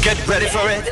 Get ready for it!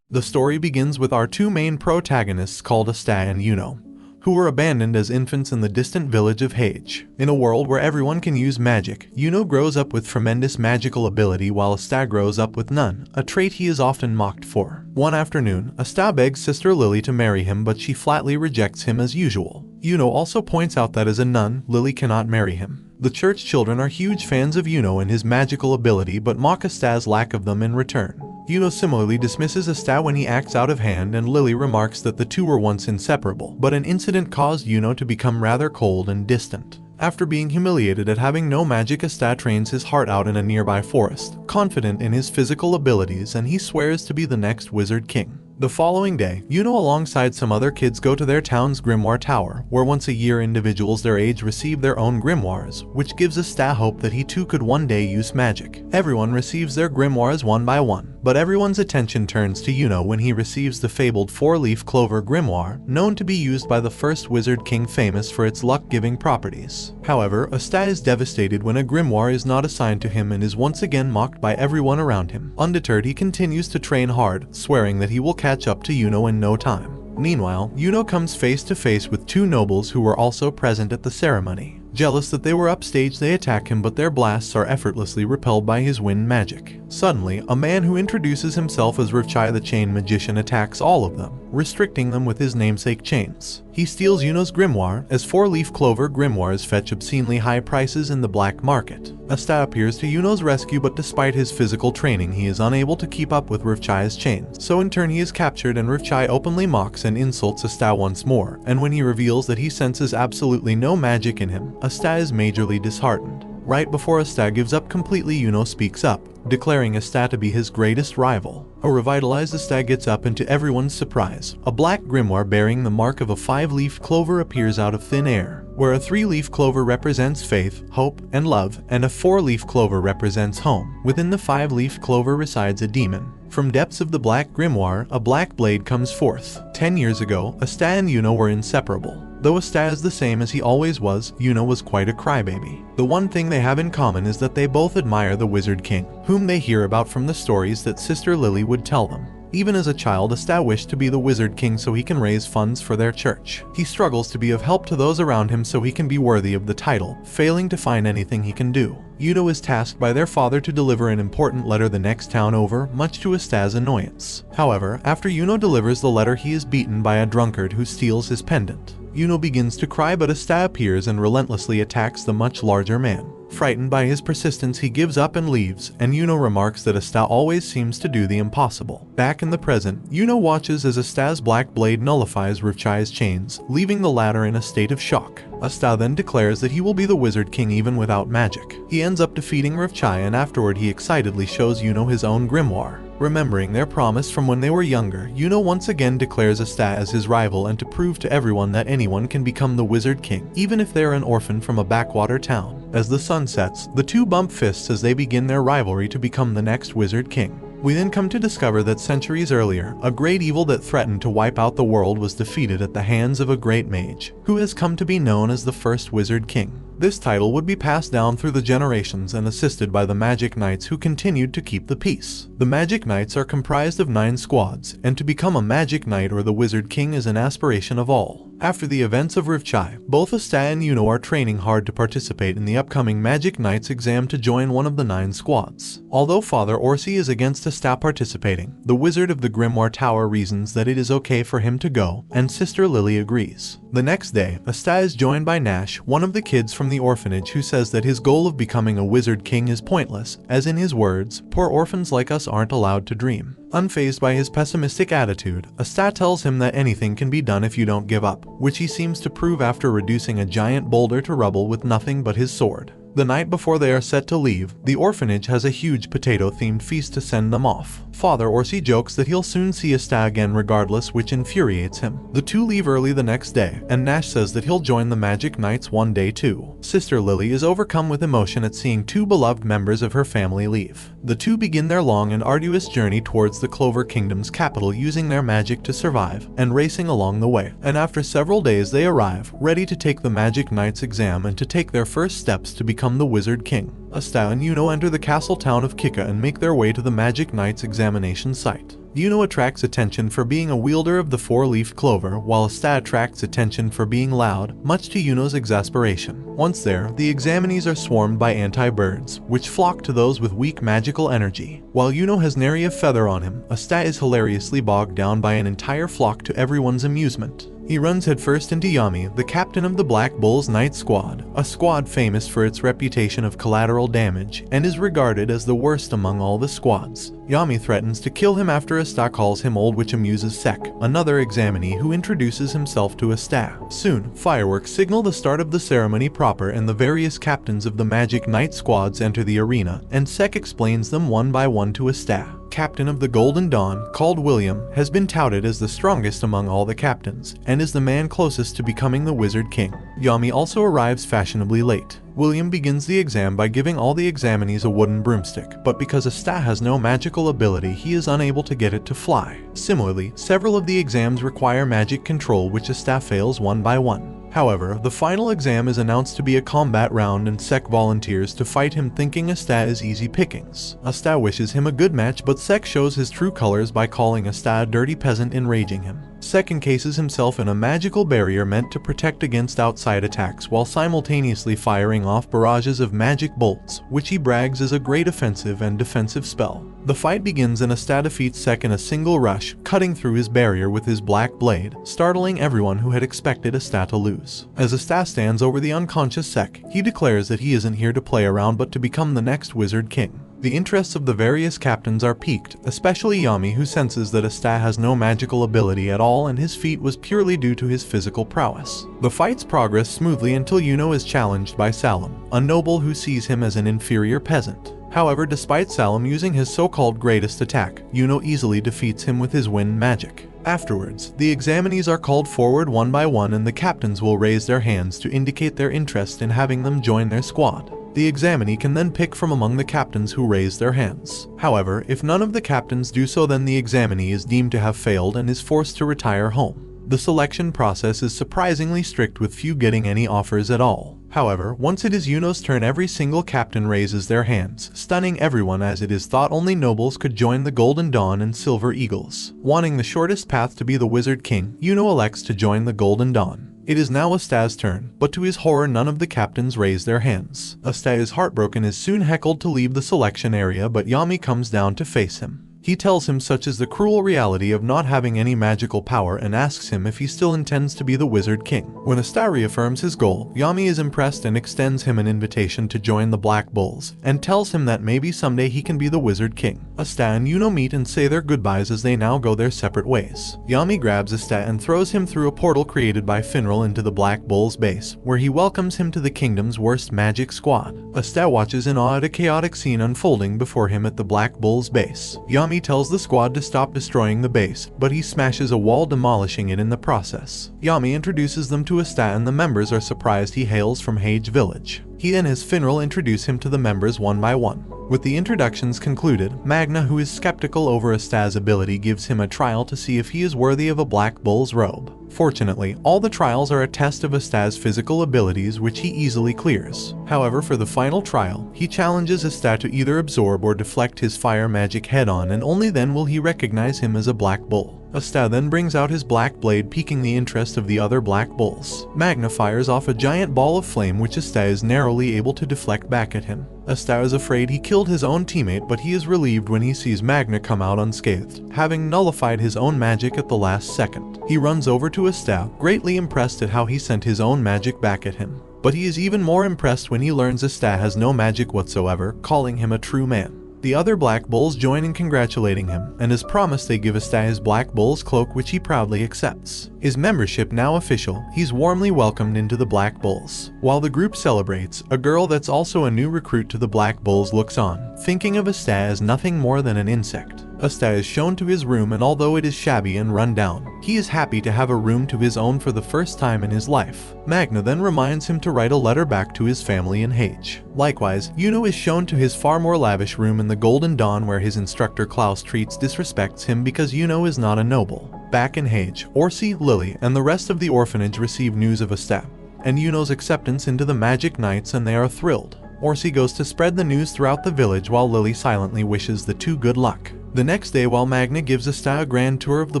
The story begins with our two main protagonists called Asta and Yuno, who were abandoned as infants in the distant village of Hage. In a world where everyone can use magic, Yuno grows up with tremendous magical ability while Asta grows up with none, a trait he is often mocked for. One afternoon, Asta begs Sister Lily to marry him, but she flatly rejects him as usual. Yuno also points out that as a nun, Lily cannot marry him. The church children are huge fans of Yuno and his magical ability but mock Asta's lack of them in return. Yuno similarly dismisses Asta when he acts out of hand, and Lily remarks that the two were once inseparable, but an incident caused Yuno to become rather cold and distant. After being humiliated at having no magic, Asta trains his heart out in a nearby forest, confident in his physical abilities, and he swears to be the next Wizard King. The following day, Yuno alongside some other kids go to their town's grimoire tower, where once a year individuals their age receive their own grimoires, which gives Asta hope that he too could one day use magic. Everyone receives their grimoires one by one, but everyone's attention turns to Yuno when he receives the fabled 4-leaf Clover grimoire, known to be used by the first Wizard King, famous for its luck-giving properties. However, Asta is devastated when a grimoire is not assigned to him and is once again mocked by everyone around him. Undeterred, he continues to train hard, swearing that he will catch up to Yuno in no time. Meanwhile, Yuno comes face to face with two nobles who were also present at the ceremony. Jealous that they were upstage, they attack him, but their blasts are effortlessly repelled by his wind magic. Suddenly, a man who introduces himself as Rivchai the Chain Magician attacks all of them, restricting them with his namesake chains. He steals Yuno's grimoire, as 4-leaf Clover grimoires fetch obscenely high prices in the black market. Asta appears to Yuno's rescue, but despite his physical training, he is unable to keep up with Rivchai's chains. So in turn he is captured, and Rivchai openly mocks and insults Asta once more, and when he reveals that he senses absolutely no magic in him, Asta is majorly disheartened. Right before Asta gives up completely, Yuno speaks up, declaring Asta to be his greatest rival. A revitalized Asta gets up, and to everyone's surprise, a black grimoire bearing the mark of a 5-leaf clover appears out of thin air. Where a 3-leaf clover represents faith, hope, and love, and a 4-leaf clover represents home, within the 5-leaf clover resides a demon. From depths of the black grimoire, a black blade comes forth. 10 years ago, Asta and Yuno were inseparable. Though Asta is the same as he always was, Yuno was quite a crybaby. The one thing they have in common is that they both admire the Wizard King, whom they hear about from the stories that Sister Lily would tell them. Even as a child, Asta wished to be the Wizard King so he can raise funds for their church. He struggles to be of help to those around him so he can be worthy of the title, failing to find anything he can do. Yuno is tasked by their father to deliver an important letter the next town over, much to Asta's annoyance. However, after Yuno delivers the letter, he is beaten by a drunkard who steals his pendant. Yuno begins to cry, but Asta appears and relentlessly attacks the much larger man. Frightened by his persistence, he gives up and leaves, and Yuno remarks that Asta always seems to do the impossible. Back in the present, Yuno watches as Asta's black blade nullifies Rivchai's chains, leaving the latter in a state of shock. Asta then declares that he will be the Wizard King even without magic. He ends up defeating Rivchai, and afterward he excitedly shows Yuno his own grimoire. Remembering their promise from when they were younger, Yuno once again declares Asta as his rival, and to prove to everyone that anyone can become the Wizard King, even if they're an orphan from a backwater town. As the sun sets, the two bump fists as they begin their rivalry to become the next Wizard King. We then come to discover that centuries earlier, a great evil that threatened to wipe out the world was defeated at the hands of a great mage, who has come to be known as the first Wizard King. This title would be passed down through the generations and assisted by the Magic Knights, who continued to keep the peace. The Magic Knights are comprised of 9 squads, and to become a Magic Knight or the Wizard King is an aspiration of all. After the events of Rivchai, both Asta and Yuno are training hard to participate in the upcoming Magic Knights exam to join one of the 9 squads. Although Father Orsi is against Asta participating, the Wizard of the Grimoire Tower reasons that it is okay for him to go, and Sister Lily agrees. The next day, Asta is joined by Nash, one of the kids from the orphanage, who says that his goal of becoming a Wizard King is pointless, as in his words, "Poor orphans like us aren't allowed to dream." Unfazed by his pessimistic attitude, Asta tells him that anything can be done if you don't give up, which he seems to prove after reducing a giant boulder to rubble with nothing but his sword. The night before they are set to leave, the orphanage has a huge potato-themed feast to send them off. Father Orsi jokes that he'll soon see Asta again regardless, which infuriates him. The two leave early the next day, and Nash says that he'll join the Magic Knights one day too. Sister Lily is overcome with emotion at seeing 2 beloved members of her family leave. The two begin their long and arduous journey towards the Clover Kingdom's capital, using their magic to survive, and racing along the way. And after several days they arrive, ready to take the Magic Knights exam and to take their first steps to become become the Wizard King. Asta and Yuno enter the castle town of Kika and make their way to the Magic Knight's examination site. Yuno attracts attention for being a wielder of the four-leafed clover, while Asta attracts attention for being loud, much to Yuno's exasperation. Once there, the examinees are swarmed by anti-birds, which flock to those with weak magical energy. While Yuno has nary a feather on him, Asta is hilariously bogged down by an entire flock to everyone's amusement. He runs headfirst into Yami, the captain of the Black Bull's Night Squad, a squad famous for its reputation of collateral damage, and is regarded as the worst among all the squads. Yami threatens to kill him after Asta calls him old, which amuses Sek, another examinee who introduces himself to Asta. Soon, fireworks signal the start of the ceremony proper and the various captains of the Magic Knight squads enter the arena, and Sek explains them one by one to Asta. Captain of the Golden Dawn, called William, has been touted as the strongest among all the captains, and is the man closest to becoming the Wizard King. Yami also arrives fashionably late. William begins the exam by giving all the examinees a wooden broomstick, but because Asta has no magical ability, he is unable to get it to fly. Similarly, several of the exams require magic control, which Asta fails one by one. However, the final exam is announced to be a combat round and Sek volunteers to fight him, thinking Asta is easy pickings. Asta wishes him a good match, but Sek shows his true colors by calling Asta a dirty peasant, enraging him. Sek encases himself in a magical barrier meant to protect against outside attacks while simultaneously firing off barrages of magic bolts, which he brags is a great offensive and defensive spell. The fight begins and Asta defeats Sek in a single rush, cutting through his barrier with his black blade, startling everyone who had expected Asta to lose. As Asta stands over the unconscious Sek, he declares that he isn't here to play around but to become the next Wizard King. The interests of the various captains are piqued, especially Yami, who senses that Asta has no magical ability at all and his feat was purely due to his physical prowess. The fights progress smoothly until Yuno is challenged by Salim, a noble who sees him as an inferior peasant. However, despite Salim using his so-called greatest attack, Yuno easily defeats him with his wind magic. Afterwards, the examinees are called forward one by one and the captains will raise their hands to indicate their interest in having them join their squad. The examinee can then pick from among the captains who raise their hands. However, if none of the captains do so, then the examinee is deemed to have failed and is forced to retire home. The selection process is surprisingly strict, with few getting any offers at all. However, once it is Yuno's turn, every single captain raises their hands, stunning everyone, as it is thought only nobles could join the Golden Dawn and Silver Eagles. Wanting the shortest path to be the Wizard King, Yuno elects to join the Golden Dawn. It is now Asta's turn, but to his horror none of the captains raise their hands. Asta is heartbroken, is soon heckled to leave the selection area, but Yami comes down to face him. He tells him such is the cruel reality of not having any magical power and asks him if he still intends to be the Wizard King. When Asta reaffirms his goal, Yami is impressed and extends him an invitation to join the Black Bulls, and tells him that maybe someday he can be the Wizard King. Asta and Yuno meet and say their goodbyes as they now go their separate ways. Yami grabs Asta and throws him through a portal created by Finral into the Black Bull's base, where he welcomes him to the kingdom's worst magic squad. Asta watches in awe at a chaotic scene unfolding before him at the Black Bull's base. Yami tells the squad to stop destroying the base, but he smashes a wall, demolishing it in the process. Yami introduces them to Asta and the members are surprised he hails from Hage Village. He and his Finral introduce him to the members one by one. With the introductions concluded, Magna, who is skeptical over Asta's ability, gives him a trial to see if he is worthy of a Black Bull's robe. Fortunately, all the trials are a test of Asta's physical abilities, which he easily clears. However, for the final trial, he challenges Asta to either absorb or deflect his fire magic head-on, and only then will he recognize him as a Black Bull. Asta then brings out his black blade, piquing the interest of the other Black Bulls. Magna fires off a giant ball of flame, which Asta is narrowly able to deflect back at him. Asta is afraid he killed his own teammate, but he is relieved when he sees Magna come out unscathed, having nullified his own magic at the last second. He runs over to Asta, greatly impressed at how he sent his own magic back at him. But he is even more impressed when he learns Asta has no magic whatsoever, calling him a true man. The other Black Bulls join in congratulating him, and as promised they give Asta his Black Bull's cloak, which he proudly accepts. His membership now official, he's warmly welcomed into the Black Bulls. While the group celebrates, a girl that's also a new recruit to the Black Bulls looks on, thinking of Asta as nothing more than an insect. Asta is shown to his room, and although it is shabby and run down, he is happy to have a room to his own for the first time in his life. Magna then reminds him to write a letter back to his family in Hage. Likewise, Yuno is shown to his far more lavish room in the Golden Dawn, where his instructor Klaus disrespects him because Yuno is not a noble. Back in Hage, Orsi, Lily, and the rest of the orphanage receive news of Asta and Yuno's acceptance into the Magic Knights, and they are thrilled. Orsi goes to spread the news throughout the village while Lily silently wishes the two good luck. The next day, while Magna gives Asta a grand tour of the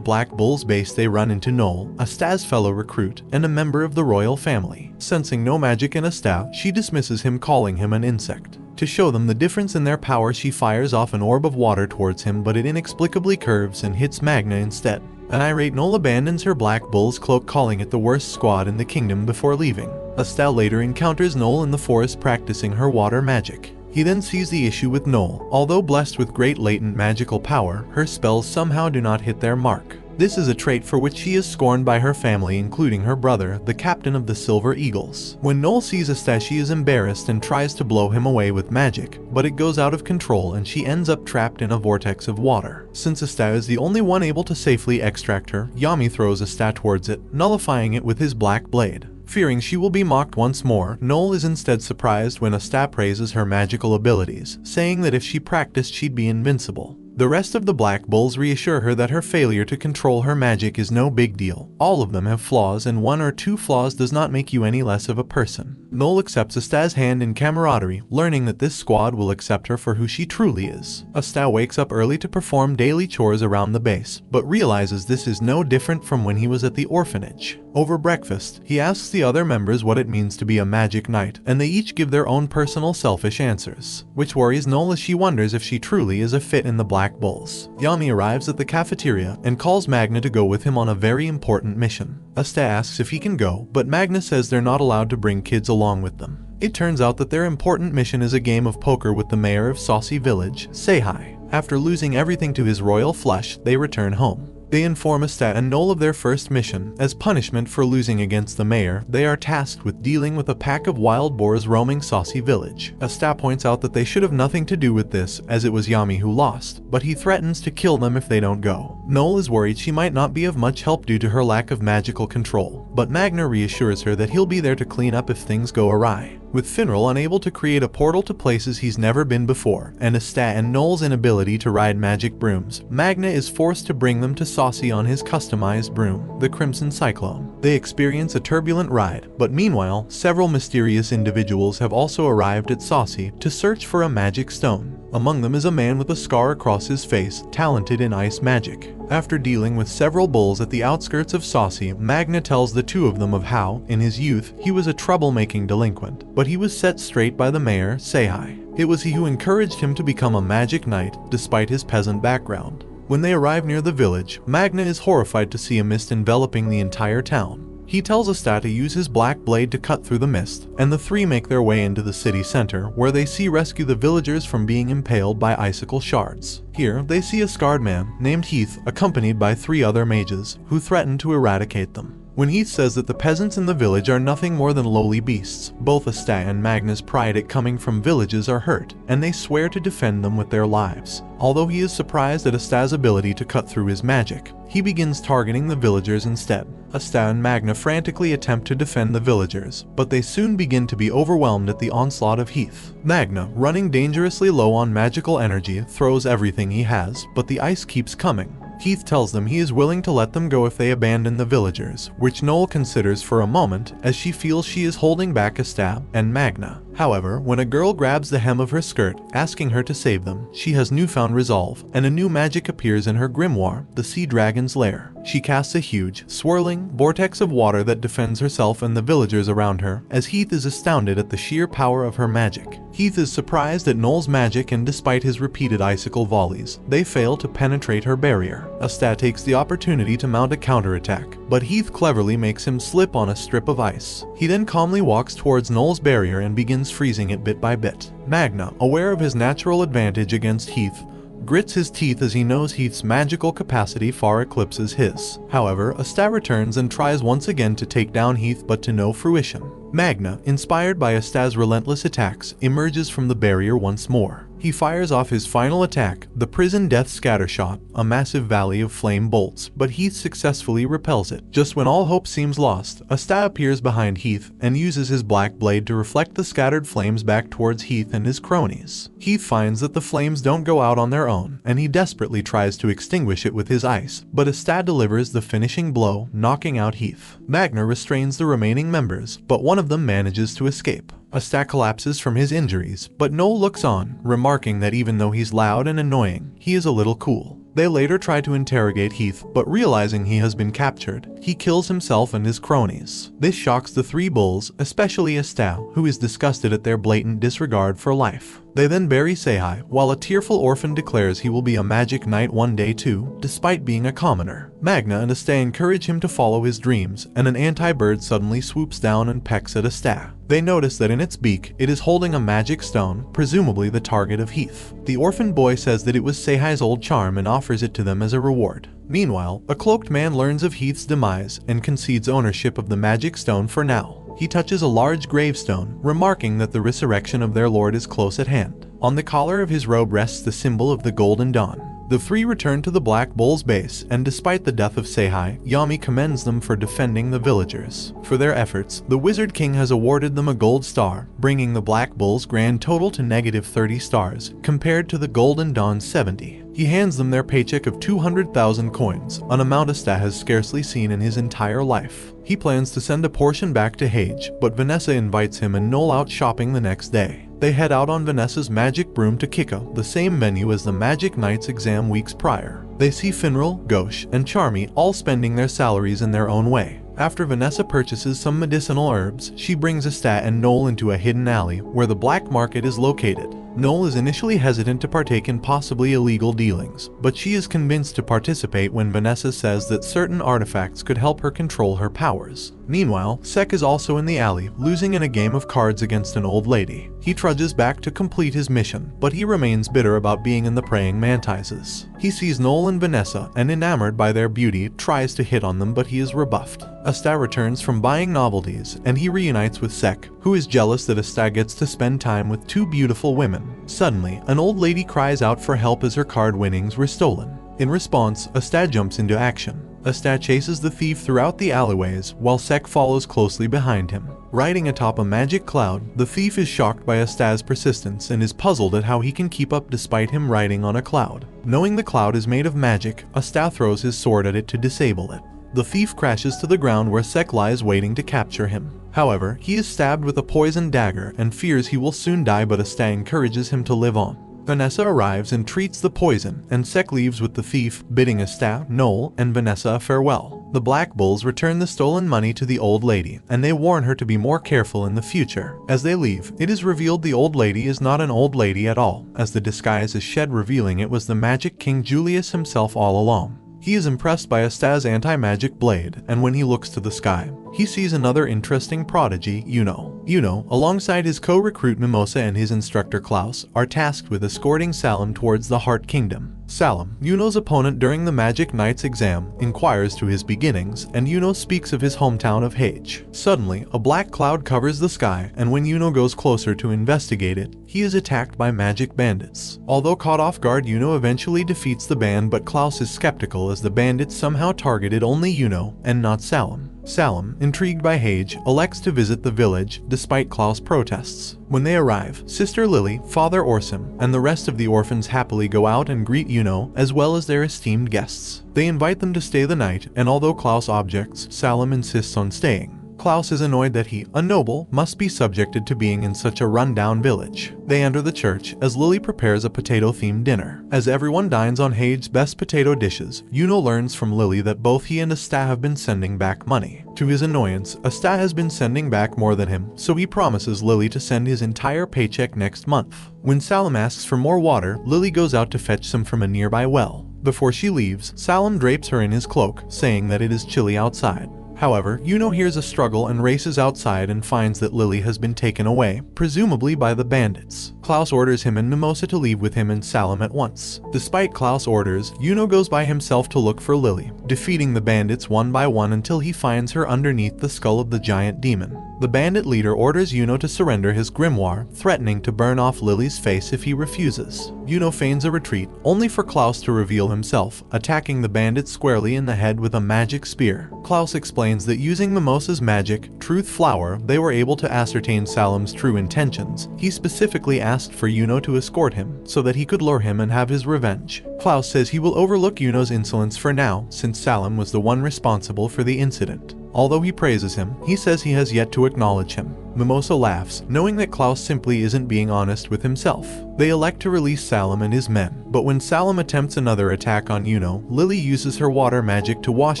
Black Bull's base, they run into Noel, Asta's fellow recruit, and a member of the royal family. Sensing no magic in Asta, she dismisses him, calling him an insect. To show them the difference in their power, she fires off an orb of water towards him, but it inexplicably curves and hits Magna instead. An irate Noel abandons her Black Bull's cloak, calling it the worst squad in the kingdom, before leaving. Asta later encounters Noel in the forest practicing her water magic. He then sees the issue with Noel. Although blessed with great latent magical power, her spells somehow do not hit their mark. This is a trait for which she is scorned by her family, including her brother, the captain of the Silver Eagles. When Noel sees Asta, she is embarrassed and tries to blow him away with magic, but it goes out of control and she ends up trapped in a vortex of water. Since Asta is the only one able to safely extract her, Yami throws Asta towards it, nullifying it with his black blade. Fearing she will be mocked once more, Noel is instead surprised when Asta praises her magical abilities, saying that if she practiced she'd be invincible. The rest of the Black Bulls reassure her that her failure to control her magic is no big deal. All of them have flaws, and one or two flaws does not make you any less of a person. Noel accepts Asta's hand in camaraderie, learning that this squad will accept her for who she truly is. Asta wakes up early to perform daily chores around the base, but realizes this is no different from when he was at the orphanage. Over breakfast, he asks the other members what it means to be a magic knight, and they each give their own personal selfish answers, which worries Noel as she wonders if she truly is a fit in the Black Bulls. Yami arrives at the cafeteria and calls Magna to go with him on a very important mission. Asta asks if he can go, but Magna says they're not allowed to bring kids along with them. It turns out that their important mission is a game of poker with the mayor of Saucy Village, Seihai. After losing everything to his royal flush, they return home. They inform Asta and Noel of their first mission. As punishment for losing against the mayor, they are tasked with dealing with a pack of wild boars roaming Saucy Village. Asta points out that they should have nothing to do with this, as it was Yami who lost, but he threatens to kill them if they don't go. Noel is worried she might not be of much help due to her lack of magical control, but Magna reassures her that he'll be there to clean up if things go awry. With Finral unable to create a portal to places he's never been before, and Asta and Noel's inability to ride magic brooms, Magna is forced to bring them to Saucy on his customized broom, the Crimson Cyclone. They experience a turbulent ride, but meanwhile, several mysterious individuals have also arrived at Saucy to search for a magic stone. Among them is a man with a scar across his face, talented in ice magic. After dealing with several bulls at the outskirts of Saucy, Magna tells the two of them of how, in his youth, he was a troublemaking delinquent, but he was set straight by the mayor, Seihai. It was he who encouraged him to become a magic knight, despite his peasant background. When they arrive near the village, Magna is horrified to see a mist enveloping the entire town. He tells Asta to use his black blade to cut through the mist, and the three make their way into the city center, where they rescue the villagers from being impaled by icicle shards. Here, they see a scarred man named Heath, accompanied by 3 other mages, who threaten to eradicate them. When Heath says that the peasants in the village are nothing more than lowly beasts, both Asta and Magna's pride at coming from villages are hurt, and they swear to defend them with their lives. Although he is surprised at Asta's ability to cut through his magic, he begins targeting the villagers instead. Asta and Magna frantically attempt to defend the villagers, but they soon begin to be overwhelmed at the onslaught of Heath. Magna, running dangerously low on magical energy, throws everything he has, but the ice keeps coming. Heath tells them he is willing to let them go if they abandon the villagers, which Noel considers for a moment, as she feels she is holding back Asta and Magna. However, when a girl grabs the hem of her skirt, asking her to save them, she has newfound resolve, and a new magic appears in her grimoire, the Sea Dragon's Lair. She casts a huge, swirling vortex of water that defends herself and the villagers around her, as Heath is astounded at the sheer power of her magic. Heath is surprised at Noel's magic, and despite his repeated icicle volleys, they fail to penetrate her barrier. Asta takes the opportunity to mount a counterattack, but Heath cleverly makes him slip on a strip of ice. He then calmly walks towards Noel's barrier and begins freezing it bit by bit. Magna, aware of his natural advantage against Heath, grits his teeth as he knows Heath's magical capacity far eclipses his. However, Asta returns and tries once again to take down Heath, but to no fruition. Magna, inspired by Asta's relentless attacks, emerges from the barrier once more. He fires off his final attack, the Prison Death Scattershot, a massive volley of flame bolts, but Heath successfully repels it. Just when all hope seems lost, Asta appears behind Heath and uses his black blade to reflect the scattered flames back towards Heath and his cronies. Heath finds that the flames don't go out on their own, and he desperately tries to extinguish it with his ice, but Asta delivers the finishing blow, knocking out Heath. Magna restrains the remaining members, but one of them manages to escape. Asta collapses from his injuries, but Noel looks on, remarking that even though he's loud and annoying, he is a little cool. They later try to interrogate Heath, but realizing he has been captured, he kills himself and his cronies. This shocks the three bulls, especially Asta, who is disgusted at their blatant disregard for life. They then bury Seihai, while a tearful orphan declares he will be a magic knight one day too, despite being a commoner. Magna and Asta encourage him to follow his dreams, and an anti-bird suddenly swoops down and pecks at Asta. They notice that in its beak, it is holding a magic stone, presumably the target of Heath. The orphan boy says that it was Seihai's old charm and offers it to them as a reward. Meanwhile, a cloaked man learns of Heath's demise and concedes ownership of the magic stone for now. He touches a large gravestone, remarking that the resurrection of their lord is close at hand. On the collar of his robe rests the symbol of the Golden Dawn. The three return to the Black Bull's base, and despite the death of Seihai, Yami commends them for defending the villagers. For their efforts, the Wizard King has awarded them a gold star, bringing the Black Bull's grand total to -30 stars, compared to the Golden Dawn's 70. He hands them their paycheck of 200,000 coins, an amount Asta has scarcely seen in his entire life. He plans to send a portion back to Hage, but Vanessa invites him and Noel out shopping the next day. They head out on Vanessa's magic broom to Kika, the same venue as the Magic Knights exam weeks prior. They see Finral, Gauche, and Charmy all spending their salaries in their own way. After Vanessa purchases some medicinal herbs, she brings Asta and Noel into a hidden alley where the black market is located. Noel is initially hesitant to partake in possibly illegal dealings, but she is convinced to participate when Vanessa says that certain artifacts could help her control her powers. Meanwhile, Sek is also in the alley, losing in a game of cards against an old lady. He trudges back to complete his mission, but he remains bitter about being in the praying mantises. He sees Noel and Vanessa, and enamored by their beauty, tries to hit on them, but he is rebuffed. Asta returns from buying novelties, and he reunites with Sek, who is jealous that Asta gets to spend time with two beautiful women. Suddenly, an old lady cries out for help as her card winnings were stolen. In response, Asta jumps into action. Asta chases the thief throughout the alleyways, while Sek follows closely behind him. Riding atop a magic cloud, the thief is shocked by Asta's persistence and is puzzled at how he can keep up despite him riding on a cloud. Knowing the cloud is made of magic, Asta throws his sword at it to disable it. The thief crashes to the ground where Sek lies waiting to capture him. However, he is stabbed with a poisoned dagger and fears he will soon die, but Asta encourages him to live on. Vanessa arrives and treats the poison, and Sek leaves with the thief, bidding Asta, Noel, and Vanessa farewell. The Black Bulls return the stolen money to the old lady, and they warn her to be more careful in the future. As they leave, it is revealed the old lady is not an old lady at all, as the disguise is shed, revealing it was the Magic King Julius himself all along. He is impressed by Asta's anti-magic blade, and when he looks to the sky, he sees another interesting prodigy, Yuno. Yuno, alongside his co-recruit Mimosa and his instructor Klaus, are tasked with escorting Salim towards the Heart Kingdom. Salim, Yuno's opponent during the Magic Knight's exam, inquires to his beginnings, and Yuno speaks of his hometown of Hage. Suddenly, a black cloud covers the sky, and when Yuno goes closer to investigate it, he is attacked by magic bandits. Although caught off guard, Yuno eventually defeats the band, but Klaus is skeptical as the bandits somehow targeted only Yuno and not Salim. Salim, intrigued by Hage, elects to visit the village, despite Klaus' protests. When they arrive, Sister Lily, Father Orsim, and the rest of the orphans happily go out and greet Yuno, as well as their esteemed guests. They invite them to stay the night, and although Klaus objects, Salim insists on staying. Klaus is annoyed that he, a noble, must be subjected to being in such a run-down village. They enter the church as Lily prepares a potato-themed dinner. As everyone dines on Hage's best potato dishes, Yuno learns from Lily that both he and Asta have been sending back money. To his annoyance, Asta has been sending back more than him, so he promises Lily to send his entire paycheck next month. When Salim asks for more water, Lily goes out to fetch some from a nearby well. Before she leaves, Salim drapes her in his cloak, saying that it is chilly outside. However, Yuno hears a struggle and races outside and finds that Lily has been taken away, presumably by the bandits. Klaus orders him and Mimosa to leave with him and Salim at once. Despite Klaus' orders, Yuno goes by himself to look for Lily, defeating the bandits one by one until he finds her underneath the skull of the giant demon. The bandit leader orders Yuno to surrender his grimoire, threatening to burn off Lily's face if he refuses. Yuno feigns a retreat, only for Klaus to reveal himself, attacking the bandit squarely in the head with a magic spear. Klaus explains that using Mimosa's magic, Truth Flower, they were able to ascertain Salim's true intentions. He specifically asked for Yuno to escort him, so that he could lure him and have his revenge. Klaus says he will overlook Yuno's insolence for now, since Salim was the one responsible for the incident. Although he praises him, he says he has yet to acknowledge him. Mimosa laughs, knowing that Klaus simply isn't being honest with himself. They elect to release Salem and his men, but when Salem attempts another attack on Yuno, Lily uses her water magic to wash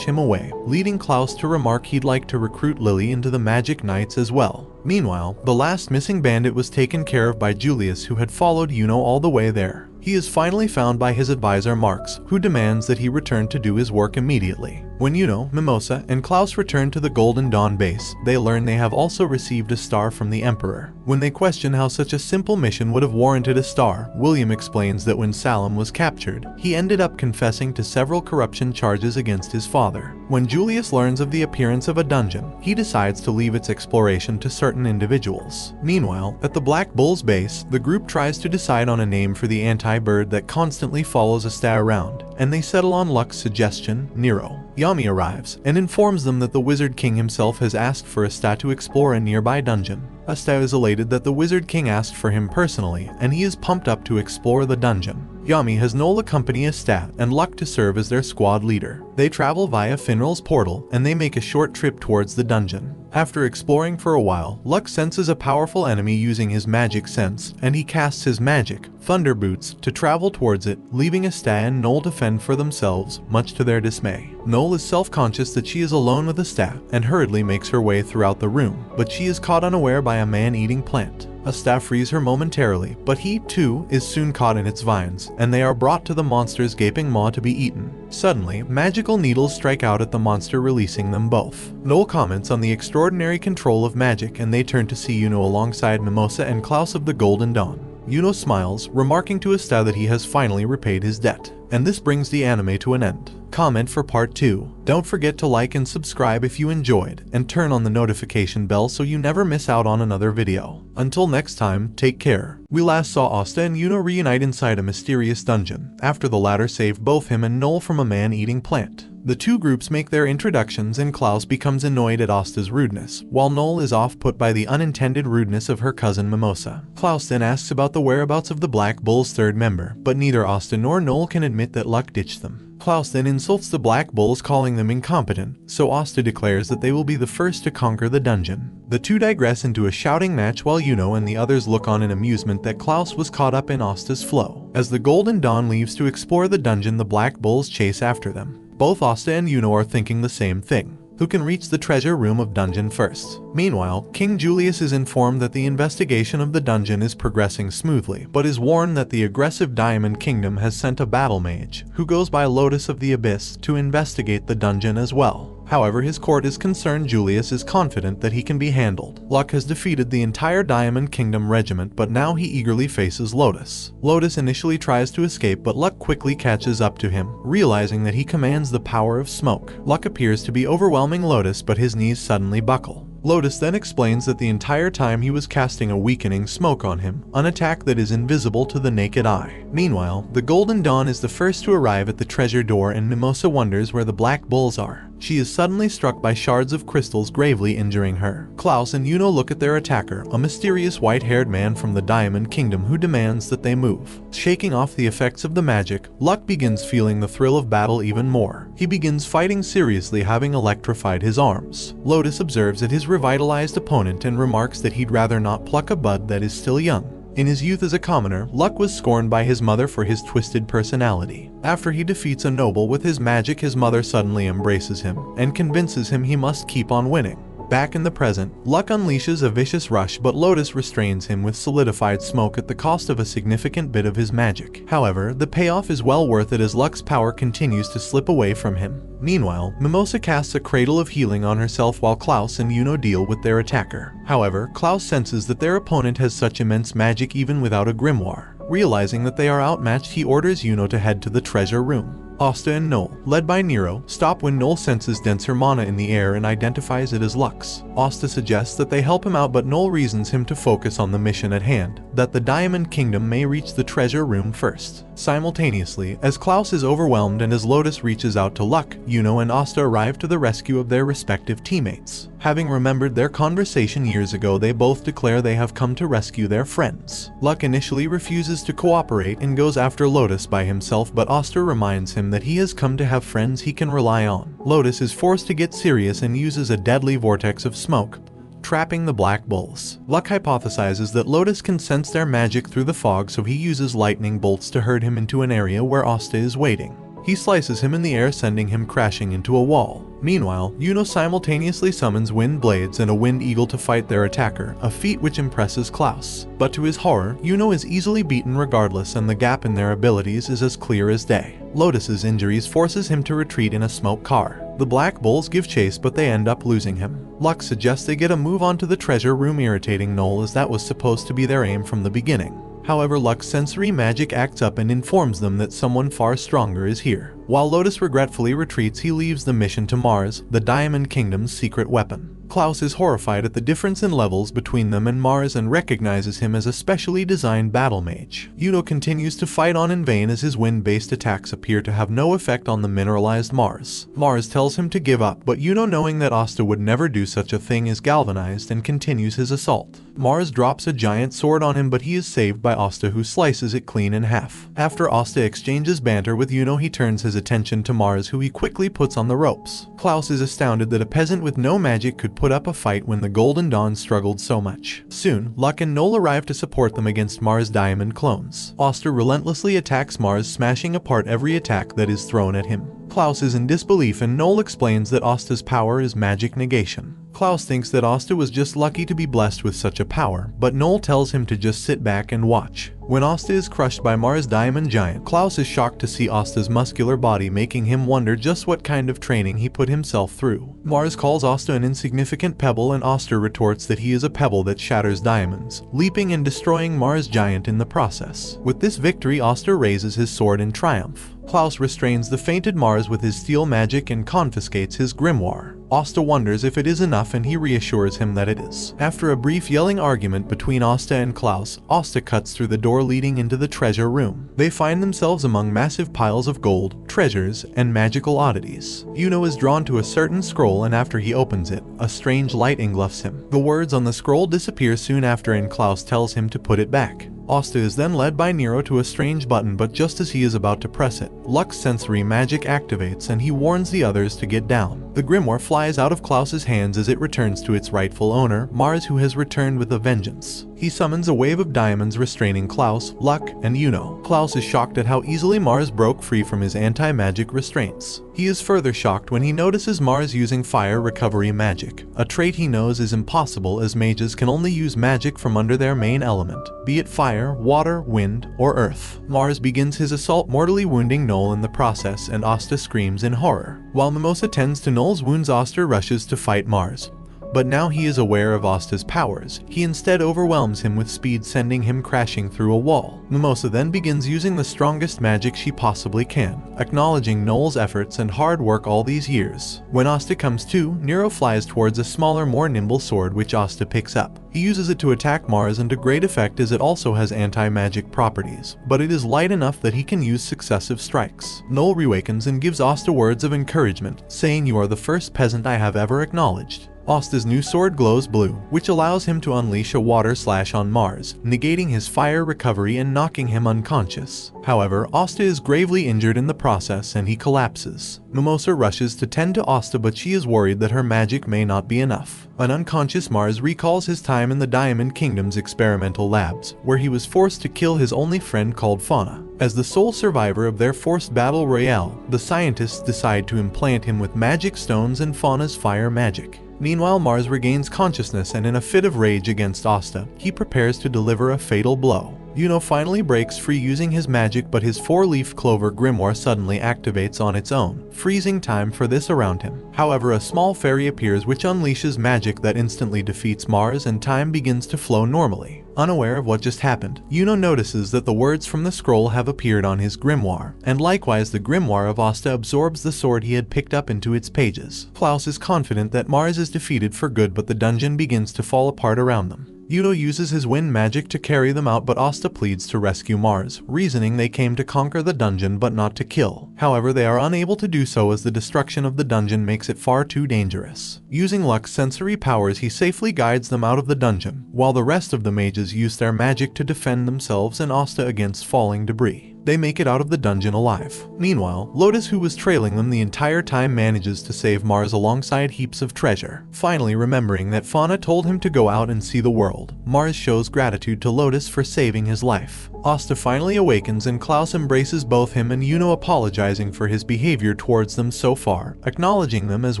him away, leading Klaus to remark he'd like to recruit Lily into the Magic Knights as well. Meanwhile, the last missing bandit was taken care of by Julius, who had followed Yuno all the way there. He is finally found by his advisor Marx, who demands that he return to do his work immediately. When Yuno, Mimosa, and Klaus return to the Golden Dawn base, they learn they have also received a star from the Emperor. When they question how such a simple mission would have warranted a star, William explains that when Salem was captured, he ended up confessing to several corruption charges against his father. When Julius learns of the appearance of a dungeon, he decides to leave its exploration to certain individuals. Meanwhile, at the Black Bull's base, the group tries to decide on a name for the anti-bird that constantly follows Asta around, and they settle on Luck's suggestion, Nero. Yami arrives and informs them that the Wizard King himself has asked for Asta to explore a nearby dungeon. Asta is elated that the Wizard King asked for him personally, and he is pumped up to explore the dungeon. Yami has Noel accompany Asta and Luck to serve as their squad leader. They travel via Finral's portal, and they make a short trip towards the dungeon. After exploring for a while, Luck senses a powerful enemy using his magic sense, and he casts his magic, Thunder Boots, to travel towards it, leaving Asta and Noel to fend for themselves, much to their dismay. Noel is self-conscious that she is alone with Asta, and hurriedly makes her way throughout the room, but she is caught unaware by a man-eating plant. Asta frees her momentarily, but he, too, is soon caught in its vines, and they are brought to the monster's gaping maw to be eaten. Suddenly, magical needles strike out at the monster, releasing them both. Noel comments on the extraordinary control of magic, and they turn to see Yuno alongside Mimosa and Klaus of the Golden Dawn. Yuno smiles, remarking to Asta that he has finally repaid his debt. And this brings the anime to an end. Comment for part 2. Don't forget to like and subscribe if you enjoyed, and turn on the notification bell so you never miss out on another video. Until next time, take care. We last saw Asta and Yuno reunite inside a mysterious dungeon, after the latter saved both him and Noel from a man-eating plant. The two groups make their introductions, and Klaus becomes annoyed at Asta's rudeness, while Noel is off-put by the unintended rudeness of her cousin Mimosa. Klaus then asks about the whereabouts of the Black Bull's third member, but neither Asta nor Noel can admit that Luck ditched them. Klaus then insults the Black Bulls, calling them incompetent, so Asta declares that they will be the first to conquer the dungeon. The two digress into a shouting match while Yuno and the others look on in amusement that Klaus was caught up in Asta's flow. As the Golden Dawn leaves to explore the dungeon, the Black Bulls chase after them. Both Asta and Yuno are thinking the same thing. Who can reach the treasure room of dungeon first? Meanwhile, King Julius is informed that the investigation of the dungeon is progressing smoothly, but is warned that the aggressive Diamond Kingdom has sent a battle mage, who goes by Lotus of the Abyss, to investigate the dungeon as well. However, his court is concerned. Julius is confident that he can be handled. Luck has defeated the entire Diamond Kingdom regiment, but now he eagerly faces Lotus. Lotus initially tries to escape, but Luck quickly catches up to him, realizing that he commands the power of smoke. Luck appears to be overwhelming Lotus, but his knees suddenly buckle. Lotus then explains that the entire time he was casting a weakening smoke on him, an attack that is invisible to the naked eye. Meanwhile, the Golden Dawn is the first to arrive at the treasure door, and Mimosa wonders where the Black Bulls are. She is suddenly struck by shards of crystals, gravely injuring her. Klaus and Yuno look at their attacker, a mysterious white-haired man from the Diamond Kingdom who demands that they move. Shaking off the effects of the magic, Luck begins feeling the thrill of battle even more. He begins fighting seriously, having electrified his arms. Lotus observes at his revitalized opponent and remarks that he'd rather not pluck a bud that is still young. In his youth as a commoner, Luck was scorned by his mother for his twisted personality. After he defeats a noble with his magic, his mother suddenly embraces him and convinces him he must keep on winning. Back in the present, Luck unleashes a vicious rush, but Lotus restrains him with solidified smoke at the cost of a significant bit of his magic. However, the payoff is well worth it as Luck's power continues to slip away from him. Meanwhile, Mimosa casts a Cradle of Healing on herself while Klaus and Yuno deal with their attacker. However, Klaus senses that their opponent has such immense magic even without a grimoire. Realizing that they are outmatched, he orders Yuno to head to the treasure room. Asta and Noel, led by Nero, stop when Noel senses denser mana in the air and identifies it as Luck's. Asta suggests that they help him out, but Noel reasons him to focus on the mission at hand, that the Diamond Kingdom may reach the treasure room first. Simultaneously, as Klaus is overwhelmed and as Lotus reaches out to Luck, Yuno and Asta arrive to the rescue of their respective teammates. Having remembered their conversation years ago, they both declare they have come to rescue their friends. Luck initially refuses to cooperate and goes after Lotus by himself, but Asta reminds him that he has come to have friends he can rely on. Lotus is forced to get serious and uses a deadly vortex of smoke, trapping the Black Bulls. Luck hypothesizes that Lotus can sense their magic through the fog, so he uses lightning bolts to herd him into an area where Asta is waiting. He slices him in the air, sending him crashing into a wall. Meanwhile, Yuno simultaneously summons wind blades and a wind eagle to fight their attacker, a feat which impresses Klaus. But to his horror, Yuno is easily beaten regardless, and the gap in their abilities is as clear as day. Lotus's injuries forces him to retreat in a smoke car. The Black Bulls give chase, but they end up losing him. Luck suggests they get a move onto the treasure room, irritating Noel as that was supposed to be their aim from the beginning. However, Luck's sensory magic acts up and informs them that someone far stronger is here. While Lotus regretfully retreats, he leaves the mission to Mars, the Diamond Kingdom's secret weapon. Klaus is horrified at the difference in levels between them and Mars and recognizes him as a specially designed battle mage. Yuno continues to fight on in vain as his wind-based attacks appear to have no effect on the mineralized Mars. Mars tells him to give up, but Yuno, knowing that Asta would never do such a thing, is galvanized and continues his assault. Mars drops a giant sword on him, but he is saved by Asta, who slices it clean in half. After Asta exchanges banter with Yuno, he turns his attention to Mars, who he quickly puts on the ropes. Klaus is astounded that a peasant with no magic could put up a fight when the Golden Dawn struggled so much. Soon, Luck and Noel arrive to support them against Mars' diamond clones. Asta relentlessly attacks Mars, smashing apart every attack that is thrown at him. Klaus is in disbelief, and Noel explains that Asta's power is magic negation. Klaus thinks that Asta was just lucky to be blessed with such a power, but Noel tells him to just sit back and watch. When Asta is crushed by Mars' diamond giant, Klaus is shocked to see Asta's muscular body, making him wonder just what kind of training he put himself through. Mars calls Asta an insignificant pebble, and Asta retorts that he is a pebble that shatters diamonds, leaping and destroying Mars' giant in the process. With this victory, Asta raises his sword in triumph. Klaus restrains the fainted Mars with his steel magic and confiscates his grimoire. Asta wonders if it is enough, and he reassures him that it is. After a brief yelling argument between Asta and Klaus, Asta cuts through the door leading into the treasure room. They find themselves among massive piles of gold, treasures, and magical oddities. Yuno is drawn to a certain scroll, and after he opens it, a strange light engulfs him. The words on the scroll disappear soon after, and Klaus tells him to put it back. Asta is then led by Nero to a strange button, but just as he is about to press it, Luck's sensory magic activates and he warns the others to get down. The grimoire flies out of Klaus's hands as it returns to its rightful owner, Mars, who has returned with a vengeance. He summons a wave of diamonds, restraining Klaus, Luck, and Yuno. Klaus is shocked at how easily Mars broke free from his anti-magic restraints. He is further shocked when he notices Mars using fire recovery magic, a trait he knows is impossible as mages can only use magic from under their main element, be it fire, water, wind, or earth. Mars begins his assault, mortally wounding Noel in the process, and Asta screams in horror. While Mimosa tends to Noel's wounds, Asta rushes to fight Mars. But now he is aware of Asta's powers. He instead overwhelms him with speed, sending him crashing through a wall. Mimosa then begins using the strongest magic she possibly can, acknowledging Noel's efforts and hard work all these years. When Asta comes to, Nero flies towards a smaller, more nimble sword which Asta picks up. He uses it to attack Mars, and to great effect as it also has anti-magic properties, but it is light enough that he can use successive strikes. Noel reawakens and gives Asta words of encouragement, saying, "You are the first peasant I have ever acknowledged." Asta's new sword glows blue, which allows him to unleash a water slash on Mars, negating his fire recovery and knocking him unconscious. However, Asta is gravely injured in the process and he collapses. Mimosa rushes to tend to Asta, but she is worried that her magic may not be enough. An unconscious Mars recalls his time in the Diamond Kingdom's experimental labs, where he was forced to kill his only friend called Fauna. As the sole survivor of their forced battle royale, the scientists decide to implant him with magic stones and Fauna's fire magic. Meanwhile, Mars regains consciousness, and in a fit of rage against Asta, he prepares to deliver a fatal blow. Yuno finally breaks free using his magic, but his four-leaf clover grimoire suddenly activates on its own, freezing time for this around him. However, a small fairy appears which unleashes magic that instantly defeats Mars, and time begins to flow normally. Unaware of what just happened, Yuno notices that the words from the scroll have appeared on his grimoire, and likewise the grimoire of Asta absorbs the sword he had picked up into its pages. Klaus is confident that Mars is defeated for good, but the dungeon begins to fall apart around them. Yuno uses his wind magic to carry them out, but Asta pleads to rescue Mars, reasoning they came to conquer the dungeon but not to kill. However, they are unable to do so as the destruction of the dungeon makes it far too dangerous. Using Luck's sensory powers, he safely guides them out of the dungeon, while the rest of the mages use their magic to defend themselves and Asta against falling debris. They make it out of the dungeon alive. Meanwhile, Lotus, who was trailing them the entire time, manages to save Mars alongside heaps of treasure. Finally, remembering that Fauna told him to go out and see the world, Mars shows gratitude to Lotus for saving his life. Asta finally awakens and Klaus embraces both him and Yuno, apologizing for his behavior towards them so far, acknowledging them as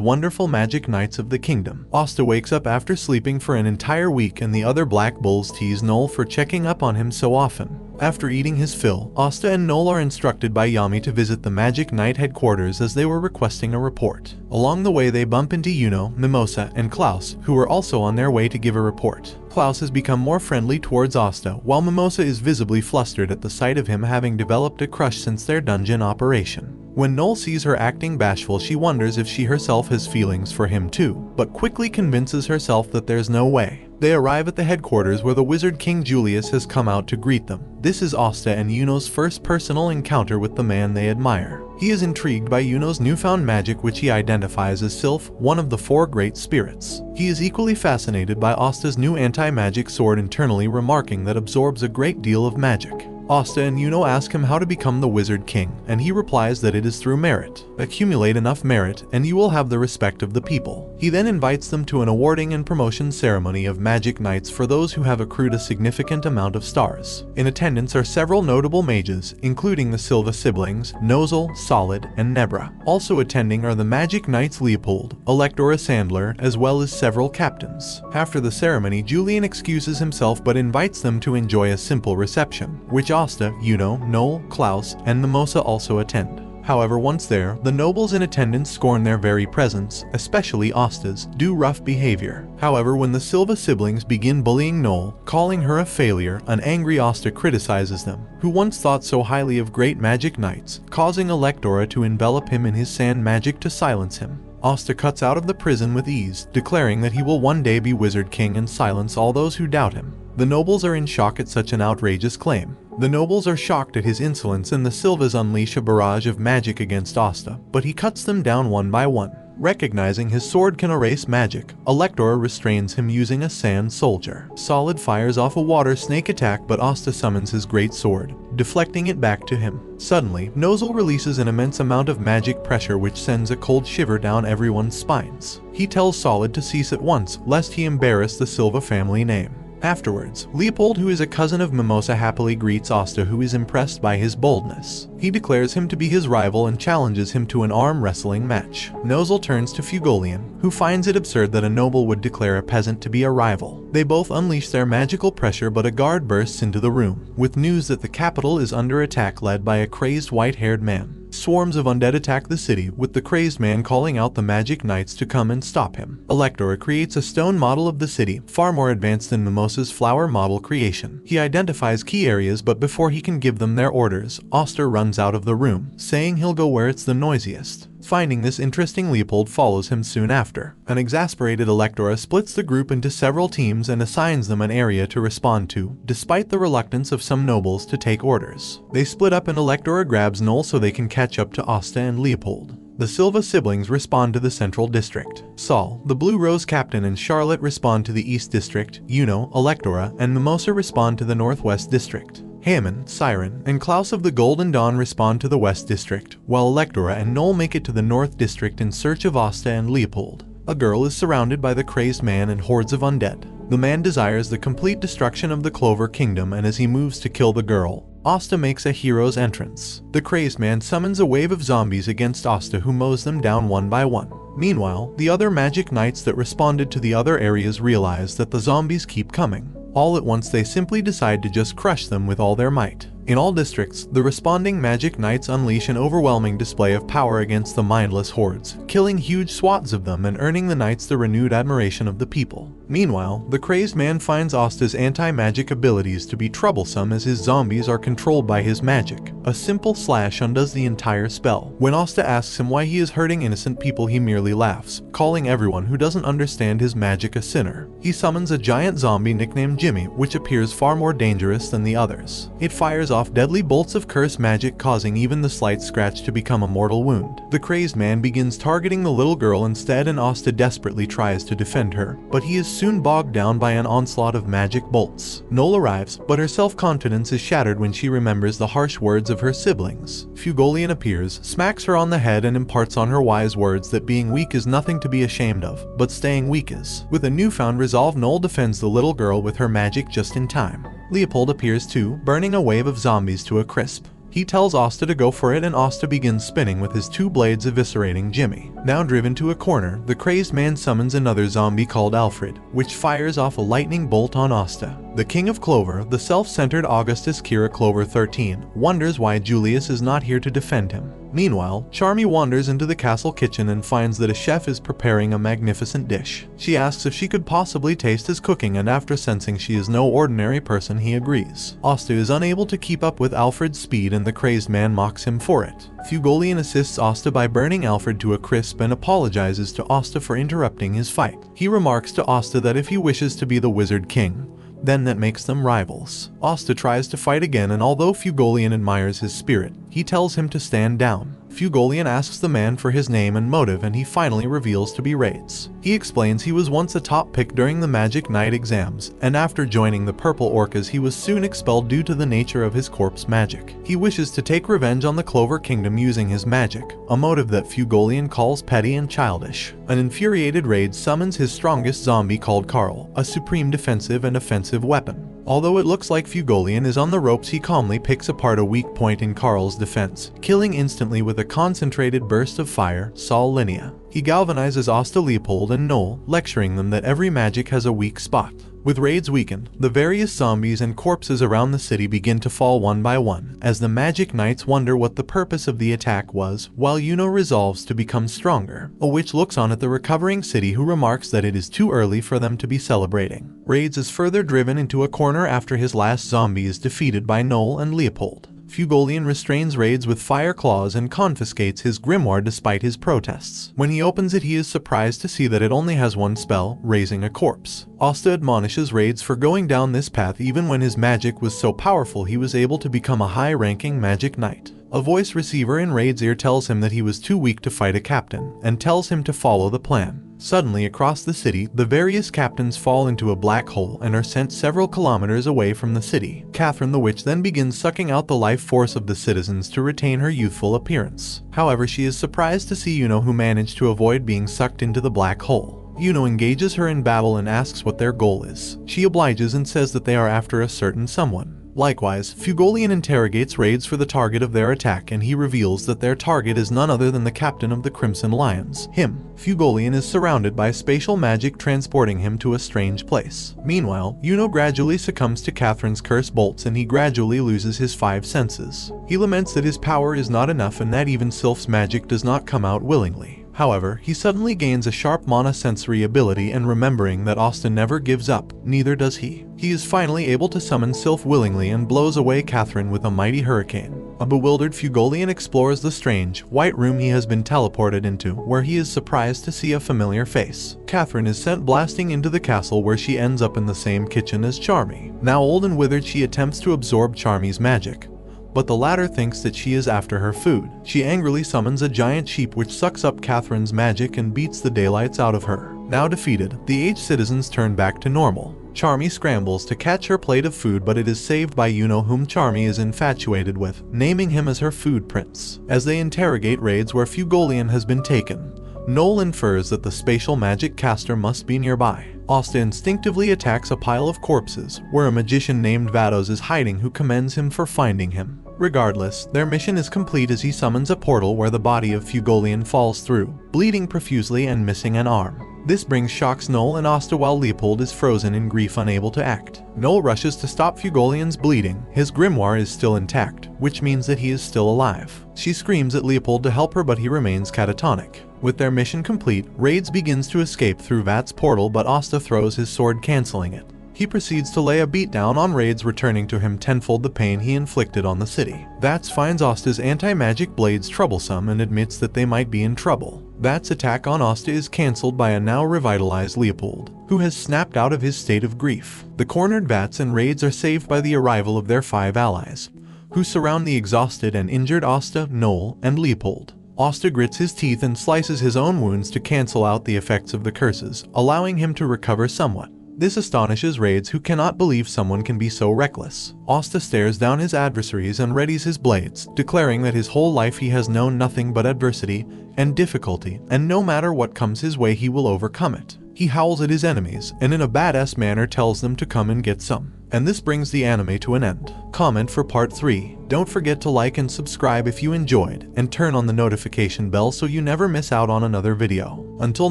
wonderful magic knights of the kingdom. Asta wakes up after sleeping for an entire week, and the other Black Bulls tease Noel for checking up on him so often. After eating his fill, Asta and Noel are instructed by Yami to visit the Magic Knight headquarters as they were requesting a report. Along the way, they bump into Yuno, Mimosa, and Klaus, who are also on their way to give a report. Klaus has become more friendly towards Asta, while Mimosa is visibly flustered at the sight of him, having developed a crush since their dungeon operation. When Noel sees her acting bashful, she wonders if she herself has feelings for him too, but quickly convinces herself that there's no way. They arrive at the headquarters where the Wizard King Julius has come out to greet them. This is Asta and Yuno's first personal encounter with the man they admire. He is intrigued by Yuno's newfound magic, which he identifies as Sylph, one of the 4 great spirits. He is equally fascinated by Asta's new anti-magic sword, internally remarking that absorbs a great deal of magic. Asta and Yuno ask him how to become the Wizard King, and he replies that it is through merit. Accumulate enough merit, and you will have the respect of the people. He then invites them to an awarding and promotion ceremony of Magic Knights for those who have accrued a significant amount of stars. In attendance are several notable mages, including the Silva siblings, Nozel, Solid, and Nebra. Also attending are the Magic Knights Leopold, Electora Sandler, as well as several captains. After the ceremony, Julian excuses himself but invites them to enjoy a simple reception, which Asta, Yuno, Noel, Klaus, and Mimosa also attend. However, once there, the nobles in attendance scorn their very presence, especially Asta's, due rough behavior. However, when the Silva siblings begin bullying Noel, calling her a failure, an angry Asta criticizes them, who once thought so highly of great magic knights, causing Electora to envelop him in his sand magic to silence him. Asta cuts out of the prison with ease, declaring that he will one day be Wizard King and silence all those who doubt him. The nobles are in shock at such an outrageous claim. The nobles are shocked at his insolence, and the Silvas unleash a barrage of magic against Asta, but he cuts them down one by one. Recognizing his sword can erase magic, Electora restrains him using a sand soldier. Solid fires off a water snake attack, but Asta summons his great sword, deflecting it back to him. Suddenly, Nozel releases an immense amount of magic pressure which sends a cold shiver down everyone's spines. He tells Solid to cease at once, lest he embarrass the Silva family name. Afterwards, Leopold, who is a cousin of Mimosa, happily greets Asta, who is impressed by his boldness. He declares him to be his rival and challenges him to an arm wrestling match. Nozel turns to Fugolian, who finds it absurd that a noble would declare a peasant to be a rival. They both unleash their magical pressure, but a guard bursts into the room, with news that the capital is under attack led by a crazed white-haired man. Swarms of undead attack the city, with the crazed man calling out the Magic Knights to come and stop him. Electora creates a stone model of the city, far more advanced than Mimosa's flower model creation. He identifies key areas, but before he can give them their orders, Oster runs out of the room, saying he'll go where it's the noisiest. Finding this interesting, Leopold follows him soon after. An exasperated Electora splits the group into several teams and assigns them an area to respond to, despite the reluctance of some nobles to take orders. They split up and Electora grabs Noel so they can catch up to Asta and Leopold. The Silva siblings respond to the Central District. Saul, the Blue Rose Captain, and Charlotte respond to the East District. Yuno, Electora, and Mimosa respond to the Northwest District. Hammond, Siren, and Klaus of the Golden Dawn respond to the West District, while Electora and Noel make it to the North District in search of Asta and Leopold. A girl is surrounded by the crazed man and hordes of undead. The man desires the complete destruction of the Clover Kingdom, and as he moves to kill the girl, Asta makes a hero's entrance. The crazed man summons a wave of zombies against Asta, who mows them down one by one. Meanwhile, the other Magic Knights that responded to the other areas realize that the zombies keep coming. All at once they simply decide to just crush them with all their might. In all districts, the responding Magic Knights unleash an overwhelming display of power against the mindless hordes, killing huge swaths of them and earning the knights the renewed admiration of the people. Meanwhile, the crazed man finds Asta's anti-magic abilities to be troublesome as his zombies are controlled by his magic. A simple slash undoes the entire spell. When Asta asks him why he is hurting innocent people, he merely laughs, calling everyone who doesn't understand his magic a sinner. He summons a giant zombie nicknamed Jimmy, which appears far more dangerous than the others. It fires off deadly bolts of curse magic, causing even the slight scratch to become a mortal wound. The crazed man begins targeting the little girl instead, and Asta desperately tries to defend her, but he is soon bogged down by an onslaught of magic bolts. Noel arrives, but her self-confidence is shattered when she remembers the harsh words of her siblings. Fugolian appears, smacks her on the head, and imparts on her wise words that being weak is nothing to be ashamed of, but staying weak is. With a newfound resolve, Noel defends the little girl with her magic just in time. Leopold appears too, burning a wave of zombies to a crisp. He tells Asta to go for it, and Asta begins spinning with his two blades, eviscerating Jimmy. Now driven to a corner, the crazed man summons another zombie called Alfred, which fires off a lightning bolt on Asta. The king of Clover, the self-centered Augustus Kira Clover 13, wonders why Julius is not here to defend him. Meanwhile, Charmy wanders into the castle kitchen and finds that a chef is preparing a magnificent dish. She asks if she could possibly taste his cooking, and after sensing she is no ordinary person, he agrees. Asta is unable to keep up with Alfred's speed, and the crazed man mocks him for it. Fugolian assists Asta by burning Alfred to a crisp and apologizes to Asta for interrupting his fight. He remarks to Asta that if he wishes to be the Wizard King, then that makes them rivals. Asta tries to fight again, and although Fugolian admires his spirit, he tells him to stand down. Fugolian asks the man for his name and motive, and he finally reveals to be Raids. He explains he was once a top pick during the Magic Knight exams, and after joining the Purple Orcas he was soon expelled due to the nature of his corpse magic. He wishes to take revenge on the Clover Kingdom using his magic, a motive that Fugolian calls petty and childish. An infuriated Raid summons his strongest zombie called Carl, a supreme defensive and offensive weapon. Although it looks like Fugolian is on the ropes, he calmly picks apart a weak point in Carl's defense, killing instantly with a concentrated burst of fire Sol Linea. He galvanizes Asta, Leopold, and Noel, lecturing them that every magic has a weak spot. With raids weakened, the various zombies and corpses around the city begin to fall one by one, as the Magic Knights wonder what the purpose of the attack was, while Yuno resolves to become stronger. A witch looks on at the recovering city, who remarks that it is too early for them to be celebrating. Raids is further driven into a corner after his last zombie is defeated by Noel and Leopold. Fugolian restrains Raids with fire claws and confiscates his grimoire despite his protests. When he opens it, he is surprised to see that it only has one spell, raising a corpse. Asta admonishes Raids for going down this path even when his magic was so powerful he was able to become a high-ranking Magic Knight. A voice receiver in Raid's ear tells him that he was too weak to fight a captain, and tells him to follow the plan. Suddenly, across the city, the various captains fall into a black hole and are sent several kilometers away from the city. Catherine the Witch then begins sucking out the life force of the citizens to retain her youthful appearance. However, she is surprised to see Yuno, who managed to avoid being sucked into the black hole. Yuno engages her in battle and asks what their goal is. She obliges and says that they are after a certain someone. Likewise, Fugolian interrogates Raids for the target of their attack, and he reveals that their target is none other than the captain of the Crimson Lions, him. Fugolian is surrounded by spatial magic transporting him to a strange place. Meanwhile, Yuno gradually succumbs to Catherine's curse bolts, and he gradually loses his 5 senses. He laments that his power is not enough and that even Sylph's magic does not come out willingly. However, he suddenly gains a sharp mana-sensory ability, and remembering that Austin never gives up, neither does he. He is finally able to summon Sylph willingly and blows away Catherine with a mighty hurricane. A bewildered Fugolian explores the strange, white room he has been teleported into, where he is surprised to see a familiar face. Catherine is sent blasting into the castle, where she ends up in the same kitchen as Charmy. Now old and withered, she attempts to absorb Charmy's magic, but the latter thinks that she is after her food. She angrily summons a giant sheep, which sucks up Catherine's magic and beats the daylights out of her. Now defeated, the aged citizens turn back to normal. Charmy scrambles to catch her plate of food, but it is saved by Yuno, whom Charmy is infatuated with, naming him as her food prince. As they interrogate Raids where Fugolian has been taken, Noel infers that the spatial magic caster must be nearby. Asta instinctively attacks a pile of corpses, where a magician named Vados is hiding, who commends him for finding him. Regardless, their mission is complete as he summons a portal where the body of Fugolian falls through, bleeding profusely and missing an arm. This brings shocks Noel and Asta while Leopold is frozen in grief, unable to act. Noel rushes to stop Fugolian's bleeding. His grimoire is still intact, which means that he is still alive. She screams at Leopold to help her, but he remains catatonic. With their mission complete, Rades begins to escape through Vat's portal, but Asta throws his sword, canceling it. He proceeds to lay a beatdown on Rades, returning to him tenfold the pain he inflicted on the city. Vats finds Asta's anti-magic blades troublesome and admits that they might be in trouble. Vats' attack on Asta is cancelled by a now revitalized Leopold, who has snapped out of his state of grief. The cornered Vats and Rades are saved by the arrival of their 5 allies, who surround the exhausted and injured Asta, Noel, and Leopold. Asta grits his teeth and slices his own wounds to cancel out the effects of the curses, allowing him to recover somewhat. This astonishes Rades, who cannot believe someone can be so reckless. Asta stares down his adversaries and readies his blades, declaring that his whole life he has known nothing but adversity and difficulty, and no matter what comes his way he will overcome it. He howls at his enemies, and in a badass manner tells them to come and get some. And this brings the anime to an end. Comment for part 3. Don't forget to like and subscribe if you enjoyed, and turn on the notification bell so you never miss out on another video. Until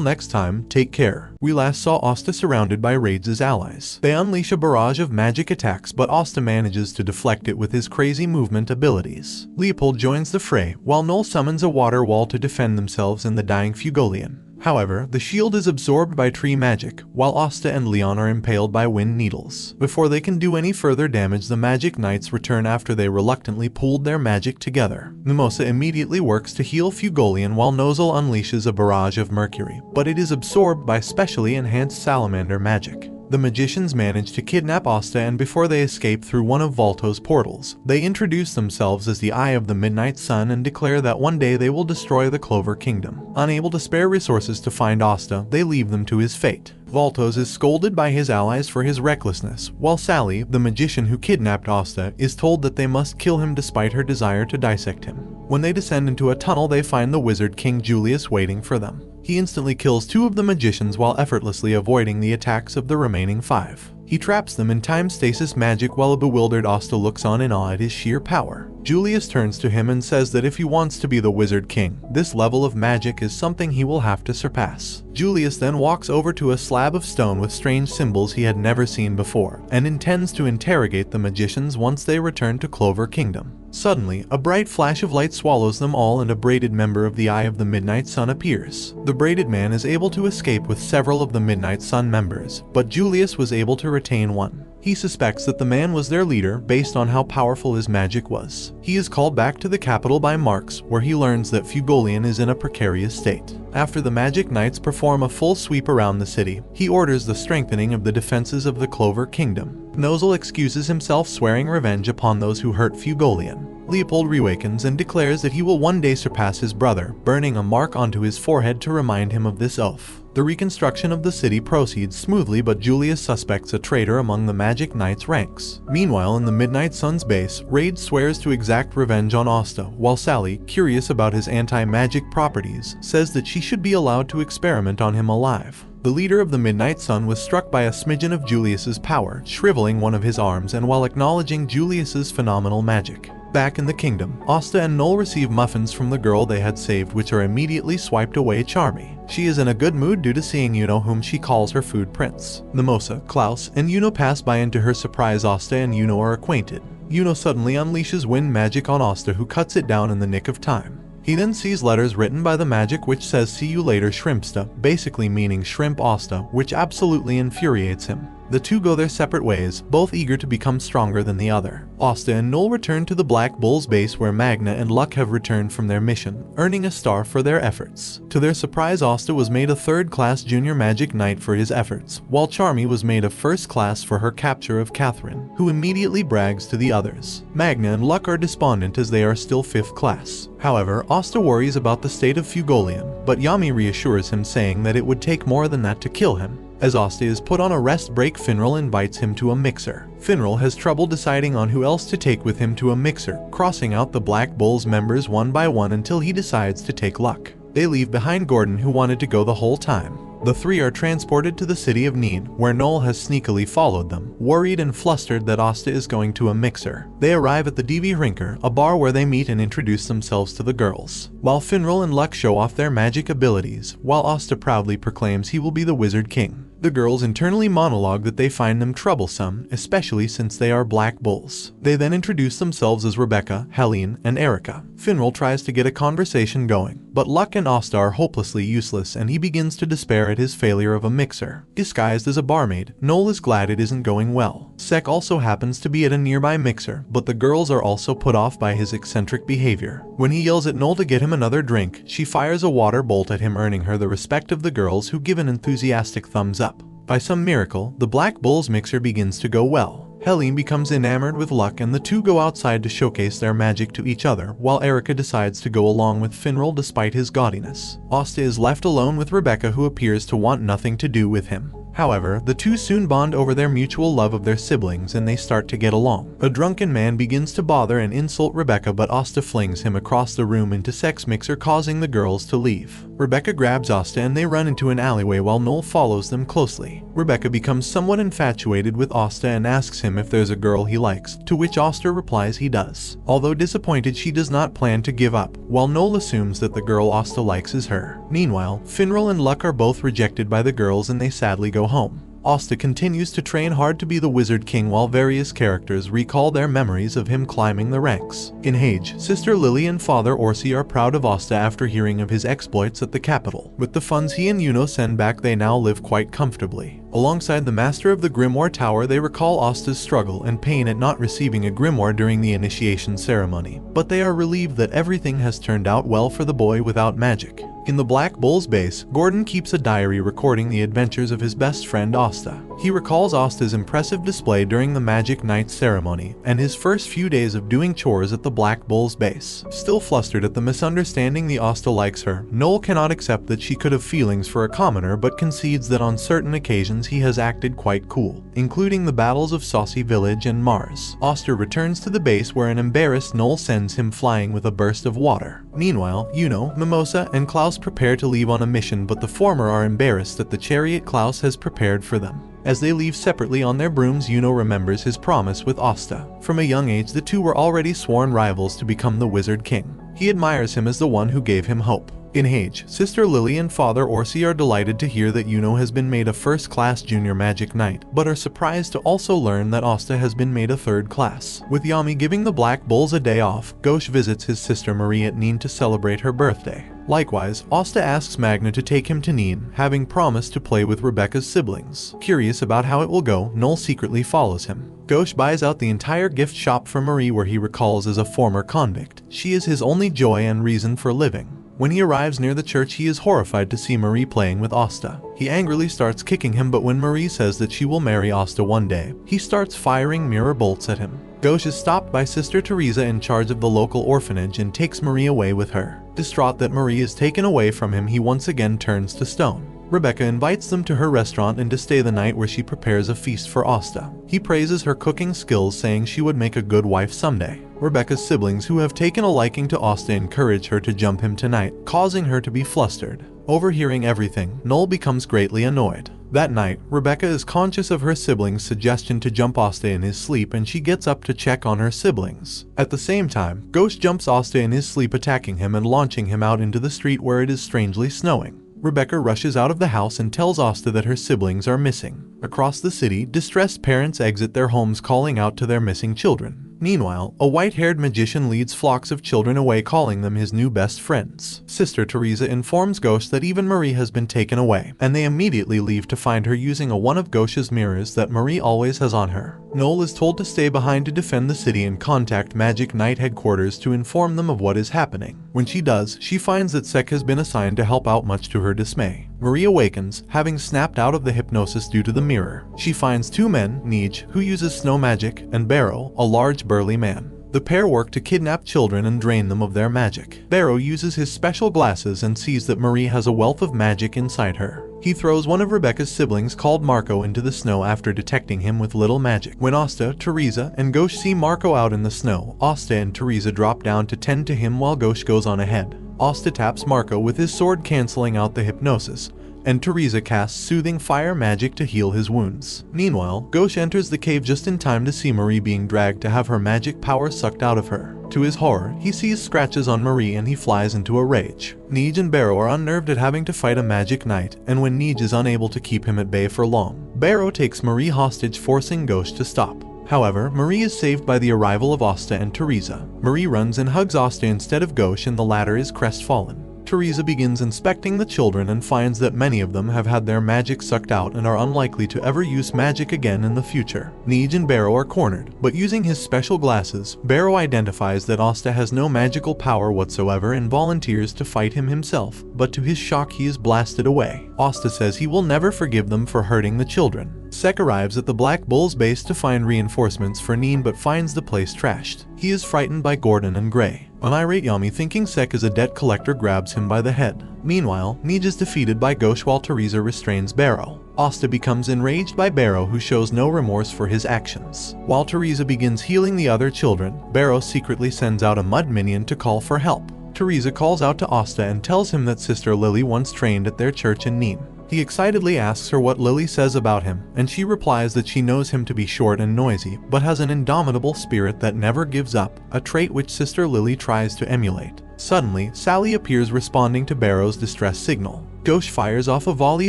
next time, take care. We last saw Asta surrounded by Rades' allies. They unleash a barrage of magic attacks, but Asta manages to deflect it with his crazy movement abilities. Leopold joins the fray, while Noel summons a water wall to defend themselves and the dying Fugolian. However, the shield is absorbed by tree magic, while Asta and Leon are impaled by wind needles. Before they can do any further damage, the magic knights return after they reluctantly pooled their magic together. Mimosa immediately works to heal Fugolian while Nozel unleashes a barrage of mercury, but it is absorbed by specially enhanced salamander magic. The magicians manage to kidnap Asta, and before they escape through one of Volto's portals, they introduce themselves as the Eye of the Midnight Sun and declare that one day they will destroy the Clover Kingdom. Unable to spare resources to find Asta, they leave them to his fate. Voltos is scolded by his allies for his recklessness, while Sally, the magician who kidnapped Asta, is told that they must kill him despite her desire to dissect him. When they descend into a tunnel, they find the wizard King Julius waiting for them. He instantly kills 2 of the magicians while effortlessly avoiding the attacks of the remaining 5. He traps them in time stasis magic while a bewildered Asta looks on in awe at his sheer power. Julius turns to him and says that if he wants to be the Wizard King, this level of magic is something he will have to surpass. Julius then walks over to a slab of stone with strange symbols he had never seen before, and intends to interrogate the magicians once they return to Clover Kingdom. Suddenly, a bright flash of light swallows them all and a braided member of the Eye of the Midnight Sun appears. The braided man is able to escape with several of the Midnight Sun members, but Julius was able to retain one. He suspects that the man was their leader based on how powerful his magic was. He is called back to the capital by Marx, where he learns that Fugolian is in a precarious state. After the Magic Knights perform a full sweep around the city, he orders the strengthening of the defenses of the Clover Kingdom. Nozel excuses himself, swearing revenge upon those who hurt Fugolian. Leopold reawakens and declares that he will one day surpass his brother, burning a mark onto his forehead to remind him of this oath. The reconstruction of the city proceeds smoothly, but Julius suspects a traitor among the Magic Knights' ranks. Meanwhile, in the Midnight Sun's base, Raid swears to exact revenge on Asta, while Sally, curious about his anti-magic properties, says that she should be allowed to experiment on him alive. The leader of the Midnight Sun was struck by a smidgen of Julius's power, shriveling one of his arms, and while acknowledging Julius's phenomenal magic. Back in the kingdom, Asta and Noel receive muffins from the girl they had saved, which are immediately swiped away. Charmy. She is in a good mood due to seeing Yuno, whom she calls her food prince. Mimosa, Klaus, and Yuno pass by, and to her surprise Asta and Yuno are acquainted. Yuno suddenly unleashes wind magic on Asta, who cuts it down in the nick of time. He then sees letters written by the magic which says "See you later Shrimpsta," basically meaning Shrimp Asta, which absolutely infuriates him. The two go their separate ways, both eager to become stronger than the other. Asta and Noel return to the Black Bull's base, where Magna and Luck have returned from their mission, earning a star for their efforts. To their surprise, Asta was made a third-class junior magic knight for his efforts, while Charmy was made a first class for her capture of Catherine, who immediately brags to the others. Magna and Luck are despondent as they are still 5th class. However, Asta worries about the state of Fugolian, but Yami reassures him, saying that it would take more than that to kill him. As Asta is put on a rest break, Finral invites him to a mixer. Finral has trouble deciding on who else to take with him to a mixer, crossing out the Black Bull's members one by one until he decides to take Luck. They leave behind Gordon, who wanted to go the whole time. The three are transported to the city of Neen, where Noel has sneakily followed them, worried and flustered that Asta is going to a mixer. They arrive at the DV Rinker, a bar where they meet and introduce themselves to the girls, while Finral and Luck show off their magic abilities, while Asta proudly proclaims he will be the Wizard King. The girls internally monologue that they find them troublesome, especially since they are black bulls. They then introduce themselves as Rebecca, Helene, and Erica. Finral tries to get a conversation going, but Luck and Asta are hopelessly useless and he begins to despair at his failure of a mixer. Disguised as a barmaid, Noel is glad it isn't going well. Sek also happens to be at a nearby mixer, but the girls are also put off by his eccentric behavior. When he yells at Noel to get him another drink, she fires a water bolt at him, earning her the respect of the girls, who give an enthusiastic thumbs up. By some miracle, the Black Bulls mixer begins to go well. Helene becomes enamored with Luck and the two go outside to showcase their magic to each other, while Erica decides to go along with Finral despite his gaudiness. Asta is left alone with Rebecca, who appears to want nothing to do with him. However, the two soon bond over their mutual love of their siblings and they start to get along. A drunken man begins to bother and insult Rebecca, but Asta flings him across the room into Sek's mixer, causing the girls to leave. Rebecca grabs Asta and they run into an alleyway while Noel follows them closely. Rebecca becomes somewhat infatuated with Asta and asks him if there's a girl he likes, to which Asta replies he does. Although disappointed, she does not plan to give up, while Noel assumes that the girl Asta likes is her. Meanwhile, Finral and Luck are both rejected by the girls and they sadly go home. Asta continues to train hard to be the Wizard King while various characters recall their memories of him climbing the ranks. In Hage, Sister Lily and Father Orsi are proud of Asta after hearing of his exploits at the capital. With the funds he and Yuno send back, they now live quite comfortably. Alongside the Master of the Grimoire Tower, they recall Asta's struggle and pain at not receiving a grimoire during the initiation ceremony, but they are relieved that everything has turned out well for the boy without magic. In the Black Bull's base, Gordon keeps a diary recording the adventures of his best friend Asta. He recalls Asta's impressive display during the Magic Night ceremony and his first few days of doing chores at the Black Bull's base. Still flustered at the misunderstanding the Asta likes her, Noel cannot accept that she could have feelings for a commoner, but concedes that on certain occasions he has acted quite cool, including the battles of Saucy Village and Mars. Asta returns to the base where an embarrassed Noel sends him flying with a burst of water. Meanwhile, Yuno, Mimosa, and Klaus prepare to leave on a mission, but the former are embarrassed at the chariot Klaus has prepared for them. As they leave separately on their brooms, Yuno remembers his promise with Asta. From a young age, the two were already sworn rivals to become the Wizard King. He admires him as the one who gave him hope. In Hage, Sister Lily and Father Orsi are delighted to hear that Yuno has been made a first-class junior magic knight, but are surprised to also learn that Asta has been made a third class. With Yami giving the Black Bulls a day off, Ghosh visits his sister Marie at Neen to celebrate her birthday. Likewise, Asta asks Magna to take him to Neen, having promised to play with Rebecca's siblings. Curious about how it will go, Noel secretly follows him. Ghosh buys out the entire gift shop for Marie, where he recalls as a former convict. She is his only joy and reason for living. When he arrives near the church, he is horrified to see Marie playing with Asta. He angrily starts kicking him, but when Marie says that she will marry Asta one day, he starts firing mirror bolts at him. Ghosh is stopped by Sister Teresa in charge of the local orphanage and takes Marie away with her. Distraught that Marie is taken away from him, he once again turns to stone. Rebecca invites them to her restaurant and to stay the night, where she prepares a feast for Asta. He praises her cooking skills, saying she would make a good wife someday. Rebecca's siblings, who have taken a liking to Asta, encourage her to jump him tonight, causing her to be flustered. Overhearing everything, Noel becomes greatly annoyed. That night, Rebecca is conscious of her siblings' suggestion to jump Asta in his sleep, and she gets up to check on her siblings. At the same time, Ghosh jumps Asta in his sleep, attacking him and launching him out into the street where it is strangely snowing. Rebecca rushes out of the house and tells Asta that her siblings are missing. Across the city, distressed parents exit their homes, calling out to their missing children. Meanwhile, a white-haired magician leads flocks of children away, calling them his new best friends. Sister Teresa informs Ghosh that even Marie has been taken away, and they immediately leave to find her using one of Ghosh's mirrors that Marie always has on her. Noel is told to stay behind to defend the city and contact Magic Knight headquarters to inform them of what is happening. When she does, she finds that Sek has been assigned to help out, much to her dismay. Marie awakens, having snapped out of the hypnosis due to the mirror. She finds two men, Nij, who uses snow magic, and Barrow, a large burly man. The pair work to kidnap children and drain them of their magic. Barrow uses his special glasses and sees that Marie has a wealth of magic inside her. He throws one of Rebecca's siblings, called Marco, into the snow after detecting him with little magic. When Asta, Teresa, and Ghosh see Marco out in the snow, Asta and Teresa drop down to tend to him while Ghosh goes on ahead. Asta taps Marco with his sword, cancelling out the hypnosis. and Teresa casts soothing fire magic to heal his wounds. Meanwhile, Gauche enters the cave just in time to see Marie being dragged to have her magic power sucked out of her. To his horror, he sees scratches on Marie and he flies into a rage. Neej and Barrow are unnerved at having to fight a magic knight, and when Neej is unable to keep him at bay for long, Barrow takes Marie hostage, forcing Gauche to stop. However, Marie is saved by the arrival of Asta and Teresa. Marie runs and hugs Asta instead of Gauche, and the latter is crestfallen. Teresa begins inspecting the children and finds that many of them have had their magic sucked out and are unlikely to ever use magic again in the future. Neej and Barrow are cornered, but using his special glasses, Barrow identifies that Asta has no magical power whatsoever and volunteers to fight him himself, but to his shock he is blasted away. Asta says he will never forgive them for hurting the children. Sek arrives at the Black Bull's base to find reinforcements for Neen but finds the place trashed. He is frightened by Gordon and Gray. An irate Yami, thinking Sek is a debt collector, grabs him by the head. Meanwhile, Neej is defeated by Gauche while Teresa restrains Barrow. Asta becomes enraged by Barrow, who shows no remorse for his actions. While Teresa begins healing the other children, Barrow secretly sends out a mud minion to call for help. Teresa calls out to Asta and tells him that Sister Lily once trained at their church in Neen. He excitedly asks her what Lily says about him, and she replies that she knows him to be short and noisy, but has an indomitable spirit that never gives up, a trait which Sister Lily tries to emulate. Suddenly, Sally appears, responding to Barrow's distress signal. Gauche fires off a volley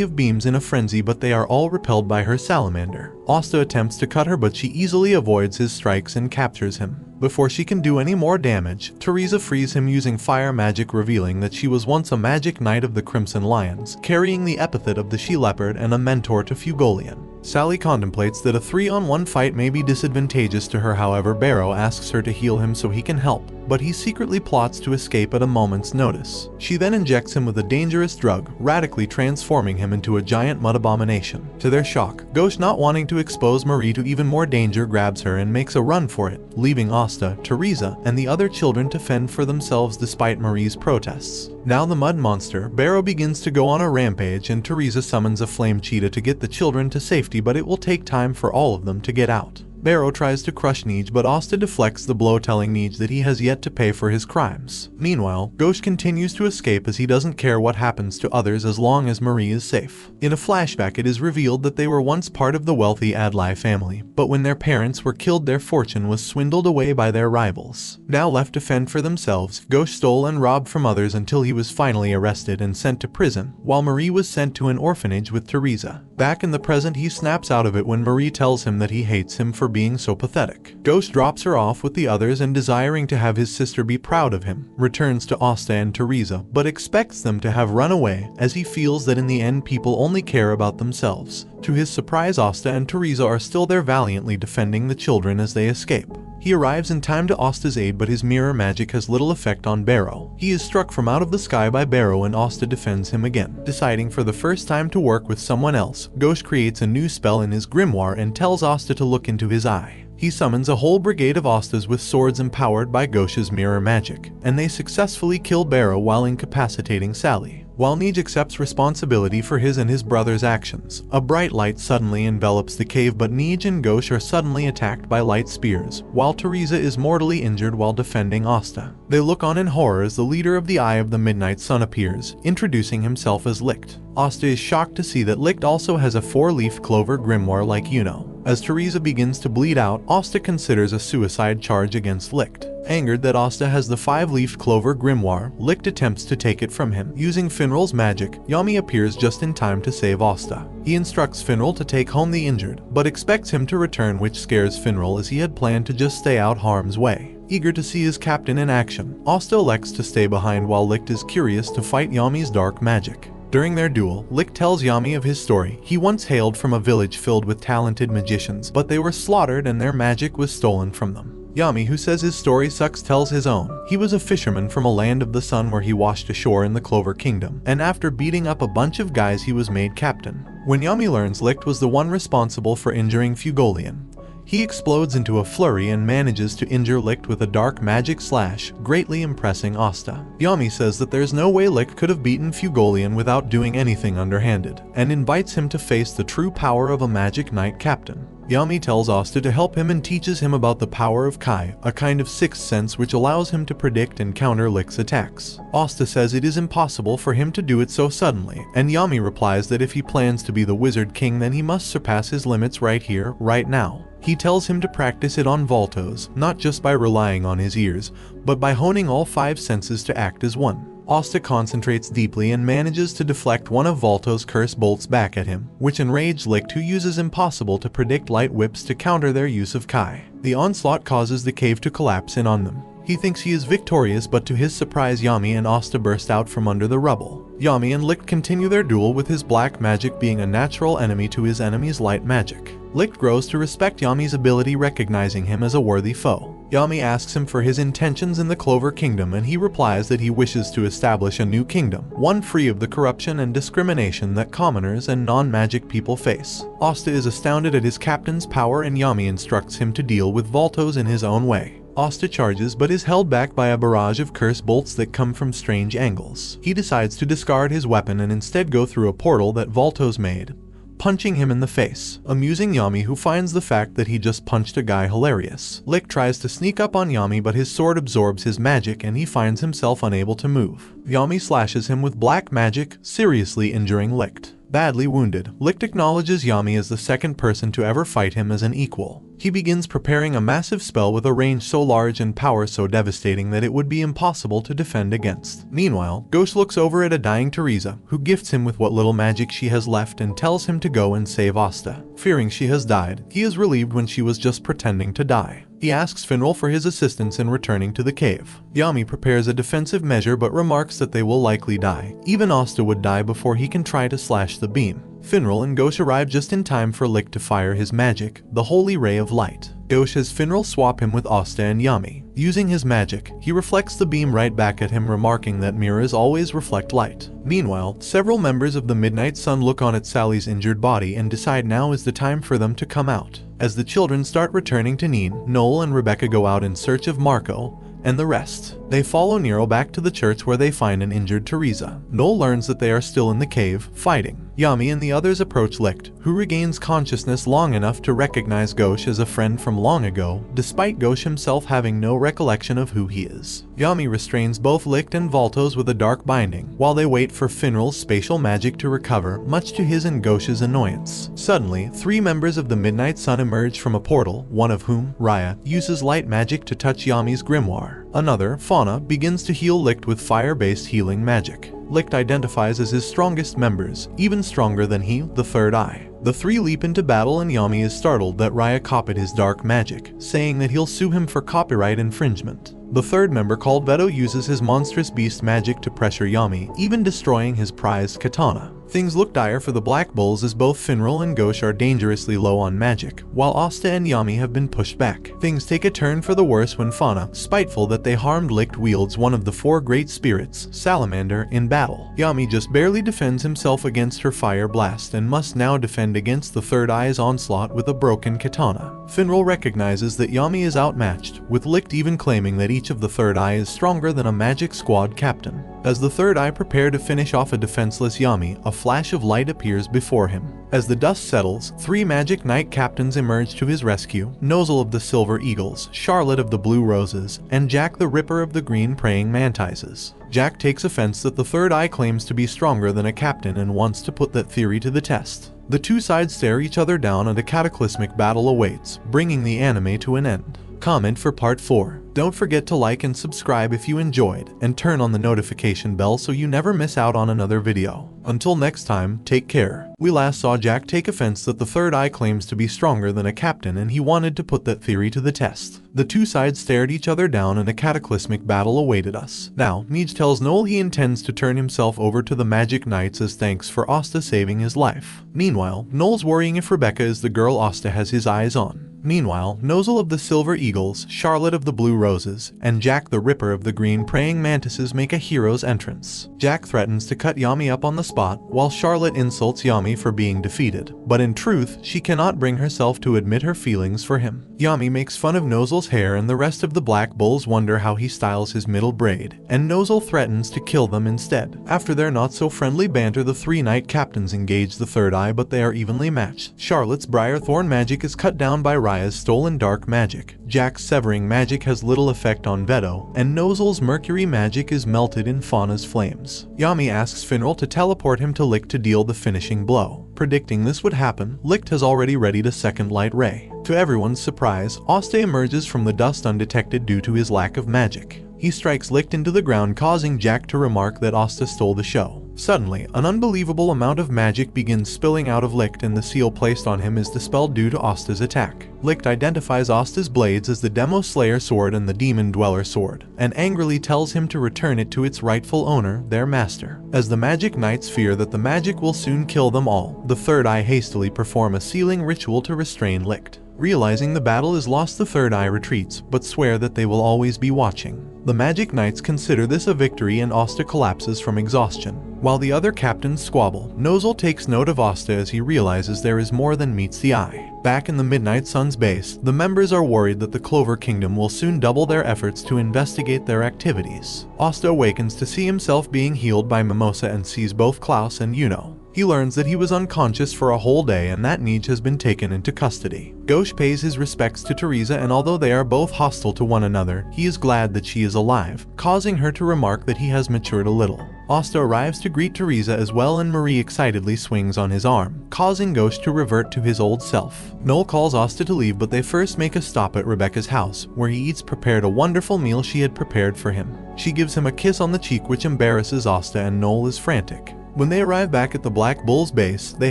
of beams in a frenzy, but they are all repelled by her salamander. Asta attempts to cut her, but she easily avoids his strikes and captures him. Before she can do any more damage, Teresa frees him using fire magic, revealing that she was once a magic knight of the Crimson Lions, carrying the epithet of the She-Leopard and a mentor to Fugolian. Sally contemplates that a 3-on-1 fight may be disadvantageous to her, however Barrow asks her to heal him so he can help, but he secretly plots to escape at a moment's notice. She then injects him with a dangerous drug, radically transforming him into a giant mud abomination. To their shock, Gauche, not wanting to expose Marie to even more danger, grabs her and makes a run for it, leaving Asta, Teresa, and the other children to fend for themselves despite Marie's protests. Now the mud monster, Barrow, begins to go on a rampage, and Teresa summons a flame cheetah to get the children to safety, but it will take time for all of them to get out. Barrow tries to crush Neej, but Asta deflects the blow, telling Neej that he has yet to pay for his crimes. Meanwhile, Gauche continues to escape as he doesn't care what happens to others as long as Marie is safe. In a flashback, it is revealed that they were once part of the wealthy Adlai family, but when their parents were killed, their fortune was swindled away by their rivals. Now left to fend for themselves, Gauche stole and robbed from others until he was finally arrested and sent to prison, while Marie was sent to an orphanage with Teresa. Back in the present, he snaps out of it when Marie tells him that he hates him for being so pathetic. Gauche drops her off with the others and, desiring to have his sister be proud of him, returns to Asta and Teresa, but expects them to have run away, as he feels that in the end people only care about themselves. To his surprise, Asta and Teresa are still there, valiantly defending the children as they escape. He arrives in time to Asta's aid, but his mirror magic has little effect on Barrow. He is struck from out of the sky by Barrow, and Asta defends him again. Deciding for the first time to work with someone else, Gauche creates a new spell in his grimoire and tells Asta to look into his eye. He summons a whole brigade of Astas with swords empowered by Gauche's mirror magic, and they successfully kill Barrow while incapacitating Sally. While Neej accepts responsibility for his and his brother's actions, a bright light suddenly envelops the cave, but Neej and Gauche are suddenly attacked by light spears, while Teresa is mortally injured while defending Asta. They look on in horror as the leader of the Eye of the Midnight Sun appears, introducing himself as Licht. Asta is shocked to see that Licht also has a 4-leaf clover grimoire like Yuno. As Teresa begins to bleed out, Asta considers a suicide charge against Licht. Angered that Asta has the 5-leaf clover grimoire, Licht attempts to take it from him. Using Finral's magic, Yami appears just in time to save Asta. He instructs Finral to take home the injured, but expects him to return, which scares Finral as he had planned to just stay out harm's way. Eager to see his captain in action, Asta elects to stay behind while Licht is curious to fight Yami's dark magic. During their duel, Licht tells Yami of his story. He once hailed from a village filled with talented magicians, but they were slaughtered and their magic was stolen from them. Yami, who says his story sucks, tells his own. He was a fisherman from a land of the sun where he washed ashore in the Clover Kingdom, and after beating up a bunch of guys he was made captain. When Yami learns Licht was the one responsible for injuring Fugolian, he explodes into a flurry and manages to injure Licht with a dark magic slash, greatly impressing Asta. Yami says that there's no way Licht could have beaten Fugolian without doing anything underhanded, and invites him to face the true power of a magic knight captain. Yami tells Asta to help him and teaches him about the power of Kai, a kind of sixth sense which allows him to predict and counter Licht's attacks. Asta says it is impossible for him to do it so suddenly, and Yami replies that if he plans to be the Wizard King then he must surpass his limits right here, right now. He tells him to practice it on Voltos, not just by relying on his ears, but by honing all 5 senses to act as one. Asta concentrates deeply and manages to deflect one of Volto's curse bolts back at him, which enraged Licht, who uses impossible to predict light whips to counter their use of Kai. The onslaught causes the cave to collapse in on them. He thinks he is victorious, but to his surprise Yami and Asta burst out from under the rubble. Yami and Licht continue their duel, with his black magic being a natural enemy to his enemy's light magic. Licht grows to respect Yami's ability, recognizing him as a worthy foe. Yami asks him for his intentions in the Clover Kingdom, and he replies that he wishes to establish a new kingdom, one free of the corruption and discrimination that commoners and non-magic people face. Asta is astounded at his captain's power, and Yami instructs him to deal with Voltos in his own way. Asta charges but is held back by a barrage of curse bolts that come from strange angles. He decides to discard his weapon and instead go through a portal that Voltos made, punching him in the face, amusing Yami, who finds the fact that he just punched a guy hilarious. Licht tries to sneak up on Yami, but his sword absorbs his magic and he finds himself unable to move. Yami slashes him with black magic, seriously injuring Licht. Badly wounded, Licht acknowledges Yami as the second person to ever fight him as an equal. He begins preparing a massive spell with a range so large and power so devastating that it would be impossible to defend against. Meanwhile, Ghost looks over at a dying Teresa, who gifts him with what little magic she has left and tells him to go and save Asta. Fearing she has died, he is relieved when she was just pretending to die. He asks Finral for his assistance in returning to the cave. Yami prepares a defensive measure but remarks that they will likely die. Even Asta would die before he can try to slash the beam. Finral and Ghosh arrive just in time for Licht to fire his magic, the Holy Ray of Light. Ghosh has Finral swap him with Asta and Yami. Using his magic, he reflects the beam right back at him, remarking that mirrors always reflect light. Meanwhile, several members of the Midnight Sun look on at Sally's injured body and decide now is the time for them to come out. As the children start returning to Neen, Noel and Rebecca go out in search of Marco and the rest. They follow Nero back to the church where they find an injured Teresa. Noel learns that they are still in the cave, fighting. Yami and the others approach Licht, who regains consciousness long enough to recognize Ghosh as a friend from long ago, despite Ghosh himself having no recollection of who he is. Yami restrains both Licht and Voltos with a dark binding, while they wait for Finral's spatial magic to recover, much to his and Ghosh's annoyance. Suddenly, 3 members of the Midnight Sun emerge from a portal, one of whom, Raya, uses light magic to touch Yami's grimoire. Another, Fauna, begins to heal Licht with fire-based healing magic. Licht identifies as his strongest members, even stronger than he, the third eye. The 3 leap into battle and Yami is startled that Raya copied his dark magic, saying that he'll sue him for copyright infringement. The third member, called Veto, uses his monstrous beast magic to pressure Yami, even destroying his prized katana. Things look dire for the Black Bulls as both Finral and Ghosh are dangerously low on magic, while Asta and Yami have been pushed back. Things take a turn for the worse when Fauna, spiteful that they harmed Licht, wields one of the 4 great spirits, Salamander, in battle. Yami just barely defends himself against her fire blast and must now defend against the third eye's onslaught with a broken katana. Finral recognizes that Yami is outmatched, with Licht even claiming that each of the third eye is stronger than a magic squad captain. As the third eye prepare to finish off a defenseless Yami, a flash of light appears before him. As the dust settles, 3 magic knight captains emerge to his rescue: Nozel of the Silver Eagles, Charlotte of the Blue Roses, and Jack the Ripper of the Green Praying Mantises. Jack takes offense that the third eye claims to be stronger than a captain and wants to put that theory to the test. The 2 sides stare each other down and a cataclysmic battle awaits, bringing the anime to an end. Comment for part 4. Don't forget to like and subscribe if you enjoyed, and turn on the notification bell so you never miss out on another video. Until next time, take care. We last saw Jack take offense that the third eye claims to be stronger than a captain and he wanted to put that theory to the test. The 2 sides stared each other down and a cataclysmic battle awaited us. Now, Neej tells Noel he intends to turn himself over to the Magic Knights as thanks for Asta saving his life. Meanwhile, Noel's worrying if Rebecca is the girl Asta has his eyes on. Meanwhile, Nozel of the Silver Eagles, Charlotte of the Blue Roses, and Jack the Ripper of the Green Praying Mantises make a hero's entrance. Jack threatens to cut Yami up on the spot, while Charlotte insults Yami Yami for being defeated, but in truth, she cannot bring herself to admit her feelings for him. Yami makes fun of Nozel's hair and the rest of the Black Bulls wonder how he styles his middle braid, and Nozel threatens to kill them instead. After their not-so-friendly banter, the three knight captains engage the third eye, but they are evenly matched. Charlotte's Briar Thorn magic is cut down by Raya's stolen dark magic. Jack's severing magic has little effect on Veto, and Nozel's mercury magic is melted in Fauna's flames. Yami asks Finral to teleport him to Licht to deal the finishing blow. Predicting this would happen, Licht has already readied a second light ray. To everyone's surprise, Asta emerges from the dust undetected due to his lack of magic. He strikes Licht into the ground, causing Jack to remark that Asta stole the show. Suddenly, an unbelievable amount of magic begins spilling out of Licht, and the seal placed on him is dispelled due to Asta's attack. Licht identifies Asta's blades as the Demo Slayer sword and the Demon Dweller sword, and angrily tells him to return it to its rightful owner, their master. As the Magic Knights fear that the magic will soon kill them all, the Third Eye hastily perform a sealing ritual to restrain Licht. Realizing the battle is lost, the Third Eye retreats, but swear that they will always be watching. The Magic Knights consider this a victory, and Asta collapses from exhaustion. While the other captains squabble, Nozel takes note of Asta as he realizes there is more than meets the eye. Back in the Midnight Sun's base, the members are worried that the Clover Kingdom will soon double their efforts to investigate their activities. Asta awakens to see himself being healed by Mimosa and sees both Klaus and Yuno. He learns that he was unconscious for a whole day and that Nij has been taken into custody. Ghosh pays his respects to Teresa, and although they are both hostile to one another, he is glad that she is alive, causing her to remark that he has matured a little. Asta arrives to greet Teresa as well, and Marie excitedly swings on his arm, causing Ghosh to revert to his old self. Noel calls Asta to leave, but they first make a stop at Rebecca's house, where he eats prepared a wonderful meal she had prepared for him. She gives him a kiss on the cheek which embarrasses Asta, and Noel is frantic. When they arrive back at the Black Bull's base, they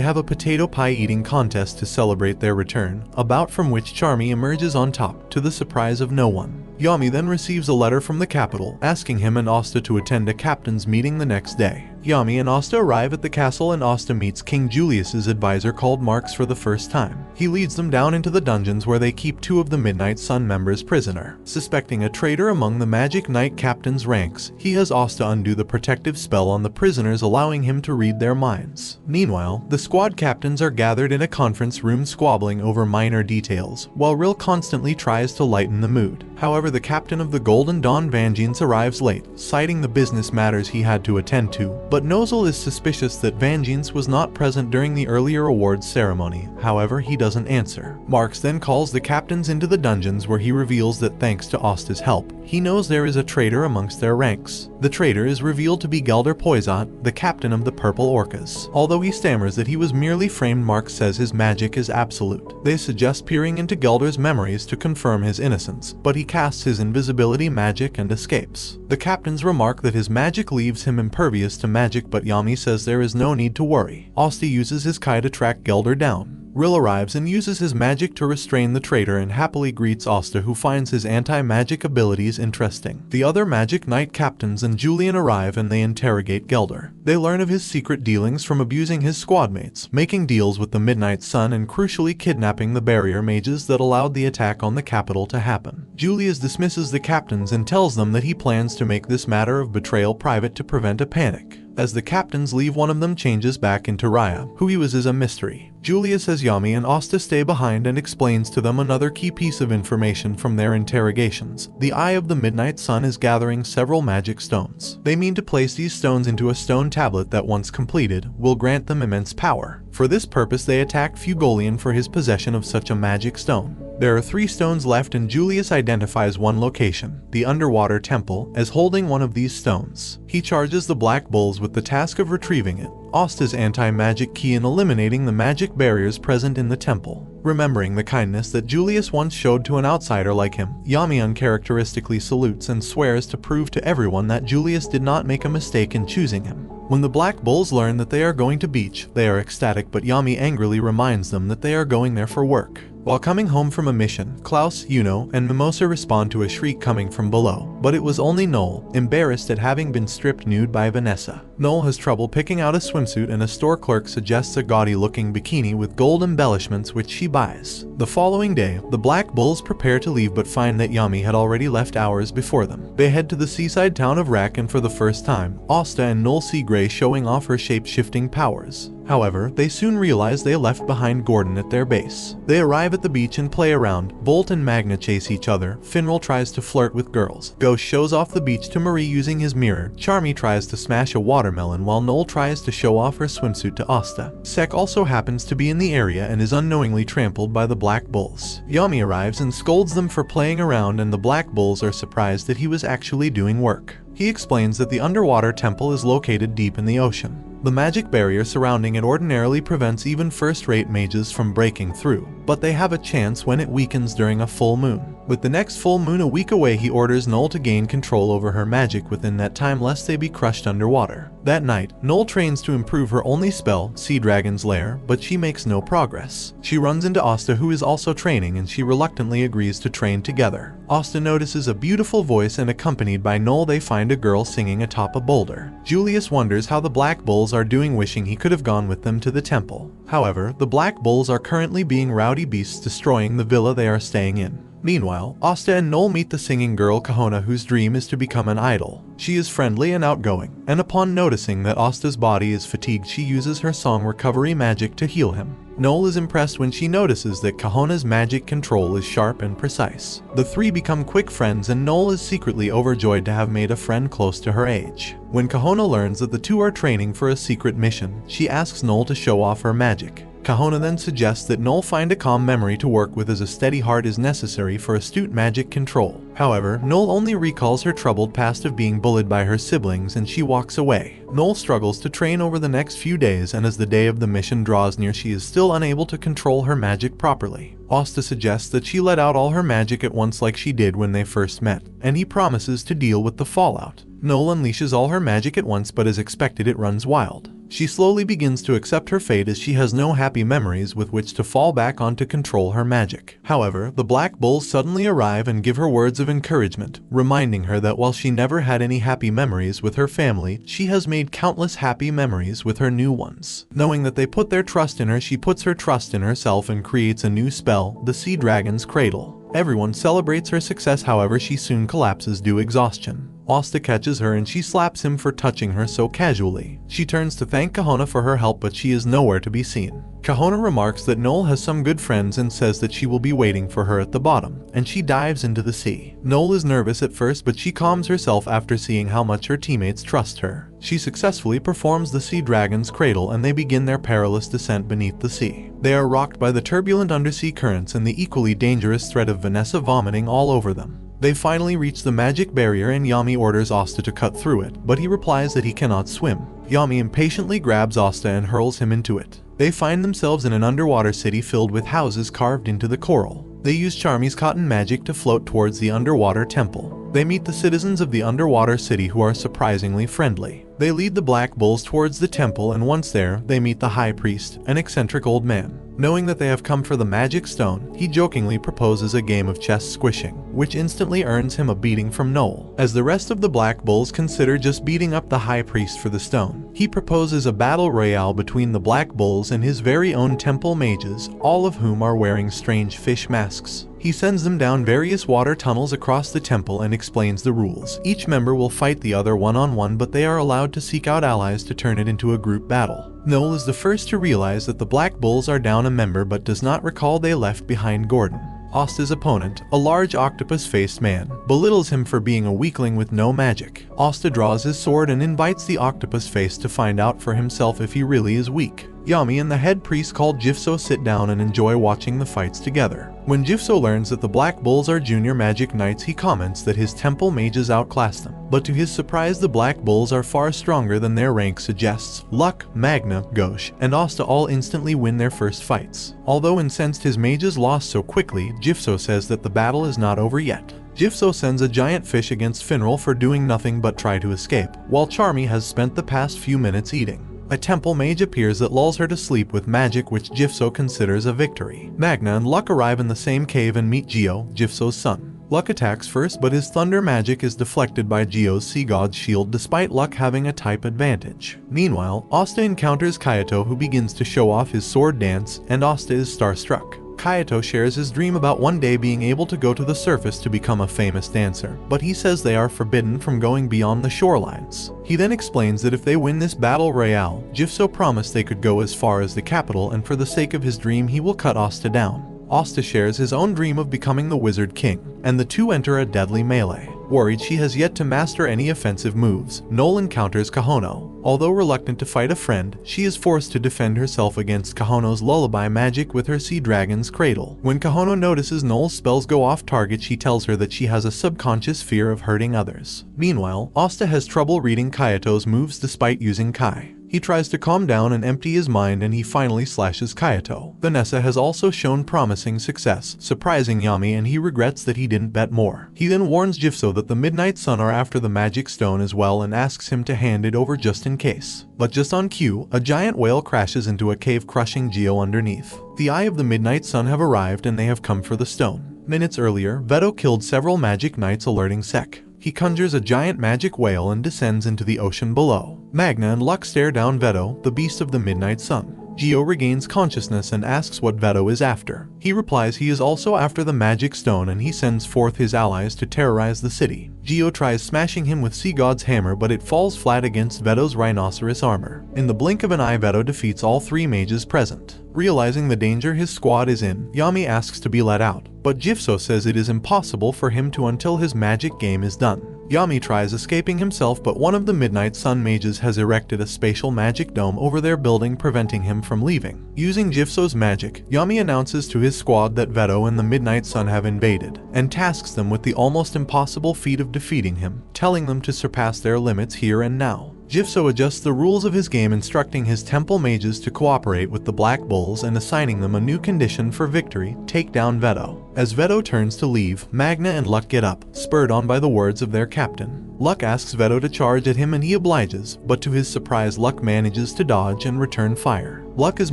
have a potato pie eating contest to celebrate their return, a bout from which Charmy emerges on top, to the surprise of no one. Yami then receives a letter from the capital, asking him and Asta to attend a captain's meeting the next day. Yami and Asta arrive at the castle, and Asta meets King Julius's advisor called Marx for the first time. He leads them down into the dungeons where they keep two of the Midnight Sun members prisoner. Suspecting a traitor among the Magic Knight captain's ranks, he has Asta undo the protective spell on the prisoners, allowing him to read their minds. Meanwhile, the squad captains are gathered in a conference room squabbling over minor details, while Rill constantly tries to lighten the mood. However, the captain of the Golden Dawn Vangeance arrives late, citing the business matters he had to attend to, but Nozel is suspicious that Vangeance was not present during the earlier awards ceremony. However, he doesn't answer. Marx then calls the captains into the dungeons, where he reveals that thanks to Asta's help, he knows there is a traitor amongst their ranks. The traitor is revealed to be Gelder Poisat, the captain of the Purple Orcas. Although he stammers that he was merely framed, Marx says his magic is absolute. They suggest peering into Gelder's memories to confirm his innocence, but he casts his invisibility magic and escapes. The captains remark that his magic leaves him impervious to magic, but Yami says there is no need to worry. Asta uses his Kai to track Gelder down. Rill arrives and uses his magic to restrain the traitor and happily greets Asta, who finds his anti-magic abilities interesting. The other Magic Knight captains and Julian arrive and they interrogate Gelder. They learn of his secret dealings from abusing his squadmates, making deals with the Midnight Sun, and crucially kidnapping the barrier mages that allowed the attack on the capital to happen. Julius dismisses the captains and tells them that he plans to make this matter of betrayal private to prevent a panic. As the captains leave, one of them changes back into Raya. Who he was is a mystery. Julius says Yami and Asta stay behind and explains to them another key piece of information from their interrogations. The Eye of the Midnight Sun is gathering several magic stones. They mean to place these stones into a stone tablet that, once completed, will grant them immense power. For this purpose, they attack Fugolian for his possession of such a magic stone. There are 3 stones left, and Julius identifies one location, the Underwater Temple, as holding one of these stones. He charges the Black Bulls with the task of retrieving it, Asta's anti-magic key in eliminating the magic barriers present in the temple. Remembering the kindness that Julius once showed to an outsider like him, Yami uncharacteristically salutes and swears to prove to everyone that Julius did not make a mistake in choosing him. When the Black Bulls learn that they are going to beach, they are ecstatic, but Yami angrily reminds them that they are going there for work. While coming home from a mission, Klaus, Yuno, and Mimosa respond to a shriek coming from below, but it was only Noel, embarrassed at having been stripped nude by Vanessa. Noel has trouble picking out a swimsuit, and a store clerk suggests a gaudy-looking bikini with gold embellishments, which she buys. The following day, the Black Bulls prepare to leave but find that Yami had already left hours before them. They head to the seaside town of Rak, and for the first time, Asta and Noel see Grey showing off her shape-shifting powers. However, they soon realize they left behind Gordon at their base. They arrive at the beach and play around. Bolt and Magna chase each other. Finral tries to flirt with girls. Ghost shows off the beach to Marie using his mirror. Charmy tries to smash a watermelon while Noel tries to show off her swimsuit to Asta. Sek also happens to be in the area and is unknowingly trampled by the Black Bulls. Yami arrives and scolds them for playing around, and the Black Bulls are surprised that he was actually doing work. He explains that the underwater temple is located deep in the ocean. The magic barrier surrounding it ordinarily prevents even first-rate mages from breaking through, but they have a chance when it weakens during a full moon. With the next full moon a week away, he orders Noel to gain control over her magic within that time lest they be crushed underwater. That night, Noel trains to improve her only spell, Sea Dragon's Lair, but she makes no progress. She runs into Asta, who is also training, and she reluctantly agrees to train together. Asta notices a beautiful voice, and accompanied by Noel they find a girl singing atop a boulder. Julius wonders how the Black Bulls are doing, wishing he could have gone with them to the temple. However, the Black Bulls are currently being rowdy beasts, destroying the villa they are staying in. Meanwhile, Asta and Noel meet the singing girl Kahona, whose dream is to become an idol. She is friendly and outgoing, and upon noticing that Asta's body is fatigued, she uses her song recovery magic to heal him. Noel is impressed when she notices that Kahona's magic control is sharp and precise. The three become quick friends, and Noel is secretly overjoyed to have made a friend close to her age. When Kahona learns that the two are training for a secret mission, she asks Noel to show off her magic. Kahona then suggests that Noel find a calm memory to work with, as a steady heart is necessary for astute magic control. However, Noel only recalls her troubled past of being bullied by her siblings, and she walks away. Noel struggles to train over the next few days, and as the day of the mission draws near, she is still unable to control her magic properly. Asta suggests that she let out all her magic at once like she did when they first met, and he promises to deal with the fallout. Noel unleashes all her magic at once, but as expected it runs wild. She slowly begins to accept her fate, as she has no happy memories with which to fall back on to control her magic. However, the Black Bulls suddenly arrive and give her words of encouragement, reminding her that while she never had any happy memories with her family, she has made countless happy memories with her new ones. Knowing that they put their trust in her, she puts her trust in herself and creates a new spell, the Sea Dragon's Cradle. Everyone celebrates her success, however she soon collapses due to exhaustion. Asta catches her and she slaps him for touching her so casually. She turns to thank Kahona for her help, but she is nowhere to be seen. Kahona remarks that Noel has some good friends and says that she will be waiting for her at the bottom, and she dives into the sea. Noel is nervous at first, but she calms herself after seeing how much her teammates trust her. She successfully performs the Sea Dragon's Cradle, and they begin their perilous descent beneath the sea. They are rocked by the turbulent undersea currents and the equally dangerous threat of Vanessa vomiting all over them. They finally reach the magic barrier, and Yami orders Asta to cut through it, but he replies that he cannot swim. Yami impatiently grabs Asta and hurls him into it. They find themselves in an underwater city filled with houses carved into the coral. They use Charmy's cotton magic to float towards the underwater temple. They meet the citizens of the underwater city, who are surprisingly friendly. They lead the Black Bulls towards the temple, and once there, they meet the High Priest, an eccentric old man. Knowing that they have come for the magic stone, he jokingly proposes a game of chess squishing, which instantly earns him a beating from Noel. As the rest of the Black Bulls consider just beating up the High Priest for the stone, he proposes a battle royale between the Black Bulls and his very own temple mages, all of whom are wearing strange fish masks. He sends them down various water tunnels across the temple and explains the rules. Each member will fight the other one-on-one, but they are allowed to seek out allies to turn it into a group battle. Noel is the first to realize that the Black Bulls are down a member, but does not recall they left behind Gordon. Asta's opponent, a large octopus-faced man, belittles him for being a weakling with no magic. Asta draws his sword and invites the octopus face to find out for himself if he really is weak. Yami and the head priest called Jifso sit down and enjoy watching the fights together. When Jifso learns that the Black Bulls are junior magic knights, he comments that his temple mages outclass them. But to his surprise, the Black Bulls are far stronger than their rank suggests. Luck, Magna, Ghosh, and Asta all instantly win their first fights. Although incensed his mages lost so quickly, Jifso says that the battle is not over yet. Jifso sends a giant fish against Finral for doing nothing but try to escape, while Charmy has spent the past few minutes eating. A temple mage appears that lulls her to sleep with magic, which Jifso considers a victory. Magna and Luck arrive in the same cave and meet Geo, Jifso's son. Luck attacks first, but his thunder magic is deflected by Geo's sea god's shield, despite Luck having a type advantage. Meanwhile, Asta encounters Kayato, who begins to show off his sword dance, and Asta is starstruck. Kaito shares his dream about one day being able to go to the surface to become a famous dancer, but he says they are forbidden from going beyond the shorelines. He then explains that if they win this battle royale, Jifso promised they could go as far as the capital, and for the sake of his dream he will cut Asta down. Asta shares his own dream of becoming the Wizard King, and the two enter a deadly melee. Worried she has yet to master any offensive moves, Noel encounters Kahono. Although reluctant to fight a friend, she is forced to defend herself against Kahono's lullaby magic with her sea dragon's cradle. When Kahono notices Noel's spells go off target, she tells her that she has a subconscious fear of hurting others. Meanwhile, Asta has trouble reading Kayato's moves despite using Kai. He tries to calm down and empty his mind, and he finally slashes Kaito. Vanessa has also shown promising success, surprising Yami, and he regrets that he didn't bet more. He then warns Jifso that the Midnight Sun are after the magic stone as well and asks him to hand it over just in case. But just on cue, a giant whale crashes into a cave, crushing Gio underneath. The Eye of the Midnight Sun have arrived and they have come for the stone. Minutes earlier, Veto killed several magic knights, alerting Sek. He conjures a giant magic whale and descends into the ocean below. Magna and Luck stare down Veto, the beast of the Midnight Sun. Gio regains consciousness and asks what Veto is after. He replies he is also after the magic stone, and he sends forth his allies to terrorize the city. Gio tries smashing him with Sea God's hammer, but it falls flat against Veto's rhinoceros armor. In the blink of an eye, Veto defeats all three mages present. Realizing the danger his squad is in, Yami asks to be let out, but Jifso says it is impossible for him to until his magic game is done. Yami tries escaping himself, but one of the Midnight Sun mages has erected a spatial magic dome over their building, preventing him from leaving. Using Jifso's magic, Yami announces to his squad that Veto and the Midnight Sun have invaded, and tasks them with the almost impossible feat of defeating him, telling them to surpass their limits here and now. Jifso adjusts the rules of his game, instructing his temple mages to cooperate with the Black Bulls and assigning them a new condition for victory: take down Veto. As Veto turns to leave, Magna and Luck get up, spurred on by the words of their captain. Luck asks Veto to charge at him and he obliges, but to his surprise Luck manages to dodge and return fire. Luck is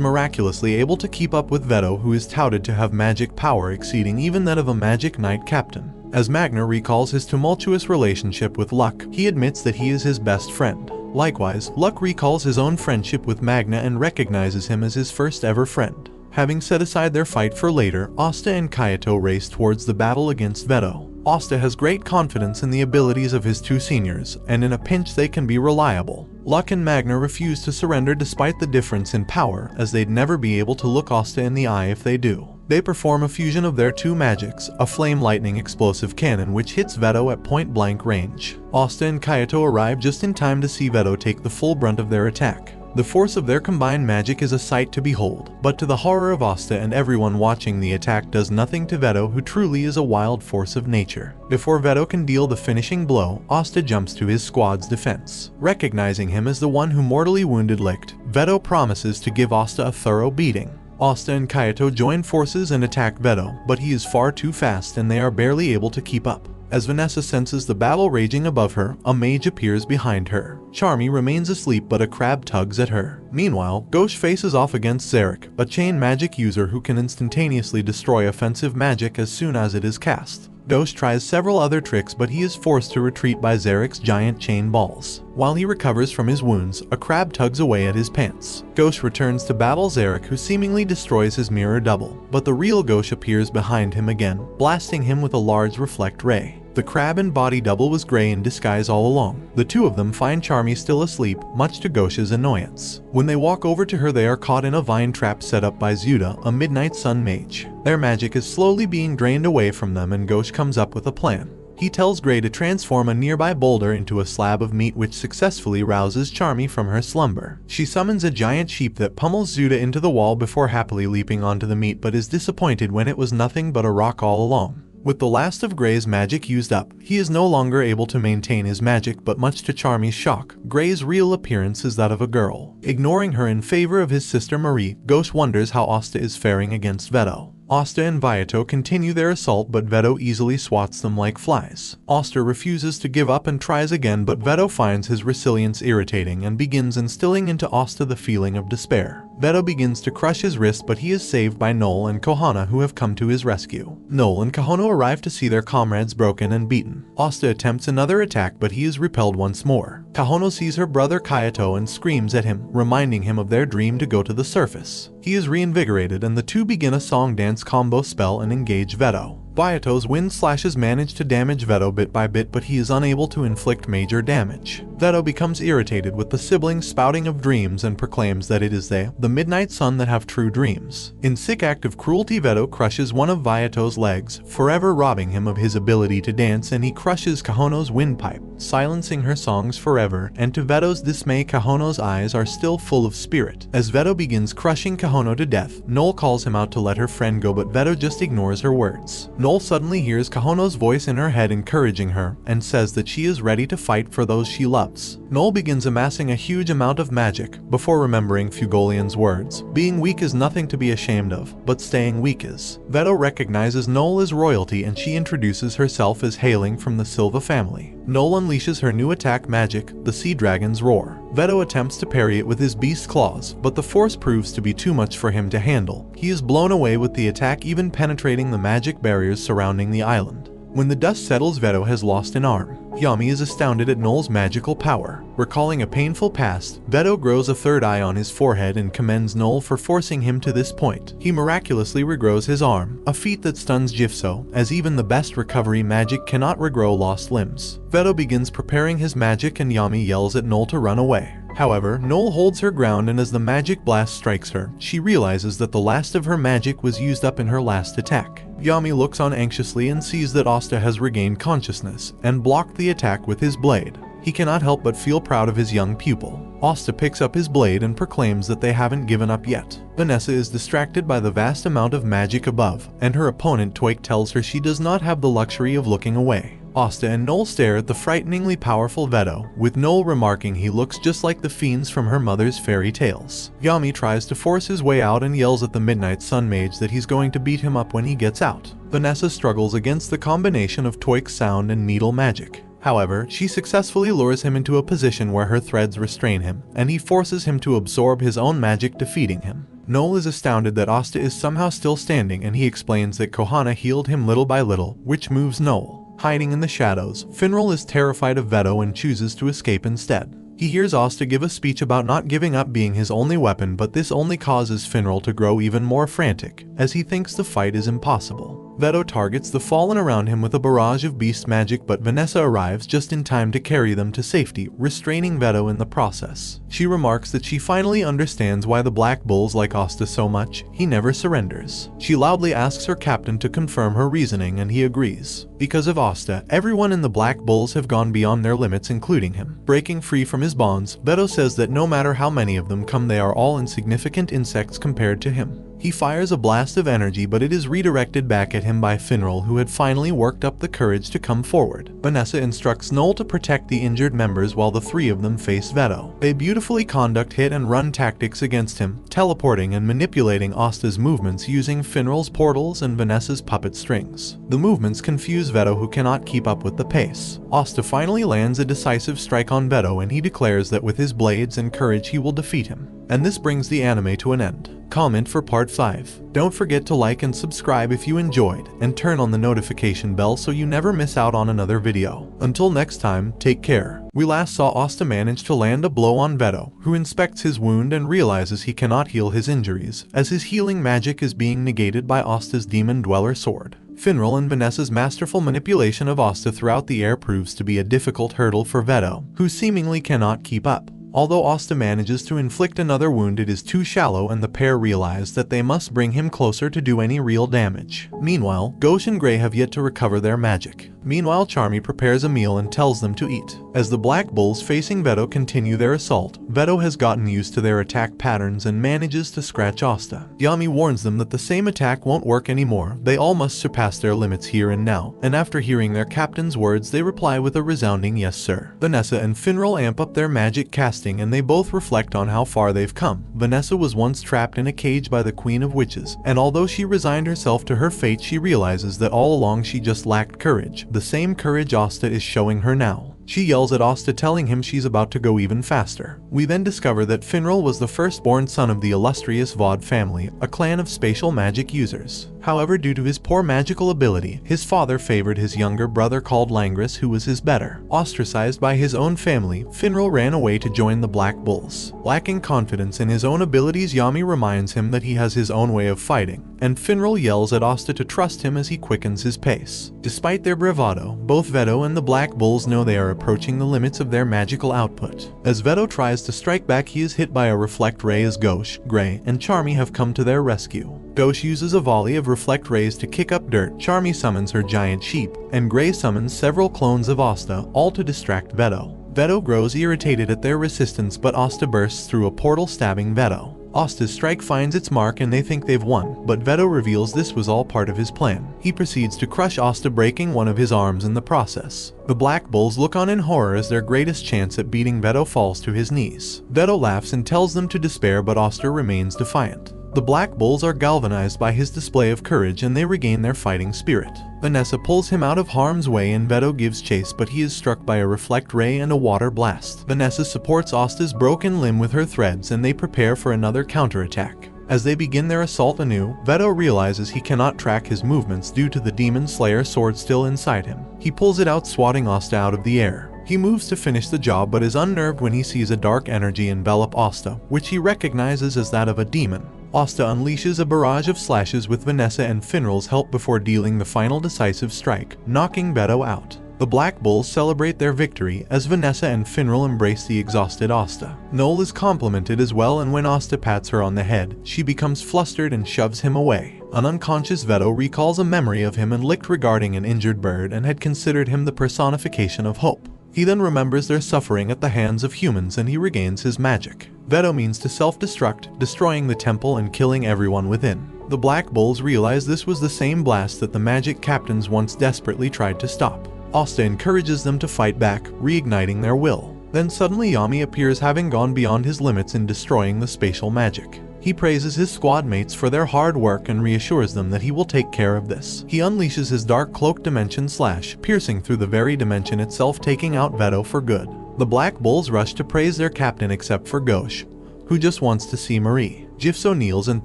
miraculously able to keep up with Veto, who is touted to have magic power exceeding even that of a magic knight captain. As Magna recalls his tumultuous relationship with Luck, he admits that he is his best friend. Likewise, Luck recalls his own friendship with Magna and recognizes him as his first ever friend. Having set aside their fight for later, Asta and Kaito race towards the battle against Veto. Asta has great confidence in the abilities of his two seniors, and in a pinch they can be reliable. Luck and Magna refuse to surrender despite the difference in power, as they'd never be able to look Asta in the eye if they do. They perform a fusion of their two magics, a flame lightning explosive cannon which hits Veto at point blank range. Asta and Kaito arrive just in time to see Veto take the full brunt of their attack. The force of their combined magic is a sight to behold, but to the horror of Asta and everyone watching, the attack does nothing to Veto, who truly is a wild force of nature. Before Veto can deal the finishing blow, Asta jumps to his squad's defense. Recognizing him as the one who mortally wounded Licht, Veto promises to give Asta a thorough beating. Asta and Kaito join forces and attack Veto, but he is far too fast and they are barely able to keep up. As Vanessa senses the battle raging above her, a mage appears behind her. Charmy remains asleep, but a crab tugs at her. Meanwhile, Ghosh faces off against Zarek, a chain magic user who can instantaneously destroy offensive magic as soon as it is cast. Ghosh tries several other tricks, but he is forced to retreat by Zarek's giant chain balls. While he recovers from his wounds, a crab tugs away at his pants. Ghosh returns to battle Zarek, who seemingly destroys his mirror double, but the real Ghosh appears behind him again, blasting him with a large reflect ray. The crab and body double was gray in disguise all along. The two of them find Charmy still asleep, much to Ghosh's annoyance. When they walk over to her, they are caught in a vine trap set up by Zuda, a Midnight Sun mage. Their magic is slowly being drained away from them, and Ghosh comes up with a plan. He tells Gray to transform a nearby boulder into a slab of meat, which successfully rouses Charmy from her slumber. She summons a giant sheep that pummels Zuda into the wall before happily leaping onto the meat, but is disappointed when it was nothing but a rock all along. With the last of Gray's magic used up, he is no longer able to maintain his magic, but much to Charmy's shock, Gray's real appearance is that of a girl. Ignoring her in favor of his sister Marie, Ghosh wonders how Asta is faring against Veto. Asta and Viato continue their assault, but Veto easily swats them like flies. Asta refuses to give up and tries again, but Veto finds his resilience irritating and begins instilling into Asta the feeling of despair. Veto begins to crush his wrist, but he is saved by Noel and Kohana, who have come to his rescue. Noel and Kahono arrive to see their comrades broken and beaten. Asta attempts another attack, but he is repelled once more. Kahono sees her brother Kaito and screams at him, reminding him of their dream to go to the surface. He is reinvigorated and the two begin a song dance combo spell and engage Veto. Viato's wind slashes manage to damage Veto bit by bit, but he is unable to inflict major damage. Veto becomes irritated with the siblings' spouting of dreams and proclaims that it is they, the Midnight Sun, that have true dreams. In sick act of cruelty, Veto crushes one of Viato's legs, forever robbing him of his ability to dance, and he crushes Kahono's windpipe, silencing her songs forever, and to Veto's dismay, Kahono's eyes are still full of spirit. As Veto begins crushing Kahono to death, Noel calls him out to let her friend go, but Veto just ignores her words. Noel suddenly hears Kahono's voice in her head encouraging her, and says that she is ready to fight for those she loves. Noel begins amassing a huge amount of magic, before remembering Fugolian's words, being weak is nothing to be ashamed of, but staying weak is. Veto recognizes Noel as royalty and she introduces herself as hailing from the Silva family. Noel unleashes her new attack magic, the Sea Dragon's Roar. Veto attempts to parry it with his beast claws, but the force proves to be too much for him to handle. He is blown away with the attack, even penetrating the magic barriers surrounding the island. When the dust settles, Veto has lost an arm. Yami is astounded at Noel's magical power. Recalling a painful past, Veto grows a third eye on his forehead and commends Noel for forcing him to this point. He miraculously regrows his arm, a feat that stuns Jifso, as even the best recovery magic cannot regrow lost limbs. Veto begins preparing his magic and Yami yells at Noel to run away. However, Noel holds her ground, and as the magic blast strikes her, she realizes that the last of her magic was used up in her last attack. Yami looks on anxiously and sees that Asta has regained consciousness and blocked the attack with his blade. He cannot help but feel proud of his young pupil. Asta picks up his blade and proclaims that they haven't given up yet. Vanessa is distracted by the vast amount of magic above, and her opponent Toik tells her she does not have the luxury of looking away. Asta and Noel stare at the frighteningly powerful Veto, with Noel remarking he looks just like the fiends from her mother's fairy tales. Yami tries to force his way out and yells at the Midnight Sun Mage that he's going to beat him up when he gets out. Vanessa struggles against the combination of Toik's sound and needle magic. However, she successfully lures him into a position where her threads restrain him, and he forces him to absorb his own magic, defeating him. Noel is astounded that Asta is somehow still standing, and he explains that Kohana healed him little by little, which moves Noel. Hiding in the shadows, Finral is terrified of Veto and chooses to escape instead. He hears Asta give a speech about not giving up being his only weapon, but this only causes Finral to grow even more frantic, as he thinks the fight is impossible. Veto targets the fallen around him with a barrage of beast magic, but Vanessa arrives just in time to carry them to safety, restraining Veto in the process. She remarks that she finally understands why the Black Bulls like Asta so much. He never surrenders. She loudly asks her captain to confirm her reasoning, and he agrees. Because of Asta, everyone in the Black Bulls have gone beyond their limits, including him. Breaking free from his bonds, Veto says that no matter how many of them come, they are all insignificant insects compared to him. He fires a blast of energy, but it is redirected back at him by Finral, who had finally worked up the courage to come forward. Vanessa instructs Noel to protect the injured members while the three of them face Veto. They beautifully conduct hit and run tactics against him, teleporting and manipulating Asta's movements using Finral's portals and Vanessa's puppet strings. The movements confuse Veto, who cannot keep up with the pace. Asta finally lands a decisive strike on Veto, and he declares that with his blades and courage he will defeat him. And this brings the anime to an end. Comment for part 5. Don't forget to like and subscribe if you enjoyed, and turn on the notification bell so you never miss out on another video. Until next time, take care. We last saw Asta manage to land a blow on Veto, who inspects his wound and realizes he cannot heal his injuries, as his healing magic is being negated by Asta's Demon Dweller sword. Finral and Vanessa's masterful manipulation of Asta throughout the air proves to be a difficult hurdle for Veto, who seemingly cannot keep up. Although Asta manages to inflict another wound, it is too shallow, and the pair realize that they must bring him closer to do any real damage. Meanwhile, Ghosh and Grey have yet to recover their magic. Meanwhile, Charmy prepares a meal and tells them to eat. As the Black Bulls facing Veto continue their assault, Veto has gotten used to their attack patterns and manages to scratch Asta. Yami warns them that the same attack won't work anymore. They all must surpass their limits here and now, and after hearing their captain's words, they reply with a resounding yes sir. Vanessa and Finral amp up their magic casting, and they both reflect on how far they've come. Vanessa was once trapped in a cage by the Queen of Witches, and although she resigned herself to her fate, she realizes that all along she just lacked courage, the same courage Asta is showing her now. She yells at Asta, telling him she's about to go even faster. We then discover that Finral was the firstborn son of the illustrious Vaude family, a clan of spatial magic users. However, due to his poor magical ability, his father favored his younger brother called Langris, who was his better. Ostracized by his own family, Finral ran away to join the Black Bulls. Lacking confidence in his own abilities, Yami reminds him that he has his own way of fighting, and Finral yells at Asta to trust him as he quickens his pace. Despite their bravado, both Veto and the Black Bulls know they are approaching the limits of their magical output. As Veto tries to strike back, he is hit by a reflect ray as Gauche, Gray, and Charmy have come to their rescue. Gauche uses a volley of reflect rays to kick up dirt, Charmy summons her giant sheep, and Gray summons several clones of Asta, all to distract Veto. Veto grows irritated at their resistance, but Asta bursts through a portal, stabbing Veto. Asta's strike finds its mark and they think they've won, but Veto reveals this was all part of his plan. He proceeds to crush Asta, breaking one of his arms in the process. The Black Bulls look on in horror as their greatest chance at beating Veto falls to his knees. Veto laughs and tells them to despair, but Asta remains defiant. The Black Bulls are galvanized by his display of courage and they regain their fighting spirit. Vanessa pulls him out of harm's way and Veto gives chase, but he is struck by a reflect ray and a water blast. Vanessa supports Asta's broken limb with her threads and they prepare for another counterattack. As they begin their assault anew, Veto realizes he cannot track his movements due to the Demon Slayer sword still inside him. He pulls it out, swatting Asta out of the air. He moves to finish the job but is unnerved when he sees a dark energy envelop Asta, which he recognizes as that of a demon. Asta unleashes a barrage of slashes with Vanessa and Finral's help before dealing the final decisive strike, knocking Veto out. The Black Bulls celebrate their victory as Vanessa and Finral embrace the exhausted Asta. Noel is complimented as well, and when Asta pats her on the head, she becomes flustered and shoves him away. An unconscious Veto recalls a memory of him and licked regarding an injured bird and had considered him the personification of hope. He then remembers their suffering at the hands of humans and he regains his magic. Veto means to self-destruct, destroying the temple and killing everyone within. The Black Bulls realize this was the same blast that the magic captains once desperately tried to stop. Asta encourages them to fight back, reigniting their will. Then suddenly Yami appears, having gone beyond his limits in destroying the spatial magic. He praises his squad mates for their hard work and reassures them that he will take care of this. He unleashes his dark cloak dimension slash, piercing through the very dimension itself, taking out Veto for good. The Black Bulls rush to praise their captain except for Gauche, who just wants to see Marie. Jifso kneels and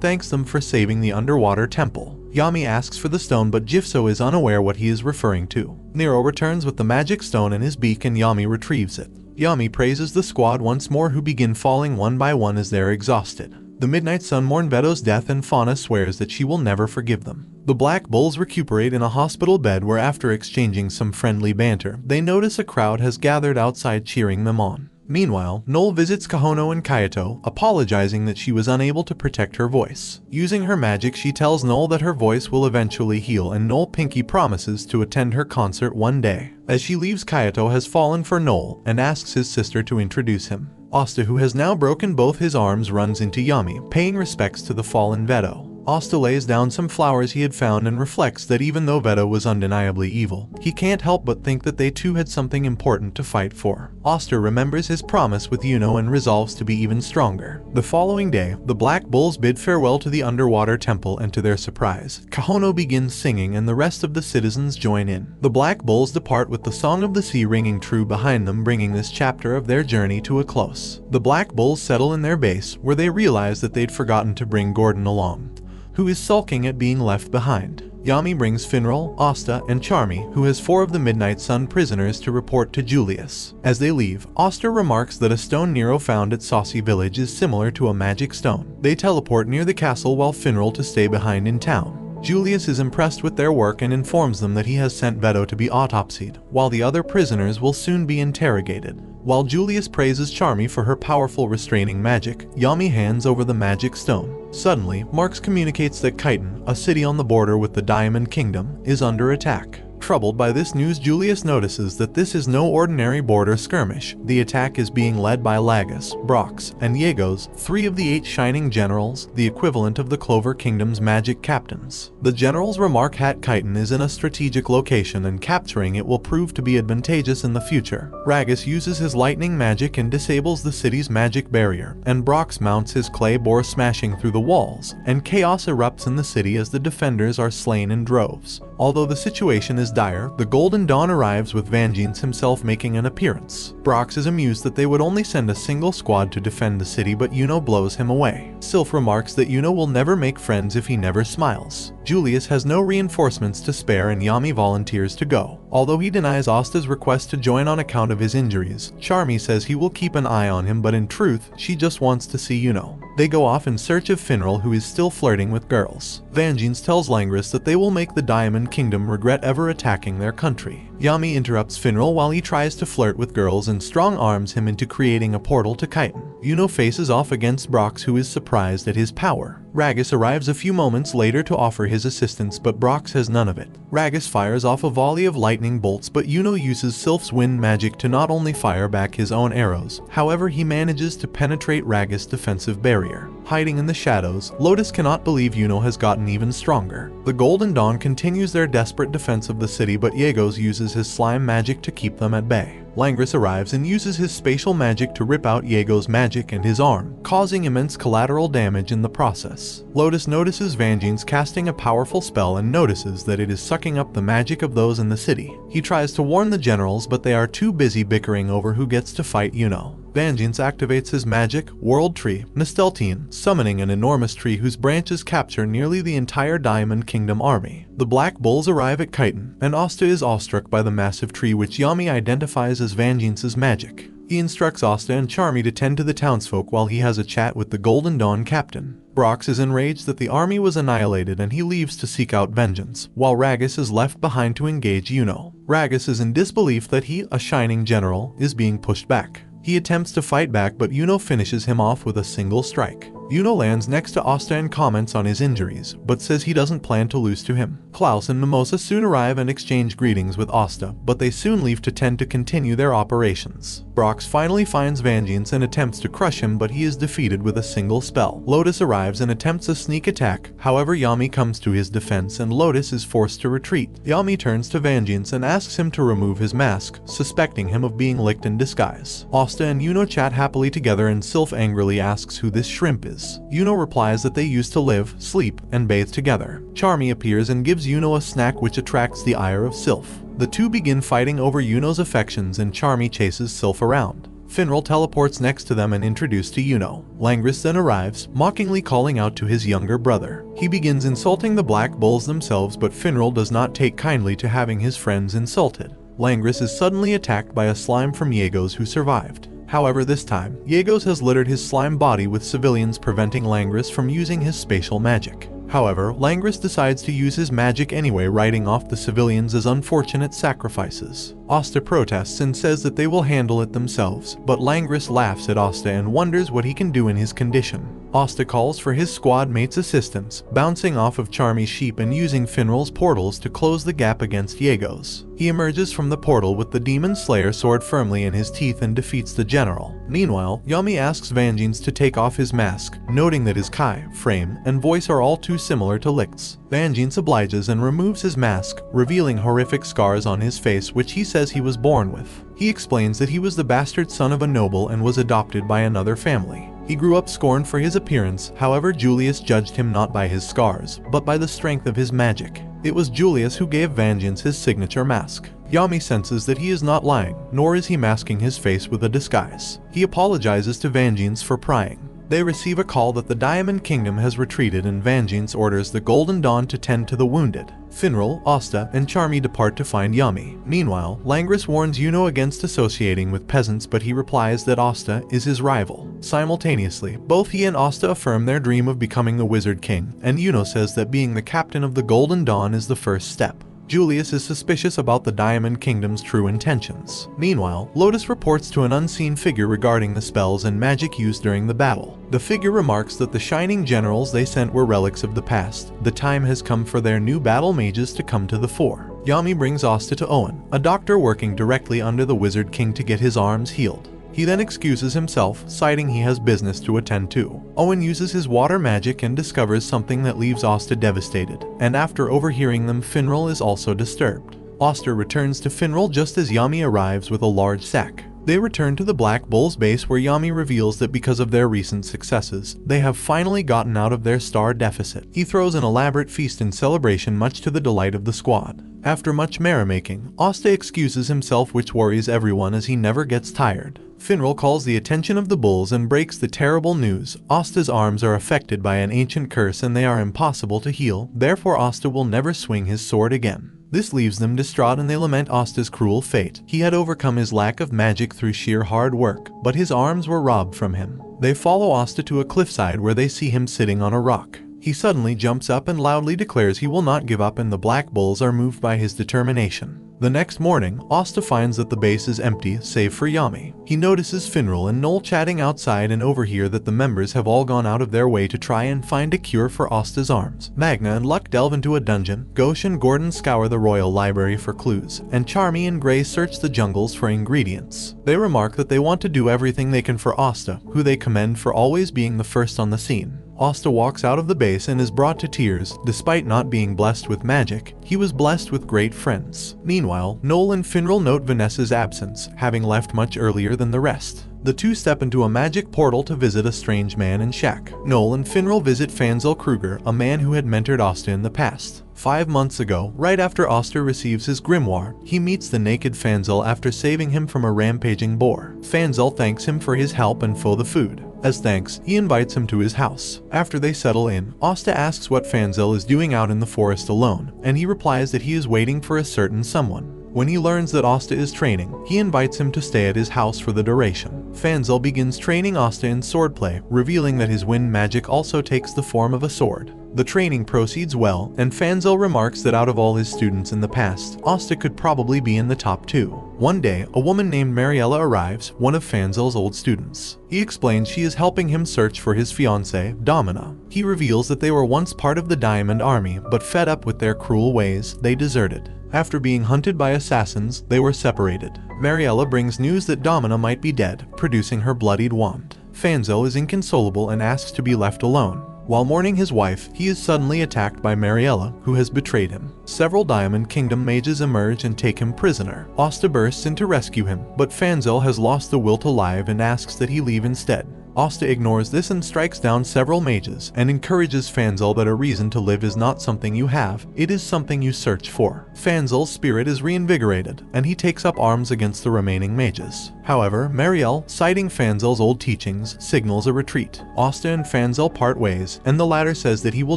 thanks them for saving the underwater temple. Yami asks for the stone, but Jifso is unaware what he is referring to. Nero returns with the magic stone in his beak and Yami retrieves it. Yami praises the squad once more, who begin falling one by one as they're exhausted. The Midnight Sun mourn Veto's death and Fauna swears that she will never forgive them. The Black Bulls recuperate in a hospital bed where, after exchanging some friendly banter, they notice a crowd has gathered outside cheering them on. Meanwhile, Noel visits Kahono and Kayato, apologizing that she was unable to protect her voice. Using her magic, she tells Noel that her voice will eventually heal, and Noel Pinky promises to attend her concert one day. As she leaves, Kayato has fallen for Noel and asks his sister to introduce him. Asta, who has now broken both his arms, runs into Yami, paying respects to the fallen Veto. Asta lays down some flowers he had found and reflects that even though Veto was undeniably evil, he can't help but think that they too had something important to fight for. Asta remembers his promise with Yuno and resolves to be even stronger. The following day, the Black Bulls bid farewell to the underwater temple, and to their surprise, Kahono begins singing and the rest of the citizens join in. The Black Bulls depart with the Song of the Sea ringing true behind them, bringing this chapter of their journey to a close. The Black Bulls settle in their base, where they realize that they'd forgotten to bring Gordon along, who is sulking at being left behind. Yami brings Finral, Asta, and Charmy, who has 4 of the Midnight Sun prisoners, to report to Julius. As they leave, Asta remarks that a stone Nero found at Saucy Village is similar to a magic stone. They teleport near the castle while Finral to stay behind in town. Julius is impressed with their work and informs them that he has sent Veto to be autopsied, while the other prisoners will soon be interrogated. While Julius praises Charmy for her powerful restraining magic, Yami hands over the magic stone. Suddenly, Marx communicates that Chiton, a city on the border with the Diamond Kingdom, is under attack. Troubled by this news, Julius notices that this is no ordinary border skirmish. The attack is being led by Lagus, Brox, and Yegos, 3 of the 8 Shining Generals, the equivalent of the Clover Kingdom's magic captains. The generals remark Hat Chiton is in a strategic location and capturing it will prove to be advantageous in the future. Ragus uses his lightning magic and disables the city's magic barrier, and Brox mounts his clay boar, smashing through the walls, and chaos erupts in the city as the defenders are slain in droves. Although the situation is dire, the Golden Dawn arrives with Vangeance himself making an appearance. Brox is amused that they would only send a single squad to defend the city, but Yuno blows him away. Sylph remarks that Yuno will never make friends if he never smiles. Julius has no reinforcements to spare and Yami volunteers to go. Although he denies Asta's request to join on account of his injuries, Charmy says he will keep an eye on him, but in truth, she just wants to see Yuno. They go off in search of Finral, who is still flirting with girls. Vangeance tells Langris that they will make the Diamond Kingdom regret ever attacking their country. Yami interrupts Finral while he tries to flirt with girls and strong-arms him into creating a portal to Chitin. Yuno faces off against Brox, who is surprised at his power. Ragus arrives a few moments later to offer his assistance, but Brox has none of it. Ragus fires off a volley of lightning bolts, but Yuno uses Sylph's wind magic to not only fire back his own arrows, however he manages to penetrate Ragus' defensive barrier. Hiding in the shadows, Lotus cannot believe Yuno has gotten even stronger. The Golden Dawn continues their desperate defense of the city, but Yegos uses his slime magic to keep them at bay. Langris arrives and uses his spatial magic to rip out Yegos' magic and his arm, causing immense collateral damage in the process. Lotus notices Vangeance casting a powerful spell and notices that it is sucking up the magic of those in the city. He tries to warn the generals, but they are too busy bickering over who gets to fight Yuno. Vangeance activates his magic, World Tree, Nesteltine, summoning an enormous tree whose branches capture nearly the entire Diamond Kingdom army. The Black Bulls arrive at Chitin, and Asta is awestruck by the massive tree, which Yami identifies as Vangeance's magic. He instructs Asta and Charmy to tend to the townsfolk while he has a chat with the Golden Dawn captain. Brox is enraged that the army was annihilated and he leaves to seek out vengeance, while Ragus is left behind to engage Yuno. Ragus is in disbelief that he, a shining general, is being pushed back. He attempts to fight back, but Yuno finishes him off with a single strike. Yuno lands next to Asta and comments on his injuries, but says he doesn't plan to lose to him. Klaus and Mimosa soon arrive and exchange greetings with Asta, but they soon leave to tend to continue their operations. Brox finally finds Vangeance and attempts to crush him, but he is defeated with a single spell. Lotus arrives and attempts a sneak attack, however Yami comes to his defense and Lotus is forced to retreat. Yami turns to Vangeance and asks him to remove his mask, suspecting him of being licked in disguise. Asta and Yuno chat happily together and Sylph angrily asks who this shrimp is. Yuno replies that they used to live, sleep, and bathe together. Charmy appears and gives Yuno a snack which attracts the ire of Sylph. The two begin fighting over Yuno's affections and Charmy chases Sylph around. Finral teleports next to them and introduced to Yuno. Langris then arrives, mockingly calling out to his younger brother. He begins insulting the Black Bulls themselves, but Finral does not take kindly to having his friends insulted. Langris is suddenly attacked by a slime from Yegos who survived. However, this time, Yegos has littered his slime body with civilians, preventing Langris from using his spatial magic. However, Langris decides to use his magic anyway, writing off the civilians as unfortunate sacrifices. Asta protests and says that they will handle it themselves, but Langris laughs at Asta and wonders what he can do in his condition. Asta calls for his squad mates' assistance, bouncing off of Charmy's sheep and using Finral's portals to close the gap against Yegos. He emerges from the portal with the Demon Slayer sword firmly in his teeth and defeats the general. Meanwhile, Yami asks Vangeance to take off his mask, noting that his Kai, frame, and voice are all too similar to Licht's. Vangeance obliges and removes his mask, revealing horrific scars on his face which he says he was born with. He explains that he was the bastard son of a noble and was adopted by another family. He grew up scorned for his appearance, however Julius judged him not by his scars, but by the strength of his magic. It was Julius who gave Vangeance his signature mask. Yami senses that he is not lying, nor is he masking his face with a disguise. He apologizes to Vangeance for prying. They receive a call that the Diamond Kingdom has retreated and Vangeance orders the Golden Dawn to tend to the wounded. Finral, Asta, and Charmy depart to find Yami. Meanwhile, Langris warns Yuno against associating with peasants, but he replies that Asta is his rival. Simultaneously, both he and Asta affirm their dream of becoming the Wizard King, and Yuno says that being the captain of the Golden Dawn is the first step. Julius is suspicious about the Diamond Kingdom's true intentions. Meanwhile, Lotus reports to an unseen figure regarding the spells and magic used during the battle. The figure remarks that the shining generals they sent were relics of the past. The time has come for their new battle mages to come to the fore. Yami brings Asta to Owen, a doctor working directly under the Wizard King, to get his arms healed. He then excuses himself, citing he has business to attend to. Owen uses his water magic and discovers something that leaves Asta devastated, and after overhearing them, Finral is also disturbed. Asta returns to Finral just as Yami arrives with a large sack. They return to the Black Bull's base where Yami reveals that because of their recent successes, they have finally gotten out of their star deficit. He throws an elaborate feast in celebration, much to the delight of the squad. After much merrymaking, Asta excuses himself, which worries everyone as he never gets tired. Finral calls the attention of the bulls and breaks the terrible news. Asta's arms are affected by an ancient curse and they are impossible to heal, therefore Asta will never swing his sword again. This leaves them distraught and they lament Asta's cruel fate. He had overcome his lack of magic through sheer hard work, but his arms were robbed from him. They follow Asta to a cliffside where they see him sitting on a rock. He suddenly jumps up and loudly declares he will not give up, and the black bulls are moved by his determination. The next morning, Asta finds that the base is empty save for Yami. He notices Finral and Noel chatting outside and overhear that the members have all gone out of their way to try and find a cure for Asta's arms. Magna and Luck delve into a dungeon, Ghosh and Gordon scour the royal library for clues, and Charmy and Gray search the jungles for ingredients. They remark that they want to do everything they can for Asta, who they commend for always being the first on the scene. Asta walks out of the base and is brought to tears. Despite not being blessed with magic, he was blessed with great friends. Meanwhile, Noel and Finral note Vanessa's absence, having left much earlier than the rest. The two step into a magic portal to visit a strange man in shack. Noel and Finral visit Fanzel Kruger, a man who had mentored Asta in the past. 5 months ago, right after Asta receives his grimoire, he meets the naked Fanzel after saving him from a rampaging boar. Fanzel thanks him for his help and for the food. As thanks, he invites him to his house. After they settle in, Asta asks what Fanzel is doing out in the forest alone, and he replies that he is waiting for a certain someone. When he learns that Asta is training, he invites him to stay at his house for the duration. Fanzel begins training Asta in swordplay, revealing that his wind magic also takes the form of a sword. The training proceeds well, and Fanzel remarks that out of all his students in the past, Asta could probably be in the top 2. One day, a woman named Mariella arrives, one of Fanzel's old students. He explains she is helping him search for his fiancée, Domina. He reveals that they were once part of the Diamond Army, but fed up with their cruel ways, they deserted. After being hunted by assassins, they were separated. Mariella brings news that Domina might be dead, producing her bloodied wand. Fanzel is inconsolable and asks to be left alone. While mourning his wife, he is suddenly attacked by Mariella, who has betrayed him. Several Diamond Kingdom mages emerge and take him prisoner. Asta bursts in to rescue him, but Fanzel has lost the will to live and asks that he leave instead. Asta ignores this and strikes down several mages, and encourages Fanzel that a reason to live is not something you have, it is something you search for. Fanzel's spirit is reinvigorated, and he takes up arms against the remaining mages. However, Marielle, citing Fanzel's old teachings, signals a retreat. Asta and Fanzel part ways, and the latter says that he will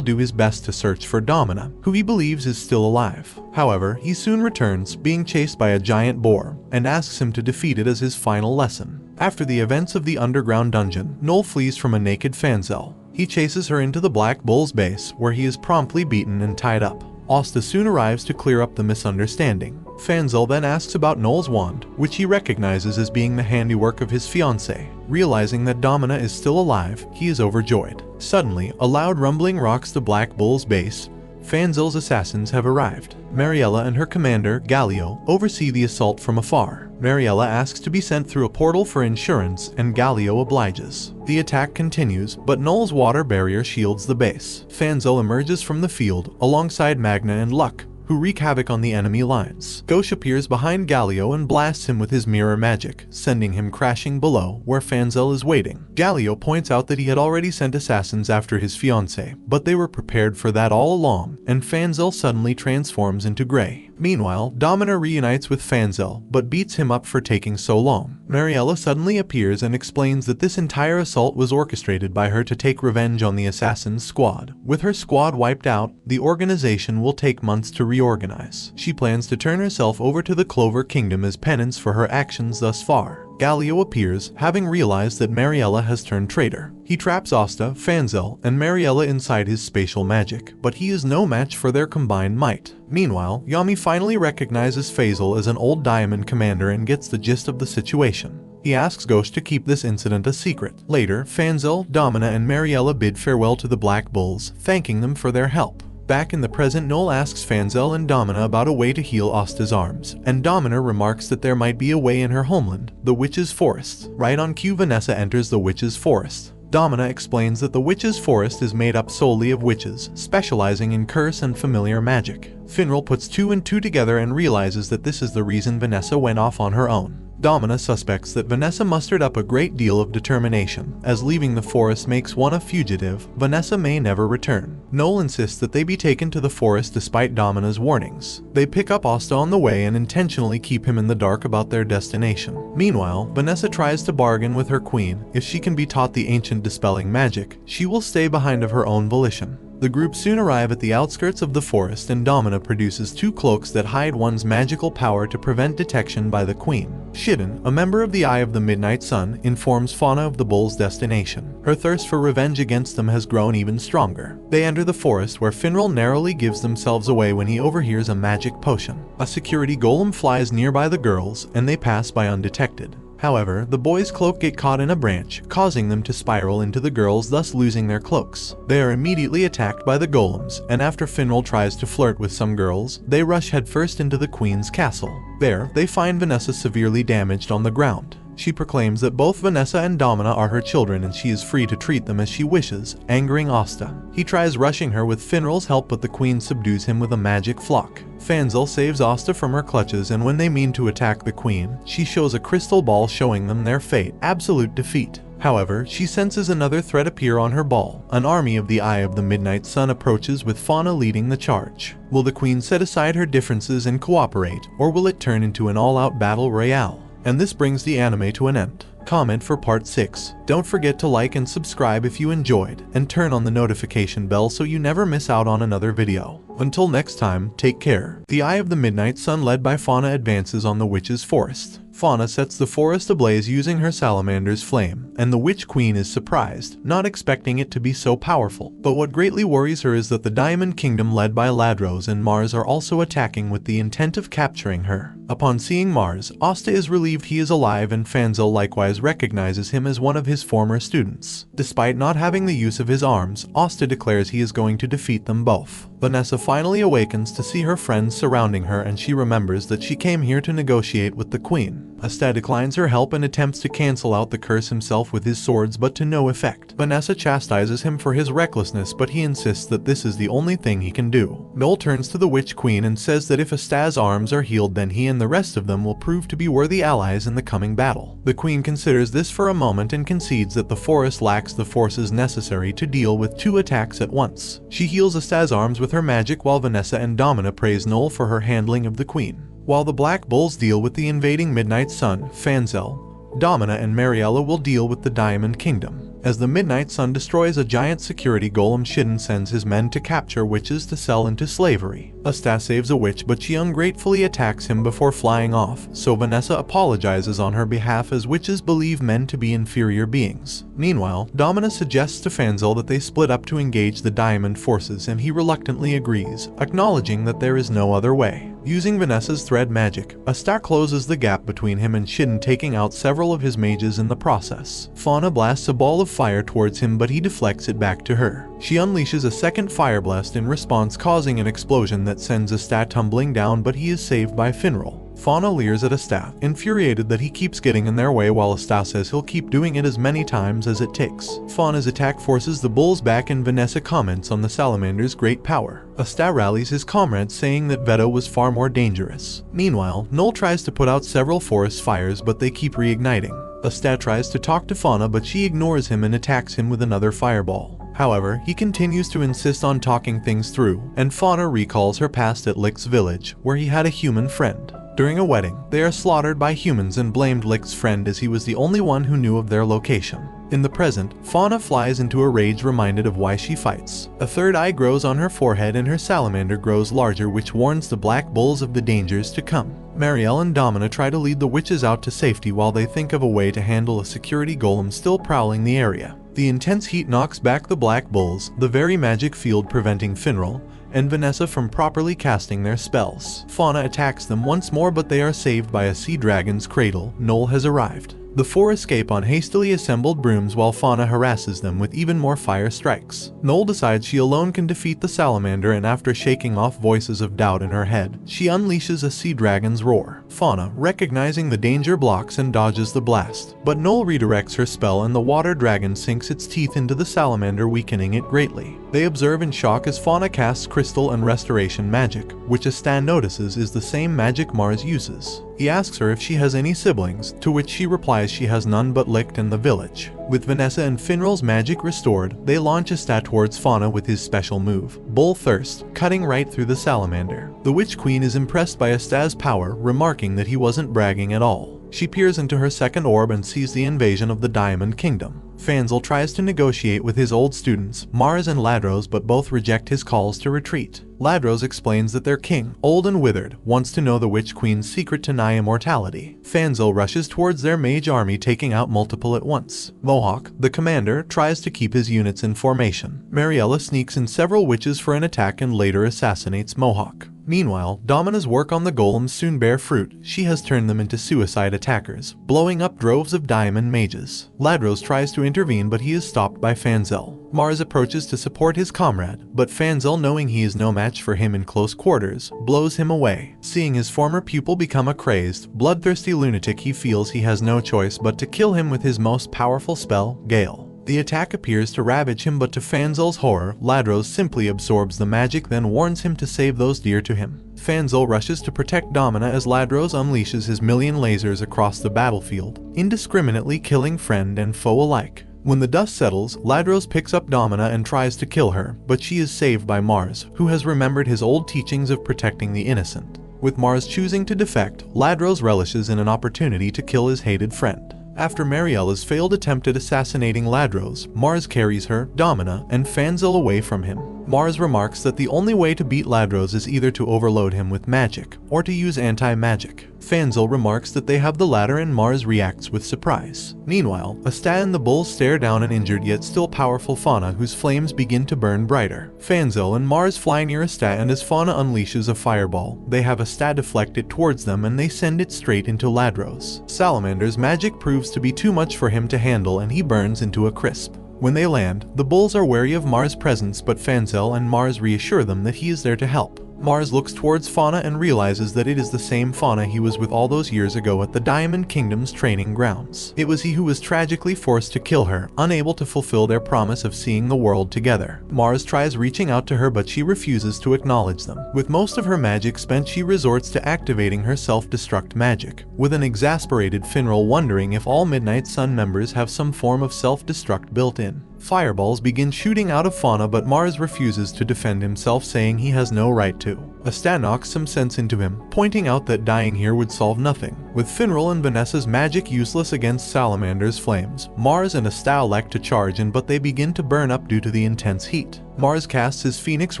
do his best to search for Domina, who he believes is still alive. However, he soon returns, being chased by a giant boar, and asks him to defeat it as his final lesson. After the events of the underground dungeon, Noel flees from a naked Fanzel. He chases her into the Black Bull's base, where he is promptly beaten and tied up. Asta soon arrives to clear up the misunderstanding. Fanzel then asks about Noel's wand, which he recognizes as being the handiwork of his fiancée. Realizing that Domina is still alive, he is overjoyed. Suddenly, a loud rumbling rocks the Black Bull's base. Fanzel's assassins have arrived. Mariella and her commander, Gallio, oversee the assault from afar. Mariella asks to be sent through a portal for insurance, and Gallio obliges. The attack continues, but Noel's water barrier shields the base. Fanzel emerges from the field, alongside Magna and Luck, who wreak havoc on the enemy lines. Ghosh appears behind Gallio and blasts him with his mirror magic, sending him crashing below, where Fanzel is waiting. Gallio points out that he had already sent assassins after his fiancée, but they were prepared for that all along, and Fanzel suddenly transforms into Gray. Meanwhile, Domina reunites with Fanzel, but beats him up for taking so long. Mariella suddenly appears and explains that this entire assault was orchestrated by her to take revenge on the assassin's squad. With her squad wiped out, the organization will take months to reorganize. She plans to turn herself over to the Clover Kingdom as penance for her actions thus far. Gallio appears, having realized that Mariella has turned traitor. He traps Asta, Fanzel, and Mariella inside his spatial magic, but he is no match for their combined might. Meanwhile, Yami finally recognizes Faisal as an old Diamond commander and gets the gist of the situation. He asks Ghosh to keep this incident a secret. Later, Fanzel, Domina, and Mariella bid farewell to the Black Bulls, thanking them for their help. Back in the present, Noel asks Fanzel and Domina about a way to heal Asta's arms, and Domina remarks that there might be a way in her homeland, the Witch's Forest. Right on cue, Vanessa enters the Witch's Forest. Domina explains that the Witch's Forest is made up solely of witches, specializing in curse and familiar magic. Finral puts 2 and 2 together and realizes that this is the reason Vanessa went off on her own. Domina suspects that Vanessa mustered up a great deal of determination, as leaving the forest makes one a fugitive. Vanessa may never return. Noel insists that they be taken to the forest despite Domina's warnings. They pick up Asta on the way and intentionally keep him in the dark about their destination. Meanwhile, Vanessa tries to bargain with her queen. If she can be taught the ancient dispelling magic, she will stay behind of her own volition. The group soon arrive at the outskirts of the forest, and Domina produces 2 cloaks that hide one's magical power to prevent detection by the queen. Shidden, a member of the Eye of the Midnight Sun, informs Fauna of the bull's destination. Her thirst for revenge against them has grown even stronger. They enter the forest, where Finral narrowly gives themselves away when he overhears a magic potion. A security golem flies nearby the girls, and they pass by undetected. However, the boys' cloak get caught in a branch, causing them to spiral into the girls, thus losing their cloaks. They are immediately attacked by the golems, and after Finral tries to flirt with some girls, they rush headfirst into the queen's castle. There, they find Vanessa severely damaged on the ground. She proclaims that both Vanessa and Domina are her children and she is free to treat them as she wishes, angering Asta. He tries rushing her with Finral's help, but the queen subdues him with a magic flock. Fanzel saves Asta from her clutches, and when they mean to attack the queen, she shows a crystal ball showing them their fate: absolute defeat. However, she senses another threat appear on her ball. An army of the Eye of the Midnight Sun approaches, with Fauna leading the charge. Will the queen set aside her differences and cooperate, or will it turn into an all-out battle royale? And this brings the anime to an end. Comment for part 6. Don't forget to like and subscribe if you enjoyed, and turn on the notification bell so you never miss out on another video. Until next time, take care. The Eye of the Midnight Sun, led by Fauna, advances on the witch's forest. Fauna sets the forest ablaze using her salamander's flame, and the witch queen is surprised, not expecting it to be so powerful. But what greatly worries her is that the Diamond Kingdom, led by Ladros and Mars, are also attacking with the intent of capturing her. Upon seeing Mars, Asta is relieved he is alive, and Fanzel likewise recognizes him as one of his former students. Despite not having the use of his arms, Asta declares he is going to defeat them both. Vanessa finally awakens to see her friends surrounding her, and she remembers that she came here to negotiate with the queen. Asta declines her help and attempts to cancel out the curse himself with his swords, but to no effect. Vanessa chastises him for his recklessness, but he insists that this is the only thing he can do. Noel turns to the witch queen and says that if Asta's arms are healed, then he and the rest of them will prove to be worthy allies in the coming battle. The queen considers this for a moment and concedes that the forest lacks the forces necessary to deal with 2 attacks at once. She heals Asta's arms with her magic, while Vanessa and Domina praise Noel for her handling of the queen. While the Black Bulls deal with the invading Midnight Sun, Fanzel, Domina and Mariella will deal with the Diamond Kingdom. As the Midnight Sun destroys a giant security golem, Shidden sends his men to capture witches to sell into slavery. Asta saves a witch, but she ungratefully attacks him before flying off, so Vanessa apologizes on her behalf, as witches believe men to be inferior beings. Meanwhile, Domina suggests to Fanzel that they split up to engage the Diamond forces, and he reluctantly agrees, acknowledging that there is no other way. Using Vanessa's thread magic, Asta closes the gap between him and Shidden, taking out several of his mages in the process. Fauna blasts a ball of fire towards him, but he deflects it back to her. She unleashes a second fire blast in response, causing an explosion that sends Asta tumbling down, but he is saved by Finral. Fauna leers at Asta, infuriated that he keeps getting in their way, while Asta says he'll keep doing it as many times as it takes. Fauna's attack forces the bulls back, and Vanessa comments on the salamander's great power. Asta rallies his comrades, saying that Veto was far more dangerous. Meanwhile, Noel tries to put out several forest fires, but they keep reigniting. Asta tries to talk to Fauna, but she ignores him and attacks him with another fireball. However, he continues to insist on talking things through, and Fauna recalls her past at Lick's village, where he had a human friend. During a wedding, they are slaughtered by humans and blamed Lick's friend, as he was the only one who knew of their location. In the present, Fauna flies into a rage, reminded of why she fights. A third eye grows on her forehead and her salamander grows larger, which warns the Black Bulls of the dangers to come. Marielle and Domina try to lead the witches out to safety while they think of a way to handle a security golem still prowling the area. The intense heat knocks back the Black Bulls, the very magic field preventing Finral and Vanessa from properly casting their spells. Fauna attacks them once more, but they are saved by a sea dragon's cradle. Noel has arrived. The four escape on hastily assembled brooms, while Fauna harasses them with even more fire strikes. Noel decides she alone can defeat the salamander, and after shaking off voices of doubt in her head, she unleashes a sea dragon's roar. Fauna, recognizing the danger, blocks and dodges the blast, but Noel redirects her spell and the water dragon sinks its teeth into the salamander, weakening it greatly. They observe in shock as Fauna casts crystal and restoration magic, which Astan notices is the same magic Mars uses. He asks her if she has any siblings, to which she replies she has none but Licht and the village. With Vanessa and Finral's magic restored, they launch a stat towards Fauna with his special move, Bull Thirst, cutting right through the salamander. The Witch Queen is impressed by Asta's power, remarking that he wasn't bragging at all. She peers into her second orb and sees the invasion of the Diamond Kingdom. Fanzel tries to negotiate with his old students, Mars and Ladros, but both reject his calls to retreat. Ladros explains that their king, old and withered, wants to know the Witch Queen's secret to nigh immortality. Fanzel rushes towards their mage army, taking out multiple at once. Mohawk, the commander, tries to keep his units in formation. Mariella sneaks in several witches for an attack and later assassinates Mohawk. Meanwhile, Domina's work on the golems soon bear fruit. She has turned them into suicide attackers, blowing up droves of diamond mages. Ladros tries to intervene, but he is stopped by Fanzel. Mars approaches to support his comrade, but Fanzel, knowing he is no match for him in close quarters, blows him away. Seeing his former pupil become a crazed, bloodthirsty lunatic, he feels he has no choice but to kill him with his most powerful spell, Gale. The attack appears to ravage him, but to Fanzel's horror, Ladros simply absorbs the magic, then warns him to save those dear to him. Fanzel rushes to protect Domina as Ladros unleashes his million lasers across the battlefield, indiscriminately killing friend and foe alike. When the dust settles, Ladros picks up Domina and tries to kill her, but she is saved by Mars, who has remembered his old teachings of protecting the innocent. With Mars choosing to defect, Ladros relishes in an opportunity to kill his hated friend. After Mariella's failed attempt at assassinating Ladros, Mars carries her, Domina, and Fanzel away from him. Mars remarks that the only way to beat Ladros is either to overload him with magic, or to use anti-magic. Fanzel remarks that they have the latter, and Mars reacts with surprise. Meanwhile, Asta and the bulls stare down an injured yet still powerful Fauna, whose flames begin to burn brighter. Fanzel and Mars fly near Asta, and as Fauna unleashes a fireball, they have Asta deflect it towards them and they send it straight into Ladros. Salamander's magic proves to be too much for him to handle, and he burns into a crisp. When they land, the bulls are wary of Mars' presence, but Fanzel and Mars reassure them that he is there to help. Mars looks towards Fauna and realizes that it is the same Fauna he was with all those years ago at the Diamond Kingdom's training grounds. It was he who was tragically forced to kill her, unable to fulfill their promise of seeing the world together. Mars tries reaching out to her, but she refuses to acknowledge them. With most of her magic spent, she resorts to activating her self-destruct magic, with an exasperated Finral wondering if all Midnight Sun members have some form of self-destruct built in. Fireballs begin shooting out of Fauna, but Mars refuses to defend himself, saying he has no right to. Asta knocks some sense into him, pointing out that dying here would solve nothing. With Finral and Vanessa's magic useless against Salamander's flames, Mars and Asta elect to charge in, but they begin to burn up due to the intense heat. Mars casts his Phoenix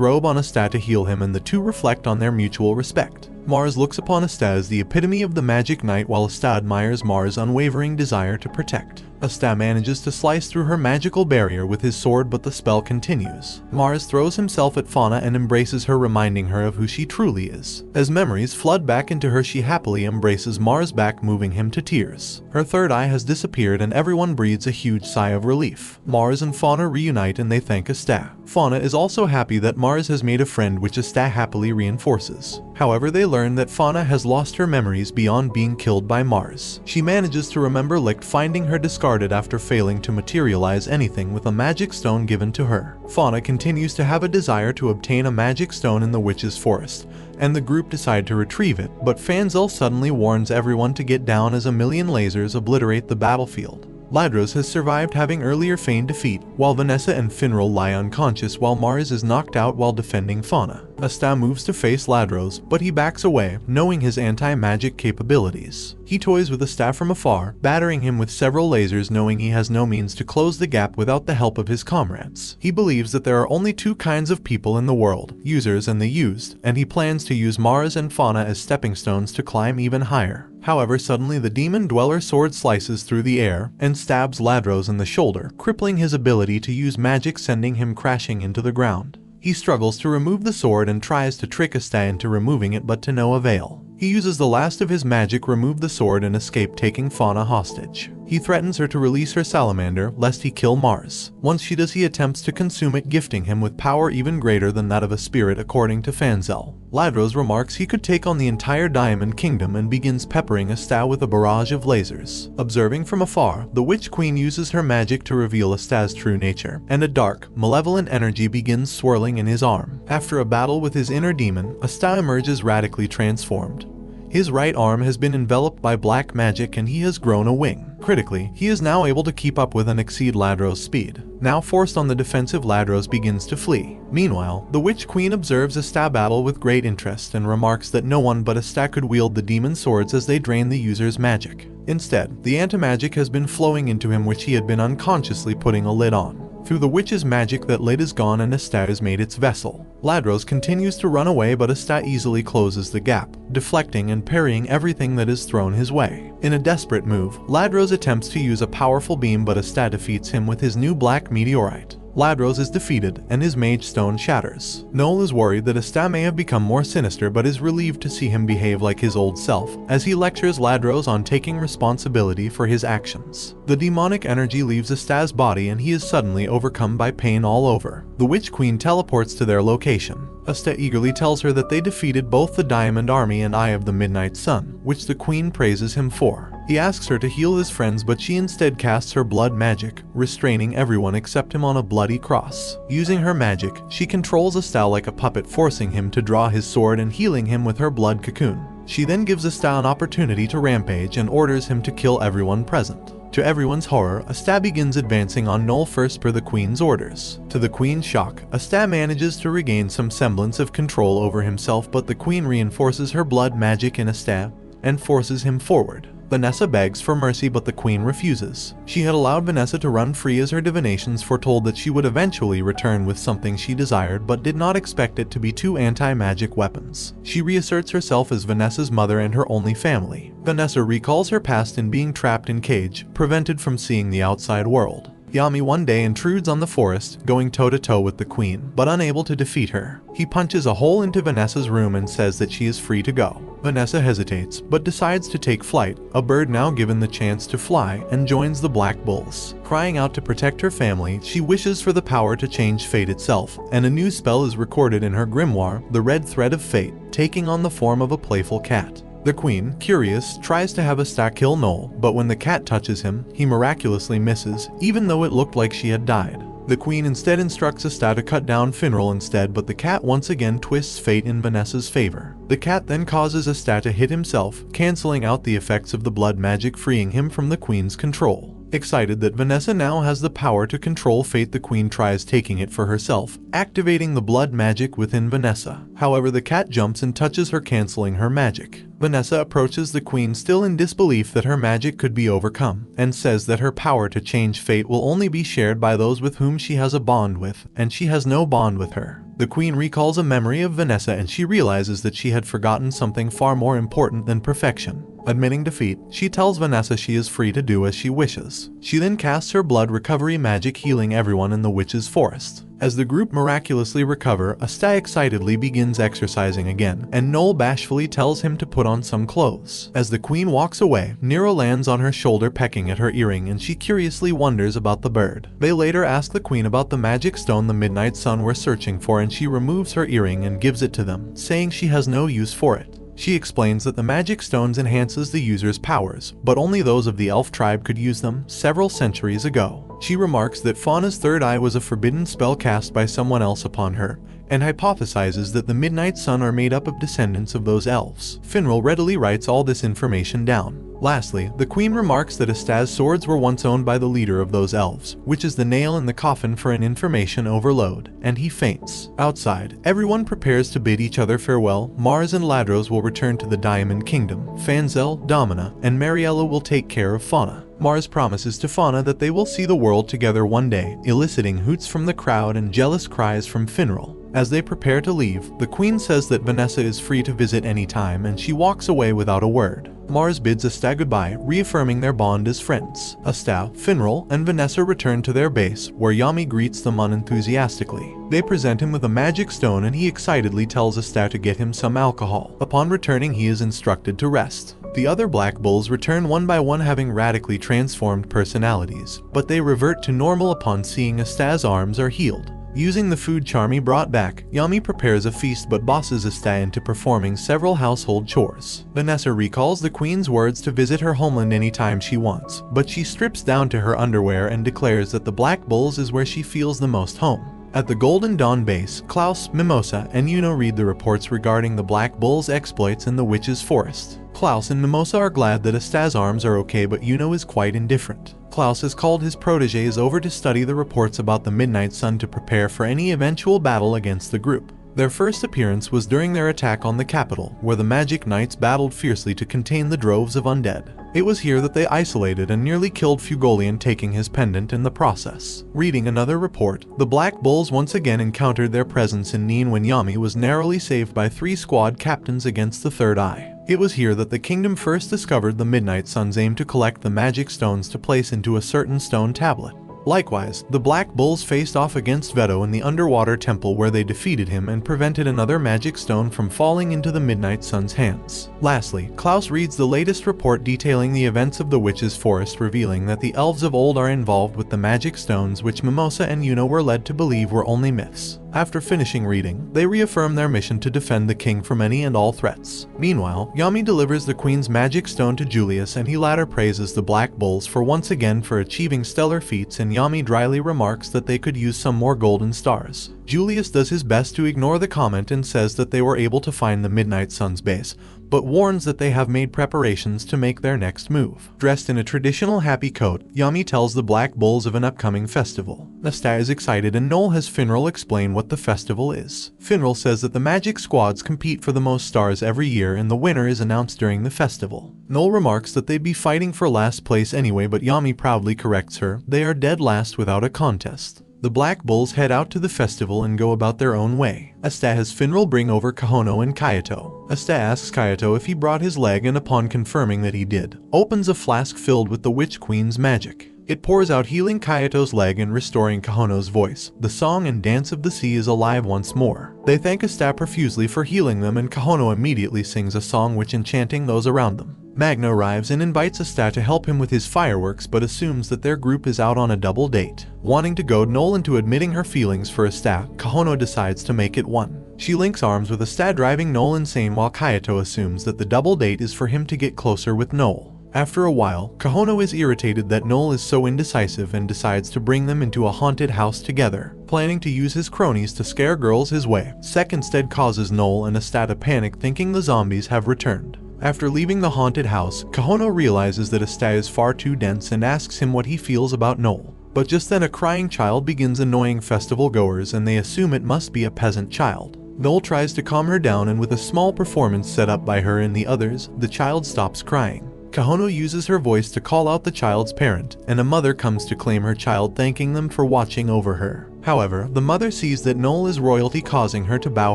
robe on Asta to heal him, and the two reflect on their mutual respect. Mars looks upon Asta as the epitome of the magic knight, while Asta admires Mars' unwavering desire to protect. Asta manages to slice through her magical barrier with his sword, but the spell continues. Mars throws himself at Fauna and embraces her, reminding her of who she truly is. As memories flood back into her, she happily embraces Mars back, moving him to tears. Her third eye has disappeared, and everyone breathes a huge sigh of relief. Mars and Fauna reunite and they thank Asta. Fauna is also happy that Mars has made a friend, which Asta happily reinforces. However, they learn that Fauna has lost her memories beyond being killed by Mars. She manages to remember Licht finding her discarded after failing to materialize anything with a magic stone given to her. Fauna continues to have a desire to obtain a magic stone in the witch's forest, and the group decide to retrieve it, but Fanzel suddenly warns everyone to get down as a million lasers obliterate the battlefield. Ladros has survived, having earlier feigned defeat, while Vanessa and Finral lie unconscious while Mars is knocked out while defending Fauna. Asta moves to face Ladros, but he backs away, knowing his anti-magic capabilities. He toys with Asta from afar, battering him with several lasers, knowing he has no means to close the gap without the help of his comrades. He believes that there are only two kinds of people in the world, users and the used, and he plans to use Mars and Fauna as stepping stones to climb even higher. However, suddenly the Demon Dweller sword slices through the air and stabs Ladros in the shoulder, crippling his ability to use magic, sending him crashing into the ground. He struggles to remove the sword and tries to trick Asta into removing it, but to no avail. He uses the last of his magic, remove the sword, and escape, taking Fauna hostage. He threatens her to release her salamander, lest he kill Mars. Once she does, he attempts to consume it, gifting him with power even greater than that of a spirit, according to Fanzel. Ladros remarks he could take on the entire Diamond Kingdom and begins peppering Asta with a barrage of lasers. Observing from afar, the Witch Queen uses her magic to reveal Asta's true nature, and a dark, malevolent energy begins swirling in his arm. After a battle with his inner demon, Asta emerges radically transformed. His right arm has been enveloped by black magic and he has grown a wing. Critically, he is now able to keep up with and exceed Ladro's speed. Now forced on the defensive, Ladros begins to flee. Meanwhile, the Witch Queen observes Asta battle with great interest and remarks that no one but Asta could wield the demon swords as they drain the user's magic. Instead, the anti-magic has been flowing into him, which he had been unconsciously putting a lid on. Through the witch's magic, that lid is gone and Asta has made its vessel. Ladros continues to run away, but Asta easily closes the gap, deflecting and parrying everything that is thrown his way. In a desperate move, Ladros attempts to use a powerful beam, but Asta defeats him with his new black meteorite. Ladros is defeated and his mage stone shatters. Noel is worried that Asta may have become more sinister, but is relieved to see him behave like his old self as he lectures Ladros on taking responsibility for his actions. The demonic energy leaves Asta's body and he is suddenly overcome by pain all over. The Witch Queen teleports to their location. Asta eagerly tells her that they defeated both the Diamond Army and Eye of the Midnight Sun, which the Queen praises him for. He asks her to heal his friends, but she instead casts her blood magic, restraining everyone except him on a bloody cross. Using her magic, she controls Asta like a puppet, forcing him to draw his sword and healing him with her blood cocoon. She then gives Asta an opportunity to rampage and orders him to kill everyone present. To everyone's horror, Asta begins advancing on Noel first per the Queen's orders. To the Queen's shock, Asta manages to regain some semblance of control over himself, but the Queen reinforces her blood magic in Asta and forces him forward. Vanessa begs for mercy, but the Queen refuses. She had allowed Vanessa to run free as her divinations foretold that she would eventually return with something she desired, but did not expect it to be two anti-magic weapons. She reasserts herself as Vanessa's mother and her only family. Vanessa recalls her past in being trapped in cage, prevented from seeing the outside world. Yami one day intrudes on the forest, going toe-to-toe with the Queen, but unable to defeat her. He punches a hole into Vanessa's room and says that she is free to go. Vanessa hesitates, but decides to take flight, a bird now given the chance to fly, and joins the Black Bulls. Crying out to protect her family, she wishes for the power to change fate itself, and a new spell is recorded in her grimoire, the Red Thread of Fate, taking on the form of a playful cat. The Queen, curious, tries to have Asta kill Noel, but when the cat touches him, he miraculously misses, even though it looked like she had died. The Queen instead instructs Asta to cut down Finral instead, but the cat once again twists fate in Vanessa's favor. The cat then causes Asta to hit himself, cancelling out the effects of the blood magic, freeing him from the Queen's control. Excited that Vanessa now has the power to control fate, the Queen tries taking it for herself, activating the blood magic within Vanessa. However, the cat jumps and touches her, cancelling her magic. Vanessa approaches the Queen, still in disbelief that her magic could be overcome, and says that her power to change fate will only be shared by those with whom she has a bond with, and she has no bond with her. The Queen recalls a memory of Vanessa and she realizes that she had forgotten something far more important than perfection. Admitting defeat, she tells Vanessa she is free to do as she wishes. She then casts her blood recovery magic, healing everyone in the witch's forest. As the group miraculously recover, Asta excitedly begins exercising again, and Noel bashfully tells him to put on some clothes. As the Queen walks away, Nero lands on her shoulder, pecking at her earring, and she curiously wonders about the bird. They later ask the Queen about the magic stone the Midnight Sun were searching for, and she removes her earring and gives it to them, saying she has no use for it. She explains that the magic stones enhances the user's powers, but only those of the elf tribe could use them several centuries ago. She remarks that Fauna's third eye was a forbidden spell cast by someone else upon her, and hypothesizes that the Midnight Sun are made up of descendants of those elves. Finral readily writes all this information down. Lastly, the Queen remarks that Asta's swords were once owned by the leader of those elves, which is the nail in the coffin for an information overload, and he faints. Outside, everyone prepares to bid each other farewell. Mars and Ladros will return to the Diamond Kingdom. Fanzel, Domina, and Mariella will take care of Fauna. Mars promises to Fauna that they will see the world together one day, eliciting hoots from the crowd and jealous cries from Finral. As they prepare to leave, the Queen says that Vanessa is free to visit any time, and she walks away without a word. Mars bids Asta goodbye, reaffirming their bond as friends. Asta, Finral, and Vanessa return to their base, where Yami greets them unenthusiastically. They present him with a magic stone and he excitedly tells Asta to get him some alcohol. Upon returning, he is instructed to rest. The other Black Bulls return one by one, having radically transformed personalities, but they revert to normal upon seeing Asta's arms are healed. Using the food Charmy brought back, Yami prepares a feast but bosses Asta into performing several household chores. Vanessa recalls the Queen's words to visit her homeland anytime she wants, but she strips down to her underwear and declares that the Black Bulls is where she feels the most home. At the Golden Dawn base, Klaus, Mimosa, and Yuno read the reports regarding the Black Bull's exploits in the Witch's Forest. Klaus and Mimosa are glad that Asta's arms are okay, but Yuno is quite indifferent. Klaus has called his protégés over to study the reports about the Midnight Sun to prepare for any eventual battle against the group. Their first appearance was during their attack on the capital, where the Magic Knights battled fiercely to contain the droves of undead. It was here that they isolated and nearly killed Fugolian, taking his pendant in the process. Reading another report, the Black Bulls once again encountered their presence in Neen when Yami was narrowly saved by 3 squad captains against the Third Eye. It was here that the kingdom first discovered the Midnight Sun's aim to collect the magic stones to place into a certain stone tablet. Likewise, the Black Bulls faced off against Veto in the underwater temple, where they defeated him and prevented another magic stone from falling into the Midnight Sun's hands. Lastly, Klaus reads the latest report detailing the events of the Witch's Forest, revealing that the elves of old are involved with the magic stones, which Mimosa and Yuno were led to believe were only myths. After finishing reading, they reaffirm their mission to defend the king from any and all threats. Meanwhile, Yami delivers the queen's magic stone to Julius, and he later praises the Black Bulls for once again for achieving stellar feats, and Yami dryly remarks that they could use some more golden stars. Julius does his best to ignore the comment and says that they were able to find the Midnight Sun's base, but warns that they have made preparations to make their next move. Dressed in a traditional happy coat, Yami tells the Black Bulls of an upcoming festival. Asta is excited, and Noel has Finral explain what the festival is. Finral says that the magic squads compete for the most stars every year, and the winner is announced during the festival. Noel remarks that they'd be fighting for last place anyway, but Yami proudly corrects her. They are dead last without a contest. The Black Bulls head out to the festival and go about their own way. Asta has Finral bring over Kahono and Kayato. Asta asks Kayato if he brought his leg, and upon confirming that he did, opens a flask filled with the Witch Queen's magic. It pours out, healing Kayato's leg and restoring Kahono's voice. The song and dance of the sea is alive once more. They thank Asta profusely for healing them, and Kahono immediately sings a song which enchanting those around them. Magna arrives and invites Asta to help him with his fireworks, but assumes that their group is out on a double date. Wanting to goad Noel into admitting her feelings for Asta, Kahono decides to make it one. She links arms with Asta, driving Noel insane, while Kayato assumes that the double date is for him to get closer with Noel. After a while, Kahono is irritated that Noel is so indecisive and decides to bring them into a haunted house together, planning to use his cronies to scare girls his way. Sek instead causes Noel and Asta to panic, thinking the zombies have returned. After leaving the haunted house, Kahono realizes that Asta is far too dense and asks him what he feels about Noel. But just then a crying child begins annoying festival goers, and they assume it must be a peasant child. Noel tries to calm her down, and with a small performance set up by her and the others, the child stops crying. Kahono uses her voice to call out the child's parent, and a mother comes to claim her child, thanking them for watching over her. However, the mother sees that Noel is royalty, causing her to bow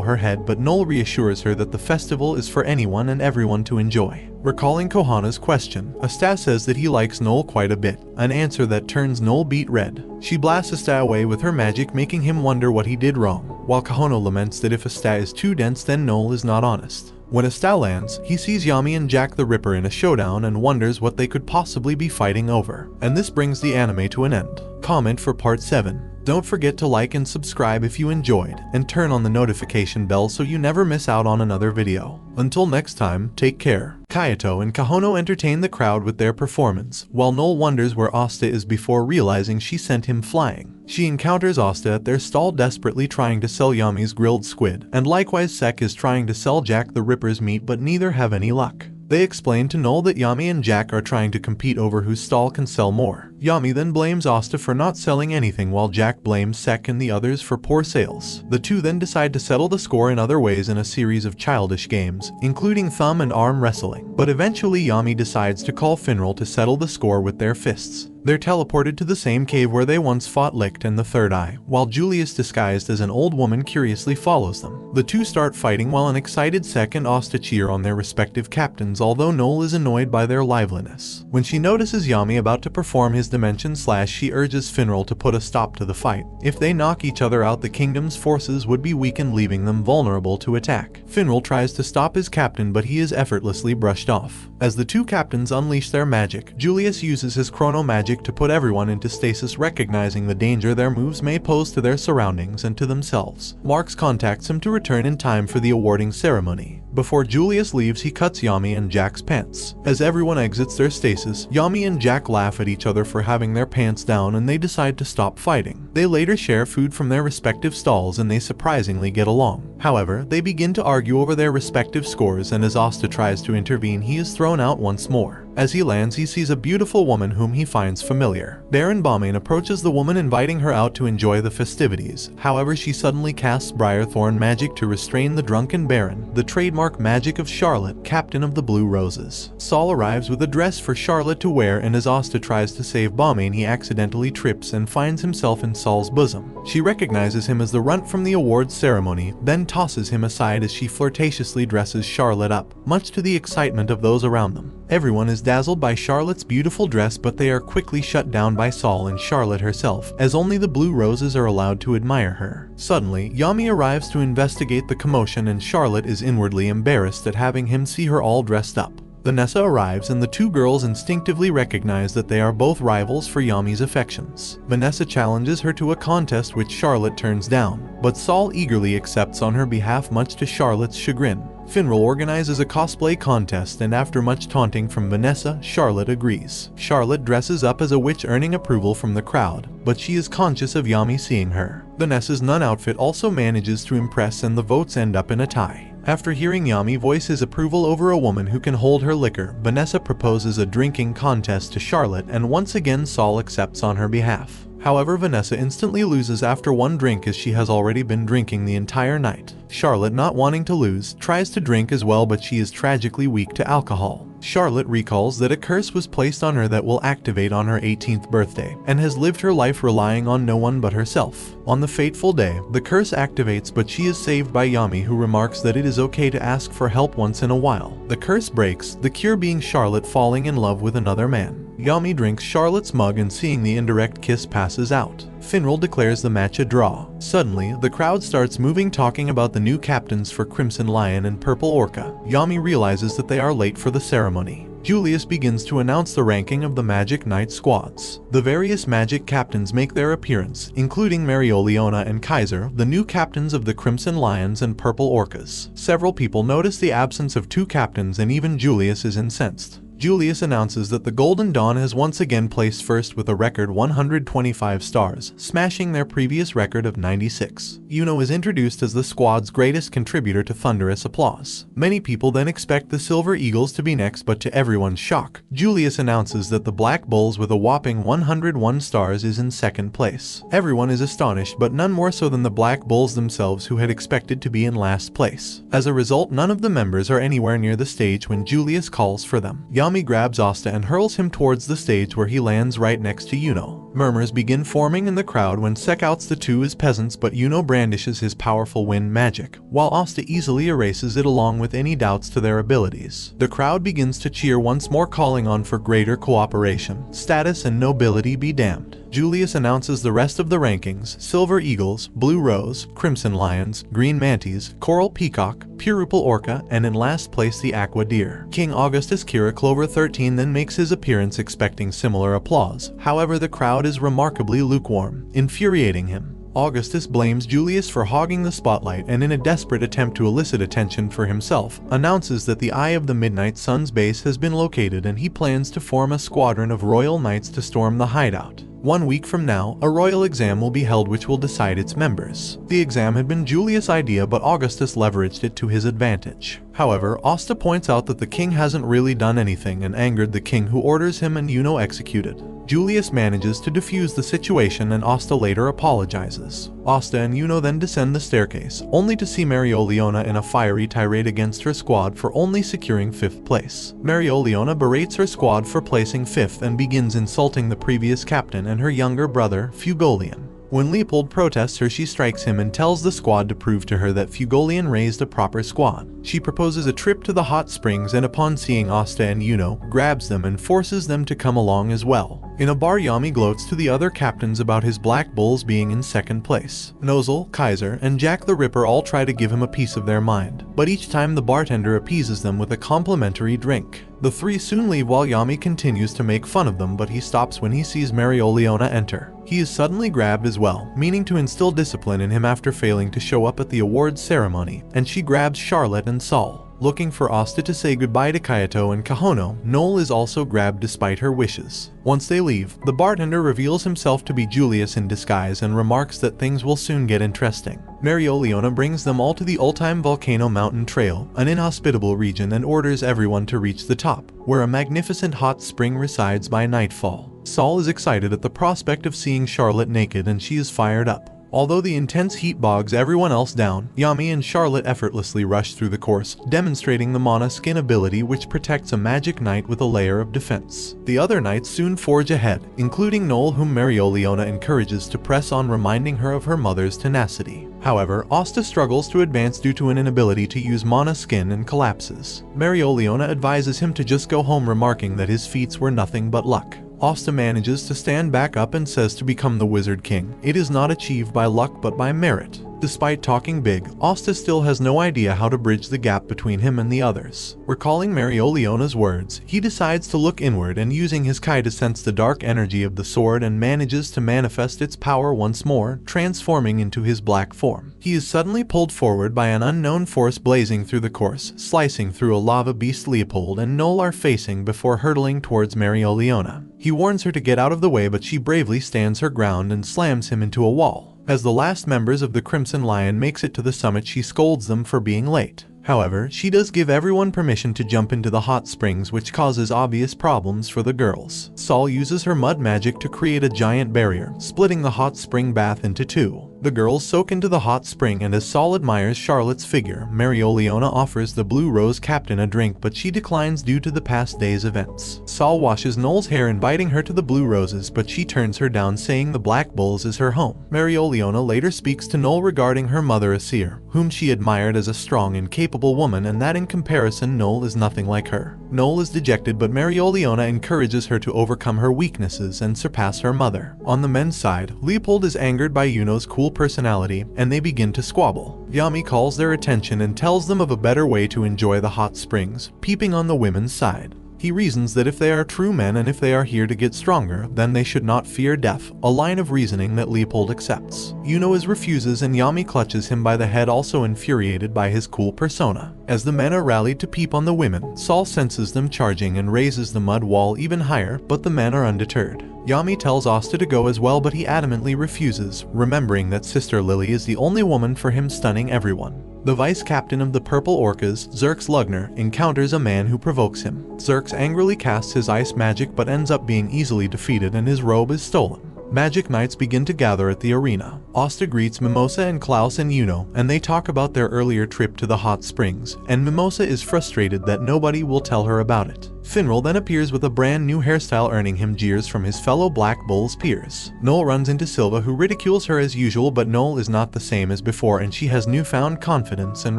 her head, but Noel reassures her that the festival is for anyone and everyone to enjoy. Recalling Kohana's question, Asta says that he likes Noel quite a bit, an answer that turns Noel beet red. She blasts Asta away with her magic, making him wonder what he did wrong, while Kahono laments that if Asta is too dense, then Noel is not honest. When Asta lands, he sees Yami and Jack the Ripper in a showdown and wonders what they could possibly be fighting over. And this brings the anime to an end. Comment for part 7. Don't forget to like and subscribe if you enjoyed, and turn on the notification bell so you never miss out on another video. Until next time, take care. Kayato and Kahono entertain the crowd with their performance, while Noel wonders where Asta is before realizing she sent him flying. She encounters Asta at their stall, desperately trying to sell Yami's grilled squid, and likewise Sek is trying to sell Jack the Ripper's meat, but neither have any luck. They explain to Noel that Yami and Jack are trying to compete over whose stall can sell more. Yami then blames Asta for not selling anything, while Jack blames Sek and the others for poor sales. The two then decide to settle the score in other ways in a series of childish games, including thumb and arm wrestling. But eventually Yami decides to call Finral to settle the score with their fists. They're teleported to the same cave where they once fought Licht and the Third Eye, while Julius, disguised as an old woman, curiously follows them. The two start fighting while an excited Sek and Asta cheer on their respective captains, although Noel is annoyed by their liveliness. When she notices Yami about to perform his dimension slash, she urges Finral to put a stop to the fight. If they knock each other out, the kingdom's forces would be weakened, leaving them vulnerable to attack. Finral tries to stop his captain, but he is effortlessly brushed off. As the two captains unleash their magic, Julius uses his chrono magic to put everyone into stasis, recognizing the danger their moves may pose to their surroundings and to themselves. Marks contacts him to return in time for the awarding ceremony. Before Julius leaves, he cuts Yami and Jack's pants. As everyone exits their stasis, Yami and Jack laugh at each other for for having their pants down and they decide to stop fighting. They later share food from their respective stalls and they surprisingly get along. However, they begin to argue over their respective scores, and as Asta tries to intervene, he is thrown out once more. As he lands, he sees a beautiful woman whom he finds familiar. Baron Balmain approaches the woman, inviting her out to enjoy the festivities. However, she suddenly casts Briarthorn magic to restrain the drunken Baron, the trademark magic of Charlotte, captain of the Blue Roses. Saul arrives with a dress for Charlotte to wear, and as Asta tries to save Balmain, he accidentally trips and finds himself in Saul's bosom. She recognizes him as the runt from the awards ceremony, then tosses him aside as she flirtatiously dresses Charlotte up, much to the excitement of those around them. Everyone is dazzled by Charlotte's beautiful dress, but they are quickly shut down by Saul and Charlotte herself, as only the Blue Roses are allowed to admire her. Suddenly, Yami arrives to investigate the commotion, and Charlotte is inwardly embarrassed at having him see her all dressed up. Vanessa arrives and the two girls instinctively recognize that they are both rivals for Yami's affections. Vanessa challenges her to a contest which Charlotte turns down, but Saul eagerly accepts on her behalf, much to Charlotte's chagrin. Finral organizes a cosplay contest, and after much taunting from Vanessa, Charlotte agrees. Charlotte dresses up as a witch, earning approval from the crowd, but she is conscious of Yami seeing her. Vanessa's nun outfit also manages to impress, and the votes end up in a tie. After hearing Yami voice his approval over a woman who can hold her liquor, Vanessa proposes a drinking contest to Charlotte, and once again Saul accepts on her behalf. However, Vanessa instantly loses after one drink, as she has already been drinking the entire night. Charlotte, not wanting to lose, tries to drink as well, but she is tragically weak to alcohol. Charlotte recalls that a curse was placed on her that will activate on her 18th birthday, and has lived her life relying on no one but herself. On the fateful day, the curse activates, but she is saved by Yami, who remarks that it is okay to ask for help once in a while. The curse breaks, the cure being Charlotte falling in love with another man. Yami drinks Charlotte's mug, and seeing the indirect kiss, passes out. Finral declares the match a draw. Suddenly, the crowd starts moving, talking about the new captains for Crimson Lion and Purple Orca. Yami realizes that they are late for the ceremony. Julius begins to announce the ranking of the Magic Knight squads. The various magic captains make their appearance, including Marioleona and Kaiser, the new captains of the Crimson Lions and Purple Orcas. Several people notice the absence of two captains, and even Julius is incensed. Julius announces that the Golden Dawn has once again placed first with a record 125 stars, smashing their previous record of 96. Yuno is introduced as the squad's greatest contributor, to thunderous applause. Many people then expect the Silver Eagles to be next, but to everyone's shock, Julius announces that the Black Bulls with a whopping 101 stars is in second place. Everyone is astonished, but none more so than the Black Bulls themselves, who had expected to be in last place. As a result, none of the members are anywhere near the stage when Julius calls for them. Yami grabs Asta and hurls him towards the stage, where he lands right next to Yuno. Murmurs begin forming in the crowd when Sek outs the two as peasants, but Yuno brandishes his powerful wind magic, while Asta easily erases it along with any doubts to their abilities. The crowd begins to cheer once more, calling on for greater cooperation. Status and nobility be damned. Julius announces the rest of the rankings: Silver Eagles, Blue Rose, Crimson Lions, Green Manties, Coral Peacock, Purple Orca, and in last place the Aqua Deer. King Augustus Kira Clover 13 then makes his appearance, expecting similar applause. However, the crowd is remarkably lukewarm, infuriating him. Augustus blames Julius for hogging the spotlight, and in a desperate attempt to elicit attention for himself, announces that the Eye of the Midnight Sun's base has been located, and he plans to form a squadron of royal knights to storm the hideout. 1 week from now, a royal exam will be held which will decide its members. The exam had been Julius' idea, but Augustus leveraged it to his advantage. However, Asta points out that the king hasn't really done anything, and angered the king, who orders him and Yuno executed. Julius manages to defuse the situation, and Asta later apologizes. Asta and Yuno then descend the staircase, only to see Marioleona in a fiery tirade against her squad for only securing 5th place. Marioleona berates her squad for placing 5th and begins insulting the previous captain and her younger brother, Fugolian. When Leopold protests her, she strikes him and tells the squad to prove to her that Fugolian raised a proper squad. She proposes a trip to the hot springs, and upon seeing Asta and Yuno, grabs them and forces them to come along as well. In a bar, Yami gloats to the other captains about his Black Bulls being in second place. Nozel, Kaiser, and Jack the Ripper all try to give him a piece of their mind, but each time the bartender appeases them with a complimentary drink. The three soon leave while Yami continues to make fun of them, but he stops when he sees Marioleona enter. He is suddenly grabbed as well, meaning to instill discipline in him after failing to show up at the awards ceremony, and she grabs Charlotte and Saul. Looking for Asta to say goodbye to Kaito and Kahono, Noel is also grabbed despite her wishes. Once they leave, the bartender reveals himself to be Julius in disguise and remarks that things will soon get interesting. Mereoleona brings them all to the Oldtime Volcano Mountain Trail, an inhospitable region, and orders everyone to reach the top, where a magnificent hot spring resides by nightfall. Saul is excited at the prospect of seeing Charlotte naked, and she is fired up. Although the intense heat bogs everyone else down, Yami and Charlotte effortlessly rush through the course, demonstrating the Mana skin ability which protects a magic knight with a layer of defense. The other knights soon forge ahead, including Noel, whom Mereoleona encourages to press on, reminding her of her mother's tenacity. However, Asta struggles to advance due to an inability to use Mana skin and collapses. Mereoleona advises him to just go home, remarking that his feats were nothing but luck. Asta manages to stand back up and says to become the Wizard King, it is not achieved by luck but by merit. Despite talking big, Asta still has no idea how to bridge the gap between him and the others. Recalling Mereoleona's words, he decides to look inward and using his Kai to sense the dark energy of the sword and manages to manifest its power once more, transforming into his black form. He is suddenly pulled forward by an unknown force blazing through the course, slicing through a lava beast. Leopold and Noel are facing before hurtling towards Mereoleona. He warns her to get out of the way, but she bravely stands her ground and slams him into a wall. As the last members of the Crimson Lion makes it to the summit, she scolds them for being late. However, she does give everyone permission to jump into the hot springs, which causes obvious problems for the girls. Saul uses her mud magic to create a giant barrier, splitting the hot spring bath into two. The girls soak into the hot spring, and as Saul admires Charlotte's figure, Mereoleona offers the Blue Rose Captain a drink, but she declines due to the past day's events. Saul washes Noel's hair, inviting her to the Blue Roses, but she turns her down, saying the Black Bulls is her home. Mereoleona later speaks to Noel regarding her mother Asir, whom she admired as a strong and capable woman, and that in comparison Noel is nothing like her. Noel is dejected, but Mereoleona encourages her to overcome her weaknesses and surpass her mother. On the men's side, Leopold is angered by Yuno's cool personality, and they begin to squabble. Yami calls their attention and tells them of a better way to enjoy the hot springs, peeping on the women's side. He reasons that if they are true men and if they are here to get stronger, then they should not fear death, a line of reasoning that Leopold accepts. Yuno refuses and Yami clutches him by the head, also infuriated by his cool persona. As the men are rallied to peep on the women, Saul senses them charging and raises the mud wall even higher, but the men are undeterred. Yami tells Asta to go as well, but he adamantly refuses, remembering that Sister Lily is the only woman for him, stunning everyone. The vice captain of the Purple Orcas, Zerx Lugner, encounters a man who provokes him. Zerx angrily casts his ice magic but ends up being easily defeated and his robe is stolen. Magic Knights begin to gather at the arena. Asta greets Mimosa and Klaus and Yuno, and they talk about their earlier trip to the hot springs, and Mimosa is frustrated that nobody will tell her about it. Finral then appears with a brand new hairstyle, earning him jeers from his fellow Black Bulls peers. Noel runs into Silva, who ridicules her as usual, but Noel is not the same as before and she has newfound confidence and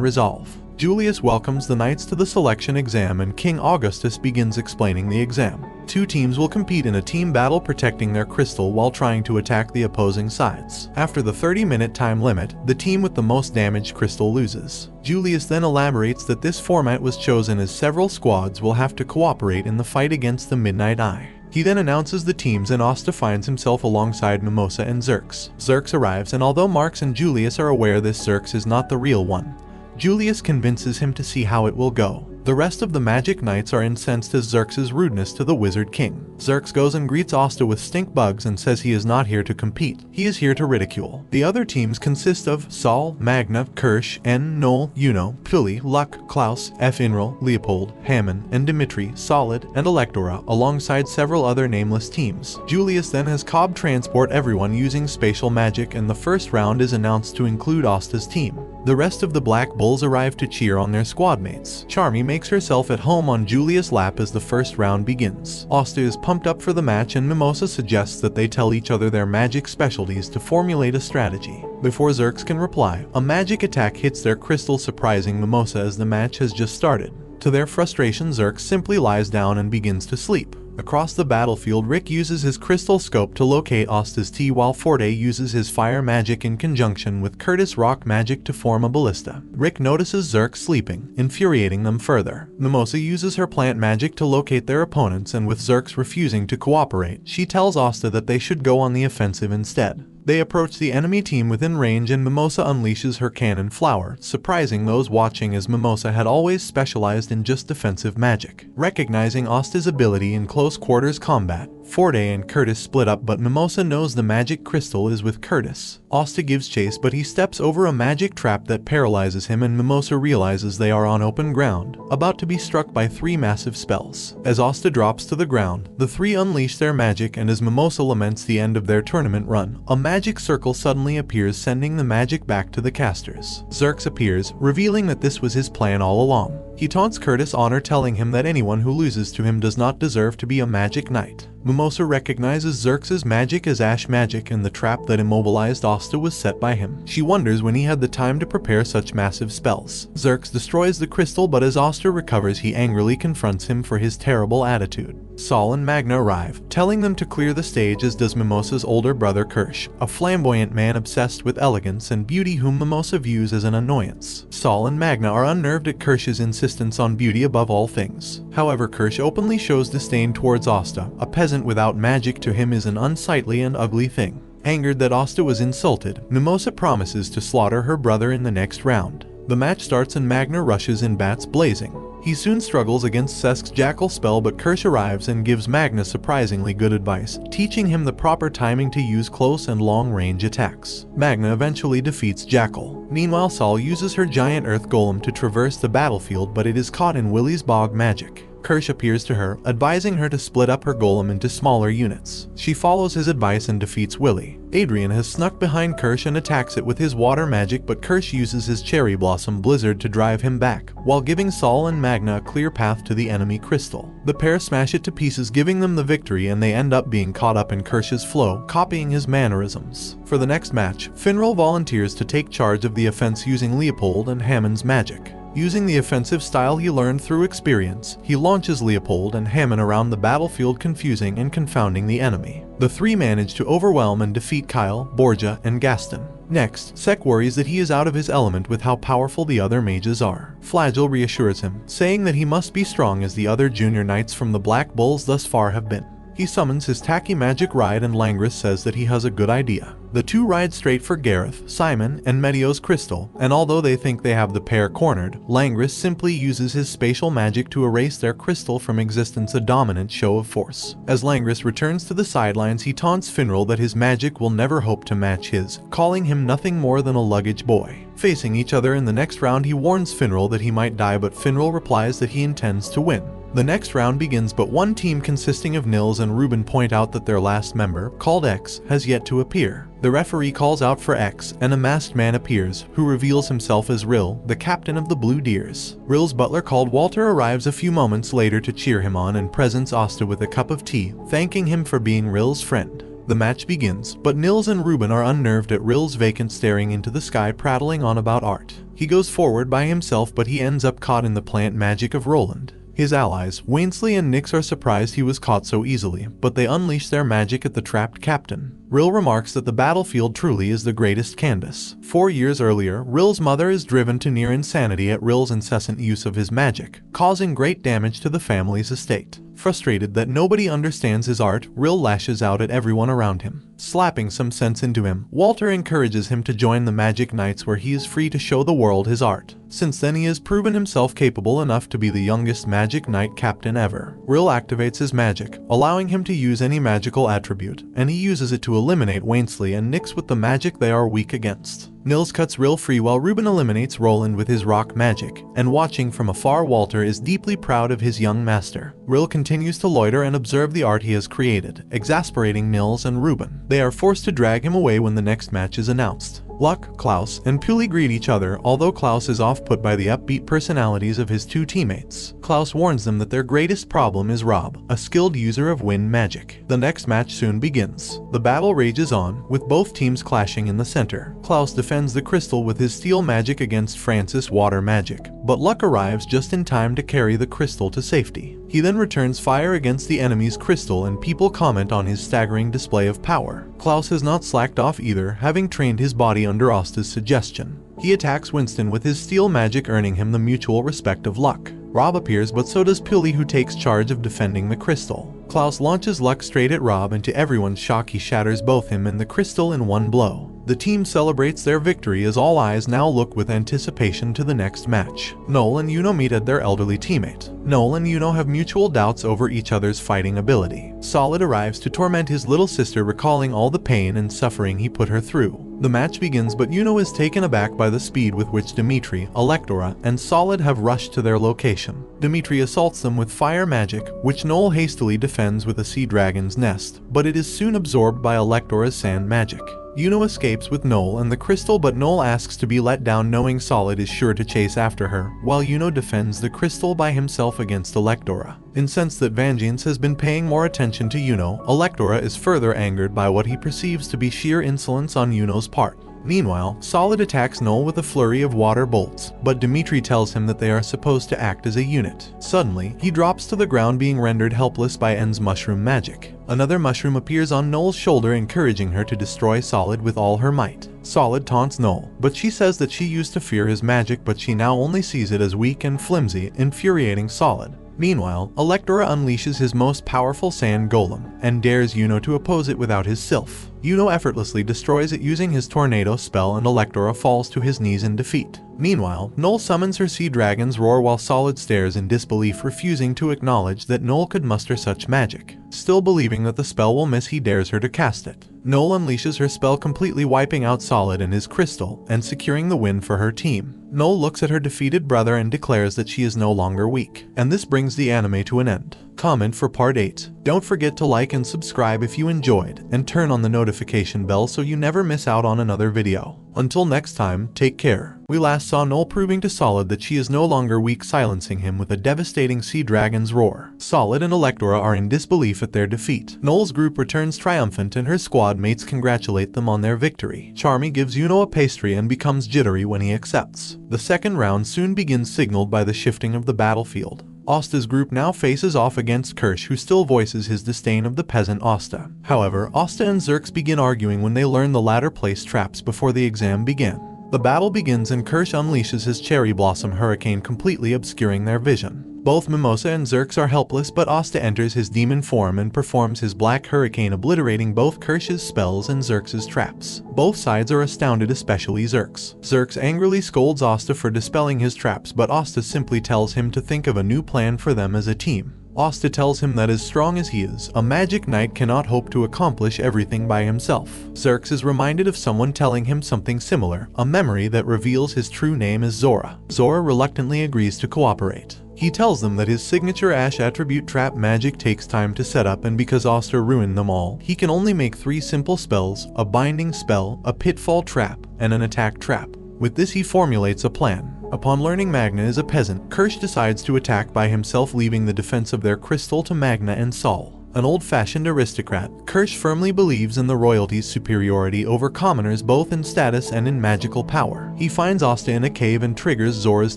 resolve. Julius welcomes the knights to the selection exam and King Augustus begins explaining the exam. Two teams will compete in a team battle, protecting their crystal while trying to attack the opposing sides. After the 30-minute time limit, the team with the most damaged crystal loses. Julius then elaborates that this format was chosen as several squads will have to cooperate in the fight against the Midnight Eye. He then announces the teams and Asta finds himself alongside Mimosa and Zerx. Zerx arrives, and although Marx and Julius are aware this Zerx is not the real one, Julius convinces him to see how it will go. The rest of the Magic Knights are incensed as Zerx's rudeness to the Wizard King. Zerx goes and greets Asta with stink bugs and says he is not here to compete. He is here to ridicule. The other teams consist of Saul, Magna, Kirsch, N, Noel, Yuno, Puli, Luck, Klaus, F. Inral, Leopold, Hammond, and Dimitri, Solid, and Electora, alongside several other nameless teams. Julius then has Cobb transport everyone using spatial magic, and the first round is announced to include Asta's team. The rest of the Black Bulls arrive to cheer on their squad mates. Charmy makes herself at home on Julius' lap as the first round begins. Asta is pumped up for the match and Mimosa suggests that they tell each other their magic specialties to formulate a strategy. Before Zerx can reply, a magic attack hits their crystal, surprising Mimosa as the match has just started. To their frustration, Zerx simply lies down and begins to sleep. Across the battlefield, Rick uses his crystal scope to locate Asta's T, while Forte uses his fire magic in conjunction with Curtis' rock magic to form a ballista. Rick notices Zerx sleeping, infuriating them further. Mimosa uses her plant magic to locate their opponents, and with Zerx refusing to cooperate, she tells Asta that they should go on the offensive instead. They approach the enemy team within range and Mimosa unleashes her cannon flower, surprising those watching as Mimosa had always specialized in just defensive magic. Recognizing Asta's ability in close quarters combat, Forte and Curtis split up, but Mimosa knows the magic crystal is with Curtis. Asta gives chase, but he steps over a magic trap that paralyzes him, and Mimosa realizes they are on open ground, about to be struck by 3 massive spells. As Asta drops to the ground, the 3 unleash their magic, and as Mimosa laments the end of their tournament run, a magic circle suddenly appears, sending the magic back to the casters. Xerxes appears, revealing that this was his plan all along. He taunts Curtis' honor, telling him that anyone who loses to him does not deserve to be a magic knight. Mimosa recognizes Xerxes' magic as ash magic, and the trap that immobilized Asta was set by him. She wonders when he had the time to prepare such massive spells. Xerxes destroys the crystal, but as Asta recovers, he angrily confronts him for his terrible attitude. Saul and Magna arrive, telling them to clear the stage, as does Mimosa's older brother Kirsch, a flamboyant man obsessed with elegance and beauty whom Mimosa views as an annoyance. Saul and Magna are unnerved at Kirsch's insistence on beauty above all things. However, Kirsch openly shows disdain towards Asta. A peasant without magic to him is an unsightly and ugly thing. Angered that Asta was insulted, Mimosa promises to slaughter her brother in the next round. The match starts and Magna rushes in, bats blazing. He soon struggles against Sesk's jackal spell, but Kirsch arrives and gives Magna surprisingly good advice, teaching him the proper timing to use close and long-range attacks. Magna eventually defeats Jackal. Meanwhile, Saul uses her giant earth golem to traverse the battlefield, but it is caught in Willie's bog magic. Kirsch appears to her, advising her to split up her golem into smaller units. She follows his advice and defeats Willie. Adrian has snuck behind Kirsch and attacks it with his water magic, but Kirsch uses his cherry blossom blizzard to drive him back, while giving Saul and Magna a clear path to the enemy crystal. The pair smash it to pieces, giving them the victory, and they end up being caught up in Kirsch's flow, copying his mannerisms. For the next match, Finral volunteers to take charge of the offense using Leopold and Hammond's magic. Using the offensive style he learned through experience, he launches Leopold and Hammond around the battlefield, confusing and confounding the enemy. The 3 manage to overwhelm and defeat Kyle, Borgia, and Gaston. Next, Sek worries that he is out of his element with how powerful the other mages are. Flagell reassures him, saying that he must be strong as the other junior knights from the Black Bulls thus far have been. He summons his tacky magic ride, and Langris says that he has a good idea. The 2 ride straight for Gareth, Simon, and Medio's crystal, and although they think they have the pair cornered, Langris simply uses his spatial magic to erase their crystal from existence, a dominant show of force. As Langris returns to the sidelines, he taunts Finral that his magic will never hope to match his, calling him nothing more than a luggage boy. Facing each other in the next round, he warns Finral that he might die, but Finral replies that he intends to win. The next round begins, but one team consisting of Nils and Ruben point out that their last member, called X, has yet to appear. The referee calls out for X, and a masked man appears, who reveals himself as Rill, the captain of the Blue Deers. Rill's butler called Walter arrives a few moments later to cheer him on and presents Asta with a cup of tea, thanking him for being Rill's friend. The match begins, but Nils and Ruben are unnerved at Rill's vacant staring into the sky, prattling on about art. He goes forward by himself, but he ends up caught in the plant magic of Roland. His allies, Wainsley and Nix, are surprised he was caught so easily, but they unleash their magic at the trapped captain. Rill remarks that the battlefield truly is the greatest canvas. 4 years earlier, Rill's mother is driven to near insanity at Rill's incessant use of his magic, causing great damage to the family's estate. Frustrated that nobody understands his art, Rill lashes out at everyone around him. Slapping some sense into him, Walter encourages him to join the Magic Knights, where he is free to show the world his art. Since then, he has proven himself capable enough to be the youngest Magic Knight captain ever. Rill activates his magic, allowing him to use any magical attribute, and he uses it to eliminate Wainsley and Nix with the magic they are weak against. Nils cuts Rill free while Ruben eliminates Roland with his rock magic, and watching from afar, Walter is deeply proud of his young master. Rill continues to loiter and observe the art he has created, exasperating Nils and Ruben. They are forced to drag him away when the next match is announced. Luck, Klaus, and Puli greet each other, although Klaus is off-put by the upbeat personalities of his 2 teammates. Klaus warns them that their greatest problem is Rob, a skilled user of wind magic. The next match soon begins. The battle rages on, with both teams clashing in the center. Klaus defends the crystal with his steel magic against Francis' water magic, but Luck arrives just in time to carry the crystal to safety. He then returns fire against the enemy's crystal, and people comment on his staggering display of power. Klaus has not slacked off either, having trained his body under Asta's suggestion. He attacks Winston with his steel magic, earning him the mutual respect of Luck. Rob appears, but so does Pili, who takes charge of defending the crystal. Klaus launches luck straight at Rob, and to everyone's shock he shatters both him and the crystal in one blow. The team celebrates their victory as all eyes now look with anticipation to the next match. Noel and Yuno meet at their elderly teammate. Noel and Yuno have mutual doubts over each other's fighting ability. Solid arrives to torment his little sister, recalling all the pain and suffering he put her through. The match begins, but Yuno is taken aback by the speed with which Dimitri, Electora, and Solid have rushed to their location. Dimitri assaults them with fire magic, which Noel hastily defends with a sea dragon's nest, but it is soon absorbed by Electora's sand magic. Yuno escapes with Noel and the crystal, but Noel asks to be let down, knowing Solid is sure to chase after her, while Yuno defends the crystal by himself against Electora. Incensed that Vengeance has been paying more attention to Yuno, Electora is further angered by what he perceives to be sheer insolence on Yuno's part. Meanwhile, Solid attacks Noel with a flurry of water bolts, but Dimitri tells him that they are supposed to act as a unit. Suddenly, he drops to the ground, being rendered helpless by N's mushroom magic. Another mushroom appears on Noel's shoulder, encouraging her to destroy Solid with all her might. Solid taunts Noel, but she says that she used to fear his magic, but she now only sees it as weak and flimsy, infuriating Solid. Meanwhile, Electora unleashes his most powerful sand golem, and dares Yuno to oppose it without his sylph. Yuno effortlessly destroys it using his tornado spell, and Electora falls to his knees in defeat. Meanwhile, Noel summons her sea dragon's roar while Solid stares in disbelief, refusing to acknowledge that Noel could muster such magic. Still believing that the spell will miss, he dares her to cast it. Noel unleashes her spell, completely wiping out Solid and his crystal, and securing the win for her team. Noel looks at her defeated brother and declares that she is no longer weak. And this brings the anime to an end. Comment for part 8. Don't forget to like and subscribe if you enjoyed, and turn on the notification bell so you never miss out on another video. Until next time, take care. We last saw Noel proving to Solid that she is no longer weak, silencing him with a devastating sea dragon's roar. Solid and Electora are in disbelief at their defeat. Noel's group returns triumphant, and her squad mates congratulate them on their victory. Charmy gives Yuno a pastry and becomes jittery when he accepts. The second round soon begins, signaled by the shifting of the battlefield. Asta's group now faces off against Kirsch, who still voices his disdain of the peasant Asta. However, Asta and Zerx begin arguing when they learn the latter placed traps before the exam began. The battle begins and Kirsch unleashes his cherry blossom hurricane, completely obscuring their vision. Both Mimosa and Zerx are helpless, but Asta enters his demon form and performs his black hurricane, obliterating both Kirsch's spells and Zerx's traps. Both sides are astounded, especially Zerx. Zerx angrily scolds Asta for dispelling his traps, but Asta simply tells him to think of a new plan for them as a team. Asta tells him that as strong as he is, a magic knight cannot hope to accomplish everything by himself. Zerx is reminded of someone telling him something similar, a memory that reveals his true name is Zora. Zora reluctantly agrees to cooperate. He tells them that his signature Ash attribute trap magic takes time to set up, and because Asta ruined them all, he can only make 3 simple spells: a binding spell, a pitfall trap, and an attack trap. With this he formulates a plan. Upon learning Magna is a peasant, Kirsch decides to attack by himself, leaving the defense of their crystal to Magna and Saul. An old-fashioned aristocrat, Kirsch firmly believes in the royalty's superiority over commoners, both in status and in magical power. He finds Asta in a cave and triggers Zora's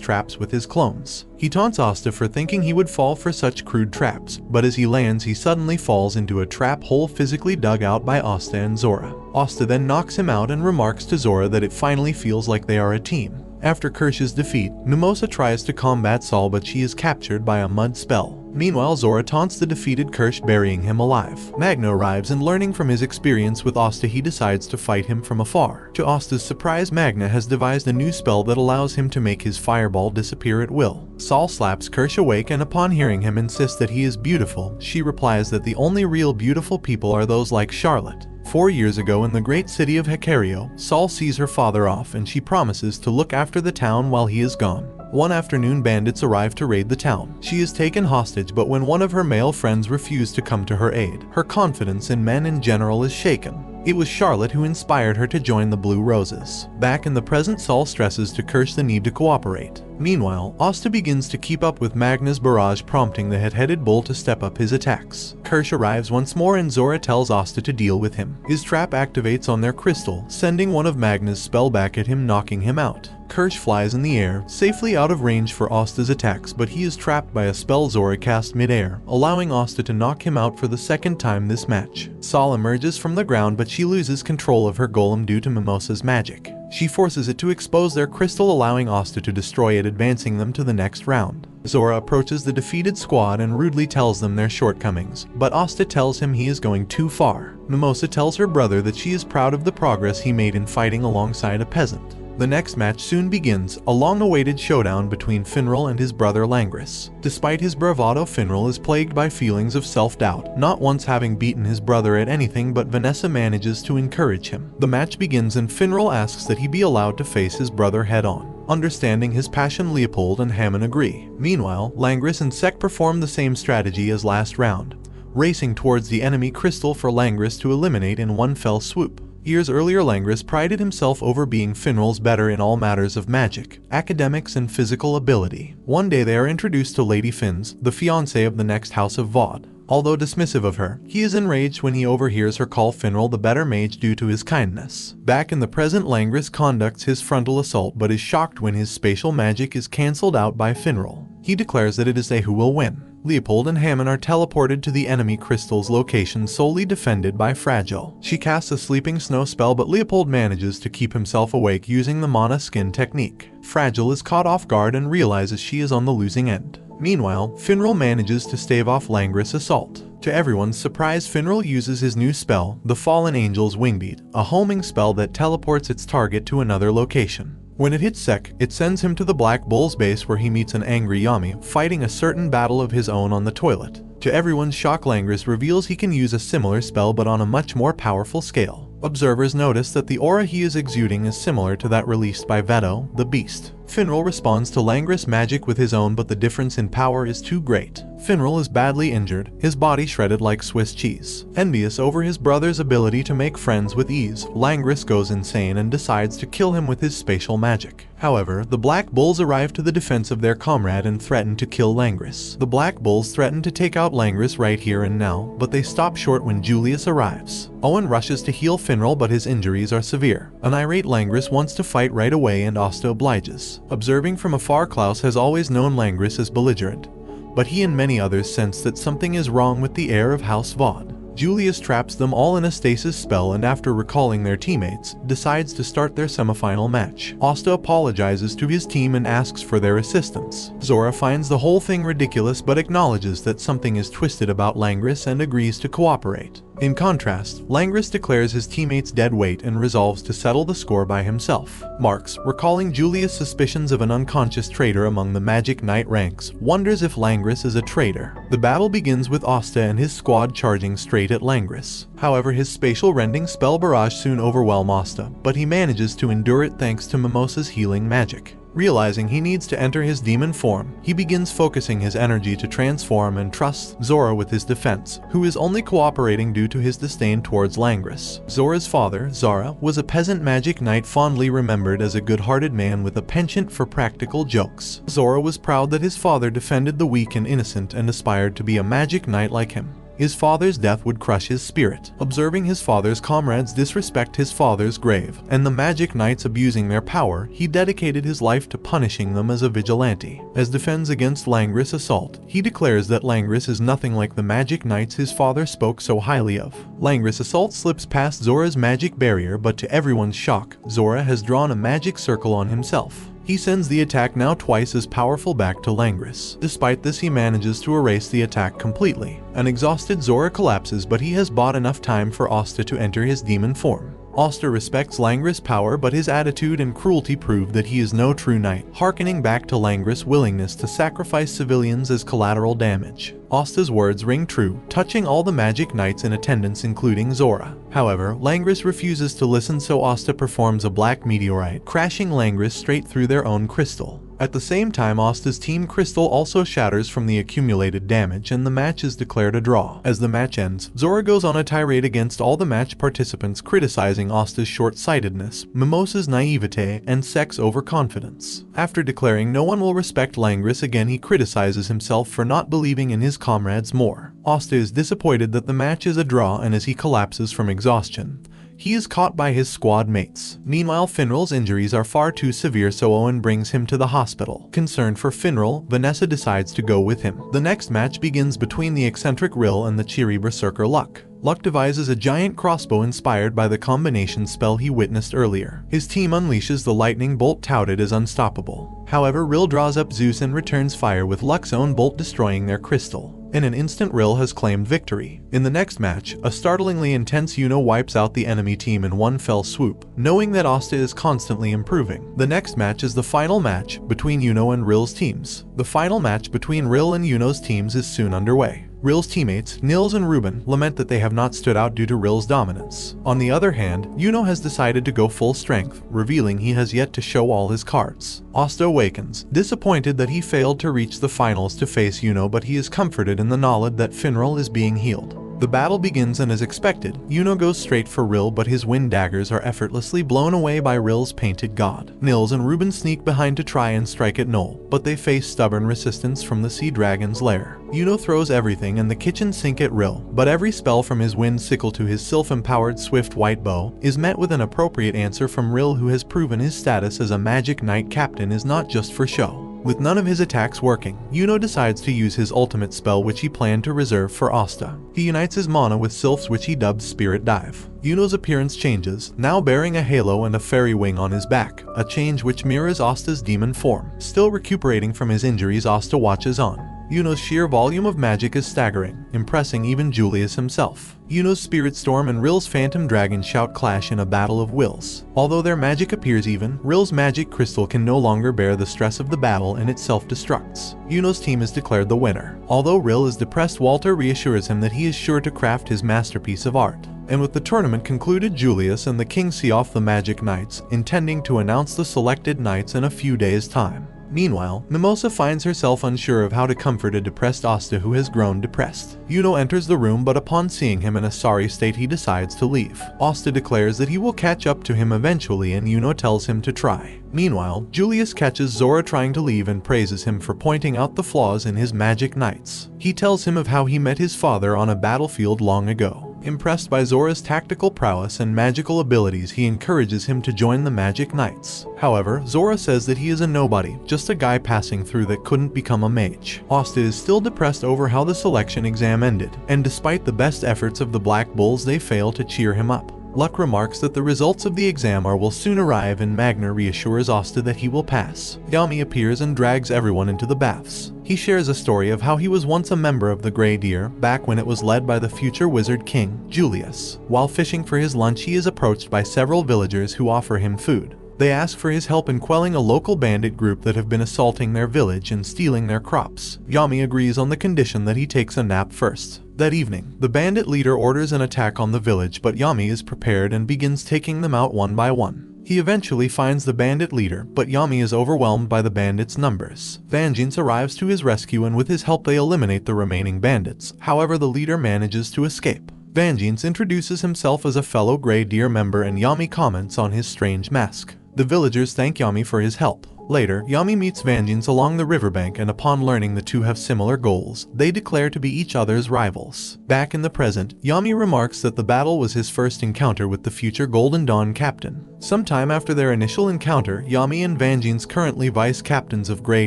traps with his clones. He taunts Asta for thinking he would fall for such crude traps, but as he lands he suddenly falls into a trap hole physically dug out by Asta and Zora. Asta then knocks him out and remarks to Zora that it finally feels like they are a team. After Kirsch's defeat, Mimosa tries to combat Saul, but she is captured by a mud spell. Meanwhile, Zora taunts the defeated Kirsch, burying him alive. Magna arrives, and learning from his experience with Asta, he decides to fight him from afar. To Asta's surprise, Magna has devised a new spell that allows him to make his fireball disappear at will. Saul slaps Kirsch awake, and upon hearing him insist that he is beautiful, she replies that the only real beautiful people are those like Charlotte. 4 years ago in the great city of Hecario, Saul sees her father off, and she promises to look after the town while he is gone. One afternoon, bandits arrive to raid the town. She is taken hostage, but when one of her male friends refuses to come to her aid, her confidence in men in general is shaken. It was Charlotte who inspired her to join the Blue Roses. Back in the present, Saul stresses to Kirsch the need to cooperate. Meanwhile, Asta begins to keep up with Magna's barrage, prompting the head-headed bull to step up his attacks. Kirsch arrives once more, and Zora tells Asta to deal with him. His trap activates on their crystal, sending one of Magna's spell back at him, knocking him out. Kirsch flies in the air, safely out of range for Asta's attacks, but he is trapped by a spell Zora cast mid-air, allowing Asta to knock him out for the second time this match. Saul emerges from the ground, but she loses control of her golem due to Mimosa's magic. She forces it to expose their crystal, allowing Asta to destroy it, advancing them to the next round. Zora approaches the defeated squad and rudely tells them their shortcomings, but Asta tells him he is going too far. Mimosa tells her brother that she is proud of the progress he made in fighting alongside a peasant. The next match soon begins, a long-awaited showdown between Finral and his brother Langris. Despite his bravado, Finral is plagued by feelings of self-doubt, not once having beaten his brother at anything, but Vanessa manages to encourage him. The match begins and Finral asks that he be allowed to face his brother head-on. Understanding his passion, Leopold and Hammond agree. Meanwhile, Langris and Sek perform the same strategy as last round, racing towards the enemy crystal for Langris to eliminate in one fell swoop. Years earlier, Langris prided himself over being Finral's better in all matters of magic, academics, and physical ability. One day they are introduced to Lady Finns, the fiancée of the next house of Vaude. Although dismissive of her, he is enraged when he overhears her call Finral the better mage due to his kindness. Back in the present, Langris conducts his frontal assault but is shocked when his spatial magic is cancelled out by Finral. He declares that it is they who will win. Leopold and Hammond are teleported to the enemy crystal's location, solely defended by Fragile. She casts a sleeping snow spell, but Leopold manages to keep himself awake using the mana skin technique. Fragile is caught off guard and realizes she is on the losing end. Meanwhile, Finral manages to stave off Langris' assault. To everyone's surprise, Finral uses his new spell, the Fallen Angel's Wingbeat, a homing spell that teleports its target to another location. When it hits Sek, it sends him to the Black Bull's base where he meets an angry Yami, fighting a certain battle of his own on the toilet. To everyone's shock, Langris reveals he can use a similar spell but on a much more powerful scale. Observers notice that the aura he is exuding is similar to that released by Veto, the Beast. Finral responds to Langris' magic with his own, but the difference in power is too great. Finral is badly injured, his body shredded like Swiss cheese. Envious over his brother's ability to make friends with ease, Langris goes insane and decides to kill him with his spatial magic. However, the Black Bulls arrive to the defense of their comrade and threaten to kill Langris. The Black Bulls threaten to take out Langris right here and now, but they stop short when Julius arrives. Owen rushes to heal Finral, but his injuries are severe. An irate Langris wants to fight right away and Asta obliges. Observing from afar, Klaus has always known Langris as belligerent, but he and many others sense that something is wrong with the heir of House Vaude. Julius traps them all in a stasis spell and, after recalling their teammates, decides to start their semifinal match. Asta apologizes to his team and asks for their assistance. Zora finds the whole thing ridiculous but acknowledges that something is twisted about Langris and agrees to cooperate. In contrast, Langris declares his teammates dead weight and resolves to settle the score by himself. Marx, recalling Julius' suspicions of an unconscious traitor among the Magic Knight ranks, wonders if Langris is a traitor. The battle begins with Asta and his squad charging straight at Langris. However, his spatial rending spell barrage soon overwhelms Asta, but he manages to endure it thanks to Mimosa's healing magic. Realizing he needs to enter his demon form, he begins focusing his energy to transform and trusts Zora with his defense, who is only cooperating due to his disdain towards Langris. Zora's father, Zara, was a peasant magic knight fondly remembered as a good-hearted man with a penchant for practical jokes. Zora was proud that his father defended the weak and innocent and aspired to be a magic knight like him. His father's death would crush his spirit. Observing his father's comrades disrespect his father's grave, and the magic knights abusing their power, he dedicated his life to punishing them as a vigilante. As defense against Langris' assault, he declares that Langris is nothing like the magic knights his father spoke so highly of. Langris' assault slips past Zora's magic barrier, but to everyone's shock, Zora has drawn a magic circle on himself. He sends the attack, now twice as powerful, back to Langris. Despite this, he manages to erase the attack completely. An exhausted Zora collapses, but he has bought enough time for Asta to enter his demon form. Asta respects Langris' power, but his attitude and cruelty prove that he is no true knight, harkening back to Langris' willingness to sacrifice civilians as collateral damage. Asta's words ring true, touching all the magic knights in attendance including Zora. However, Langris refuses to listen, so Asta performs a black meteorite, crashing Langris straight through their own crystal. At the same time, Asta's team crystal also shatters from the accumulated damage and the match is declared a draw. As the match ends, Zora goes on a tirade against all the match participants, criticizing Asta's short-sightedness, Mimosa's naivete, and Sek's overconfidence. After declaring no one will respect Langris again, he criticizes himself for not believing in his comrades more. Asta is disappointed that the match is a draw, and as he collapses from exhaustion, he is caught by his squad mates. Meanwhile, Finral's injuries are far too severe, so Owen brings him to the hospital. Concerned for Finral, Vanessa decides to go with him. The next match begins between the eccentric Rill and the cheery berserker Luck. Luck devises a giant crossbow inspired by the combination spell he witnessed earlier. His team unleashes the lightning bolt touted as unstoppable. However, Rill draws up Zeus and returns fire with Luck's own bolt destroying their crystal. In an instant, Rill has claimed victory. In the next match, a startlingly intense Yuno wipes out the enemy team in one fell swoop, knowing that Asta is constantly improving. The next match is the final match between Yuno and Rill's teams. The final match between Rill and Yuno's teams is soon underway. Rill's teammates, Nils and Ruben, lament that they have not stood out due to Rill's dominance. On the other hand, Yuno has decided to go full strength, revealing he has yet to show all his cards. Asta awakens, disappointed that he failed to reach the finals to face Yuno, but he is comforted in the knowledge that Finral is being healed. The battle begins, and as expected, Yuno goes straight for Rill, but his wind daggers are effortlessly blown away by Rill's painted god. Nils and Ruben sneak behind to try and strike at Null, but they face stubborn resistance from the sea dragon's lair. Yuno throws everything and the kitchen sink at Rill, but every spell from his wind sickle to his sylph-empowered swift white bow is met with an appropriate answer from Rill, who has proven his status as a magic knight captain is not just for show. With none of his attacks working, Yuno decides to use his ultimate spell, which he planned to reserve for Asta. He unites his mana with Sylph's, which he dubbed Spirit Dive. Yuno's appearance changes, now bearing a halo and a fairy wing on his back, a change which mirrors Asta's demon form. Still recuperating from his injuries, Asta watches on. Yuno's sheer volume of magic is staggering, impressing even Julius himself. Yuno's Spirit Storm and Rill's Phantom Dragon Shout clash in a battle of wills. Although their magic appears even, Rill's magic crystal can no longer bear the stress of the battle and it self-destructs. Yuno's team is declared the winner. Although Rill is depressed, Walter reassures him that he is sure to craft his masterpiece of art. And with the tournament concluded, Julius and the king see off the Magic Knights, intending to announce the selected knights in a few days' time. Meanwhile, Mimosa finds herself unsure of how to comfort a depressed Asta who has grown depressed. Yuno enters the room, but upon seeing him in a sorry state, he decides to leave. Asta declares that he will catch up to him eventually, and Yuno tells him to try. Meanwhile, Julius catches Zora trying to leave and praises him for pointing out the flaws in his magic knights. He tells him of how he met his father on a battlefield long ago. Impressed by Zora's tactical prowess and magical abilities, he encourages him to join the Magic Knights. However, Zora says that he is a nobody, just a guy passing through that couldn't become a mage. Asta is still depressed over how the selection exam ended, and despite the best efforts of the Black Bulls, they fail to cheer him up. Luck remarks that the results of the exam will soon arrive, and Magna reassures Asta that he will pass. Yami appears and drags everyone into the baths. He shares a story of how he was once a member of the Grey Deer, back when it was led by the future wizard king, Julius. While fishing for his lunch, he is approached by several villagers who offer him food. They ask for his help in quelling a local bandit group that have been assaulting their village and stealing their crops. Yami agrees on the condition that he takes a nap first. That evening, the bandit leader orders an attack on the village, but Yami is prepared and begins taking them out one by one. He eventually finds the bandit leader, but Yami is overwhelmed by the bandits' numbers. Vangeance arrives to his rescue, and with his help they eliminate the remaining bandits. However, the leader manages to escape. Vangeance introduces himself as a fellow Grey Deer member, and Yami comments on his strange mask. The villagers thank Yami for his help. Later, Yami meets Vangeance along the riverbank, and upon learning the two have similar goals, they declare to be each other's rivals. Back in the present, Yami remarks that the battle was his first encounter with the future Golden Dawn captain. Sometime after their initial encounter, Yami and Vangeance, currently vice captains of Grey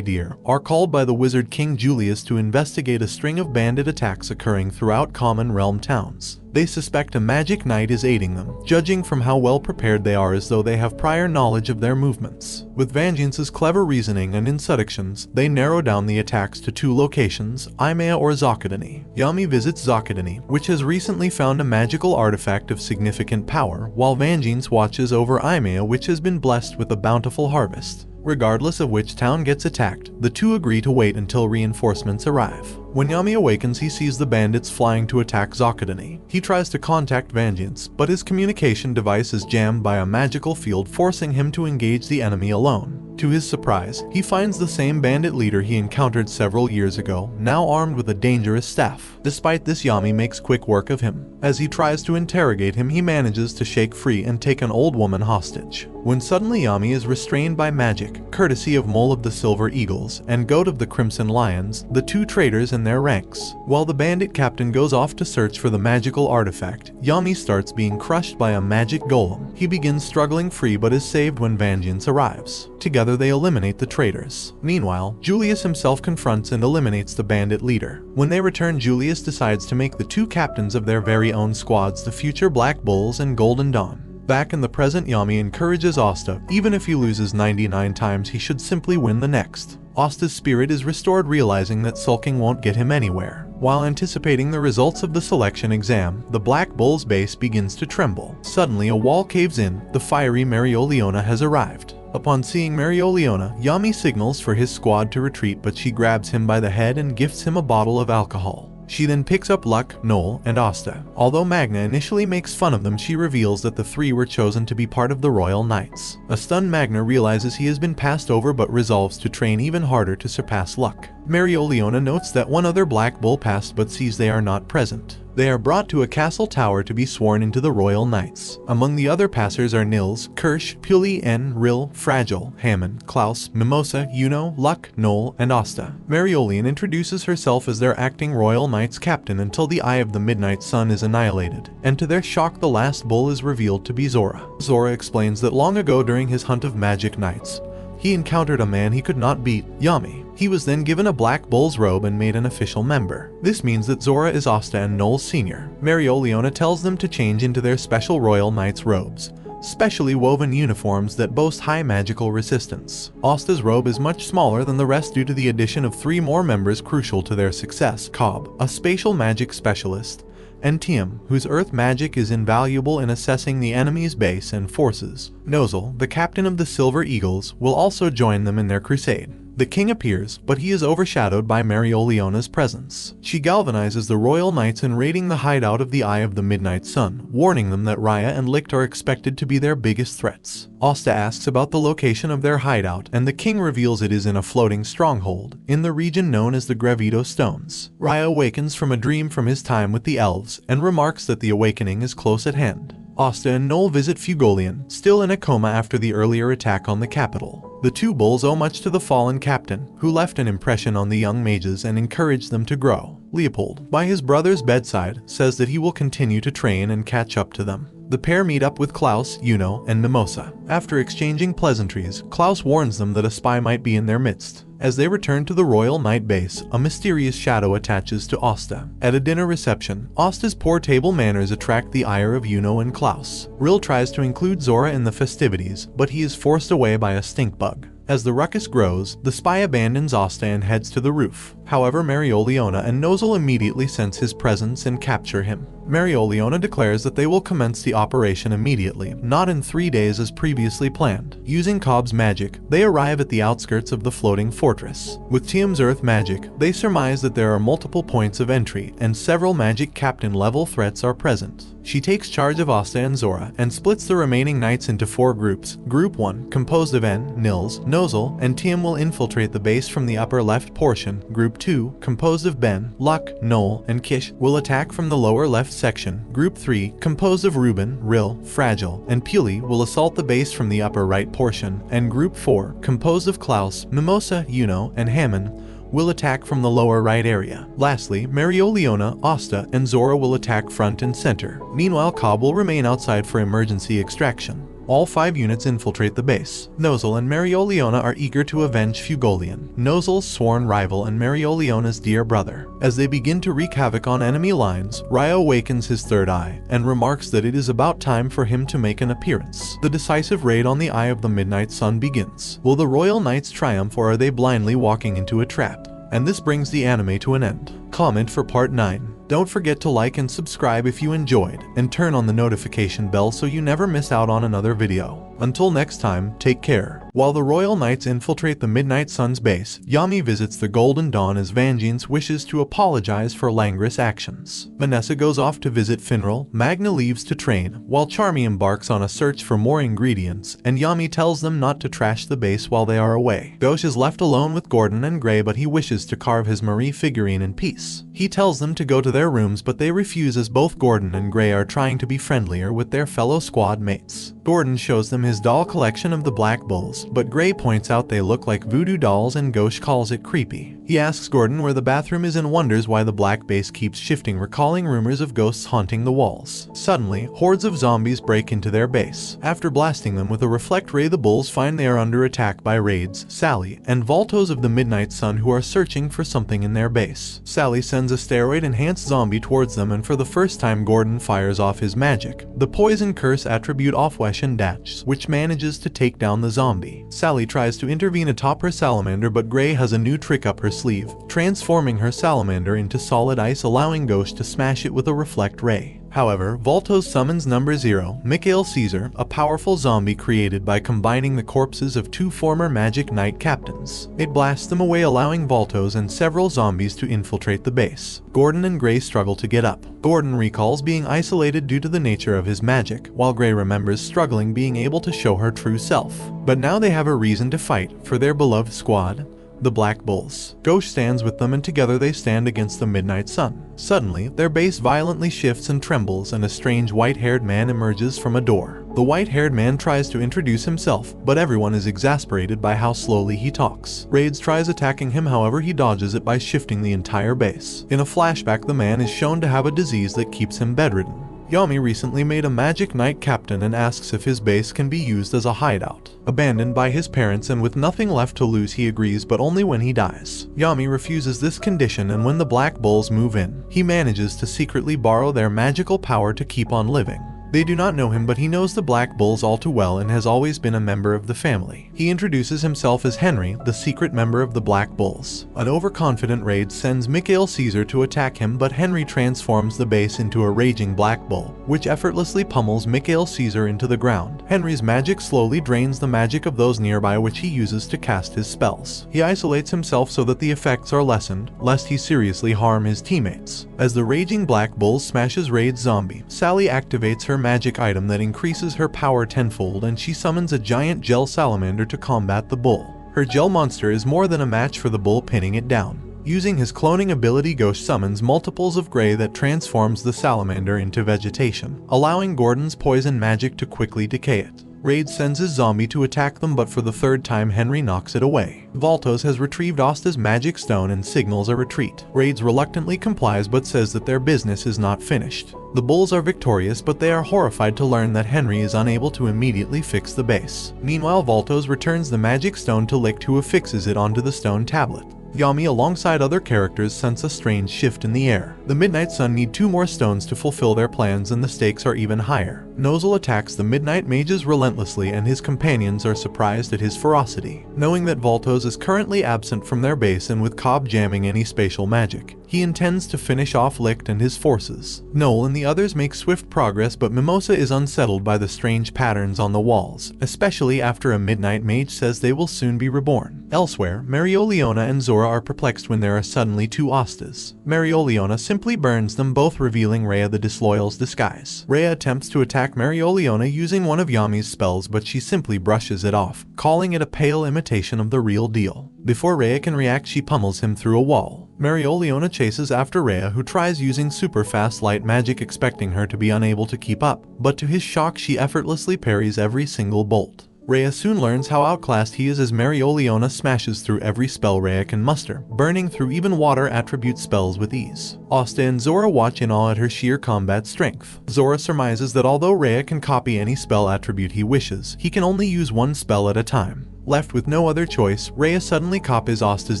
Deer, are called by the wizard king Julius to investigate a string of bandit attacks occurring throughout Common Realm towns. They suspect a magic knight is aiding them, judging from how well prepared they are, as though they have prior knowledge of their movements. With Vangeance's clever reasoning and instructions, they narrow down the attacks to two locations, Imea or Zakadani. Yami visits Zakadani, which has recently found a magical artifact of significant power, while Vangeance watches over Imea, which has been blessed with a bountiful harvest. Regardless of which town gets attacked, the two agree to wait until reinforcements arrive. When Yami awakens, he sees the bandits flying to attack Zakadani. He tries to contact Vangeance, but his communication device is jammed by a magical field, forcing him to engage the enemy alone. To his surprise, he finds the same bandit leader he encountered several years ago, now armed with a dangerous staff. Despite this, Yami makes quick work of him. As he tries to interrogate him, he manages to shake free and take an old woman hostage. When suddenly Yami is restrained by magic, courtesy of Mole of the Silver Eagles and Goat of the Crimson Lions, the two traitors in their ranks. While the bandit captain goes off to search for the magical artifact, Yami starts being crushed by a magic golem. He begins struggling free but is saved when Vangeance arrives. Together together they eliminate the traitors. Meanwhile, Julius himself confronts and eliminates the bandit leader. When they return, Julius decides to make the two captains of their very own squads, the future Black Bulls and Golden Dawn. Back in the present, Yami encourages Asta, even if he loses 99 times, he should simply win the next. Asta's spirit is restored, realizing that sulking won't get him anywhere. While anticipating the results of the selection exam, the Black Bull's base begins to tremble. Suddenly, a wall caves in. The fiery Mereoleona has arrived. Upon seeing Mereoleona, Yami signals for his squad to retreat, but she grabs him by the head and gifts him a bottle of alcohol. She then picks up Luck, Noel, and Asta. Although Magna initially makes fun of them, she reveals that the three were chosen to be part of the Royal Knights. A stunned Magna realizes he has been passed over but resolves to train even harder to surpass Luck. Mereoleona notes that one other Black Bull passed but sees they are not present. They are brought to a castle tower to be sworn into the Royal Knights. Among the other passers are Nils, Kirsch, Puli, N, Rill, Fragile, Hammond, Klaus, Mimosa, Yuno, Luck, Noel, and Asta. Mereoleon introduces herself as their acting Royal Knights captain until the Eye of the Midnight Sun is annihilated, and to their shock the last bull is revealed to be Zora. Zora explains that long ago during his hunt of magic knights, he encountered a man he could not beat, Yami. He was then given a Black Bull's robe and made an official member. This means that Zora is Asta and Noel Sr. Mereoleona tells them to change into their special Royal Knights robes, specially woven uniforms that boast high magical resistance. Asta's robe is much smaller than the rest due to the addition of 3 more members crucial to their success: Cobb, a spatial magic specialist, and Tiam, whose earth magic is invaluable in assessing the enemy's base and forces. Nozel, the captain of the Silver Eagles, will also join them in their crusade. The king appears, but he is overshadowed by Mereoleona's presence. She galvanizes the Royal Knights in raiding the hideout of the Eye of the Midnight Sun, warning them that Raya and Licht are expected to be their biggest threats. Asta asks about the location of their hideout, and the king reveals it is in a floating stronghold, in the region known as the Gravito Stones. Raya awakens from a dream from his time with the elves, and remarks that the awakening is close at hand. Asta and Noel visit Fugolian, still in a coma after the earlier attack on the capital. The two bulls owe much to the fallen captain, who left an impression on the young mages and encouraged them to grow. Leopold, by his brother's bedside, says that he will continue to train and catch up to them. The pair meet up with Klaus, Yuno, and Mimosa. After exchanging pleasantries, Klaus warns them that a spy might be in their midst. As they return to the Royal Knight base, a mysterious shadow attaches to Asta. At a dinner reception, Asta's poor table manners attract the ire of Yuno and Klaus. Rill tries to include Zora in the festivities, but he is forced away by a stink bug. As the ruckus grows, the spy abandons Asta and heads to the roof. However, Mereoleona and Nozel immediately sense his presence and capture him. Mereoleona declares that they will commence the operation immediately, not in 3 days as previously planned. Using Cobb's magic, they arrive at the outskirts of the floating fortress. With Tiam's earth magic, they surmise that there are multiple points of entry, and several magic captain-level threats are present. She takes charge of Asta and Zora, and splits the remaining knights into 4 groups. Group 1, composed of N, Nils, Nozel, and Tiam, will infiltrate the base from the upper left portion. Group 2, composed of Ben, Luck, Noel, and Kish, will attack from the lower left section. Group 3, composed of Ruben, Rill, Fragile, and Puli, will assault the base from the upper right portion. And Group 4, composed of Klaus, Mimosa, Yuno, and Hammond, will attack from the lower right area. Lastly, Mereoleona, Asta, and Zora will attack front and center. Meanwhile, Cobb will remain outside for emergency extraction. All 5 units infiltrate the base. Nozel and Mereoleona are eager to avenge Fugolian, Nozel's sworn rival and Mereoleona's dear brother. As they begin to wreak havoc on enemy lines, Raya awakens his third eye, and remarks that it is about time for him to make an appearance. The decisive raid on the Eye of the Midnight Sun begins. Will the Royal Knights triumph, or are they blindly walking into a trap? And this brings the anime to an end. Comment for part 9. Don't forget to like and subscribe if you enjoyed, and turn on the notification bell so you never miss out on another video. Until next time, take care. While the Royal Knights infiltrate the Midnight Sun's base, Yami visits the Golden Dawn as Vangeance wishes to apologize for Langris' actions. Vanessa goes off to visit Finral, Magna leaves to train, while Charmy embarks on a search for more ingredients, and Yami tells them not to trash the base while they are away. Gauche is left alone with Gordon and Gray, but he wishes to carve his Marie figurine in peace. He tells them to go to their rooms, but they refuse as both Gordon and Gray are trying to be friendlier with their fellow squad mates. Gordon shows them his doll collection of the Black Bulls, but Gray points out they look like voodoo dolls and Ghosh calls it creepy. He asks Gordon where the bathroom is and wonders why the black base keeps shifting, recalling rumors of ghosts haunting the walls. Suddenly, hordes of zombies break into their base. After blasting them with a reflect ray, the Bulls find they are under attack by Raids, Sally, and Voltos of the Midnight Sun, who are searching for something in their base. Sally sends a steroid-enhanced zombie towards them, and for the first time Gordon fires off his magic, the poison curse attribute Offwesh and Datch, which manages to take down the zombie. Sally tries to intervene atop her salamander, but Gray has a new trick up her sleeve, transforming her salamander into solid ice, allowing Ghosh to smash it with a reflect ray. However, Voltos summons number 0, Mikhail Caesar, a powerful zombie created by combining the corpses of 2 former Magic Knight captains. It blasts them away, allowing Voltos and several zombies to infiltrate the base. Gordon and Gray struggle to get up. Gordon recalls being isolated due to the nature of his magic, while Gray remembers struggling being able to show her true self. But now they have a reason to fight for their beloved squad, the Black Bulls. Ghosh stands with them, and together they stand against the Midnight Sun. Suddenly, their base violently shifts and trembles, and a strange white-haired man emerges from a door. The white-haired man tries to introduce himself, but everyone is exasperated by how slowly he talks. Raids tries attacking him, however he dodges it by shifting the entire base. In a flashback, the man is shown to have a disease that keeps him bedridden. Yami recently made a Magic Knight captain and asks if his base can be used as a hideout. Abandoned by his parents and with nothing left to lose, he agrees, but only when he dies. Yami refuses this condition, and when the Black Bulls move in, he manages to secretly borrow their magical power to keep on living. They do not know him, but he knows the Black Bulls all too well and has always been a member of the family. He introduces himself as Henry, the secret member of the Black Bulls. An overconfident Raid sends Mikhail Caesar to attack him, but Henry transforms the base into a raging Black Bull, which effortlessly pummels Mikhail Caesar into the ground. Henry's magic slowly drains the magic of those nearby, which he uses to cast his spells. He isolates himself so that the effects are lessened, lest he seriously harm his teammates. As the raging Black Bull smashes Raid's zombie, Sally activates her magic item that increases her power tenfold, and she summons a giant gel salamander to combat the bull. Her gel monster is more than a match for the bull, pinning it down. Using his cloning ability, Ghosh summons multiples of Gray that transforms the salamander into vegetation, allowing Gordon's poison magic to quickly decay it. Raid sends his zombie to attack them, but for the third time Henry knocks it away. Voltos has retrieved Asta's magic stone and signals a retreat. Raids reluctantly complies but says that their business is not finished. The Bulls are victorious, but they are horrified to learn that Henry is unable to immediately fix the base. Meanwhile, Voltos returns the magic stone to Licht, who affixes it onto the stone tablet. Yami alongside other characters sense a strange shift in the air. The Midnight Sun need 2 more stones to fulfill their plans, and the stakes are even higher. Nozel attacks the Midnight Mages relentlessly, and his companions are surprised at his ferocity. Knowing that Voltos is currently absent from their base and with Cobb jamming any spatial magic, he intends to finish off Licht and his forces. Noel and the others make swift progress, but Mimosa is unsettled by the strange patterns on the walls, especially after a Midnight Mage says they will soon be reborn. Elsewhere, Marioliona and Zora are perplexed when there are suddenly 2 Astas. Marioliona simply burns them both, revealing Rhea the Disloyal's disguise. Rhea attempts to attack Marioliona using one of Yami's spells, but she simply brushes it off, calling it a pale imitation of the real deal. Before Rhea can react, she pummels him through a wall. Marioliona chases after Rhea, who tries using super fast light magic, expecting her to be unable to keep up, but to his shock she effortlessly parries every single bolt. Rhea soon learns how outclassed he is as Marioliona smashes through every spell Rhea can muster, burning through even water attribute spells with ease. Asta and Zora watch in awe at her sheer combat strength. Zora surmises that although Rhea can copy any spell attribute he wishes, he can only use one spell at a time. Left with no other choice, Rhea suddenly copies Asta's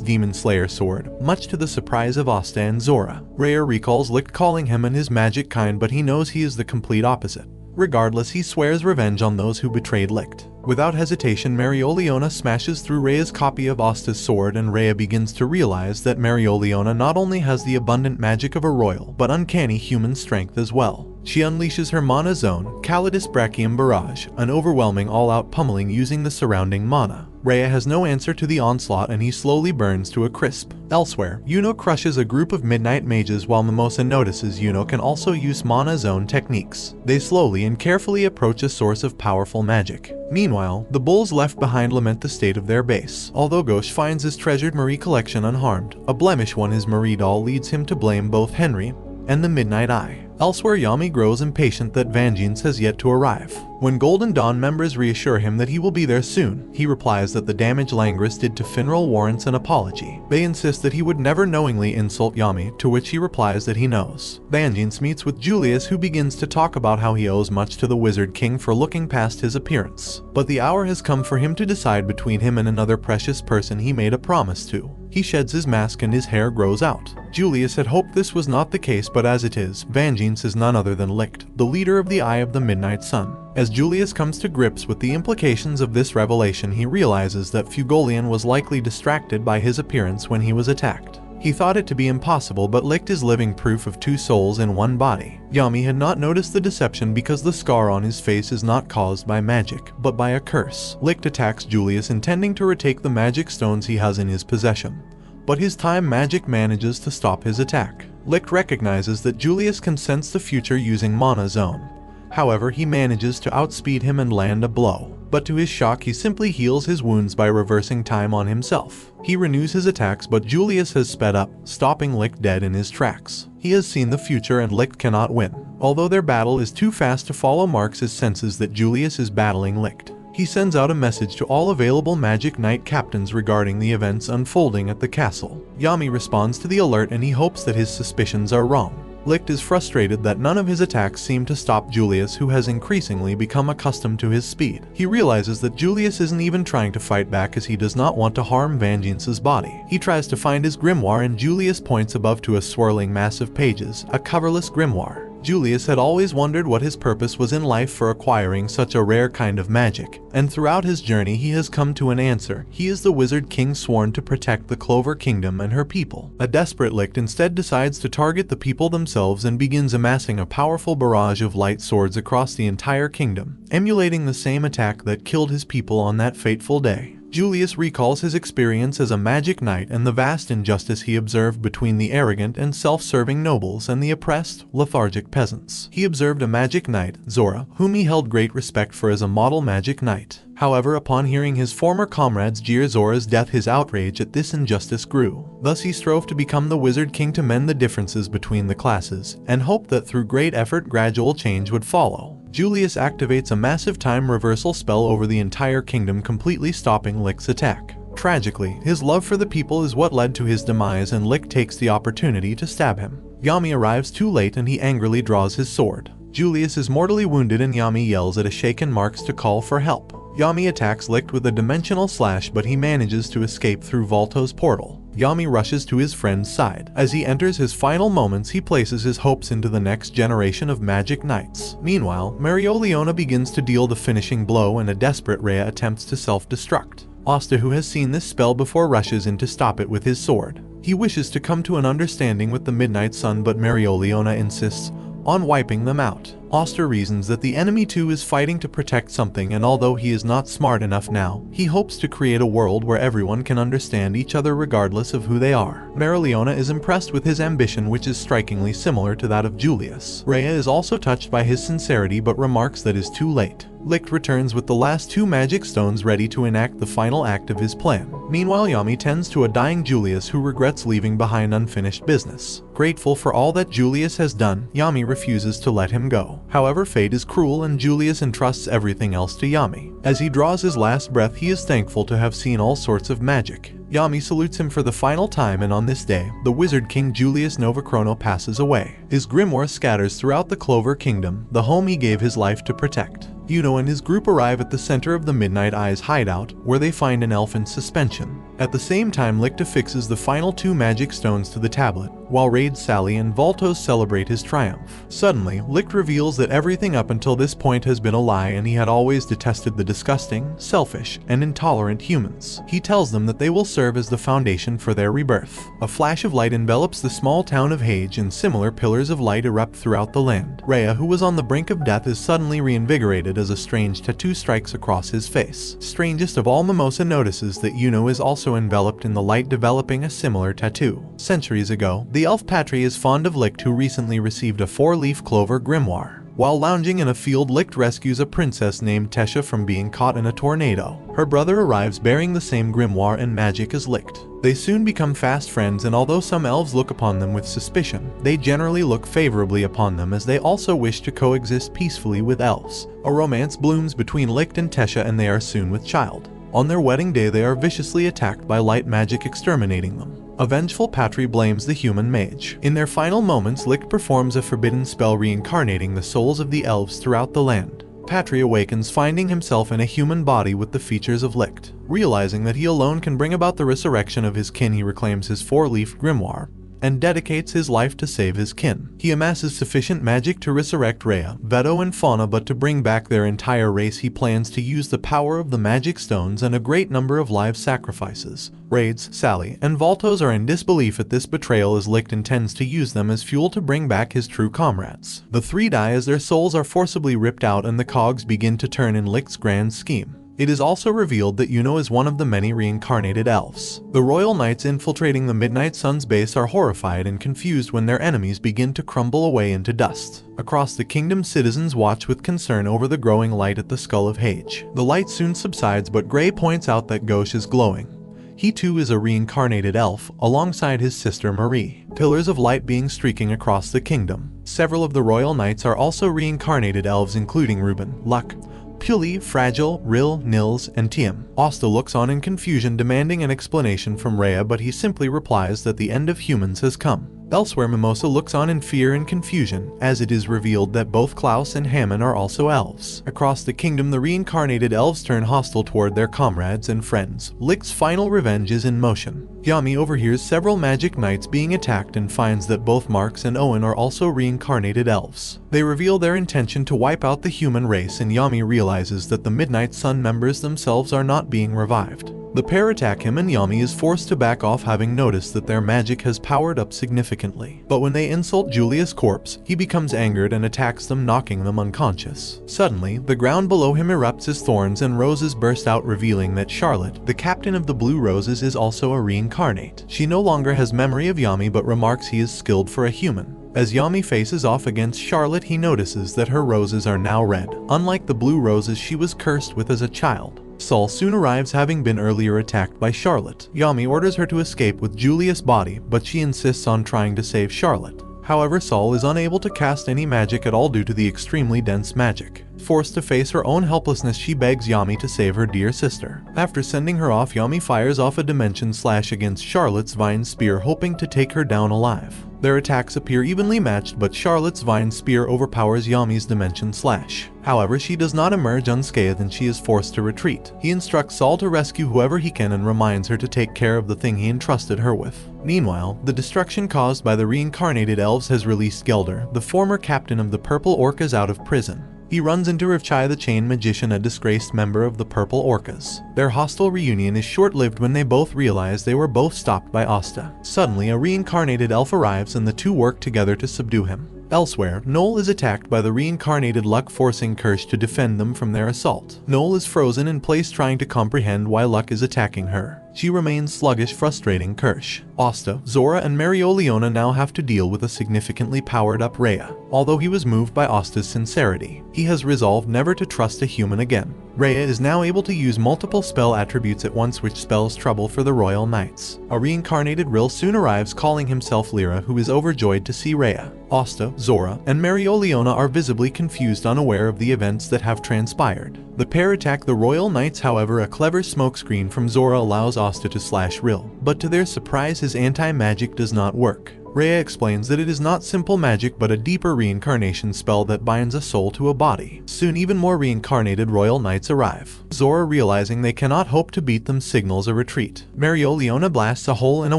Demon Slayer sword, much to the surprise of Asta and Zora. Rhea recalls Licht calling him and his magic kind, but he knows he is the complete opposite. Regardless, he swears revenge on those who betrayed Licht. Without hesitation, Marioliona smashes through Rhea's copy of Asta's sword, and Rhea begins to realize that Marioliona not only has the abundant magic of a royal, but uncanny human strength as well. She unleashes her mana zone, Calidus Brachium Barrage, an overwhelming all-out pummeling using the surrounding mana. Rhea has no answer to the onslaught, and he slowly burns to a crisp. Elsewhere, Yuno crushes a group of Midnight Mages, while Mimosa notices Yuno can also use mana zone techniques. They slowly and carefully approach a source of powerful magic. Meanwhile, the Bulls left behind lament the state of their base. Although Ghosh finds his treasured Marie collection unharmed, a blemish one, his Marie doll, leads him to blame both Henry and the Midnight Eye. Elsewhere, Yami grows impatient that Vangeance has yet to arrive. When Golden Dawn members reassure him that he will be there soon, he replies that the damage Langris did to Finral warrants an apology. They insist that he would never knowingly insult Yami, to which he replies that he knows. Vangeance meets with Julius, who begins to talk about how he owes much to the Wizard King for looking past his appearance. But the hour has come for him to decide between him and another precious person he made a promise to. He sheds his mask and his hair grows out. Julius had hoped this was not the case, but as it is, Vangeance is none other than Licht, the leader of the Eye of the Midnight Sun. As Julius comes to grips with the implications of this revelation, he realizes that Fugolian was likely distracted by his appearance when he was attacked. He thought it to be impossible, but Licht is living proof of two souls in one body. Yami had not noticed the deception because the scar on his face is not caused by magic, but by a curse. Licht attacks Julius, intending to retake the magic stones he has in his possession. But his time magic manages to stop his attack. Licht recognizes that Julius can sense the future using Mana Zone. However, he manages to outspeed him and land a blow. But to his shock, he simply heals his wounds by reversing time on himself. He renews his attacks, but Julius has sped up, stopping Licht dead in his tracks. He has seen the future and Licht cannot win. Although their battle is too fast to follow, Marx's senses that Julius is battling Licht. He sends out a message to all available Magic Knight captains regarding the events unfolding at the castle. Yami responds to the alert and he hopes that his suspicions are wrong. Licht is frustrated that none of his attacks seem to stop Julius, who has increasingly become accustomed to his speed. He realizes that Julius isn't even trying to fight back, as he does not want to harm Vangeance's body. He tries to find his grimoire and Julius points above to a swirling mass of pages, a coverless grimoire. Julius had always wondered what his purpose was in life for acquiring such a rare kind of magic, and throughout his journey he has come to an answer. He is the Wizard King sworn to protect the Clover Kingdom and her people. A desperate Licht instead decides to target the people themselves and begins amassing a powerful barrage of light swords across the entire kingdom, emulating the same attack that killed his people on that fateful day. Julius recalls his experience as a magic knight and the vast injustice he observed between the arrogant and self-serving nobles and the oppressed, lethargic peasants. He observed a magic knight, Zora, whom he held great respect for as a model magic knight. However, upon hearing his former comrades jeer Zora's death, his outrage at this injustice grew. Thus he strove to become the Wizard King to mend the differences between the classes, and hoped that through great effort gradual change would follow. Julius activates a massive time reversal spell over the entire kingdom, completely stopping Licht's attack. Tragically, his love for the people is what led to his demise, and Licht takes the opportunity to stab him. Yami arrives too late and he angrily draws his sword. Julius is mortally wounded and Yami yells at a shaken Marx to call for help. Yami attacks Licht with a dimensional slash, but he manages to escape through Volto's portal. Yami rushes to his friend's side. As he enters his final moments, he places his hopes into the next generation of magic knights. Meanwhile, Mereoleona begins to deal the finishing blow and a desperate Rhea attempts to self-destruct. Asta, who has seen this spell before, rushes in to stop it with his sword. He wishes to come to an understanding with the Midnight Sun, but Mereoleona insists on wiping them out. Asta reasons that the enemy too is fighting to protect something, and although he is not smart enough now, he hopes to create a world where everyone can understand each other regardless of who they are. Mereoleona is impressed with his ambition, which is strikingly similar to that of Julius. Rhea is also touched by his sincerity but remarks that is too late. Licht returns with the last two magic stones ready to enact the final act of his plan. Meanwhile, Yami tends to a dying Julius who regrets leaving behind unfinished business. Grateful for all that Julius has done, Yami refuses to let him go. However, fate is cruel and Julius entrusts everything else to Yami. As he draws his last breath, he is thankful to have seen all sorts of magic. Yami salutes him for the final time, and on this day, the Wizard King Julius Novachrono passes away. His grimoire scatters throughout the Clover Kingdom, the home he gave his life to protect. Yuno and his group arrive at the center of the Midnight Eye's hideout, where they find an elf in suspension. At the same time, Licht affixes the final two magic stones to the tablet, while Raid Sally and Voltos celebrate his triumph. Suddenly, Licht reveals that everything up until this point has been a lie, and he had always detested the disgusting, selfish, and intolerant humans. He tells them that they will serve as the foundation for their rebirth. A flash of light envelops the small town of Hage, and similar pillars of light erupt throughout the land. Rhea, who was on the brink of death, is suddenly reinvigorated as a strange tattoo strikes across his face. Strangest of all, Mimosa notices that Yuno is also enveloped in the light, developing a similar tattoo. Centuries ago, the elf Patri is fond of Licht, who recently received a 4-leaf clover grimoire. While lounging in a field, Licht rescues a princess named Tesha from being caught in a tornado. Her brother arrives bearing the same grimoire and magic as Licht. They soon become fast friends, and although some elves look upon them with suspicion, they generally look favorably upon them as they also wish to coexist peacefully with elves. A romance blooms between Licht and Tesha, and they are soon with child. On their wedding day, they are viciously attacked by light magic, exterminating them. A vengeful Patri blames the human mage. In their final moments, Licht performs a forbidden spell reincarnating the souls of the elves throughout the land. Patri awakens, finding himself in a human body with the features of Licht. Realizing that he alone can bring about the resurrection of his kin, he reclaims his four-leaf grimoire and dedicates his life to save his kin. He amasses sufficient magic to resurrect Rhea, Veto, and Fauna, but to bring back their entire race he plans to use the power of the magic stones and a great number of live sacrifices. Raids, Sally, and Voltos are in disbelief at this betrayal, as Licht intends to use them as fuel to bring back his true comrades. The three die as their souls are forcibly ripped out and the cogs begin to turn in Licht's grand scheme. It is also revealed that Yuno is one of the many reincarnated elves. The royal knights infiltrating the Midnight Sun's base are horrified and confused when their enemies begin to crumble away into dust. Across the kingdom, citizens watch with concern over the growing light at the skull of Hage. The light soon subsides, but Gray points out that Ghosh is glowing. He too is a reincarnated elf, alongside his sister Marie. Pillars of light being streaking across the kingdom. Several of the royal knights are also reincarnated elves, including Ruben, Luck, Puli, Fragile, Rill, Nils, and Tiem. Asta looks on in confusion, demanding an explanation from Rhea, but he simply replies that the end of humans has come. Elsewhere, Mimosa looks on in fear and confusion, as it is revealed that both Klaus and Hammond are also elves. Across the kingdom, the reincarnated elves turn hostile toward their comrades and friends. Licht's final revenge is in motion. Yami overhears several magic knights being attacked and finds that both Marks and Owen are also reincarnated elves. They reveal their intention to wipe out the human race, and Yami realizes that the Midnight Sun members themselves are not being revived. The pair attack him, and Yami is forced to back off, having noticed that their magic has powered up significantly. But when they insult Julia's corpse, he becomes angered and attacks them, knocking them unconscious. Suddenly, the ground below him erupts as thorns and roses burst out, revealing that Charlotte, the captain of the Blue Roses, is also a reincarnate. She no longer has memory of Yami, but remarks he is skilled for a human. As Yami faces off against Charlotte, he notices that her roses are now red. Unlike the blue roses she was cursed with as a child. Saul soon arrives, having been earlier attacked by Charlotte. Yami orders her to escape with Julia's body, but she insists on trying to save Charlotte. However, Saul is unable to cast any magic at all due to the extremely dense magic. Forced to face her own helplessness, she begs Yami to save her dear sister. After sending her off, Yami fires off a dimension slash against Charlotte's vine spear, hoping to take her down alive. Their attacks appear evenly matched, but Charlotte's vine spear overpowers Yami's dimension slash. However, she does not emerge unscathed and she is forced to retreat. He instructs Saul to rescue whoever he can and reminds her to take care of the thing he entrusted her with. Meanwhile, the destruction caused by the reincarnated elves has released Gelder, the former captain of the Purple Orcas, out of prison. He runs into Rivchai the Chain Magician, a disgraced member of the Purple Orcas. Their hostile reunion is short-lived when they both realize they were both stopped by Asta. Suddenly, a reincarnated elf arrives and the two work together to subdue him. Elsewhere, Noel is attacked by the reincarnated Luck, forcing Kirsch to defend them from their assault. Noel is frozen in place, trying to comprehend why Luck is attacking her. She remains sluggish, frustrating Kirsch. Asta, Zora, and Marioleona now have to deal with a significantly powered-up Rhea. Although he was moved by Asta's sincerity, he has resolved never to trust a human again. Rhea is now able to use multiple spell attributes at once, which spells trouble for the Royal Knights. A reincarnated Rill soon arrives, calling himself Lyra, who is overjoyed to see Rhea. Asta, Zora, and Marioleona are visibly confused, unaware of the events that have transpired. The pair attack the Royal Knights, however, a clever smokescreen from Zora allows Asta to slash Rill, but to their surprise his anti-magic does not work. Rhea explains that it is not simple magic but a deeper reincarnation spell that binds a soul to a body. Soon even more reincarnated Royal Knights arrive. Zora, realizing they cannot hope to beat them, signals a retreat. Marioleona blasts a hole in a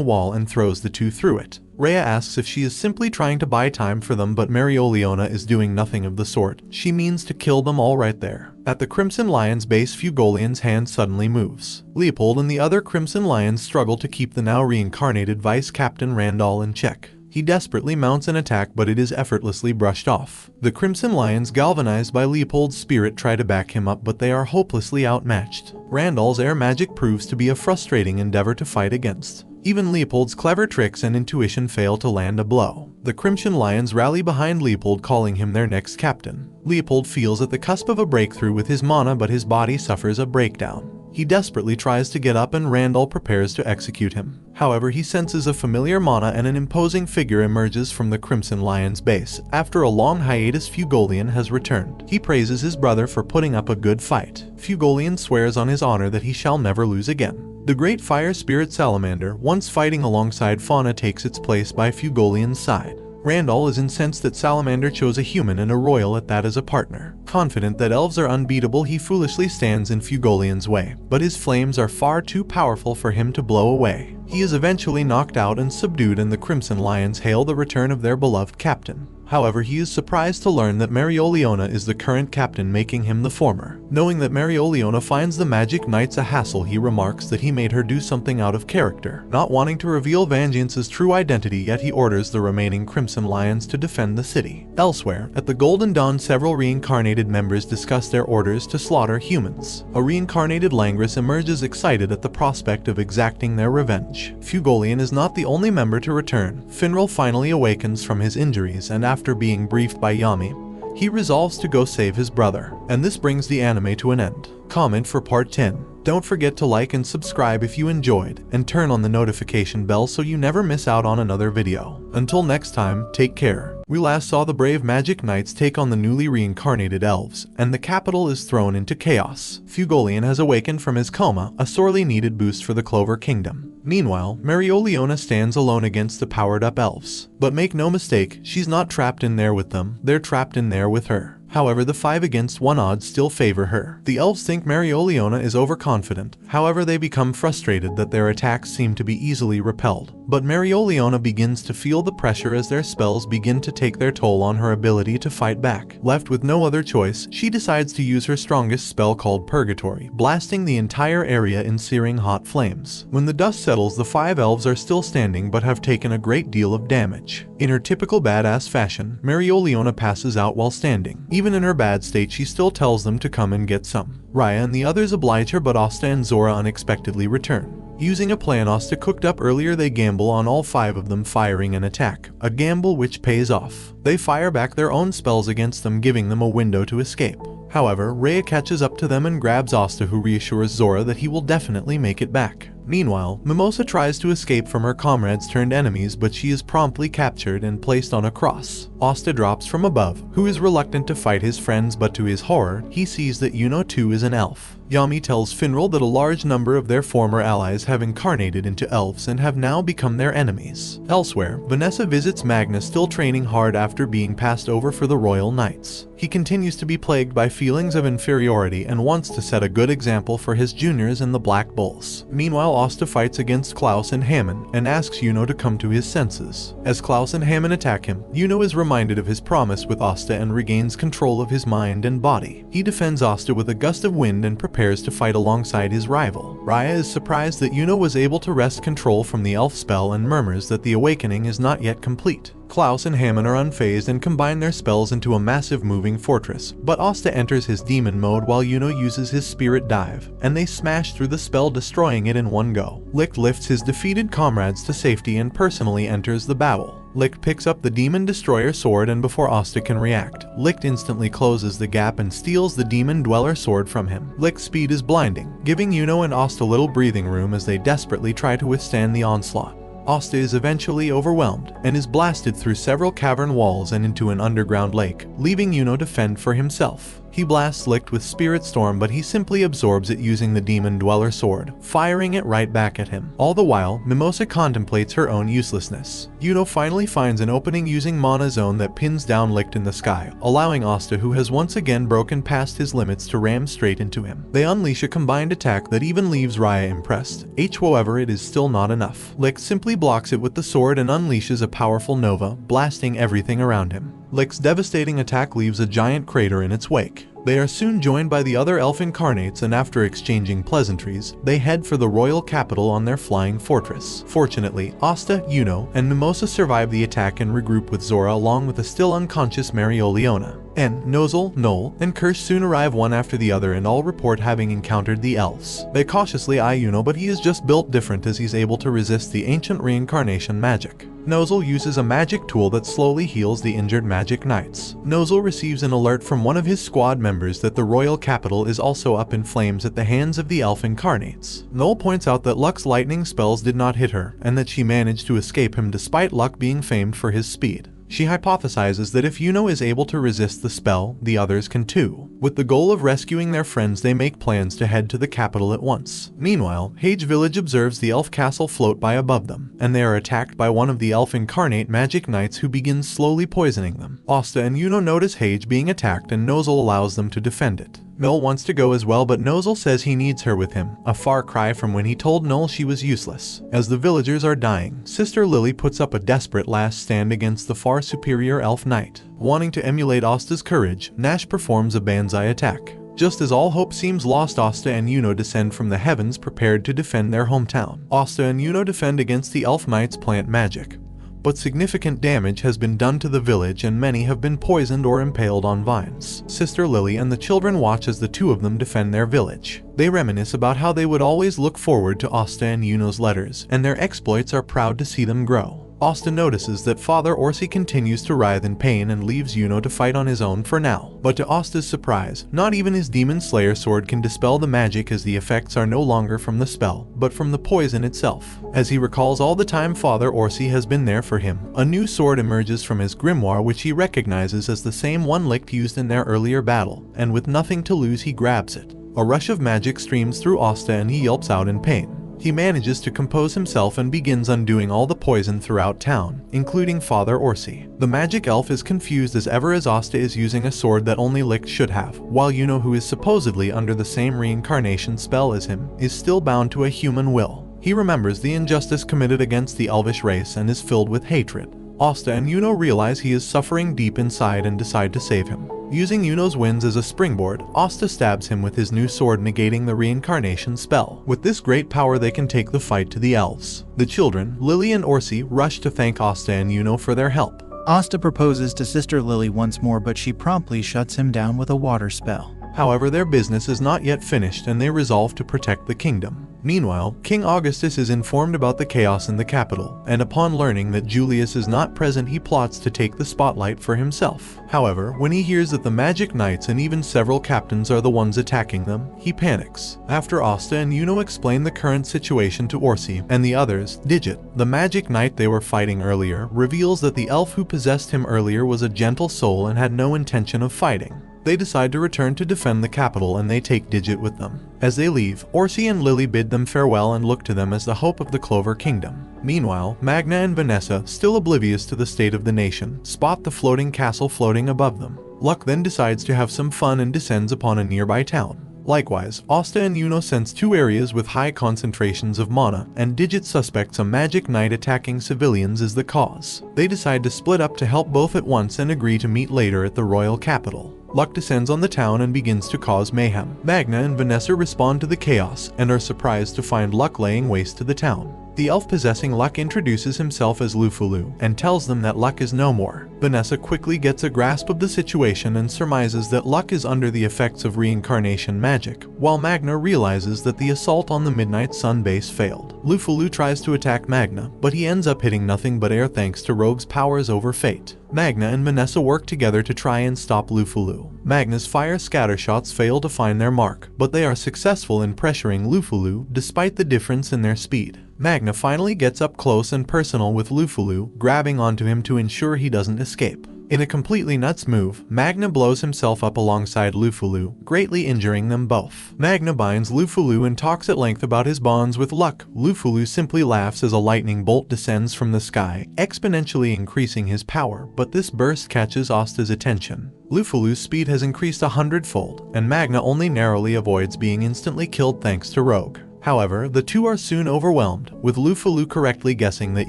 wall and throws the two through it. Rhea asks if she is simply trying to buy time for them, but Marioleona is doing nothing of the sort. She means to kill them all right there. At the Crimson Lion's base, Fugolian's hand suddenly moves. Leopold and the other Crimson Lions struggle to keep the now reincarnated Vice Captain Randall in check. He desperately mounts an attack, but it is effortlessly brushed off. The Crimson Lions, galvanized by Leopold's spirit, try to back him up, but they are hopelessly outmatched. Randall's air magic proves to be a frustrating endeavor to fight against. Even Leopold's clever tricks and intuition fail to land a blow. The Crimson Lions rally behind Leopold, calling him their next captain. Leopold feels at the cusp of a breakthrough with his mana, but his body suffers a breakdown. He desperately tries to get up and Randall prepares to execute him. However, he senses a familiar mana and an imposing figure emerges from the Crimson Lion's base. After a long hiatus, Fugolian has returned. He praises his brother for putting up a good fight. Fugolian swears on his honor that he shall never lose again. The great fire spirit salamander, once fighting alongside Fauna, takes its place by Fugolian's side. Randall is incensed that Salamander chose a human and a royal at that as a partner. Confident that elves are unbeatable, he foolishly stands in Fugolian's way, but his flames are far too powerful for him to blow away. He is eventually knocked out and subdued, and the Crimson Lions hail the return of their beloved captain. However, he is surprised to learn that Marioliona is the current captain, making him the former. Knowing that Marioliona finds the Magic Knights a hassle, he remarks that he made her do something out of character. Not wanting to reveal Vengeance's true identity yet, he orders the remaining Crimson Lions to defend the city. Elsewhere, at the Golden Dawn, several reincarnated members discuss their orders to slaughter humans. A reincarnated Langris emerges, excited at the prospect of exacting their revenge. Fugolian is not the only member to return. Finral finally awakens from his injuries, and after being briefed by Yami, he resolves to go save his brother. And this brings the anime to an end. Comment for part 10. Don't forget to like and subscribe if you enjoyed, and turn on the notification bell so you never miss out on another video. Until next time, take care. We last saw the brave Magic Knights take on the newly reincarnated elves, and the capital is thrown into chaos. Fugolian has awakened from his coma, a sorely needed boost for the Clover Kingdom. Meanwhile, Marioliona stands alone against the powered-up elves. But make no mistake, she's not trapped in there with them, they're trapped in there with her. However, the 5-against-1 odds still favor her. The elves think Marioliona is overconfident, however they become frustrated that their attacks seem to be easily repelled. But Marioliona begins to feel the pressure as their spells begin to take their toll on her ability to fight back. Left with no other choice, she decides to use her strongest spell called Purgatory, blasting the entire area in searing hot flames. When the dust settles, the 5 elves are still standing but have taken a great deal of damage. In her typical badass fashion, Marioliona passes out while standing. Even in her bad state, she still tells them to come and get some. Raya and the others oblige her, but Asta and Zora unexpectedly return. Using a plan Asta cooked up earlier, they gamble on all 5 of them firing an attack, a gamble which pays off. They fire back their own spells against them, giving them a window to escape. However, Raya catches up to them and grabs Asta, who reassures Zora that he will definitely make it back. Meanwhile, Mimosa tries to escape from her comrades turned enemies, but she is promptly captured and placed on a cross. Asta drops from above, who is reluctant to fight his friends, but to his horror, he sees that Yuno too is an elf. Yami tells Finral that a large number of their former allies have incarnated into elves and have now become their enemies. Elsewhere, Vanessa visits Magna, still training hard after being passed over for the Royal Knights. He continues to be plagued by feelings of inferiority and wants to set a good example for his juniors in the Black Bulls. Meanwhile, Asta fights against Klaus and Hammond and asks Yuno to come to his senses. As Klaus and Hammond attack him, Yuno is reminded of his promise with Asta and regains control of his mind and body. He defends Asta with a gust of wind and prepares to fight alongside his rival. Raya is surprised that Yuno was able to wrest control from the elf spell and murmurs that the awakening is not yet complete. Klaus and Hammond are unfazed and combine their spells into a massive moving fortress, but Asta enters his demon mode while Yuno uses his spirit dive, and they smash through the spell, destroying it in one go. Licht lifts his defeated comrades to safety and personally enters the battle. Licht picks up the Demon Destroyer sword, and before Asta can react, Licht instantly closes the gap and steals the Demon Dweller sword from him. Licht's speed is blinding, giving Yuno and Asta little breathing room as they desperately try to withstand the onslaught. Asta is eventually overwhelmed and is blasted through several cavern walls and into an underground lake, leaving Yuno to fend for himself. He blasts Licht with Spirit Storm, but he simply absorbs it using the Demon Dweller sword, firing it right back at him. All the while, Mimosa contemplates her own uselessness. Yuno finally finds an opening using Mana Zone that pins down Licht in the sky, allowing Asta, who has once again broken past his limits, to ram straight into him. They unleash a combined attack that even leaves Raya impressed. However, it is still not enough. Licht simply blocks it with the sword and unleashes a powerful Nova, blasting everything around him. Licht's devastating attack leaves a giant crater in its wake. They are soon joined by the other elf incarnates, and after exchanging pleasantries, they head for the royal capital on their flying fortress. Fortunately, Asta, Yuno, and Mimosa survive the attack and regroup with Zora along with the still unconscious Marioliona. Nozel, Noel, and Kirsch soon arrive one after the other and all report having encountered the elves. They cautiously eye Yuno, but he is just built different as he's able to resist the ancient reincarnation magic. Nozel uses a magic tool that slowly heals the injured magic knights. Nozel receives an alert from one of his squad members that the royal capital is also up in flames at the hands of the elf incarnates. Noel points out that Luck's lightning spells did not hit her, and that she managed to escape him despite Luck being famed for his speed. She hypothesizes that if Yuno is able to resist the spell, the others can too. With the goal of rescuing their friends, they make plans to head to the capital at once. Meanwhile, Hage Village observes the elf castle float by above them, and they are attacked by one of the elf incarnate magic knights who begins slowly poisoning them. Asta and Yuno notice Hage being attacked and Nozel allows them to defend it. Noel wants to go as well, but Nozel says he needs her with him, a far cry from when he told Noel she was useless. As the villagers are dying, Sister Lily puts up a desperate last stand against the far superior elf knight. Wanting to emulate Asta's courage, Nash performs a banzai attack. Just as all hope seems lost, Asta and Yuno descend from the heavens prepared to defend their hometown. Asta and Yuno defend against the elf knight's plant magic. But significant damage has been done to the village and many have been poisoned or impaled on vines. Sister Lily and the children watch as the two of them defend their village. They reminisce about how they would always look forward to Asta and Yuno's letters, and their exploits are proud to see them grow. Asta notices that Father Orsi continues to writhe in pain and leaves Yuno to fight on his own for now. But to Asta's surprise, not even his Demon Slayer sword can dispel the magic, as the effects are no longer from the spell, but from the poison itself. As he recalls all the time Father Orsi has been there for him, a new sword emerges from his grimoire which he recognizes as the same one Licht used in their earlier battle, and with nothing to lose he grabs it. A rush of magic streams through Asta and he yelps out in pain. He manages to compose himself and begins undoing all the poison throughout town, including Father Orsi. The magic elf is confused as ever as Asta is using a sword that only Licht should have, while Yuno, who is supposedly under the same reincarnation spell as him, is still bound to a human will. He remembers the injustice committed against the elvish race and is filled with hatred. Asta and Yuno realize he is suffering deep inside and decide to save him. Using Yuno's winds as a springboard, Asta stabs him with his new sword, negating the reincarnation spell. With this great power they can take the fight to the elves. The children, Lily and Orsi, rush to thank Asta and Yuno for their help. Asta proposes to Sister Lily once more, but she promptly shuts him down with a water spell. However, their business is not yet finished and they resolve to protect the kingdom. Meanwhile, King Augustus is informed about the chaos in the capital, and upon learning that Julius is not present, he plots to take the spotlight for himself. However, when he hears that the magic knights and even several captains are the ones attacking them, he panics. After Asta and Yuno explain the current situation to Orsi and the others, Digit, the magic knight they were fighting earlier, reveals that the elf who possessed him earlier was a gentle soul and had no intention of fighting. They decide to return to defend the capital and they take Digit with them. As they leave, Orsi and Lily bid them farewell and look to them as the hope of the Clover Kingdom. Meanwhile, Magna and Vanessa, still oblivious to the state of the nation, spot the floating castle floating above them. Luck then decides to have some fun and descends upon a nearby town. Likewise, Asta and Yuno sense two areas with high concentrations of mana, and Digit suspects a magic knight attacking civilians is the cause. They decide to split up to help both at once and agree to meet later at the royal capital. Luck descends on the town and begins to cause mayhem. Magna and Vanessa respond to the chaos and are surprised to find Luck laying waste to the town. The elf possessing Luck introduces himself as Lufulu and tells them that Luck is no more. Vanessa quickly gets a grasp of the situation and surmises that Luck is under the effects of reincarnation magic, while Magna realizes that the assault on the Midnight Sun base failed. Lufulu tries to attack Magna, but he ends up hitting nothing but air thanks to Rogue's powers over fate. Magna and Vanessa work together to try and stop Lufulu. Magna's fire scatter shots fail to find their mark, but they are successful in pressuring Lufulu despite the difference in their speed. Magna finally gets up close and personal with Lufulu, grabbing onto him to ensure he doesn't escape. In a completely nuts move, Magna blows himself up alongside Lufulu, greatly injuring them both. Magna binds Lufulu and talks at length about his bonds with Luck. Lufulu simply laughs as a lightning bolt descends from the sky, exponentially increasing his power, but this burst catches Asta's attention. Lufulu's speed has increased 100-fold, and Magna only narrowly avoids being instantly killed thanks to Rogue. However, the two are soon overwhelmed. with Lufalu correctly guessing that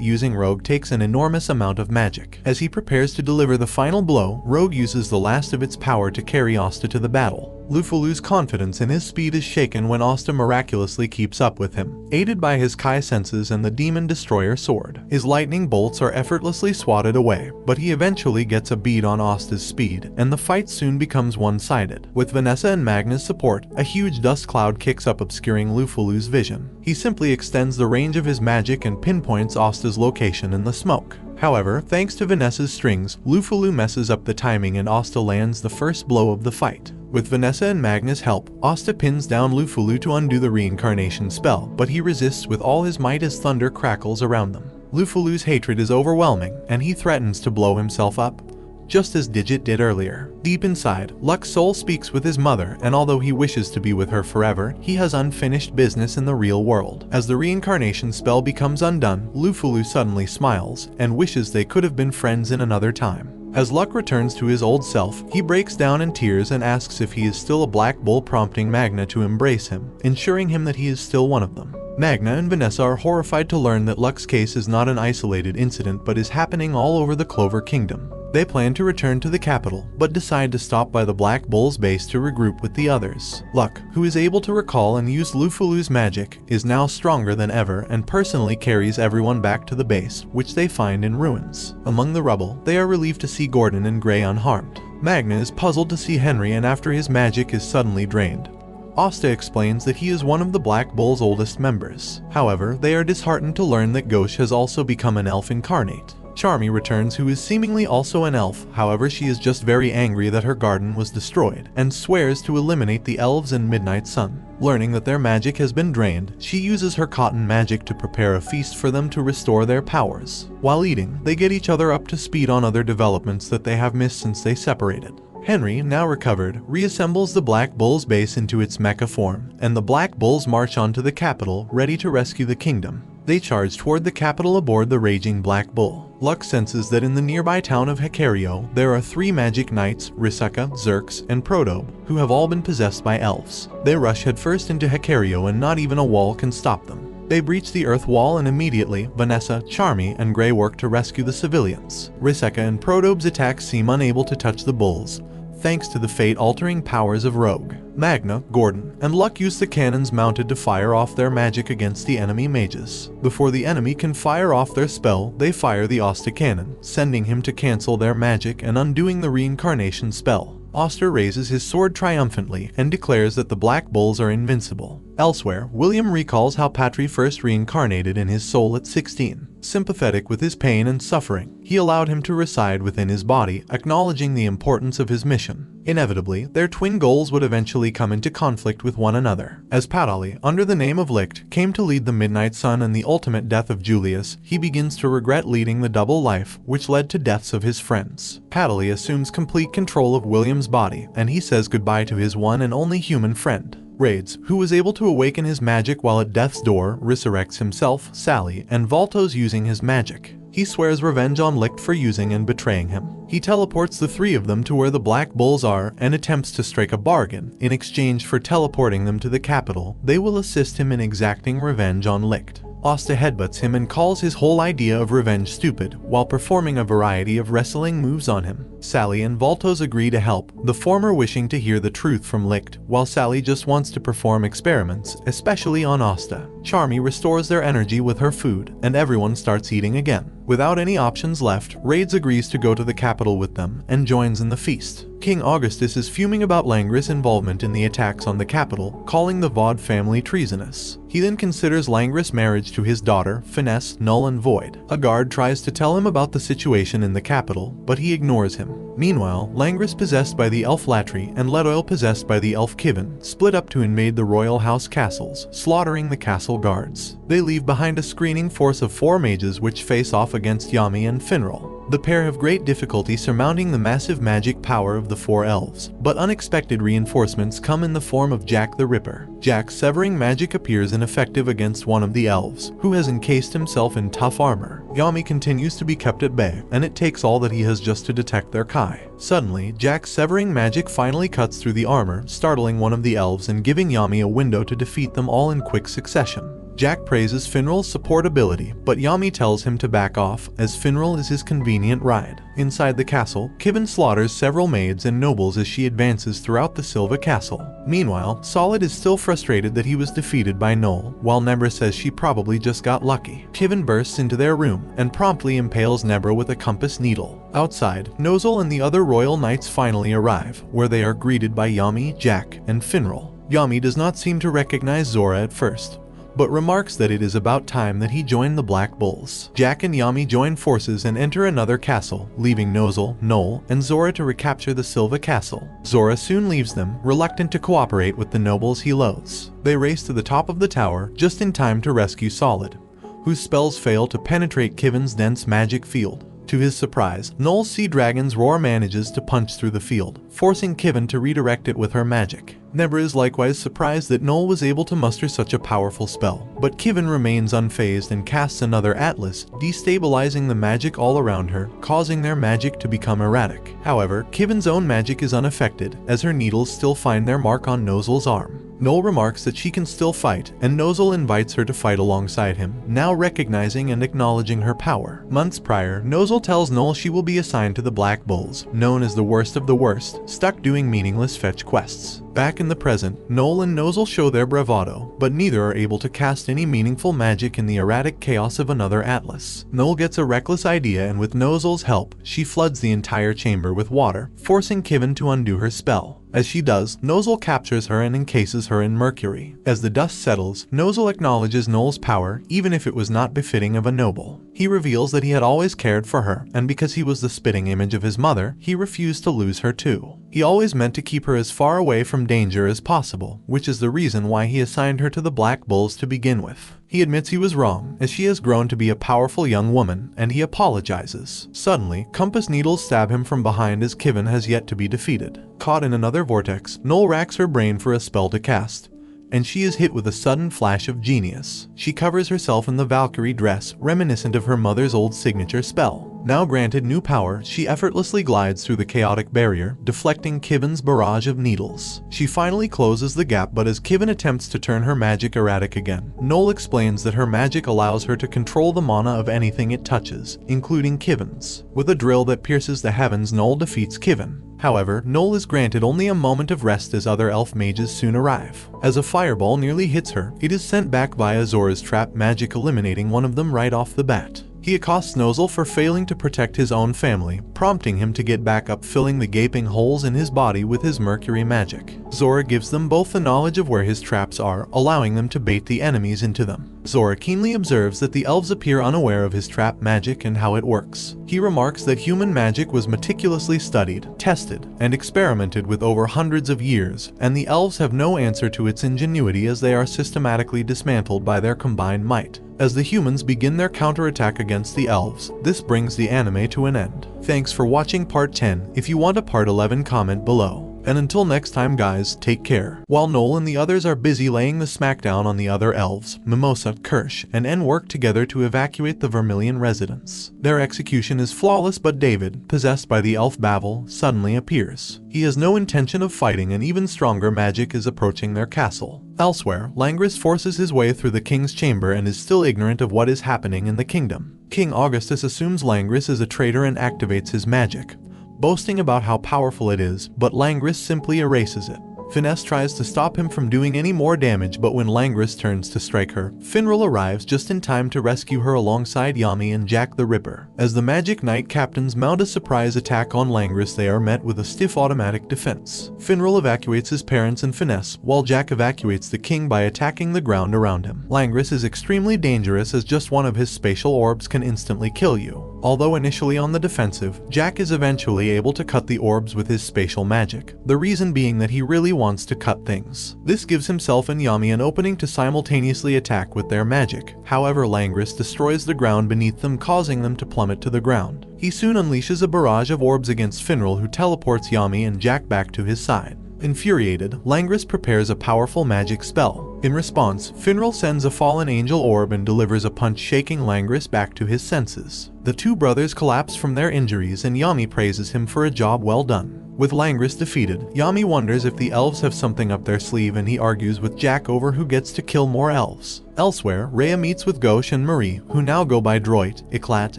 using Rogue takes an enormous amount of magic. As he prepares to deliver the final blow, Rogue uses the last of its power to carry Asta to the battle. Lufalu's confidence in his speed is shaken when Asta miraculously keeps up with him, aided by his Kai senses and the Demon Destroyer sword. His lightning bolts are effortlessly swatted away, but he eventually gets a bead on Asta's speed, and the fight soon becomes one-sided. With Vanessa and Magna's support, a huge dust cloud kicks up, obscuring Lufalu's vision. He simply extends the range of his magic and pinpoints Asta's location in the smoke. However, thanks to Vanessa's strings, Lufalu messes up the timing and Asta lands the first blow of the fight. With Vanessa and Magna's help, Asta pins down Lufalu to undo the reincarnation spell, but he resists with all his might as thunder crackles around them. Lufalu's hatred is overwhelming, and he threatens to blow himself up, just as Digit did earlier. Deep inside, Luck's soul speaks with his mother, and although he wishes to be with her forever, he has unfinished business in the real world. As the reincarnation spell becomes undone, Lufalu suddenly smiles, and wishes they could have been friends in another time. As Luck returns to his old self, he breaks down in tears and asks if he is still a black bull, prompting Magna to embrace him, ensuring him that he is still one of them. Magna and Vanessa are horrified to learn that Luck's case is not an isolated incident but is happening all over the Clover Kingdom. They plan to return to the capital, but decide to stop by the Black Bull's base to regroup with the others. Luck, who is able to recall and use Lufalu's magic, is now stronger than ever and personally carries everyone back to the base, which they find in ruins. Among the rubble, they are relieved to see Gordon and Gray unharmed. Magna is puzzled to see Henry, and after his magic is suddenly drained, Asta explains that he is one of the Black Bull's oldest members. However, they are disheartened to learn that Ghosh has also become an elf incarnate. Charmy returns, who is seemingly also an elf. However, she is just very angry that her garden was destroyed, and swears to eliminate the elves and Midnight Sun. Learning that their magic has been drained, she uses her cotton magic to prepare a feast for them to restore their powers. While eating, they get each other up to speed on other developments that they have missed since they separated. Henry, now recovered, reassembles the Black Bull's base into its mecha form, and the Black Bulls march on to the capital, ready to rescue the kingdom. They charge toward the capital aboard the raging Black Bull. Luck senses that in the nearby town of Hecario, there are 3 magic knights, Riseka, Zerx, and Protobe, who have all been possessed by elves. They rush headfirst into Hecario, and not even a wall can stop them. They breach the earth wall, and immediately, Vanessa, Charmy, and Gray work to rescue the civilians. Riseka and Protobe's attacks seem unable to touch the bulls, thanks to the fate-altering powers of Rogue. Magna, Gordon, and Luck use the cannons mounted to fire off their magic against the enemy mages. Before the enemy can fire off their spell, they fire the Asta cannon, sending him to cancel their magic and undoing the reincarnation spell. Asta raises his sword triumphantly and declares that the Black Bulls are invincible. Elsewhere, William recalls how Patry first reincarnated in his soul at 16. Sympathetic with his pain and suffering, he allowed him to reside within his body, acknowledging the importance of his mission. Inevitably, their twin goals would eventually come into conflict with one another. As Padali, under the name of Licht, came to lead the Midnight Sun and the ultimate death of Julius, he begins to regret leading the double life, which led to deaths of his friends. Padali assumes complete control of William's body, and he says goodbye to his one and only human friend. Raids, who was able to awaken his magic while at death's door, resurrects himself, Sally, and Voltos using his magic. He swears revenge on Licht for using and betraying him. He teleports the 3 of them to where the Black Bulls are and attempts to strike a bargain. In exchange for teleporting them to the capital, they will assist him in exacting revenge on Licht. Asta headbutts him and calls his whole idea of revenge stupid, while performing a variety of wrestling moves on him. Sally and Voltos agree to help, the former wishing to hear the truth from Licht, while Sally just wants to perform experiments, especially on Asta. Charmy restores their energy with her food, and everyone starts eating again. Without any options left, Raids agrees to go to the capital with them, and joins in the feast. King Augustus is fuming about Langris' involvement in the attacks on the capital, calling the Vaude family treasonous. He then considers Langris' marriage to his daughter, Finesse, null and void. A guard tries to tell him about the situation in the capital, but he ignores him. Meanwhile, Langris, possessed by the elf Latry, and Ledoil, possessed by the elf Kivin, split up to invade the royal house castles, slaughtering the castle guards. They leave behind a screening force of 4 mages which face off against Yami and Finral. The pair have great difficulty surmounting the massive magic power of the 4 elves, but unexpected reinforcements come in the form of Jack the Ripper. Jack's severing magic appears ineffective against one of the elves, who has encased himself in tough armor. Yami continues to be kept at bay, and it takes all that he has just to detect their Kai. Suddenly, Jack's severing magic finally cuts through the armor, startling one of the elves and giving Yami a window to defeat them all in quick succession. Jack praises Finral's support ability, but Yami tells him to back off, as Finral is his convenient ride. Inside the castle, Kivin slaughters several maids and nobles as she advances throughout the Silva castle. Meanwhile, Solid is still frustrated that he was defeated by Noel, while Nebra says she probably just got lucky. Kivin bursts into their room and promptly impales Nebra with a compass needle. Outside, Nozel and the other royal knights finally arrive, where they are greeted by Yami, Jack, and Finral. Yami does not seem to recognize Zora at first, but remarks that it is about time that he join the Black Bulls. Jack and Yami join forces and enter another castle, leaving Nozel, Noel, and Zora to recapture the Silva castle. Zora soon leaves them, reluctant to cooperate with the nobles he loathes. They race to the top of the tower, just in time to rescue Solid, whose spells fail to penetrate Kivin's dense magic field. To his surprise, Noel's Sea Dragon's roar manages to punch through the field, forcing Kivin to redirect it with her magic. Nebra is likewise surprised that Noel was able to muster such a powerful spell, but Kivin remains unfazed and casts another Atlas, destabilizing the magic all around her, causing their magic to become erratic. However, Kivin's own magic is unaffected, as her needles still find their mark on Nozel's arm. Noel remarks that she can still fight, and Nozel invites her to fight alongside him, now recognizing and acknowledging her power. Months prior, Nozel tells Noel she will be assigned to the Black Bulls, known as the worst of the worst, stuck doing meaningless fetch quests. Back in the present, Noel and Nozel show their bravado, but neither are able to cast any meaningful magic in the erratic chaos of another Atlas. Noel gets a reckless idea, and with Nozel's help, she floods the entire chamber with water, forcing Kivin to undo her spell. As she does, Nozel captures her and encases her in mercury. As the dust settles, Nozel acknowledges Noel's power, even if it was not befitting of a noble. He reveals that he had always cared for her, and because he was the spitting image of his mother, he refused to lose her too. He always meant to keep her as far away from danger as possible, which is the reason why he assigned her to the Black Bulls to begin with. He admits he was wrong, as she has grown to be a powerful young woman, and he apologizes. Suddenly, compass needles stab him from behind as Kivin has yet to be defeated. Caught in another vortex, Noel racks her brain for a spell to cast, and she is hit with a sudden flash of genius. She covers herself in the Valkyrie dress, reminiscent of her mother's old signature spell. Now granted new power, she effortlessly glides through the chaotic barrier, deflecting Kivin's barrage of needles. She finally closes the gap, but as Kivin attempts to turn her magic erratic again, Noel explains that her magic allows her to control the mana of anything it touches, including Kivin's. With a drill that pierces the heavens, Noel defeats Kivin. However, Noel is granted only a moment of rest as other elf mages soon arrive. As a fireball nearly hits her, it is sent back via Zora's trap magic, eliminating one of them right off the bat. He accosts Nozel for failing to protect his own family, prompting him to get back up, filling the gaping holes in his body with his mercury magic. Zora gives them both the knowledge of where his traps are, allowing them to bait the enemies into them. Zora keenly observes that the elves appear unaware of his trap magic and how it works. He remarks that human magic was meticulously studied, tested, and experimented with over hundreds of years, and the elves have no answer to its ingenuity as they are systematically dismantled by their combined might. As the humans begin their counterattack against the elves, this brings the anime to an end. Thanks for watching part 10. If you want a part 11, comment below. And until next time guys, take care. While Noel and the others are busy laying the smackdown on the other elves, Mimosa, Kirsch, and En work together to evacuate the Vermilion residence. Their execution is flawless, but David, possessed by the elf Babel, suddenly appears. He has no intention of fighting, and even stronger magic is approaching their castle. Elsewhere, Langris forces his way through the king's chamber and is still ignorant of what is happening in the kingdom. King Augustus assumes Langris is a traitor and activates his magic, boasting about how powerful it is, but Langris simply erases it. Finesse tries to stop him from doing any more damage, but when Langris turns to strike her, Finral arrives just in time to rescue her alongside Yami and Jack the Ripper. As the Magic Knight captains mount a surprise attack on Langris, they are met with a stiff automatic defense. Finral evacuates his parents and Finesse, while Jack evacuates the king by attacking the ground around him. Langris is extremely dangerous, as just one of his spatial orbs can instantly kill you. Although initially on the defensive, Jack is eventually able to cut the orbs with his spatial magic, the reason being that he really wants to cut things. This gives himself and Yami an opening to simultaneously attack with their magic. However, Langris destroys the ground beneath them, causing them to plummet to the ground. He soon unleashes a barrage of orbs against Finral, who teleports Yami and Jack back to his side. Infuriated, Langris prepares a powerful magic spell. In response, Finral sends a fallen angel orb and delivers a punch, shaking Langris back to his senses. The two brothers collapse from their injuries, and Yami praises him for a job well done. With Langris defeated, Yami wonders if the elves have something up their sleeve, and he argues with Jack over who gets to kill more elves. Elsewhere, Rhea meets with Gauche and Marie, who now go by Droit, Eclat,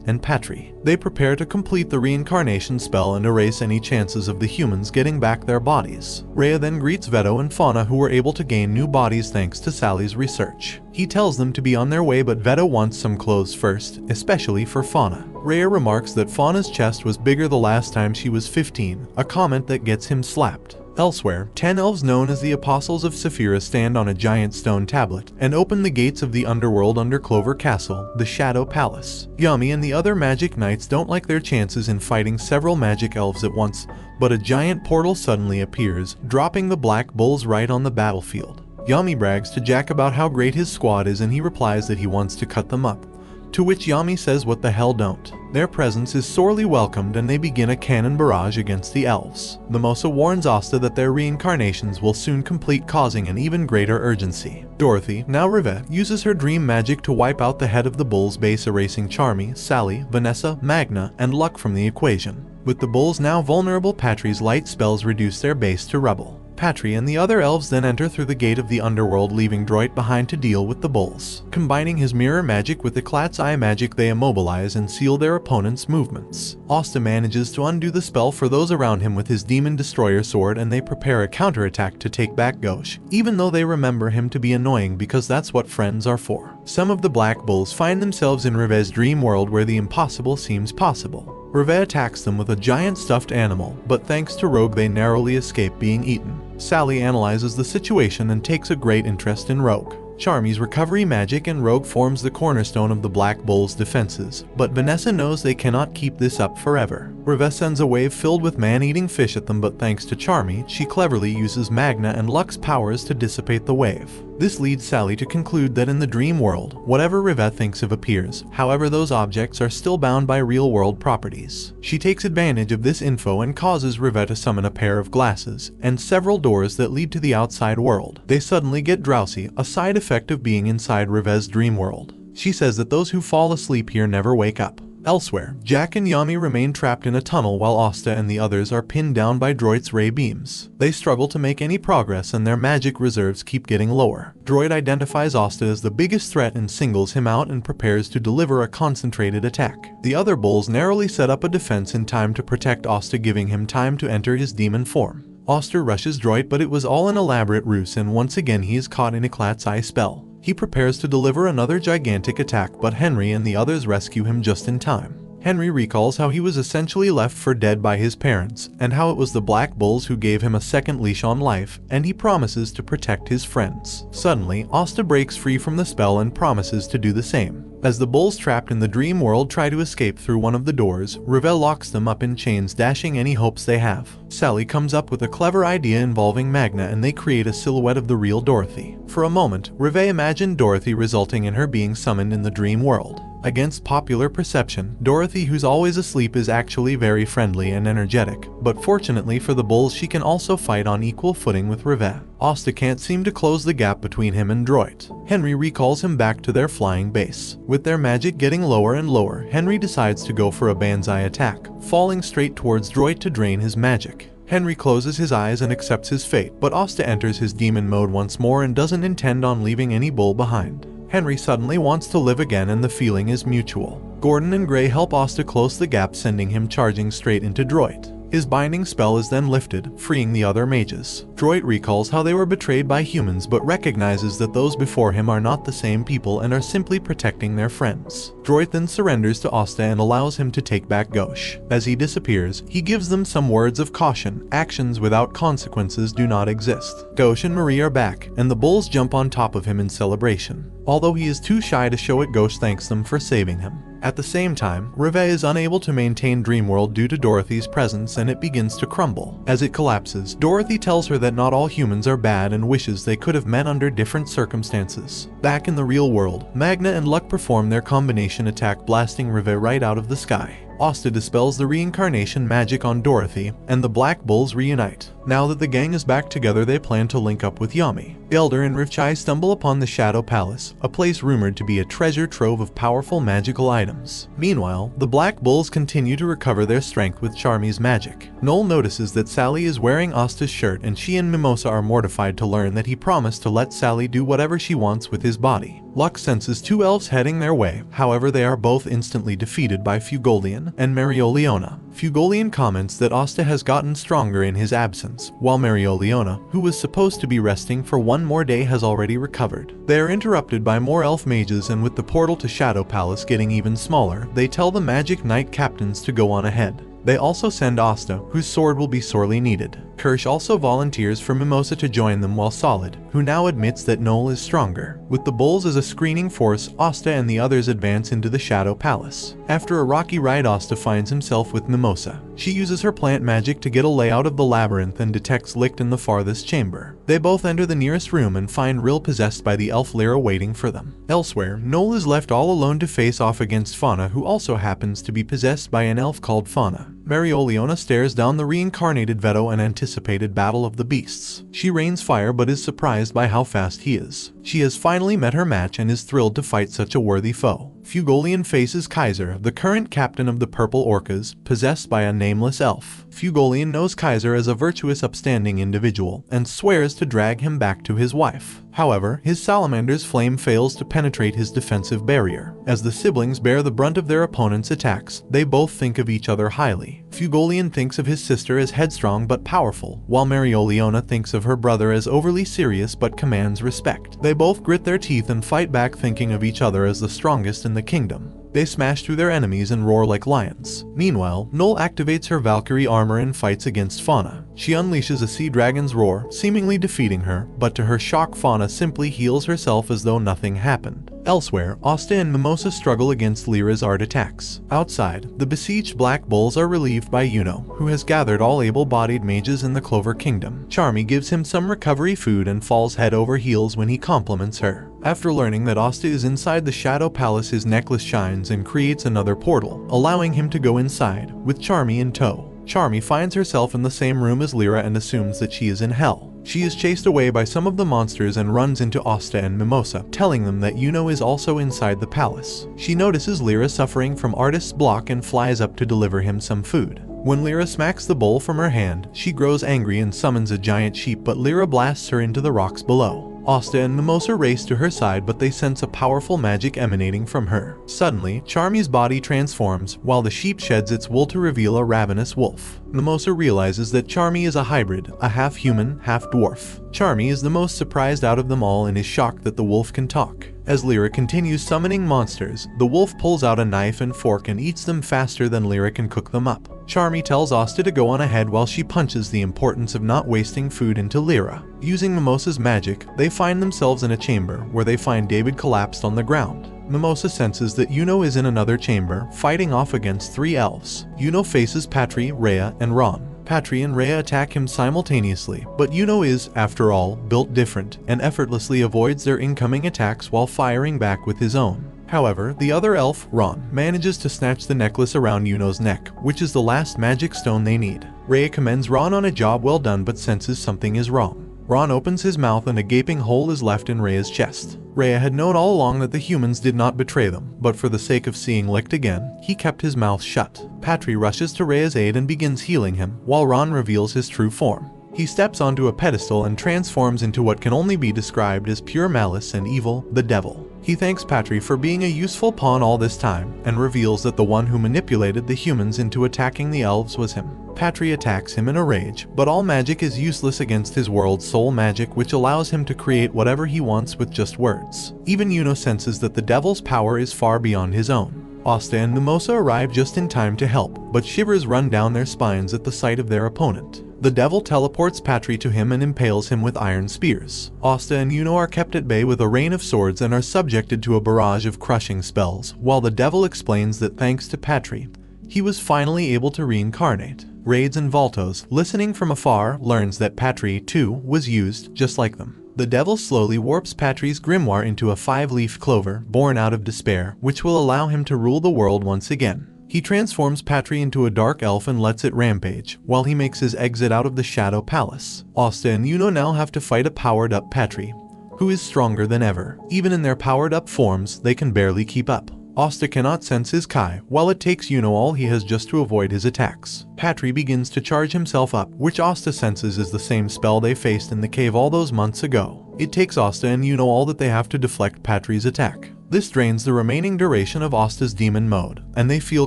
and Patry. They prepare to complete the reincarnation spell and erase any chances of the humans getting back their bodies. Rhea then greets Veto and Fauna, who were able to gain new bodies thanks to Sally's research. He tells them to be on their way, but Veto wants some clothes first, especially for Fauna. Rhea remarks that Fauna's chest was bigger the last time she was 15, a comment that gets him slapped. Elsewhere, 10 elves known as the Apostles of Saphira stand on a giant stone tablet and open the gates of the underworld under Clover Castle, the Shadow Palace. Yami and the other magic knights don't like their chances in fighting several magic elves at once, but a giant portal suddenly appears, dropping the black bulls right on the battlefield. Yami brags to Jack about how great his squad is, and he replies that he wants to cut them up. To which Yami says, "What the hell, don't." Their presence is sorely welcomed and they begin a cannon barrage against the elves. Mimosa warns Asta that their reincarnations will soon complete, causing an even greater urgency. Dorothy, now Rivette, uses her dream magic to wipe out the head of the Bulls base, erasing Charmy, Sally, Vanessa, Magna, and Luck from the equation. With the Bulls now vulnerable, Patry's light spells reduce their base to rubble. Patry and the other elves then enter through the gate of the underworld, leaving Droit behind to deal with the Bulls. Combining his mirror magic with Eclat's eye magic, they immobilize and seal their opponent's movements. Asta manages to undo the spell for those around him with his Demon Destroyer sword, and they prepare a counterattack to take back Gauche, even though they remember him to be annoying because that's what friends are for. Some of the Black Bulls find themselves in Rivet's dream world where the impossible seems possible. Rivet attacks them with a giant stuffed animal, but thanks to Rogue they narrowly escape being eaten. Sally analyzes the situation and takes a great interest in Rogue. Charmy's recovery magic and Rogue forms the cornerstone of the Black Bulls' defenses, but Vanessa knows they cannot keep this up forever. Rivet sends a wave filled with man-eating fish at them, but thanks to Charmy, she cleverly uses Magna and Luck's powers to dissipate the wave. This leads Sally to conclude that in the dream world, whatever Rivet thinks of appears, however those objects are still bound by real-world properties. She takes advantage of this info and causes Rivet to summon a pair of glasses, and several doors that lead to the outside world. They suddenly get drowsy, a side effect of being inside Rivet's dream world. She says that those who fall asleep here never wake up. Elsewhere, Jack and Yami remain trapped in a tunnel while Asta and the others are pinned down by Droit's ray beams. They struggle to make any progress and their magic reserves keep getting lower. Droit identifies Asta as the biggest threat and singles him out and prepares to deliver a concentrated attack. The other bulls narrowly set up a defense in time to protect Asta, giving him time to enter his demon form. Asta rushes Droit, but it was all an elaborate ruse, and once again he is caught in Eclat's eye spell. He prepares to deliver another gigantic attack, but Henry and the others rescue him just in time. Henry recalls how he was essentially left for dead by his parents, and how it was the Black Bulls who gave him a second leash on life, and he promises to protect his friends. Suddenly, Asta breaks free from the spell and promises to do the same. As the bulls trapped in the dream world try to escape through one of the doors, Rivet locks them up in chains, dashing any hopes they have. Sally comes up with a clever idea involving Magna, and they create a silhouette of the real Dorothy. For a moment, Rivet imagined Dorothy, resulting in her being summoned in the dream world. Against popular perception, Dorothy, who's always asleep, is actually very friendly and energetic, but fortunately for the bulls she can also fight on equal footing with Rivet. Asta can't seem to close the gap between him and Droit. Henry recalls him back to their flying base. With their magic getting lower and lower, Henry decides to go for a banzai attack, falling straight towards Droit to drain his magic. Henry closes his eyes and accepts his fate, but Asta enters his demon mode once more and doesn't intend on leaving any bull behind. Henry suddenly wants to live again, and the feeling is mutual. Gordon and Gray help Asta close the gap, sending him charging straight into Droit. His binding spell is then lifted, freeing the other mages. Droit recalls how they were betrayed by humans, but recognizes that those before him are not the same people and are simply protecting their friends. Droit then surrenders to Asta and allows him to take back Gauche. As he disappears, he gives them some words of caution: actions without consequences do not exist. Gauche and Marie are back, and the bulls jump on top of him in celebration. Although he is too shy to show it, Gauche thanks them for saving him. At the same time, Rivet is unable to maintain Dreamworld due to Dorothy's presence, and it begins to crumble. As it collapses, Dorothy tells her that not all humans are bad and wishes they could have met under different circumstances. Back in the real world, Magna and Luck perform their combination attack, blasting Rivet right out of the sky. Asta dispels the reincarnation magic on Dorothy, and the Black Bulls reunite. Now that the gang is back together, they plan to link up with Yami. Elder and Rivchai stumble upon the Shadow Palace, a place rumored to be a treasure trove of powerful magical items. Meanwhile, the Black Bulls continue to recover their strength with Charmy's magic. Noel notices that Sally is wearing Asta's shirt, and she and Mimosa are mortified to learn that he promised to let Sally do whatever she wants with his body. Luck senses two elves heading their way, however they are both instantly defeated by Fugolian and Marioliona. Fugolian comments that Asta has gotten stronger in his absence, while Marioliona, who was supposed to be resting for one more day, has already recovered. They are interrupted by more elf mages, and with the portal to Shadow Palace getting even smaller, they tell the Magic Knight captains to go on ahead. They also send Asta, whose sword will be sorely needed. Kirsch also volunteers for Mimosa to join them, while Solid, who now admits that Noel is stronger. With the bulls as a screening force, Asta and the others advance into the Shadow Palace. After a rocky ride, Asta finds himself with Mimosa. She uses her plant magic to get a layout of the labyrinth and detects Licht in the farthest chamber. They both enter the nearest room and find Rill possessed by the elf Lyra waiting for them. Elsewhere, Noel is left all alone to face off against Fauna, who also happens to be possessed by an elf called Fauna. Marioliona stares down the reincarnated Veto and anticipated battle of the beasts. She rains fire but is surprised by how fast he is. She has finally met her match and is thrilled to fight such a worthy foe. Fugolian faces Kaiser, the current captain of the Purple Orcas, possessed by a nameless elf. Fugolian knows Kaiser as a virtuous, upstanding individual and swears to drag him back to his wife. However, his salamander's flame fails to penetrate his defensive barrier. As the siblings bear the brunt of their opponent's attacks, they both think of each other highly. Fugolian thinks of his sister as headstrong but powerful, while Marioliona thinks of her brother as overly serious but commands respect. They both grit their teeth and fight back, thinking of each other as the strongest in the kingdom. They smash through their enemies and roar like lions. Meanwhile, Noel activates her Valkyrie armor and fights against Fauna. She unleashes a sea dragon's roar, seemingly defeating her, but to her shock, Fauna simply heals herself as though nothing happened. Elsewhere, Asta and Mimosa struggle against Lyra's art attacks. Outside, the besieged Black Bulls are relieved by Yuno, who has gathered all able-bodied mages in the Clover Kingdom. Charmy gives him some recovery food and falls head over heels when he compliments her. After learning that Asta is inside the Shadow Palace, his necklace shines and creates another portal, allowing him to go inside, with Charmy in tow. Charmy finds herself in the same room as Lyra and assumes that she is in hell. She is chased away by some of the monsters and runs into Asta and Mimosa, telling them that Yuno is also inside the palace. She notices Lyra suffering from artist's block and flies up to deliver him some food. When Lyra smacks the bowl from her hand, she grows angry and summons a giant sheep, but Lyra blasts her into the rocks below. Asta and Mimosa race to her side, but they sense a powerful magic emanating from her. Suddenly, Charmy's body transforms, while the sheep sheds its wool to reveal a ravenous wolf. Mimosa realizes that Charmy is a hybrid, a half-human, half-dwarf. Charmy is the most surprised out of them all and is shocked that the wolf can talk. As Lyra continues summoning monsters, the wolf pulls out a knife and fork and eats them faster than Lyra can cook them up. Charmy tells Asta to go on ahead while she punches the importance of not wasting food into Lyra. Using Mimosa's magic, they find themselves in a chamber where they find David collapsed on the ground. Mimosa senses that Yuno is in another chamber, fighting off against 3 elves. Yuno faces Patry, Rhea, and Ron. Patry and Rhea attack him simultaneously, but Yuno is, after all, built different, and effortlessly avoids their incoming attacks while firing back with his own. However, the other elf, Ron, manages to snatch the necklace around Yuno's neck, which is the last magic stone they need. Rhea commends Ron on a job well done but senses something is wrong. Ron opens his mouth and a gaping hole is left in Rhea's chest. Rhea had known all along that the humans did not betray them, but for the sake of seeing Licht again, he kept his mouth shut. Patry rushes to Rhea's aid and begins healing him, while Ron reveals his true form. He steps onto a pedestal and transforms into what can only be described as pure malice and evil, the devil. He thanks Patry for being a useful pawn all this time, and reveals that the one who manipulated the humans into attacking the elves was him. Patry attacks him in a rage, but all magic is useless against his world's soul magic, which allows him to create whatever he wants with just words. Even Yuno senses that the devil's power is far beyond his own. Asta and Mimosa arrive just in time to help, but shivers run down their spines at the sight of their opponent. The devil teleports Patry to him and impales him with iron spears. Asta and Yuno are kept at bay with a rain of swords and are subjected to a barrage of crushing spells, while the devil explains that thanks to Patry, he was finally able to reincarnate. Raids and Valtos, listening from afar, learns that Patry, too, was used just like them. The devil slowly warps Patry's grimoire into a 5-leaf clover, born out of despair, which will allow him to rule the world once again. He transforms Patry into a dark elf and lets it rampage, while he makes his exit out of the Shadow Palace. Asta and Yuno now have to fight a powered-up Patry, who is stronger than ever. Even in their powered-up forms, they can barely keep up. Asta cannot sense his Kai, while it takes Yuno all he has just to avoid his attacks. Patry begins to charge himself up, which Asta senses is the same spell they faced in the cave all those months ago. It takes Asta and Yuno all that they have to deflect Patri's attack. This drains the remaining duration of Asta's demon mode, and they feel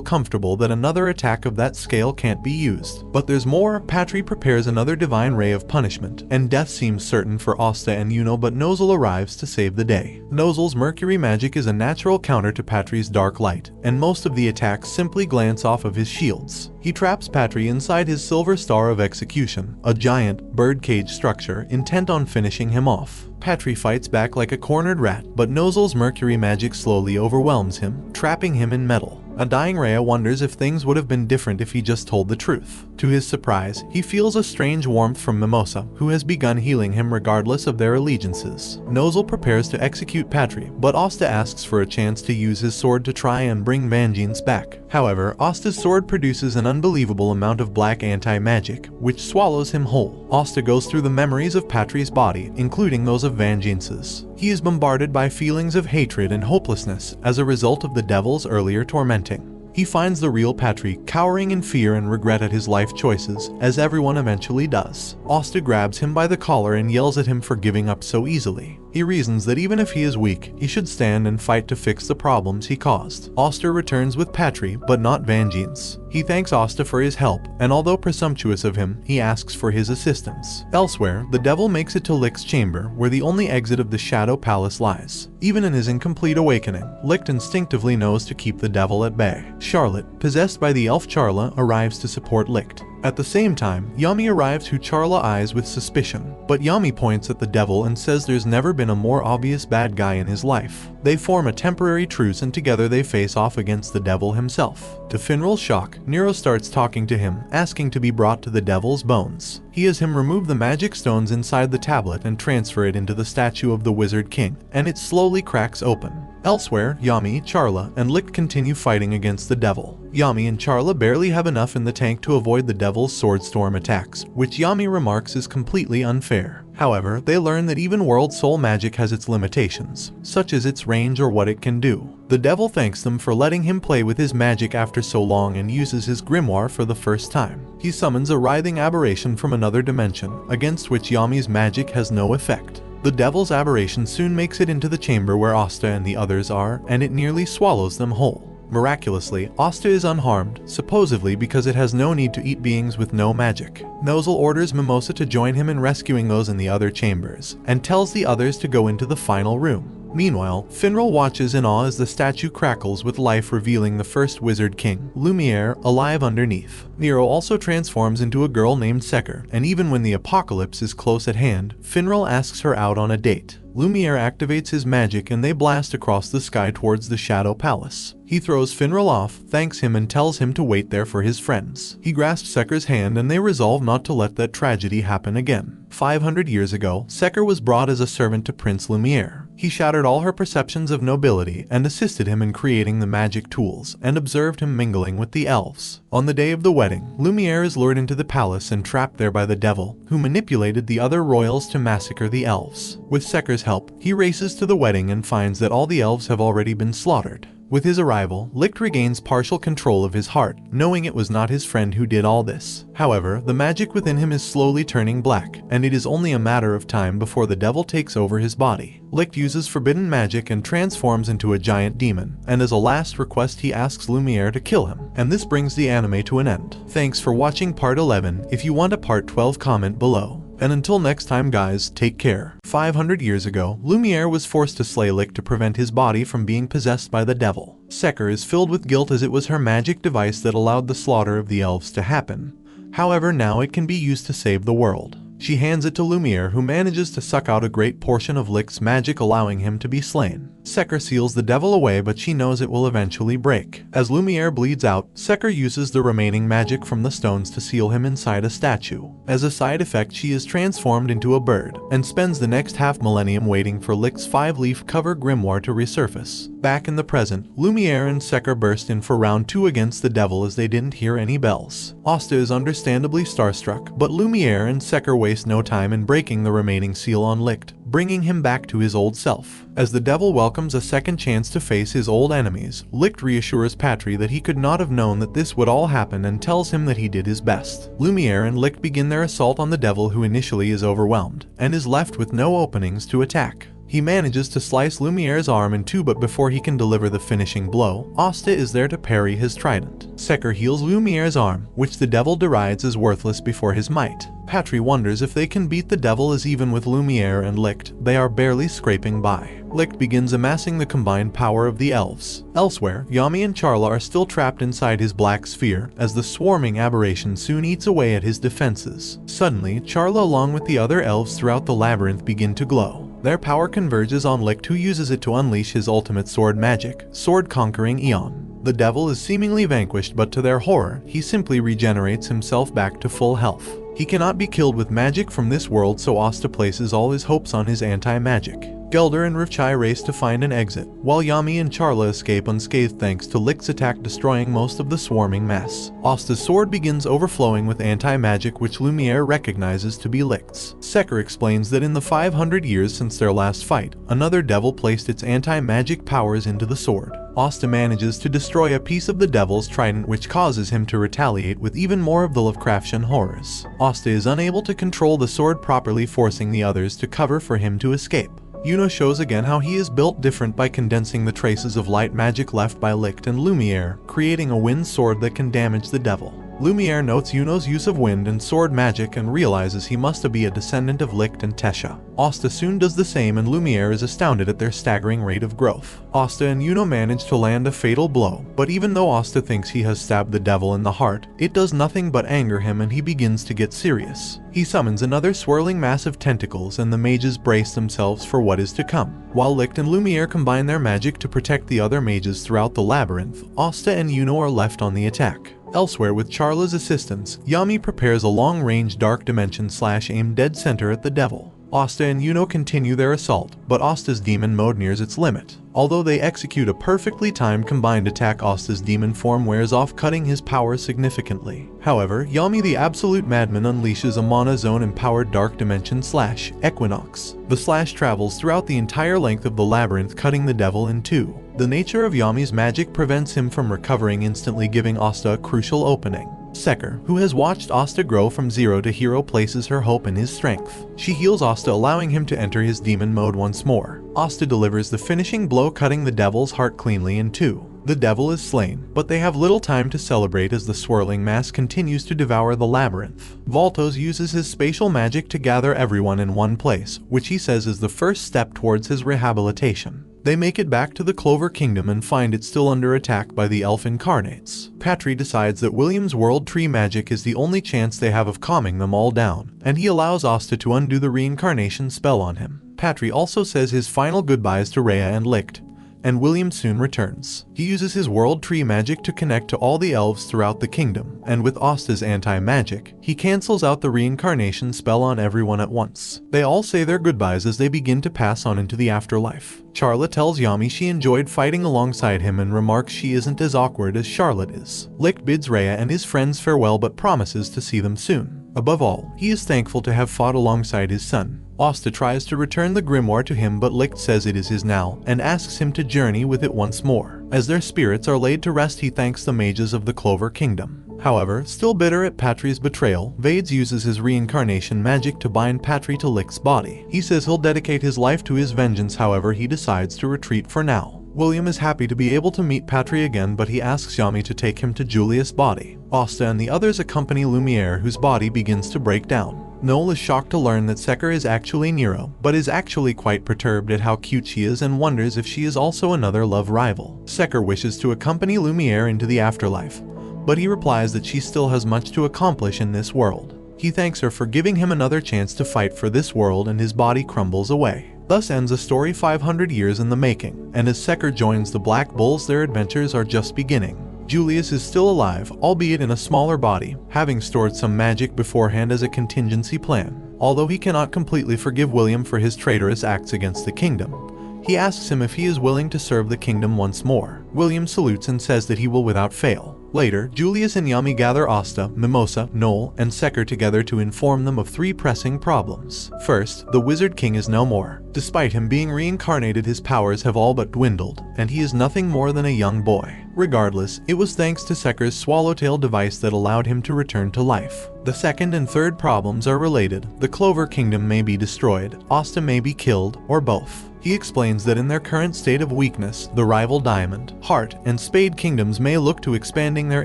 comfortable that another attack of that scale can't be used. But there's more. Patri prepares another divine ray of punishment, and death seems certain for Asta and Yuno, but Nozel arrives to save the day. Nozel's mercury magic is a natural counter to Patri's dark light, and most of the attacks simply glance off of his shields. He traps Patri inside his silver star of execution, a giant, birdcage structure intent on finishing him off. Patri fights back like a cornered rat, but Nozel's mercury magic slowly overwhelms him, trapping him in metal. A dying Rhea wonders if things would have been different if he just told the truth. To his surprise, he feels a strange warmth from Mimosa, who has begun healing him regardless of their allegiances. Nozel prepares to execute Patri, but Asta asks for a chance to use his sword to try and bring Vangeance back. However, Asta's sword produces an unbelievable amount of black anti-magic, which swallows him whole. Asta goes through the memories of Patri's body, including those of Vangeance's. He is bombarded by feelings of hatred and hopelessness as a result of the devil's earlier tormenting. He finds the real Patri cowering in fear and regret at his life choices, as everyone eventually does. Asta grabs him by the collar and yells at him for giving up so easily. He reasons that even if he is weak, he should stand and fight to fix the problems he caused. Asta returns with Patri, but not Vangeance. He thanks Asta for his help, and although presumptuous of him, he asks for his assistance. Elsewhere, the devil makes it to Licht's chamber, where the only exit of the Shadow Palace lies. Even in his incomplete awakening, Licht instinctively knows to keep the devil at bay. Charlotte, possessed by the elf Charla, arrives to support Licht. At the same time, Yami arrives, who Charla eyes with suspicion, but Yami points at the devil and says there's never been a more obvious bad guy in his life. They form a temporary truce and together they face off against the devil himself. To Finral's shock, Nero starts talking to him, asking to be brought to the devil's bones. He has him remove the magic stones inside the tablet and transfer it into the statue of the Wizard King, and it slowly cracks open. Elsewhere, Yami, Charla, and Licht continue fighting against the devil. Yami and Charla barely have enough in the tank to avoid the devil's sword storm attacks, which Yami remarks is completely unfair. However, they learn that even world soul magic has its limitations, such as its range or what it can do. The devil thanks them for letting him play with his magic after so long and uses his grimoire for the first time. He summons a writhing aberration from another dimension, against which Yami's magic has no effect. The devil's aberration soon makes it into the chamber where Asta and the others are, and it nearly swallows them whole. Miraculously, Asta is unharmed, supposedly because it has no need to eat beings with no magic. Nozel orders Mimosa to join him in rescuing those in the other chambers, and tells the others to go into the final room. Meanwhile, Finral watches in awe as the statue crackles with life, revealing the first Wizard King, Lumiere, alive underneath. Nero also transforms into a girl named Seker, and even when the apocalypse is close at hand, Finral asks her out on a date. Lumiere activates his magic and they blast across the sky towards the Shadow Palace. He throws Finral off, thanks him and tells him to wait there for his friends. He grasps Seker's hand and they resolve not to let that tragedy happen again. 500 years ago, Seker was brought as a servant to Prince Lumiere. He shattered all her perceptions of nobility and assisted him in creating the magic tools, and observed him mingling with the elves. On the day of the wedding, Lumiere is lured into the palace and trapped there by the devil, who manipulated the other royals to massacre the elves. With Seker's help, he races to the wedding and finds that all the elves have already been slaughtered. With his arrival, Licht regains partial control of his heart, knowing it was not his friend who did all this. However, the magic within him is slowly turning black, and it is only a matter of time before the devil takes over his body. Licht uses forbidden magic and transforms into a giant demon, and as a last request he asks Lumiere to kill him. And this brings the anime to an end. Thanks for watching part 11. If you want a part 12, comment below. And until next time guys, take care. 500 years ago, Lumiere was forced to slay Licht to prevent his body from being possessed by the devil. Seker is filled with guilt as it was her magic device that allowed the slaughter of the elves to happen. However, now it can be used to save the world. She hands it to Lumiere, who manages to suck out a great portion of Licht's magic, allowing him to be slain. Seker seals the devil away, but she knows it will eventually break. As Lumiere bleeds out, Seker uses the remaining magic from the stones to seal him inside a statue. As a side effect, she is transformed into a bird, and spends the next half-millennium waiting for Licht's 5-leaf cover grimoire to resurface. Back in the present, Lumiere and Seker burst in for round 2 against the devil as they didn't hear any bells. Asta is understandably starstruck, but Lumiere and Seker waste no time in breaking the remaining seal on Licht, bringing him back to his old self. As the devil welcomes a second chance to face his old enemies, Licht reassures Patry that he could not have known that this would all happen and tells him that he did his best. Lumiere and Licht begin their assault on the devil, who initially is overwhelmed and is left with no openings to attack. He manages to slice Lumiere's arm in two, but before he can deliver the finishing blow, Asta is there to parry his trident. Seker heals Lumiere's arm, which the devil derides as worthless before his might. Patry wonders if they can beat the devil, as even with Lumiere and Licht, they are barely scraping by. Licht begins amassing the combined power of the elves. Elsewhere, Yami and Charla are still trapped inside his black sphere, as the swarming aberration soon eats away at his defenses. Suddenly, Charla along with the other elves throughout the labyrinth begin to glow. Their power converges on Licht, who uses it to unleash his ultimate sword magic, Sword Conquering Eon. The devil is seemingly vanquished, but to their horror, he simply regenerates himself back to full health. He cannot be killed with magic from this world, so Asta places all his hopes on his anti-magic. Gelder and Rivchai race to find an exit, while Yami and Charla escape unscathed thanks to Licht's attack, destroying most of the swarming mass. Asta's sword begins overflowing with anti-magic, which Lumiere recognizes to be Licht's. Seker explains that in the 500 years since their last fight, another devil placed its anti-magic powers into the sword. Asta manages to destroy a piece of the devil's trident, which causes him to retaliate with even more of the Lovecraftian horrors. Asta is unable to control the sword properly, forcing the others to cover for him to escape. Yuno shows again how he is built different by condensing the traces of light magic left by Licht and Lumiere, creating a wind sword that can damage the devil. Lumiere notes Yuno's use of wind and sword magic and realizes he must be a descendant of Licht and Tesha. Asta soon does the same, and Lumiere is astounded at their staggering rate of growth. Asta and Yuno manage to land a fatal blow, but even though Asta thinks he has stabbed the devil in the heart, it does nothing but anger him, and he begins to get serious. He summons another swirling mass of tentacles, and the mages brace themselves for what is to come. While Licht and Lumiere combine their magic to protect the other mages throughout the labyrinth, Asta and Yuno are left on the attack. Elsewhere, with Charla's assistance, Yami prepares a long-range dark dimension/aim dead center at the devil. Asta and Yuno continue their assault, but Asta's demon mode nears its limit. Although they execute a perfectly timed combined attack, Asta's demon form wears off, cutting his power significantly. However, Yami the Absolute Madman unleashes a Mana Zone-empowered Dark Dimension/Equinox. The slash travels throughout the entire length of the labyrinth, cutting the devil in two. The nature of Yami's magic prevents him from recovering instantly, giving Asta a crucial opening. Seker, who has watched Asta grow from zero to hero, places her hope in his strength. She heals Asta, allowing him to enter his demon mode once more. Asta delivers the finishing blow, cutting the devil's heart cleanly in two. The devil is slain, but they have little time to celebrate as the swirling mass continues to devour the labyrinth. Voltos uses his spatial magic to gather everyone in one place, which he says is the first step towards his rehabilitation. They make it back to the Clover Kingdom and find it still under attack by the elf incarnates. Patry decides that William's World Tree magic is the only chance they have of calming them all down, and he allows Asta to undo the reincarnation spell on him. Patry also says his final goodbyes to Rhea and Licht, and William soon returns. He uses his World Tree magic to connect to all the elves throughout the kingdom, and with Asta's anti-magic, he cancels out the reincarnation spell on everyone at once. They all say their goodbyes as they begin to pass on into the afterlife. Charla tells Yami she enjoyed fighting alongside him and remarks she isn't as awkward as Charlotte is. Licht bids Rhea and his friends farewell, but promises to see them soon. Above all, he is thankful to have fought alongside his son. Asta tries to return the grimoire to him, but Licht says it is his now, and asks him to journey with it once more. As their spirits are laid to rest, he thanks the mages of the Clover Kingdom. However, still bitter at Patry's betrayal, Vades uses his reincarnation magic to bind Patry to Licht's body. He says he'll dedicate his life to his vengeance, however he decides to retreat for now. William is happy to be able to meet Patry again, but he asks Yami to take him to Julius' body. Asta and the others accompany Lumiere, whose body begins to break down. Noel is shocked to learn that Seker is actually Nero, but is actually quite perturbed at how cute she is and wonders if she is also another love rival. Seker wishes to accompany Lumiere into the afterlife, but he replies that she still has much to accomplish in this world. He thanks her for giving him another chance to fight for this world, and his body crumbles away. Thus ends a story 500 years in the making, and as Seker joins the Black Bulls, their adventures are just beginning. Julius is still alive, albeit in a smaller body, having stored some magic beforehand as a contingency plan. Although he cannot completely forgive William for his traitorous acts against the kingdom, he asks him if he is willing to serve the kingdom once more. William salutes and says that he will without fail. Later, Julius and Yami gather Asta, Mimosa, Noel, and Seker together to inform them of 3 pressing problems. First, the Wizard King is no more. Despite him being reincarnated, his powers have all but dwindled, and he is nothing more than a young boy. Regardless, it was thanks to Seker's swallowtail device that allowed him to return to life. The second and third problems are related. The Clover Kingdom may be destroyed, Asta may be killed, or both. He explains that in their current state of weakness, the rival Diamond, Heart, and Spade kingdoms may look to expanding their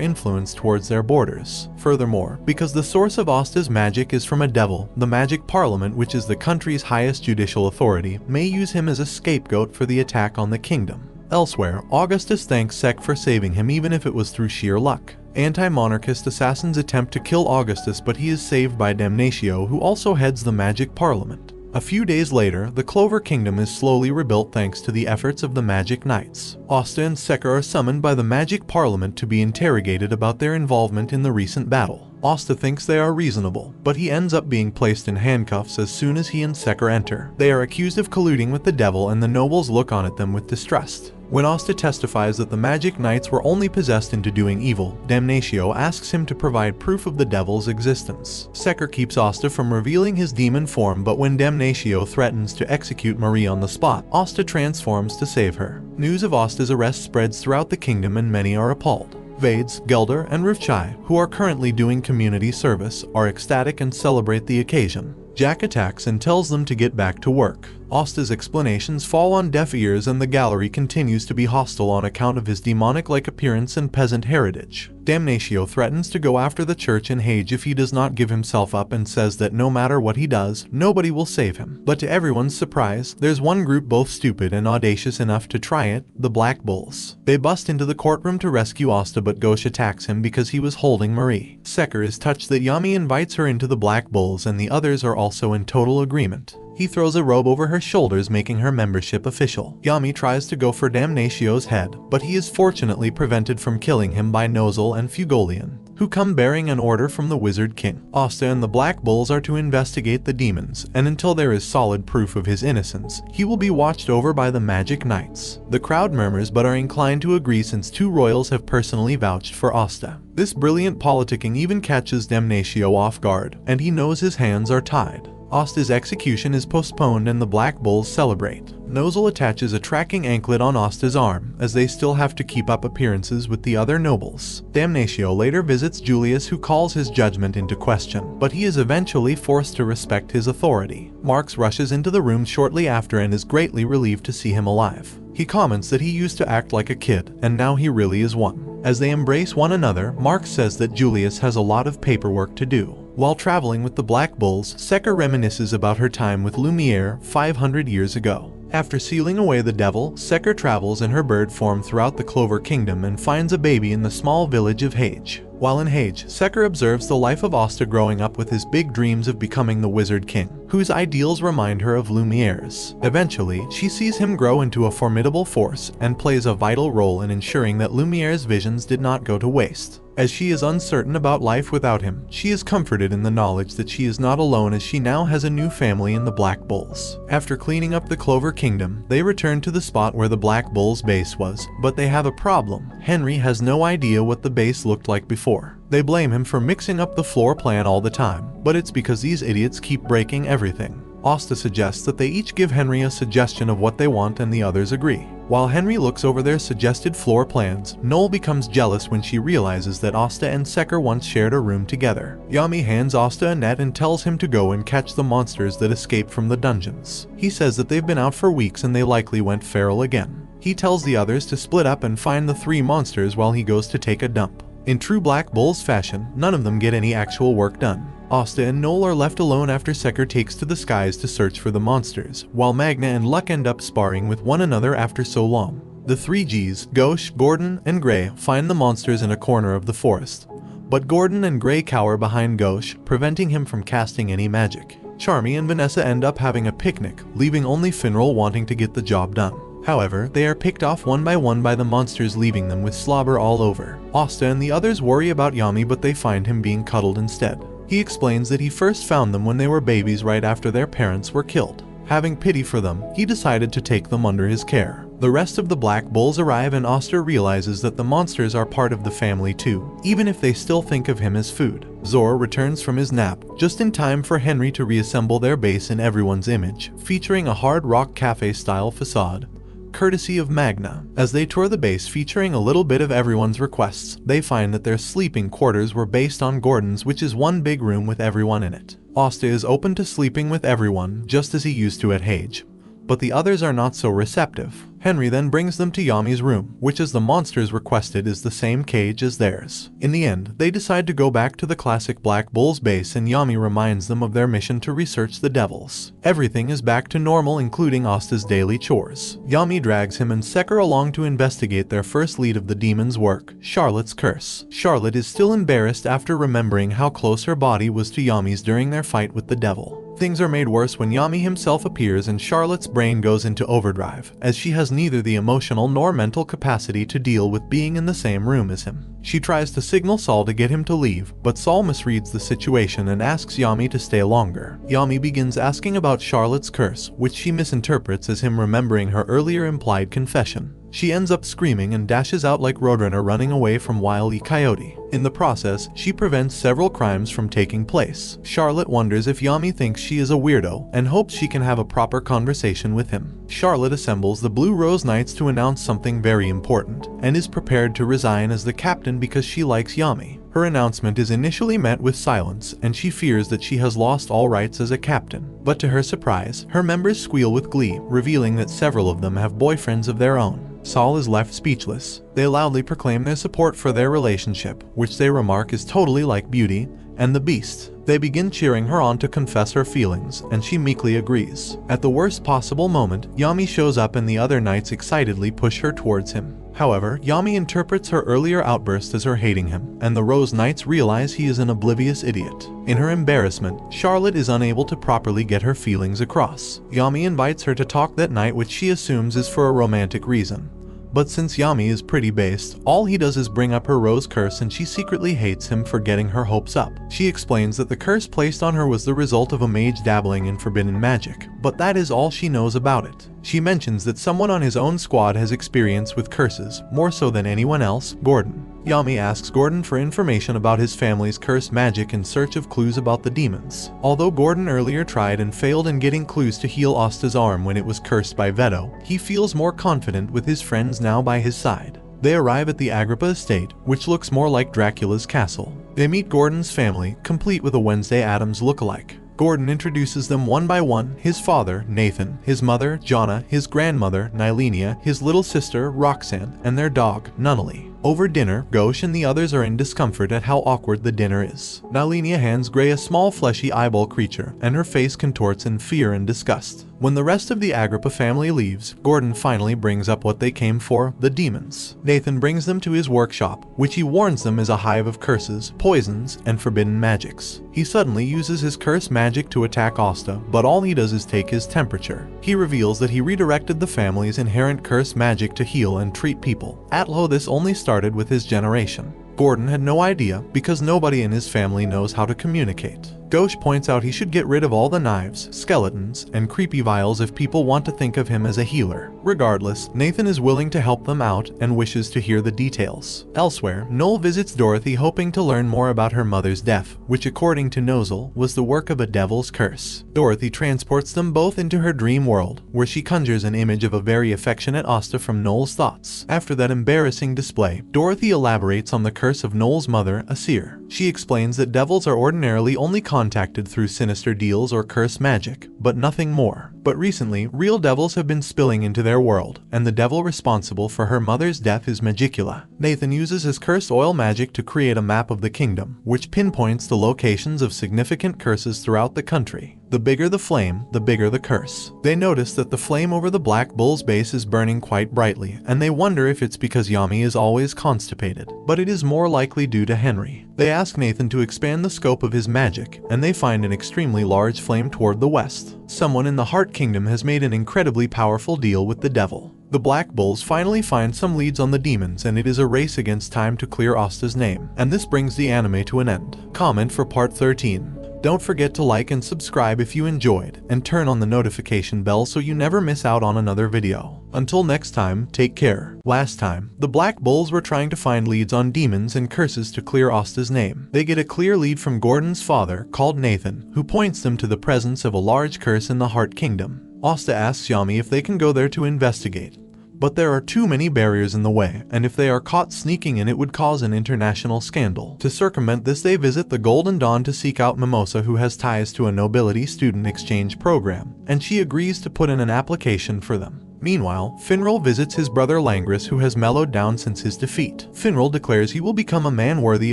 influence towards their borders. Furthermore, because the source of Asta's magic is from a devil, the Magic Parliament, which is the country's highest judicial authority, may use him as a scapegoat for the attack on the kingdom. Elsewhere, Augustus thanks Sek for saving him even if it was through sheer luck. Anti-monarchist assassins attempt to kill Augustus, but he is saved by Damnatio, who also heads the Magic Parliament. A few days later, the Clover Kingdom is slowly rebuilt thanks to the efforts of the Magic Knights. Asta and Seker are summoned by the Magic Parliament to be interrogated about their involvement in the recent battle. Asta thinks they are reasonable, but he ends up being placed in handcuffs as soon as he and Seker enter. They are accused of colluding with the devil, and the nobles look on at them with distrust. When Asta testifies that the Magic Knights were only possessed into doing evil, Damnatio asks him to provide proof of the devil's existence. Seker keeps Asta from revealing his demon form, but when Damnatio threatens to execute Marie on the spot, Asta transforms to save her. News of Asta's arrest spreads throughout the kingdom, and many are appalled. Vades, Gelder, and Rufchai, who are currently doing community service, are ecstatic and celebrate the occasion. Jack attacks and tells them to get back to work. Asta's explanations fall on deaf ears, and the gallery continues to be hostile on account of his demonic-like appearance and peasant heritage. Damnatio threatens to go after the church in Hage if he does not give himself up, and says that no matter what he does, nobody will save him. But to everyone's surprise, there's one group both stupid and audacious enough to try it, the Black Bulls. They bust into the courtroom to rescue Asta, but Ghosh attacks him because he was holding Marie. Seker is touched that Yami invites her into the Black Bulls, and the others are also in total agreement. He throws a robe over her shoulders, making her membership official. Yami tries to go for Damnatio's head, but he is fortunately prevented from killing him by Nozel and Fugolian, who come bearing an order from the Wizard King. Asta and the Black Bulls are to investigate the demons, and until there is solid proof of his innocence, he will be watched over by the Magic Knights. The crowd murmurs but are inclined to agree, since 2 royals have personally vouched for Asta. This brilliant politicking even catches Damnatio off guard, and he knows his hands are tied. Asta's execution is postponed and the Black Bulls celebrate. Nozel attaches a tracking anklet on Asta's arm, as they still have to keep up appearances with the other nobles. Damnatio later visits Julius, who calls his judgment into question, but he is eventually forced to respect his authority. Marx rushes into the room shortly after and is greatly relieved to see him alive. He comments that he used to act like a kid, and now he really is one. As they embrace one another, Marx says that Julius has a lot of paperwork to do. While traveling with the Black Bulls, Seker reminisces about her time with Lumiere 500 years ago. After sealing away the devil, Seker travels in her bird form throughout the Clover Kingdom and finds a baby in the small village of Hage. While in Hage, Seker observes the life of Asta growing up with his big dreams of becoming the Wizard King, whose ideals remind her of Lumiere's. Eventually, she sees him grow into a formidable force and plays a vital role in ensuring that Lumiere's visions did not go to waste. As she is uncertain about life without him, she is comforted in the knowledge that she is not alone, as she now has a new family in the Black Bulls. After cleaning up the Clover Kingdom, they return to the spot where the Black Bulls' base was, but they have a problem. Henry has no idea what the base looked like before. They blame him for mixing up the floor plan all the time, but it's because these idiots keep breaking everything. Asta suggests that they each give Henry a suggestion of what they want, and the others agree. While Henry looks over their suggested floor plans, Noel becomes jealous when she realizes that Asta and Seker once shared a room together. Yami hands Asta a net and tells him to go and catch the monsters that escaped from the dungeons. He says that they've been out for weeks and they likely went feral again. He tells the others to split up and find the 3 monsters while he goes to take a dump. In true Black Bulls fashion, none of them get any actual work done. Asta and Noel are left alone after Seker takes to the skies to search for the monsters, while Magna and Luck end up sparring with one another after so long. The 3 Gs, Ghosh, Gordon, and Gray, find the monsters in a corner of the forest, but Gordon and Gray cower behind Ghosh, preventing him from casting any magic. Charmy and Vanessa end up having a picnic, leaving only Finral wanting to get the job done. However, they are picked off one by one by the monsters, leaving them with slobber all over. Asta and the others worry about Yami, but they find him being cuddled instead. He explains that he first found them when they were babies right after their parents were killed. Having pity for them, he decided to take them under his care. The rest of the Black Bulls arrive and Oster realizes that the monsters are part of the family too, even if they still think of him as food. Zor returns from his nap, just in time for Henry to reassemble their base in everyone's image, featuring a hard rock cafe-style facade, courtesy of Magna. As they tour the base featuring a little bit of everyone's requests, they find that their sleeping quarters were based on Gordon's, which is one big room with everyone in it. Oster is open to sleeping with everyone, just as he used to at Hage, but the others are not so receptive. Henry then brings them to Yami's room, which as the monsters requested is the same cage as theirs. In the end, they decide to go back to the classic Black Bulls base and Yami reminds them of their mission to research the devils. Everything is back to normal, including Osta's daily chores. Yami drags him and Sekar along to investigate their first lead of the demon's work, Charlotte's curse. Charlotte is still embarrassed after remembering how close her body was to Yami's during their fight with the devil. Things are made worse when Yami himself appears and Charlotte's brain goes into overdrive, as she has neither the emotional nor mental capacity to deal with being in the same room as him. She tries to signal Saul to get him to leave, but Saul misreads the situation and asks Yami to stay longer. Yami begins asking about Charlotte's curse, which she misinterprets as him remembering her earlier implied confession. She ends up screaming and dashes out like Roadrunner running away from Wile E. Coyote. In the process, she prevents several crimes from taking place. Charlotte wonders if Yami thinks she is a weirdo and hopes she can have a proper conversation with him. Charlotte assembles the Blue Rose Knights to announce something very important, and is prepared to resign as the captain because she likes Yami. Her announcement is initially met with silence, and she fears that she has lost all rights as a captain. But to her surprise, her members squeal with glee, revealing that several of them have boyfriends of their own. Saul is left speechless. They loudly proclaim their support for their relationship, which they remark is totally like Beauty and the Beast. They begin cheering her on to confess her feelings, and she meekly agrees. At the worst possible moment, Yami shows up and the other knights excitedly push her towards him. However, Yami interprets her earlier outburst as her hating him, and the Rose Knights realize he is an oblivious idiot. In her embarrassment, Charlotte is unable to properly get her feelings across. Yami invites her to talk that night, which she assumes is for a romantic reason. But since Yami is pretty based, all he does is bring up her rose curse and she secretly hates him for getting her hopes up. She explains that the curse placed on her was the result of a mage dabbling in forbidden magic, but that is all she knows about it. She mentions that someone on his own squad has experience with curses, more so than anyone else, Gordon. Yami asks Gordon for information about his family's cursed magic in search of clues about the demons. Although Gordon earlier tried and failed in getting clues to heal Osta's arm when it was cursed by Veto, he feels more confident with his friends now by his side. They arrive at the Agrippa estate, which looks more like Dracula's castle. They meet Gordon's family, complete with a Wednesday Addams look-alike. Gordon introduces them one by one: his father, Nathan, his mother, Jonna, his grandmother, Nylenia, his little sister, Roxanne, and their dog, Nunnally. Over dinner, Ghosh and the others are in discomfort at how awkward the dinner is. Nylenia hands Gray a small fleshy eyeball creature, and her face contorts in fear and disgust. When the rest of the Agrippa family leaves, Gordon finally brings up what they came for: the demons. Nathan brings them to his workshop, which he warns them is a hive of curses, poisons, and forbidden magics. He suddenly uses his curse magic to attack Osta, but all he does is take his temperature. He reveals that he redirected the family's inherent curse magic to heal and treat people. Atlo, this only started with his generation. Gordon had no idea because nobody in his family knows how to communicate. Ghosh points out he should get rid of all the knives, skeletons, and creepy vials if people want to think of him as a healer. Regardless, Nathan is willing to help them out and wishes to hear the details. Elsewhere, Noel visits Dorothy hoping to learn more about her mother's death, which according to Nozel was the work of a devil's curse. Dorothy transports them both into her dream world, where she conjures an image of a very affectionate Asta from Noel's thoughts. After that embarrassing display, Dorothy elaborates on the curse of Noel's mother, Asir. She explains that devils are ordinarily only contacted through sinister deals or curse magic, but nothing more. But recently, real devils have been spilling into their world, and the devil responsible for her mother's death is Magicula. Nathan uses his cursed oil magic to create a map of the kingdom, which pinpoints the locations of significant curses throughout the country. The bigger the flame, the bigger the curse. They notice that the flame over the Black Bull's base is burning quite brightly, and they wonder if it's because Yami is always constipated. But it is more likely due to Henry. They ask Nathan to expand the scope of his magic, and they find an extremely large flame toward the west. Someone in the Heart Kingdom has made an incredibly powerful deal with the devil. The Black Bulls finally find some leads on the demons, and it is a race against time to clear Osta's name. And this brings the anime to an end. Comment for part 13. Don't forget to like and subscribe if you enjoyed, and turn on the notification bell so you never miss out on another video. Until next time, take care. Last time, the Black Bulls were trying to find leads on demons and curses to clear Asta's name. They get a clear lead from Gordon's father, called Nathan, who points them to the presence of a large curse in the Heart Kingdom. Asta asks Yami if they can go there to investigate. But there are too many barriers in the way, and if they are caught sneaking in, it would cause an international scandal. To circumvent this, they visit the Golden Dawn to seek out Mimosa, who has ties to a nobility student exchange program, and she agrees to put in an application for them. Meanwhile, Finral visits his brother Langris, who has mellowed down since his defeat. Finral declares he will become a man worthy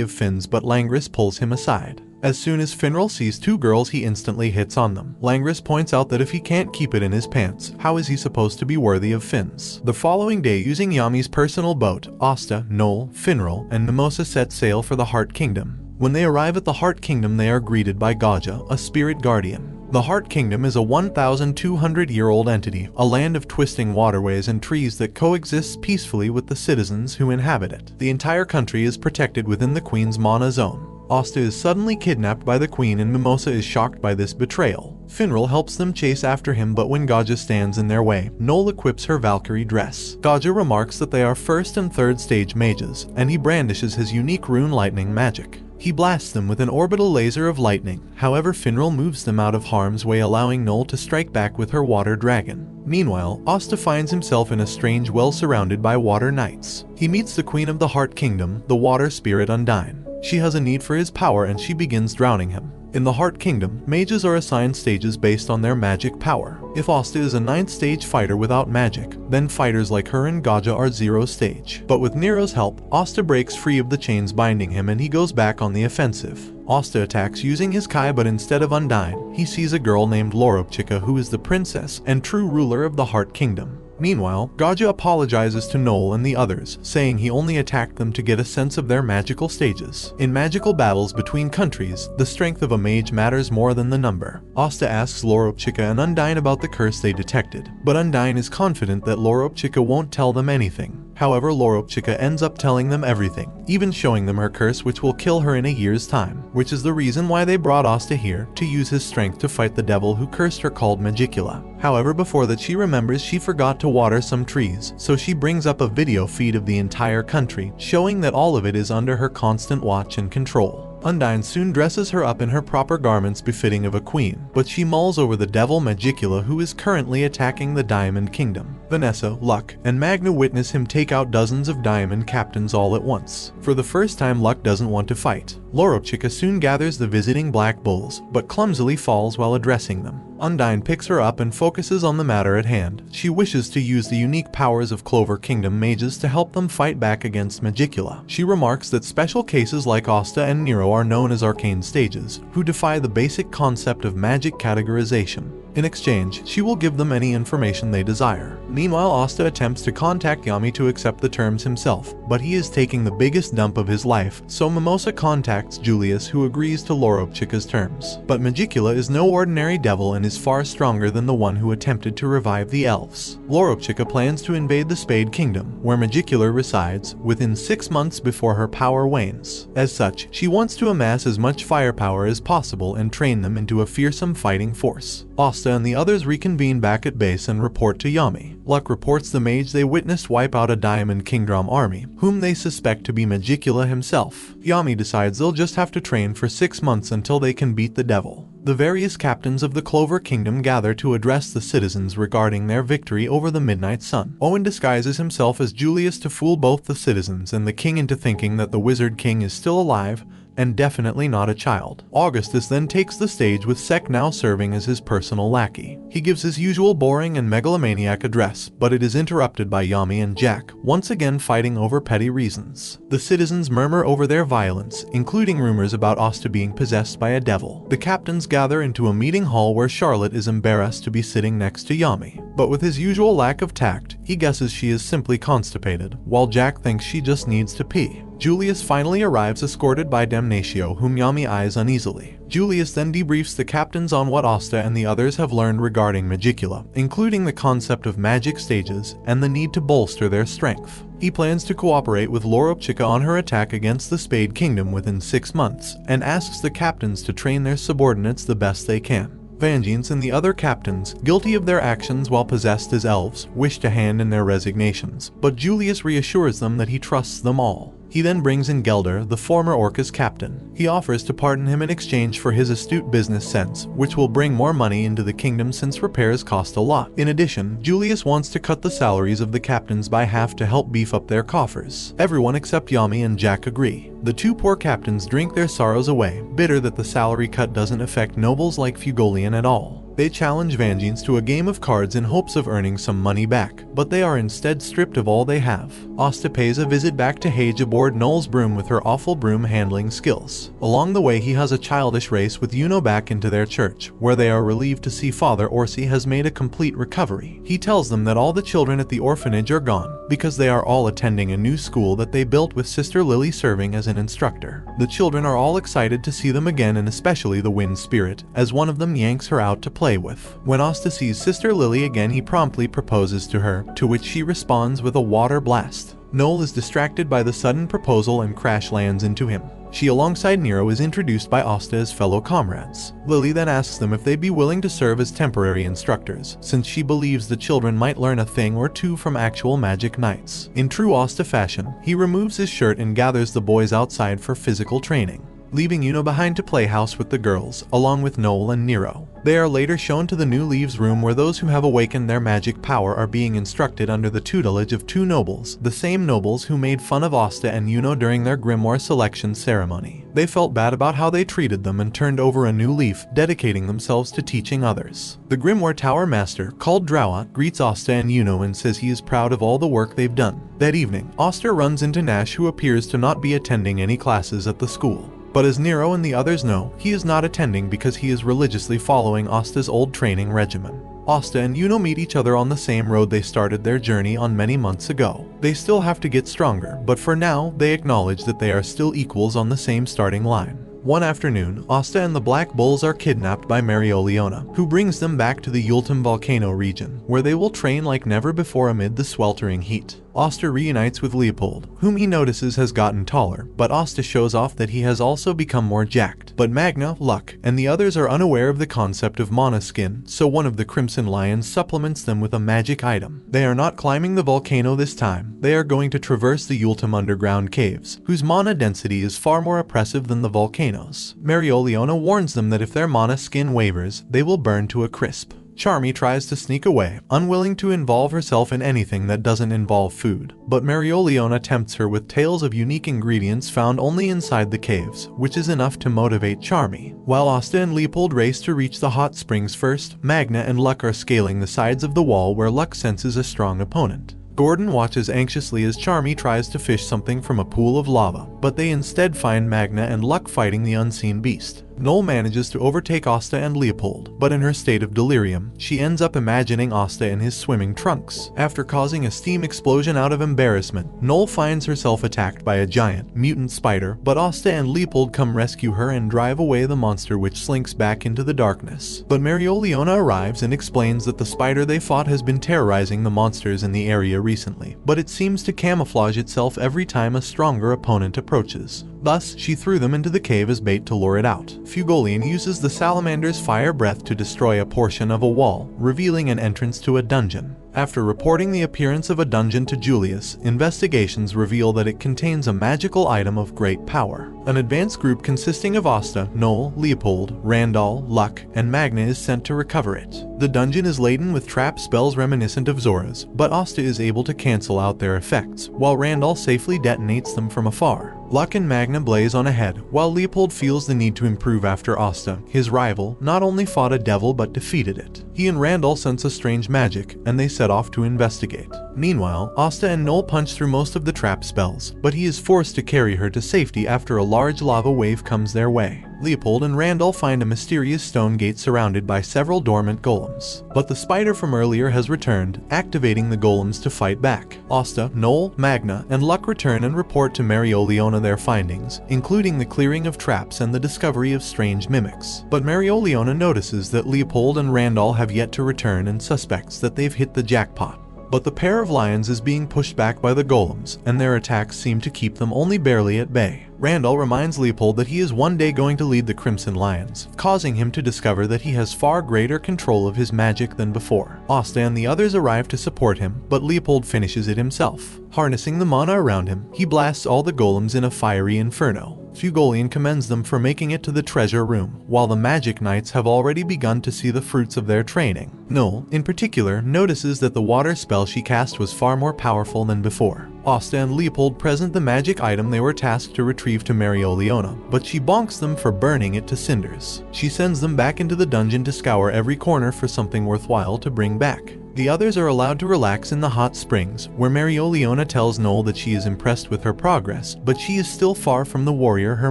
of Finn's, but Langris pulls him aside. As soon as Finral sees two girls, he instantly hits on them. Langris points out that if he can't keep it in his pants, how is he supposed to be worthy of Finn's? The following day, using Yami's personal boat, Asta, Noel, Finral, and Mimosa set sail for the Heart Kingdom. When they arrive at the Heart Kingdom, they are greeted by Gaja, a spirit guardian. The Heart Kingdom is a 1,200-year-old entity, a land of twisting waterways and trees that coexists peacefully with the citizens who inhabit it. The entire country is protected within the Queen's Mana Zone. Asta is suddenly kidnapped by the Queen and Mimosa is shocked by this betrayal. Finral helps them chase after him, but when Gaja stands in their way, Noel equips her Valkyrie dress. Gaja remarks that they are first and third stage mages, and he brandishes his unique rune lightning magic. He blasts them with an orbital laser of lightning. However, Finral moves them out of harm's way, allowing Noel to strike back with her water dragon. Meanwhile, Asta finds himself in a strange well surrounded by water knights. He meets the Queen of the Heart Kingdom, the water spirit Undyne. She has a need for his power and she begins drowning him. In the Heart Kingdom, mages are assigned stages based on their magic power. If Asta is a 9th stage fighter without magic, then fighters like her and Gaja are 0 stage. But with Nero's help, Asta breaks free of the chains binding him and he goes back on the offensive. Asta attacks using his Kai, but instead of Undyne, he sees a girl named Loropchika, who is the princess and true ruler of the Heart Kingdom. Meanwhile, Gaja apologizes to Noel and the others, saying he only attacked them to get a sense of their magical stages. In magical battles between countries, the strength of a mage matters more than the number. Asta asks Loropchika and Undyne about the curse they detected, but Undyne is confident that Loropchika won't tell them anything. However, Loropchika ends up telling them everything, even showing them her curse, which will kill her in a year's time, which is the reason why they brought Asta here, to use his strength to fight the devil who cursed her, called Magicula. However, before that, she remembers she forgot to water some trees, so she brings up a video feed of the entire country, showing that all of it is under her constant watch and control. Undyne soon dresses her up in her proper garments befitting of a queen, but she mulls over the devil Magicula, who is currently attacking the Diamond Kingdom. Vanessa, Luck, and Magna witness him take out dozens of diamond captains all at once. For the first time, Luck doesn't want to fight. Loropchika soon gathers the visiting Black Bulls, but clumsily falls while addressing them. Undyne picks her up and focuses on the matter at hand. She wishes to use the unique powers of Clover Kingdom mages to help them fight back against Magicula. She remarks that special cases like Asta and Nero are known as arcane stages, who defy the basic concept of magic categorization. In exchange, she will give them any information they desire. Meanwhile, Asta attempts to contact Yami to accept the terms himself, but he is taking the biggest dump of his life, so Mimosa contacts Julius, who agrees to Loropchika's terms. But Magicula is no ordinary devil and is far stronger than the one who attempted to revive the elves. Loropchika plans to invade the Spade Kingdom, where Magicula resides, within 6 months before her power wanes. As such, she wants to amass as much firepower as possible and train them into a fearsome fighting force. Asta and the others reconvene back at base and report to Yami. Luck reports the mage they witnessed wipe out a Diamond Kingdom army, whom they suspect to be Magicula himself. Yami decides they'll just have to train for 6 months until they can beat the devil. The various captains of the Clover Kingdom gather to address the citizens regarding their victory over the Midnight Sun. Owen disguises himself as Julius to fool both the citizens and the king into thinking that the Wizard King is still alive, and definitely not a child. Augustus then takes the stage, with Sek now serving as his personal lackey. He gives his usual boring and megalomaniac address, but it is interrupted by Yami and Jack, once again fighting over petty reasons. The citizens murmur over their violence, including rumors about Asta being possessed by a devil. The captains gather into a meeting hall where Charlotte is embarrassed to be sitting next to Yami, but with his usual lack of tact, he guesses she is simply constipated, while Jack thinks she just needs to pee. Julius finally arrives escorted by Damnatio, whom Yami eyes uneasily. Julius then debriefs the captains on what Asta and the others have learned regarding Magicula, including the concept of magic stages and the need to bolster their strength. He plans to cooperate with Loropchika on her attack against the Spade Kingdom within 6 months, and asks the captains to train their subordinates the best they can. Vangeance and the other captains, guilty of their actions while possessed as elves, wish to hand in their resignations, but Julius reassures them that he trusts them all. He then brings in Gelder, the former Orca's captain. He offers to pardon him in exchange for his astute business sense, which will bring more money into the kingdom since repairs cost a lot. In addition, Julius wants to cut the salaries of the captains by half to help beef up their coffers. Everyone except Yami and Jack agree. The two poor captains drink their sorrows away, bitter that the salary cut doesn't affect nobles like Fugolian at all. They challenge Vangeance to a game of cards in hopes of earning some money back, but they are instead stripped of all they have. Asta pays a visit back to Hage aboard Noel's broom with her awful broom handling skills. Along the way he has a childish race with Yuno back into their church, where they are relieved to see Father Orsi has made a complete recovery. He tells them that all the children at the orphanage are gone, because they are all attending a new school that they built with Sister Lily serving as an instructor. The children are all excited to see them again, and especially the Wind Spirit, as one of them yanks her out to play with. When Asta sees Sister Lily again, he promptly proposes to her, to which she responds with a water blast. Noel is distracted by the sudden proposal and crash lands into him. She, alongside Nero, is introduced by Asta as fellow comrades. Lily then asks them if they'd be willing to serve as temporary instructors, since she believes the children might learn a thing or two from actual magic knights. In true Asta fashion, he removes his shirt and gathers the boys outside for physical training, leaving Yuno behind to play house with the girls, along with Noel and Nero. They are later shown to the New Leaves room, where those who have awakened their magic power are being instructed under the tutelage of two nobles, the same nobles who made fun of Asta and Yuno during their grimoire selection ceremony. They felt bad about how they treated them and turned over a new leaf, dedicating themselves to teaching others. The Grimoire Tower Master, called Drawat, greets Asta and Yuno and says he is proud of all the work they've done. That evening, Asta runs into Nash, who appears to not be attending any classes at the school. But as Nero and the others know, he is not attending because he is religiously following Asta's old training regimen. Asta and Yuno meet each other on the same road they started their journey on many months ago. They still have to get stronger, but for now, they acknowledge that they are still equals on the same starting line. One afternoon, Asta and the Black Bulls are kidnapped by Marioleona, who brings them back to the Yultum volcano region, where they will train like never before amid the sweltering heat. Asta reunites with Leopold, whom he notices has gotten taller, but Asta shows off that he has also become more jacked. But Magna, Luck, and the others are unaware of the concept of mana skin, so one of the Crimson Lions supplements them with a magic item. They are not climbing the volcano this time. They are going to traverse the Yultum underground caves, whose mana density is far more oppressive than the volcanoes. Marioleona warns them that if their mana skin wavers, they will burn to a crisp. Charmy tries to sneak away, unwilling to involve herself in anything that doesn't involve food, but Marioleona tempts her with tales of unique ingredients found only inside the caves, which is enough to motivate Charmy. While Asta and Leopold race to reach the hot springs first, Magna and Luck are scaling the sides of the wall, where Luck senses a strong opponent. Gordon watches anxiously as Charmy tries to fish something from a pool of lava, but they instead find Magna and Luck fighting the unseen beast. Noel manages to overtake Asta and Leopold, but in her state of delirium, she ends up imagining Asta in his swimming trunks. After causing a steam explosion out of embarrassment, Noel finds herself attacked by a giant, mutant spider, but Asta and Leopold come rescue her and drive away the monster, which slinks back into the darkness. But Marioleona arrives and explains that the spider they fought has been terrorizing the monsters in the area recently, but it seems to camouflage itself every time a stronger opponent approaches. Thus, she threw them into the cave as bait to lure it out. Fugolian uses the salamander's fire breath to destroy a portion of a wall, revealing an entrance to a dungeon. After reporting the appearance of a dungeon to Julius, investigations reveal that it contains a magical item of great power. An advanced group consisting of Asta, Noel, Leopold, Randall, Luck, and Magna is sent to recover it. The dungeon is laden with trap spells reminiscent of Zora's, but Asta is able to cancel out their effects, while Randall safely detonates them from afar. Luck and Magna blaze on ahead, while Leopold feels the need to improve after Asta, his rival, not only fought a devil but defeated it. He He and Randall sense a strange magic, and they set off to investigate. Meanwhile, Asta and Noel punch through most of the trap spells, but he is forced to carry her to safety after a large lava wave comes their way. Leopold and Randall find a mysterious stone gate surrounded by several dormant golems, but the spider from earlier has returned, activating the golems to fight back. Asta, Noel, Magna, and Luck return and report to Marioliona their findings, including the clearing of traps and the discovery of strange mimics. But Marioliona notices that Leopold and Randall have yet to return and suspects that they've hit the jackpot. But the pair of lions is being pushed back by the golems, and their attacks seem to keep them only barely at bay. Randall reminds Leopold that he is one day going to lead the Crimson Lions, causing him to discover that he has far greater control of his magic than before. Asta and the others arrive to support him, but Leopold finishes it himself. Harnessing the mana around him, he blasts all the golems in a fiery inferno. Fugolian commends them for making it to the treasure room, while the Magic Knights have already begun to see the fruits of their training. Noel, in particular, notices that the water spell she cast was far more powerful than before. Asta and Leopold present the magic item they were tasked to retrieve to Marioliona, but she bonks them for burning it to cinders. She sends them back into the dungeon to scour every corner for something worthwhile to bring back. The others are allowed to relax in the hot springs, where Marioliona tells Noel that she is impressed with her progress, but she is still far from the warrior her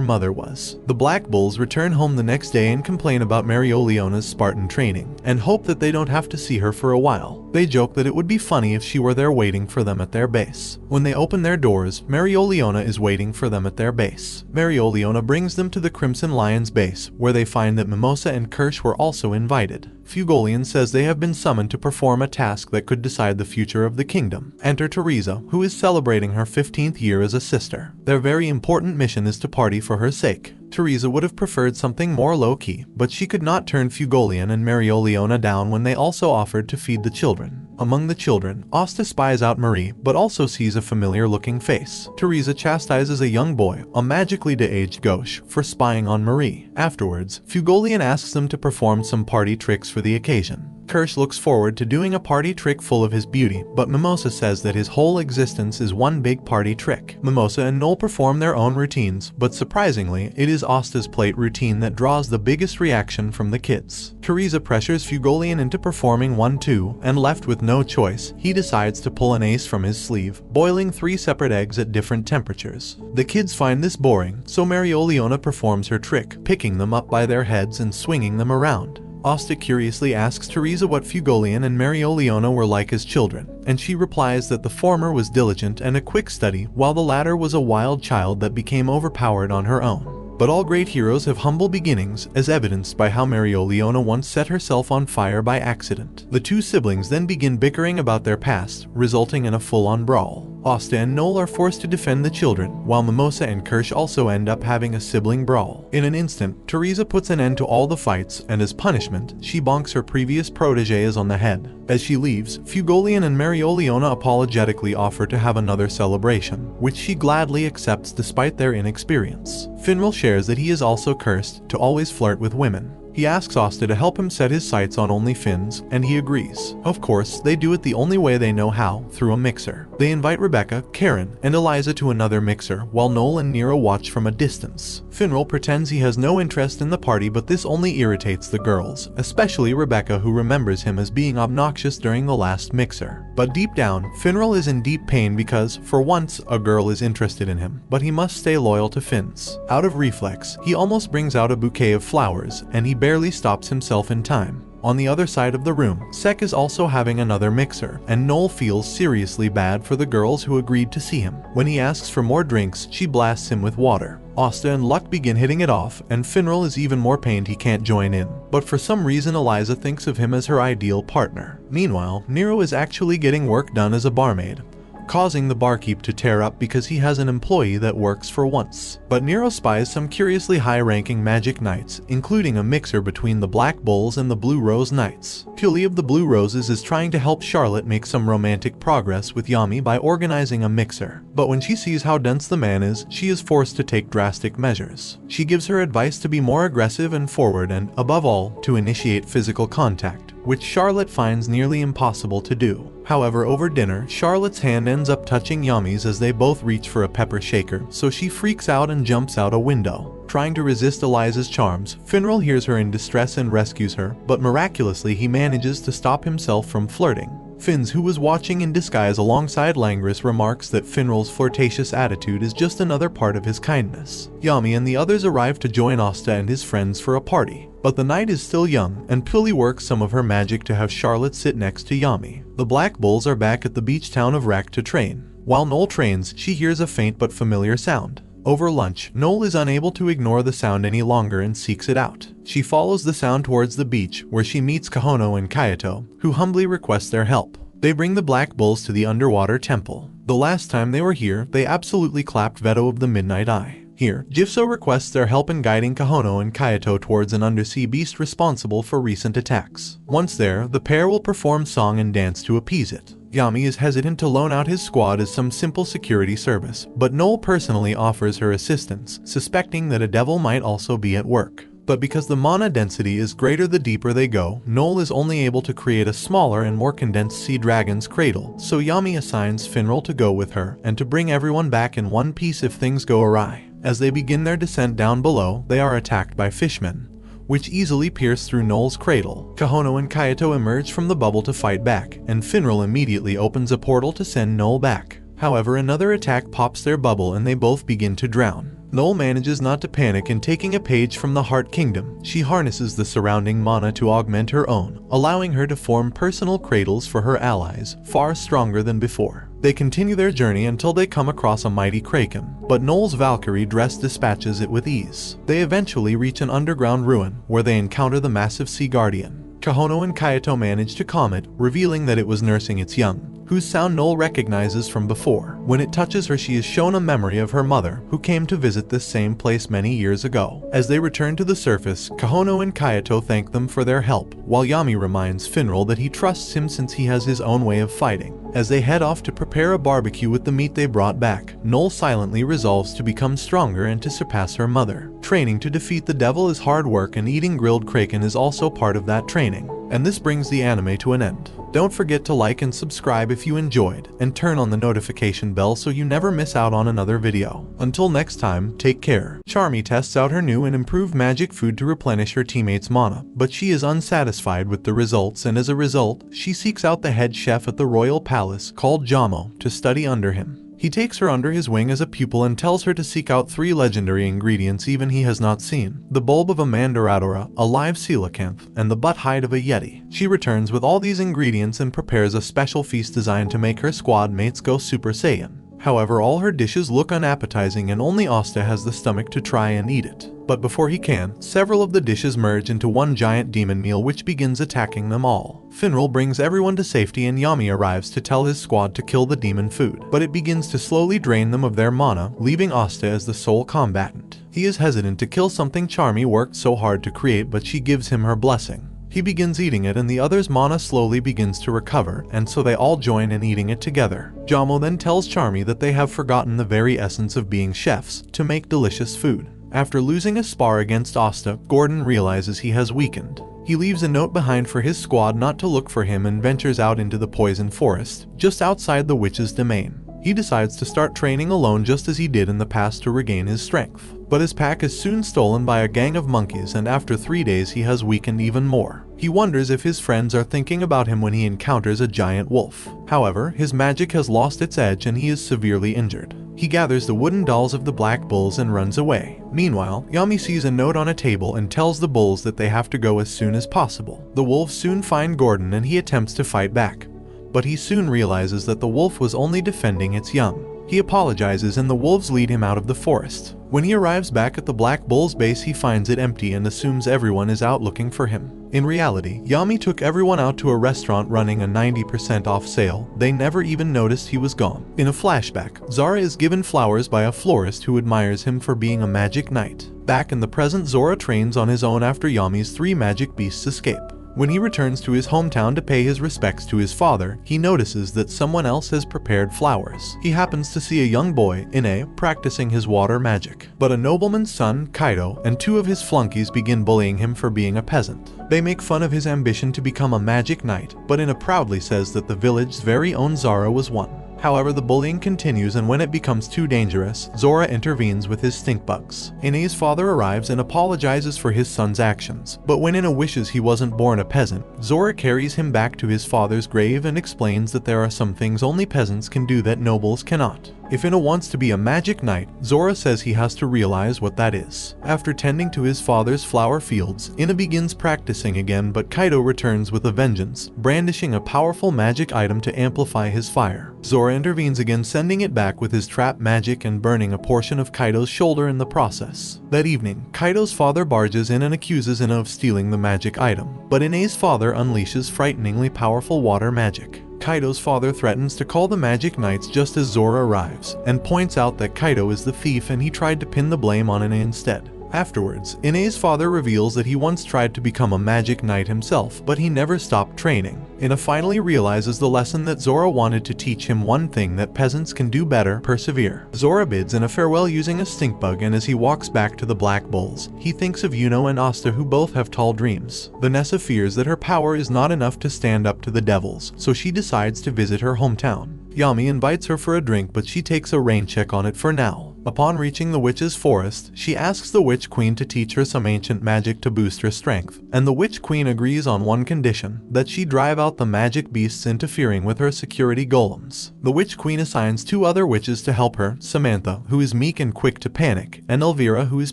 mother was. The Black Bulls return home the next day and complain about Marioliona's Spartan training, and hope that they don't have to see her for a while. They joke that it would be funny if she were there waiting for them at their base. When they open their doors, Marioliona is waiting for them at their base. Marioliona brings them to the Crimson Lion's base, where they find that Mimosa and Kirsch were also invited. Fugolian says they have been summoned to perform a task that could decide the future of the kingdom. Enter Teresa, who is celebrating her 15th year as a sister. Their very important mission is to party for her sake. Teresa would have preferred something more low-key, but she could not turn Fugolian and Marioliona down when they also offered to feed the children. Among the children, Asta spies out Marie, but also sees a familiar-looking face. Teresa chastises a young boy, a magically de-aged gauche, for spying on Marie. Afterwards, Fugolian asks them to perform some party tricks for the occasion. Kirsch looks forward to doing a party trick full of his beauty, but Mimosa says that his whole existence is one big party trick. Mimosa and Noel perform their own routines, but surprisingly, it is Asta's plate routine that draws the biggest reaction from the kids. Teresa pressures Fugolian into performing one too, and left with no choice, he decides to pull an ace from his sleeve, boiling 3 separate eggs at different temperatures. The kids find this boring, so Marioliona performs her trick, picking them up by their heads and swinging them around. Asta curiously asks Teresa what Fugolian and Marioliona were like as children, and she replies that the former was diligent and a quick study, while the latter was a wild child that became overpowered on her own. But all great heroes have humble beginnings, as evidenced by how Marioliona once set herself on fire by accident. The two siblings then begin bickering about their past, resulting in a full-on brawl. Asta and Noel are forced to defend the children, while Mimosa and Kirsch also end up having a sibling brawl. In an instant, Teresa puts an end to all the fights, and as punishment, she bonks her previous proteges on the head. As she leaves, Fugolian and Marioliona apologetically offer to have another celebration, which she gladly accepts despite their inexperience. Finral shares that he is also cursed to always flirt with women. He asks Asta to help him set his sights on only Finns, and he agrees. Of course, they do it the only way they know how, through a mixer. They invite Rebecca, Karen, and Eliza to another mixer, while Noel and Nero watch from a distance. Finral pretends he has no interest in the party, but this only irritates the girls, especially Rebecca, who remembers him as being obnoxious during the last mixer. But deep down, Finral is in deep pain because, for once, a girl is interested in him, but he must stay loyal to Finns. Out of reflex, he almost brings out a bouquet of flowers, and he barely stops himself in time. On the other side of the room, Sek is also having another mixer, and Noel feels seriously bad for the girls who agreed to see him. When he asks for more drinks, she blasts him with water. Asta and Luck begin hitting it off, and Finral is even more pained he can't join in. But for some reason Eliza thinks of him as her ideal partner. Meanwhile, Nero is actually getting work done as a barmaid, causing the barkeep to tear up because he has an employee that works for once. But Nero spies some curiously high-ranking Magic Knights, including a mixer between the Black Bulls and the Blue Rose Knights. Tully of the Blue Roses is trying to help Charlotte make some romantic progress with Yami by organizing a mixer. But when she sees how dense the man is, she is forced to take drastic measures. She gives her advice to be more aggressive and forward and, above all, to initiate physical contact, which Charlotte finds nearly impossible to do. However, over dinner, Charlotte's hand ends up touching Yami's as they both reach for a pepper shaker, so she freaks out and jumps out a window. Trying to resist Eliza's charms, Finral hears her in distress and rescues her, but miraculously he manages to stop himself from flirting. Finns, who was watching in disguise alongside Langris, remarks that Finral's flirtatious attitude is just another part of his kindness. Yami and the others arrive to join Asta and his friends for a party, but the night is still young, and Puli works some of her magic to have Charlotte sit next to Yami. The Black Bulls are back at the beach town of Rak to train. While Noel trains, she hears a faint but familiar sound. Over lunch, Noel is unable to ignore the sound any longer and seeks it out. She follows the sound towards the beach, where she meets Kahono and Kayato, who humbly request their help. They bring the Black Bulls to the underwater temple. The last time they were here, they absolutely clapped Veto of the Midnight Eye. Here, Jifso requests their help in guiding Kahono and Kayato towards an undersea beast responsible for recent attacks. Once there, the pair will perform song and dance to appease it. Yami is hesitant to loan out his squad as some simple security service, but Noel personally offers her assistance, suspecting that a devil might also be at work. But because the mana density is greater the deeper they go, Noel is only able to create a smaller and more condensed sea dragon's cradle, so Yami assigns Finral to go with her, and to bring everyone back in one piece if things go awry. As they begin their descent down below, they are attacked by fishmen, which easily pierce through Noel's cradle. Kahono and Kayato emerge from the bubble to fight back, and Finral immediately opens a portal to send Noel back. However, another attack pops their bubble and they both begin to drown. Noel manages not to panic, and taking a page from the Heart Kingdom, she harnesses the surrounding mana to augment her own, allowing her to form personal cradles for her allies, far stronger than before. They continue their journey until they come across a mighty kraken, but Noel's Valkyrie dress dispatches it with ease. They eventually reach an underground ruin, where they encounter the massive Sea Guardian. Kahono and Kayato manage to calm it, revealing that it was nursing its young, whose sound Noel recognizes from before. When it touches her, she is shown a memory of her mother, who came to visit this same place many years ago. As they return to the surface, Kahono and Kayato thank them for their help, while Yami reminds Finral that he trusts him since he has his own way of fighting. As they head off to prepare a barbecue with the meat they brought back, Noel silently resolves to become stronger and to surpass her mother. Training to defeat the devil is hard work, and eating grilled kraken is also part of that training. And this brings the anime to an end. Don't forget to like and subscribe if you enjoyed, and turn on the notification bell so you never miss out on another video. Until next time, take care. Charmy tests out her new and improved magic food to replenish her teammates' mana, but she is unsatisfied with the results, and as a result, she seeks out the head chef at the royal palace, called Jamo, to study under him. He takes her under his wing as a pupil and tells her to seek out 3 legendary ingredients even he has not seen: the bulb of a mandaradora, a live coelacanth, and the butt hide of a yeti. She returns with all these ingredients and prepares a special feast designed to make her squad mates go Super Saiyan. However, all her dishes look unappetizing and only Asta has the stomach to try and eat it. But before he can, several of the dishes merge into one giant demon meal which begins attacking them all. Finral brings everyone to safety and Yami arrives to tell his squad to kill the demon food, but it begins to slowly drain them of their mana, leaving Asta as the sole combatant. He is hesitant to kill something Charmy worked so hard to create, but she gives him her blessing. He begins eating it and the others' mana slowly begins to recover, and so they all join in eating it together. Jamo then tells Charmy that they have forgotten the very essence of being chefs, to make delicious food. After losing a spar against Asta, Gordon realizes he has weakened. He leaves a note behind for his squad not to look for him and ventures out into the poison forest, just outside the witch's domain. He decides to start training alone just as he did in the past to regain his strength. But his pack is soon stolen by a gang of monkeys, and after 3 days he has weakened even more. He wonders if his friends are thinking about him when he encounters a giant wolf. However, his magic has lost its edge and he is severely injured. He gathers the wooden dolls of the Black Bulls and runs away. Meanwhile, Yami sees a note on a table and tells the bulls that they have to go as soon as possible. The wolves soon find Gordon and he attempts to fight back, but he soon realizes that the wolf was only defending its young. He apologizes and the wolves lead him out of the forest. When he arrives back at the Black Bull's base, he finds it empty and assumes everyone is out looking for him. In reality, Yami took everyone out to a restaurant running a 90% off sale. They never even noticed he was gone. In a flashback, Zara is given flowers by a florist who admires him for being a magic knight. Back in the present, Zora trains on his own after Yami's 3 magic beasts escape. When he returns to his hometown to pay his respects to his father, he notices that someone else has prepared flowers. He happens to see a young boy, Ine, practicing his water magic. But a nobleman's son, Kaido, and two of his flunkies begin bullying him for being a peasant. They make fun of his ambition to become a magic knight, but Ine proudly says that the village's very own Zara was one. However, the bullying continues, and when it becomes too dangerous, Zora intervenes with his stink bugs. Ine's father arrives and apologizes for his son's actions, but when Ine wishes he wasn't born a peasant, Zora carries him back to his father's grave and explains that there are some things only peasants can do that nobles cannot. If Ine wants to be a magic knight, Zora says he has to realize what that is. After tending to his father's flower fields, Ine begins practicing again, but Kaido returns with a vengeance, brandishing a powerful magic item to amplify his fire. Zora intervenes again, sending it back with his trap magic and burning a portion of Kaido's shoulder in the process. That evening, Kaido's father barges in and accuses Ine of stealing the magic item, but Ine's father unleashes frighteningly powerful water magic. Kaido's father threatens to call the magic knights just as Zora arrives, and points out that Kaido is the thief and he tried to pin the blame on Ine instead. Afterwards, Ine's father reveals that he once tried to become a magic knight himself, but he never stopped training. Ine finally realizes the lesson that Zora wanted to teach him: one thing that peasants can do better: persevere. Zora bids Ine farewell using a stink bug, and as he walks back to the Black Bulls, he thinks of Yuno and Asta, who both have tall dreams. Vanessa fears that her power is not enough to stand up to the devils, so she decides to visit her hometown. Yami invites her for a drink, but she takes a rain check on it for now. Upon reaching the witch's forest, she asks the witch queen to teach her some ancient magic to boost her strength, and the witch queen agrees on one condition: that she drive out the magic beasts interfering with her security golems. The witch queen assigns two other witches to help her: Samantha, who is meek and quick to panic, and Elvira, who is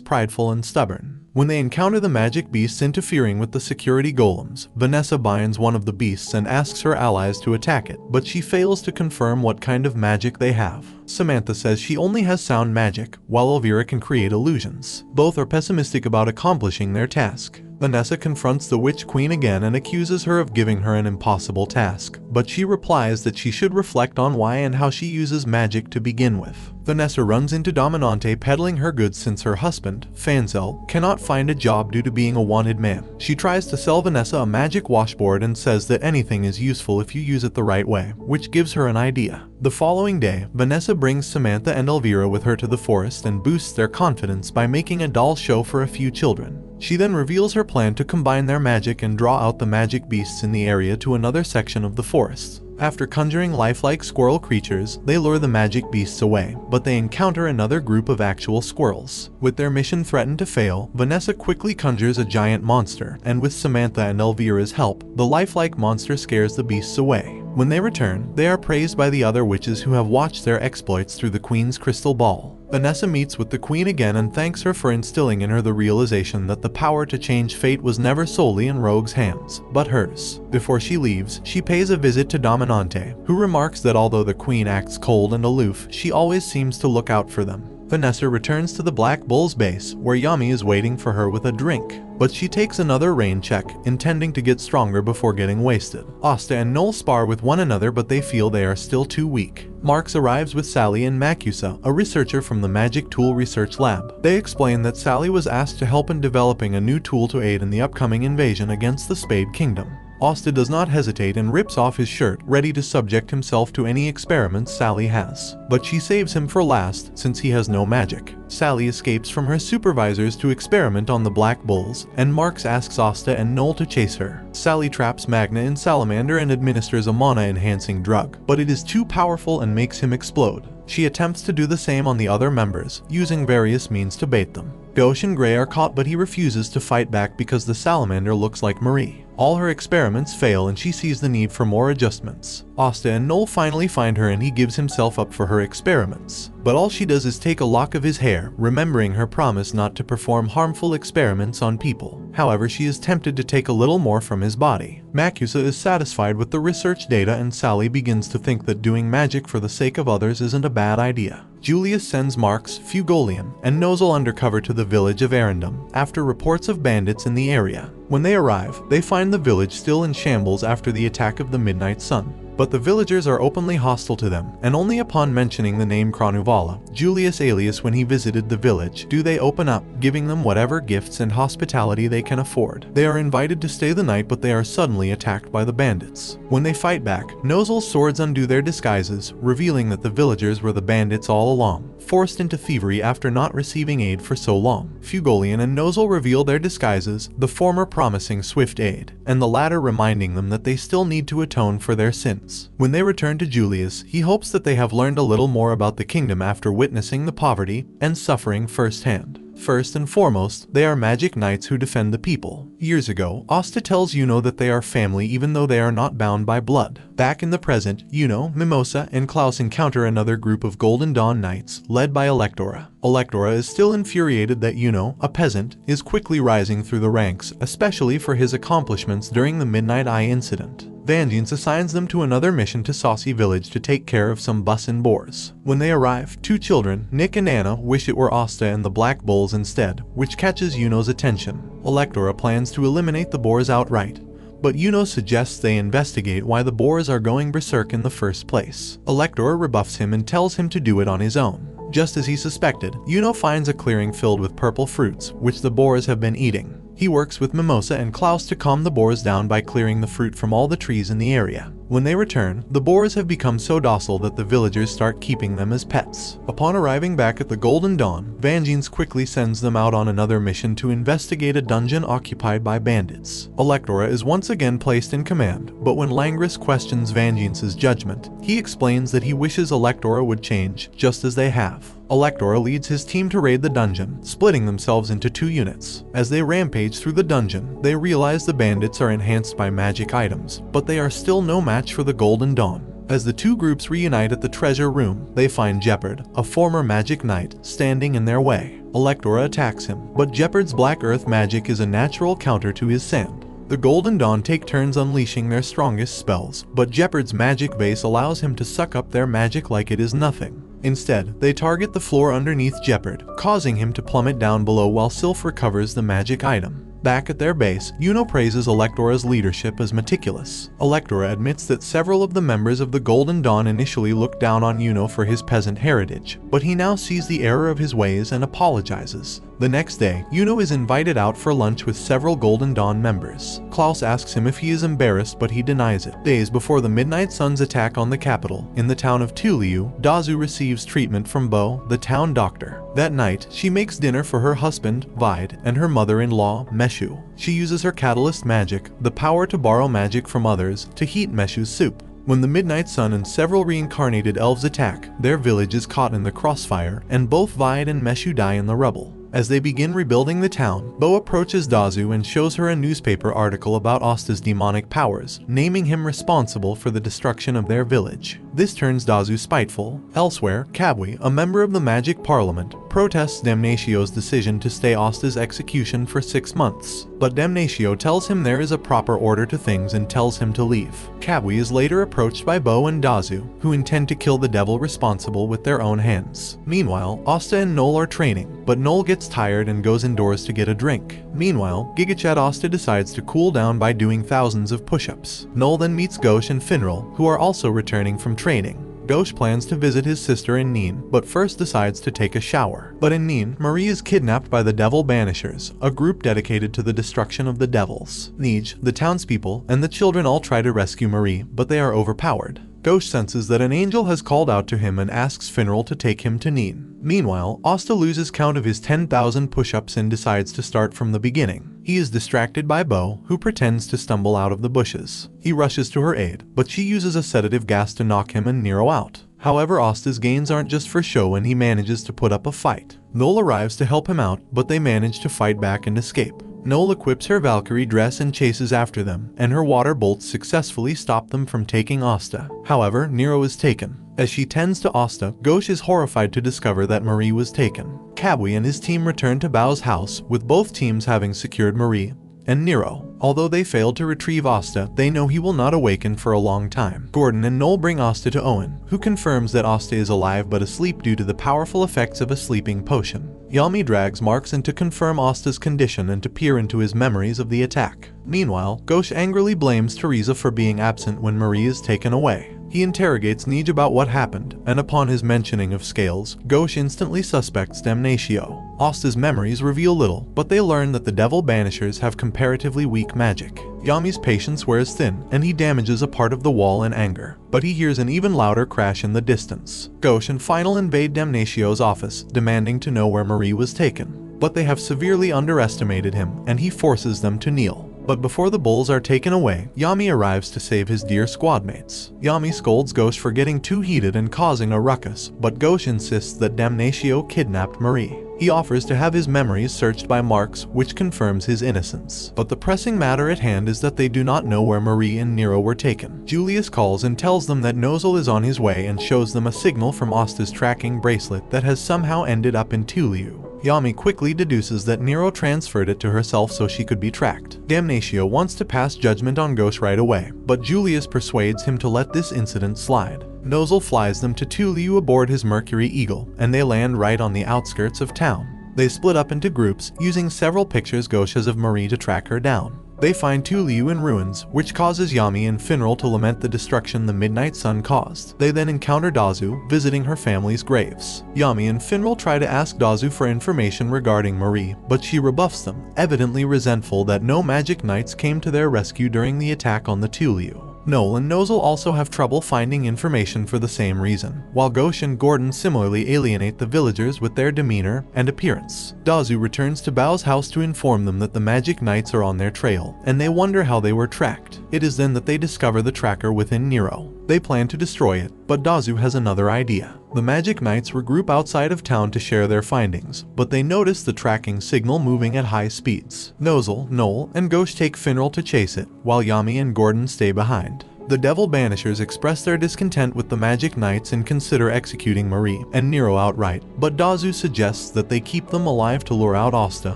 prideful and stubborn. When they encounter the magic beasts interfering with the security golems, Vanessa binds one of the beasts and asks her allies to attack it, but she fails to confirm what kind of magic they have. Samantha says she only has sound magic, while Elvira can create illusions. Both are pessimistic about accomplishing their task. Vanessa confronts the Witch Queen again and accuses her of giving her an impossible task, but she replies that she should reflect on why and how she uses magic to begin with. Vanessa runs into Dominante peddling her goods since her husband, Fanzel, cannot find a job due to being a wanted man. She tries to sell Vanessa a magic washboard and says that anything is useful if you use it the right way, which gives her an idea. The following day, Vanessa brings Samantha and Elvira with her to the forest and boosts their confidence by making a doll show for a few children. She then reveals her plan to combine their magic and draw out the magic beasts in the area to another section of the forest. After conjuring lifelike squirrel creatures, they lure the magic beasts away, but they encounter another group of actual squirrels. With their mission threatened to fail, Vanessa quickly conjures a giant monster, and with Samantha and Elvira's help, the lifelike monster scares the beasts away. When they return, they are praised by the other witches who have watched their exploits through the Queen's crystal ball. Vanessa meets with the Queen again and thanks her for instilling in her the realization that the power to change fate was never solely in Rogue's hands, but hers. Before she leaves, she pays a visit to Dominante, who remarks that although the Queen acts cold and aloof, she always seems to look out for them. Vanessa returns to the Black Bull's base, where Yami is waiting for her with a drink, but she takes another rain check, intending to get stronger before getting wasted. Asta and Noel spar with one another, but they feel they are still too weak. Marks arrives with Sally and Makusa, a researcher from the Magic Tool Research Lab. They explain that Sally was asked to help in developing a new tool to aid in the upcoming invasion against the Spade Kingdom. Asta does not hesitate and rips off his shirt, ready to subject himself to any experiments Sally has. But she saves him for last, since he has no magic. Sally escapes from her supervisors to experiment on the Black Bulls, and Marks asks Asta and Noel to chase her. Sally traps Magna in Salamander and administers a mana-enhancing drug, but it is too powerful and makes him explode. She attempts to do the same on the other members, using various means to bait them. Gauche and Gray are caught, but he refuses to fight back because the Salamander looks like Marie. All her experiments fail and she sees the need for more adjustments. Asta and Noel finally find her and he gives himself up for her experiments. But all she does is take a lock of his hair, remembering her promise not to perform harmful experiments on people. However, she is tempted to take a little more from his body. Makusa is satisfied with the research data and Sally begins to think that doing magic for the sake of others isn't a bad idea. Julius sends Marks, Fugolian, and Nozel undercover to the village of Arendum after reports of bandits in the area. When they arrive, they find the village still in shambles after the attack of the Midnight Sun. but the villagers are openly hostile to them, and only upon mentioning the name Kranuvala, Julius alias when he visited the village, do they open up, giving them whatever gifts and hospitality they can afford. They are invited to stay the night, but they are suddenly attacked by the bandits. When they fight back, Nozel's swords undo their disguises, revealing that the villagers were the bandits all along, forced into thievery after not receiving aid for so long. Fugolian and Nozel reveal their disguises, the former promising swift aid, and the latter reminding them that they still need to atone for their sins. When they return to Julius, he hopes that they have learned a little more about the kingdom after witnessing the poverty and suffering firsthand. First and foremost, they are magic knights who defend the people. Years ago, Asta tells Yuno that they are family even though they are not bound by blood. Back in the present, Yuno, Mimosa, and Klaus encounter another group of Golden Dawn knights, led by Electora. Electora is still infuriated that Yuno, a peasant, is quickly rising through the ranks, especially for his accomplishments during the Midnight Eye incident. Vangeance assigns them to another mission to Saucy Village to take care of some bussin' boars. When they arrive, two children, Nick and Anna, wish it were Asta and the Black Bulls instead, which catches Yuno's attention. Electora plans to eliminate the boars outright, but Yuno suggests they investigate why the boars are going berserk in the first place. Electora rebuffs him and tells him to do it on his own. Just as he suspected, Yuno finds a clearing filled with purple fruits, which the boars have been eating. He works with Mimosa and Klaus to calm the boars down by clearing the fruit from all the trees in the area. When they return, the boars have become so docile that the villagers start keeping them as pets. Upon arriving back at the Golden Dawn, Vangeance quickly sends them out on another mission to investigate a dungeon occupied by bandits. Electora is once again placed in command, but when Langris questions Vangeance's judgment, he explains that he wishes Electora would change, just as they have. Electora leads his team to raid the dungeon, splitting themselves into two units. As they rampage through the dungeon, they realize the bandits are enhanced by magic items, but they are still no match for the Golden Dawn. As the two groups reunite at the treasure room, they find Jeopard, a former magic knight, standing in their way. Electora attacks him, but Jeopard's black earth magic is a natural counter to his sand. The Golden Dawn take turns unleashing their strongest spells, but Jeopard's magic base allows him to suck up their magic like it is nothing. Instead, they target the floor underneath Jeopard, causing him to plummet down below while Sylph recovers the magic item. Back at their base, Yuno praises Electora's leadership as meticulous. Electora admits that several of the members of the Golden Dawn initially looked down on Yuno for his peasant heritage, but he now sees the error of his ways and apologizes. The next day, Yuno is invited out for lunch with several Golden Dawn members. Klaus asks him if he is embarrassed, but he denies it. Days before the Midnight Sun's attack on the capital, in the town of Tuliu, Dazu receives treatment from Bo, the town doctor. That night, she makes dinner for her husband, Vide, and her mother-in-law, Meshu. She uses her catalyst magic, the power to borrow magic from others, to heat Meshu's soup. When the Midnight Sun and several reincarnated elves attack, their village is caught in the crossfire, and both Vide and Meshu die in the rubble. As they begin rebuilding the town, Bo approaches Dazu and shows her a newspaper article about Asta's demonic powers, naming him responsible for the destruction of their village. This turns Dazu spiteful. Elsewhere, Kabwi, a member of the Magic Parliament, protests Damnatio's decision to stay Asta's execution for 6 months, but Damnatio tells him there is a proper order to things and tells him to leave. Kabwi is later approached by Bo and Dazu, who intend to kill the devil responsible with their own hands. Meanwhile, Asta and Noel are training, but Noel gets tired and goes indoors to get a drink. Meanwhile, Gigachad Asta decides to cool down by doing thousands of push-ups. Noel then meets Gauche and Finral, who are also returning from training. Gauche plans to visit his sister in Neen, but first decides to take a shower. But in Neen, Marie is kidnapped by the Devil Banishers, a group dedicated to the destruction of the devils. Nij, the townspeople, and the children all try to rescue Marie, but they are overpowered. Gauche senses that an angel has called out to him and asks Finral to take him to Neen. Meanwhile, Asta loses count of his 10,000 push-ups and decides to start from the beginning. He is distracted by Bo, who pretends to stumble out of the bushes. He rushes to her aid, but she uses a sedative gas to knock him and Nero out. However, Asta's gains aren't just for show and he manages to put up a fight. Noel arrives to help him out, but they manage to fight back and escape. Noel equips her Valkyrie dress and chases after them, and her water bolts successfully stop them from taking Asta. However, Nero is taken. As she tends to Asta, Gauche is horrified to discover that Marie was taken. Kabwi and his team return to Bao's house, with both teams having secured Marie and Nero. Although they failed to retrieve Asta, they know he will not awaken for a long time. Gordon and Noel bring Asta to Owen, who confirms that Asta is alive but asleep due to the powerful effects of a sleeping potion. Yami drags Marks in to confirm Asta's condition and to peer into his memories of the attack. Meanwhile, Ghosh angrily blames Teresa for being absent when Marie is taken away. He interrogates Nij about what happened, and upon his mentioning of scales, Ghosh instantly suspects Damnatio. Asta's memories reveal little, but they learn that the Devil Banishers have comparatively weak magic. Yami's patience wears thin, and he damages a part of the wall in anger, but he hears an even louder crash in the distance. Ghosh and Final invade Damnatio's office, demanding to know where Marie was taken. But they have severely underestimated him, and he forces them to kneel. But before the bulls are taken away, Yami arrives to save his dear squadmates. Yami scolds Ghosh for getting too heated and causing a ruckus, but Ghosh insists that Damnatio kidnapped Marie. He offers to have his memories searched by Marks, which confirms his innocence. But the pressing matter at hand is that they do not know where Marie and Nero were taken. Julius calls and tells them that Nozel is on his way and shows them a signal from Asta's tracking bracelet that has somehow ended up in Tuliu. Yami quickly deduces that Nero transferred it to herself so she could be tracked. Damnatio wants to pass judgment on Ghosh right away, but Julius persuades him to let this incident slide. Nozel flies them to Tuliu aboard his Mercury Eagle, and they land right on the outskirts of town. They split up into groups, using several pictures Ghosh has of Marie to track her down. They find Tuliu in ruins, which causes Yami and Finral to lament the destruction the Midnight Sun caused. They then encounter Dazu, visiting her family's graves. Yami and Finral try to ask Dazu for information regarding Marie, but she rebuffs them, evidently resentful that no magic knights came to their rescue during the attack on the Tuliu. Noel and Nozel also have trouble finding information for the same reason, while Ghosh and Gordon similarly alienate the villagers with their demeanor and appearance. Dazu returns to Bao's house to inform them that the magic knights are on their trail, and they wonder how they were tracked. It is then that they discover the tracker within Nero. They plan to destroy it, but Dazu has another idea. The magic knights regroup outside of town to share their findings, but they notice the tracking signal moving at high speeds. Nozel, Noel, and Ghosh take Finral to chase it, while Yami and Gordon stay behind. The Devil Banishers express their discontent with the Magic Knights and consider executing Marie and Nero outright, but Dazu suggests that they keep them alive to lure out Asta,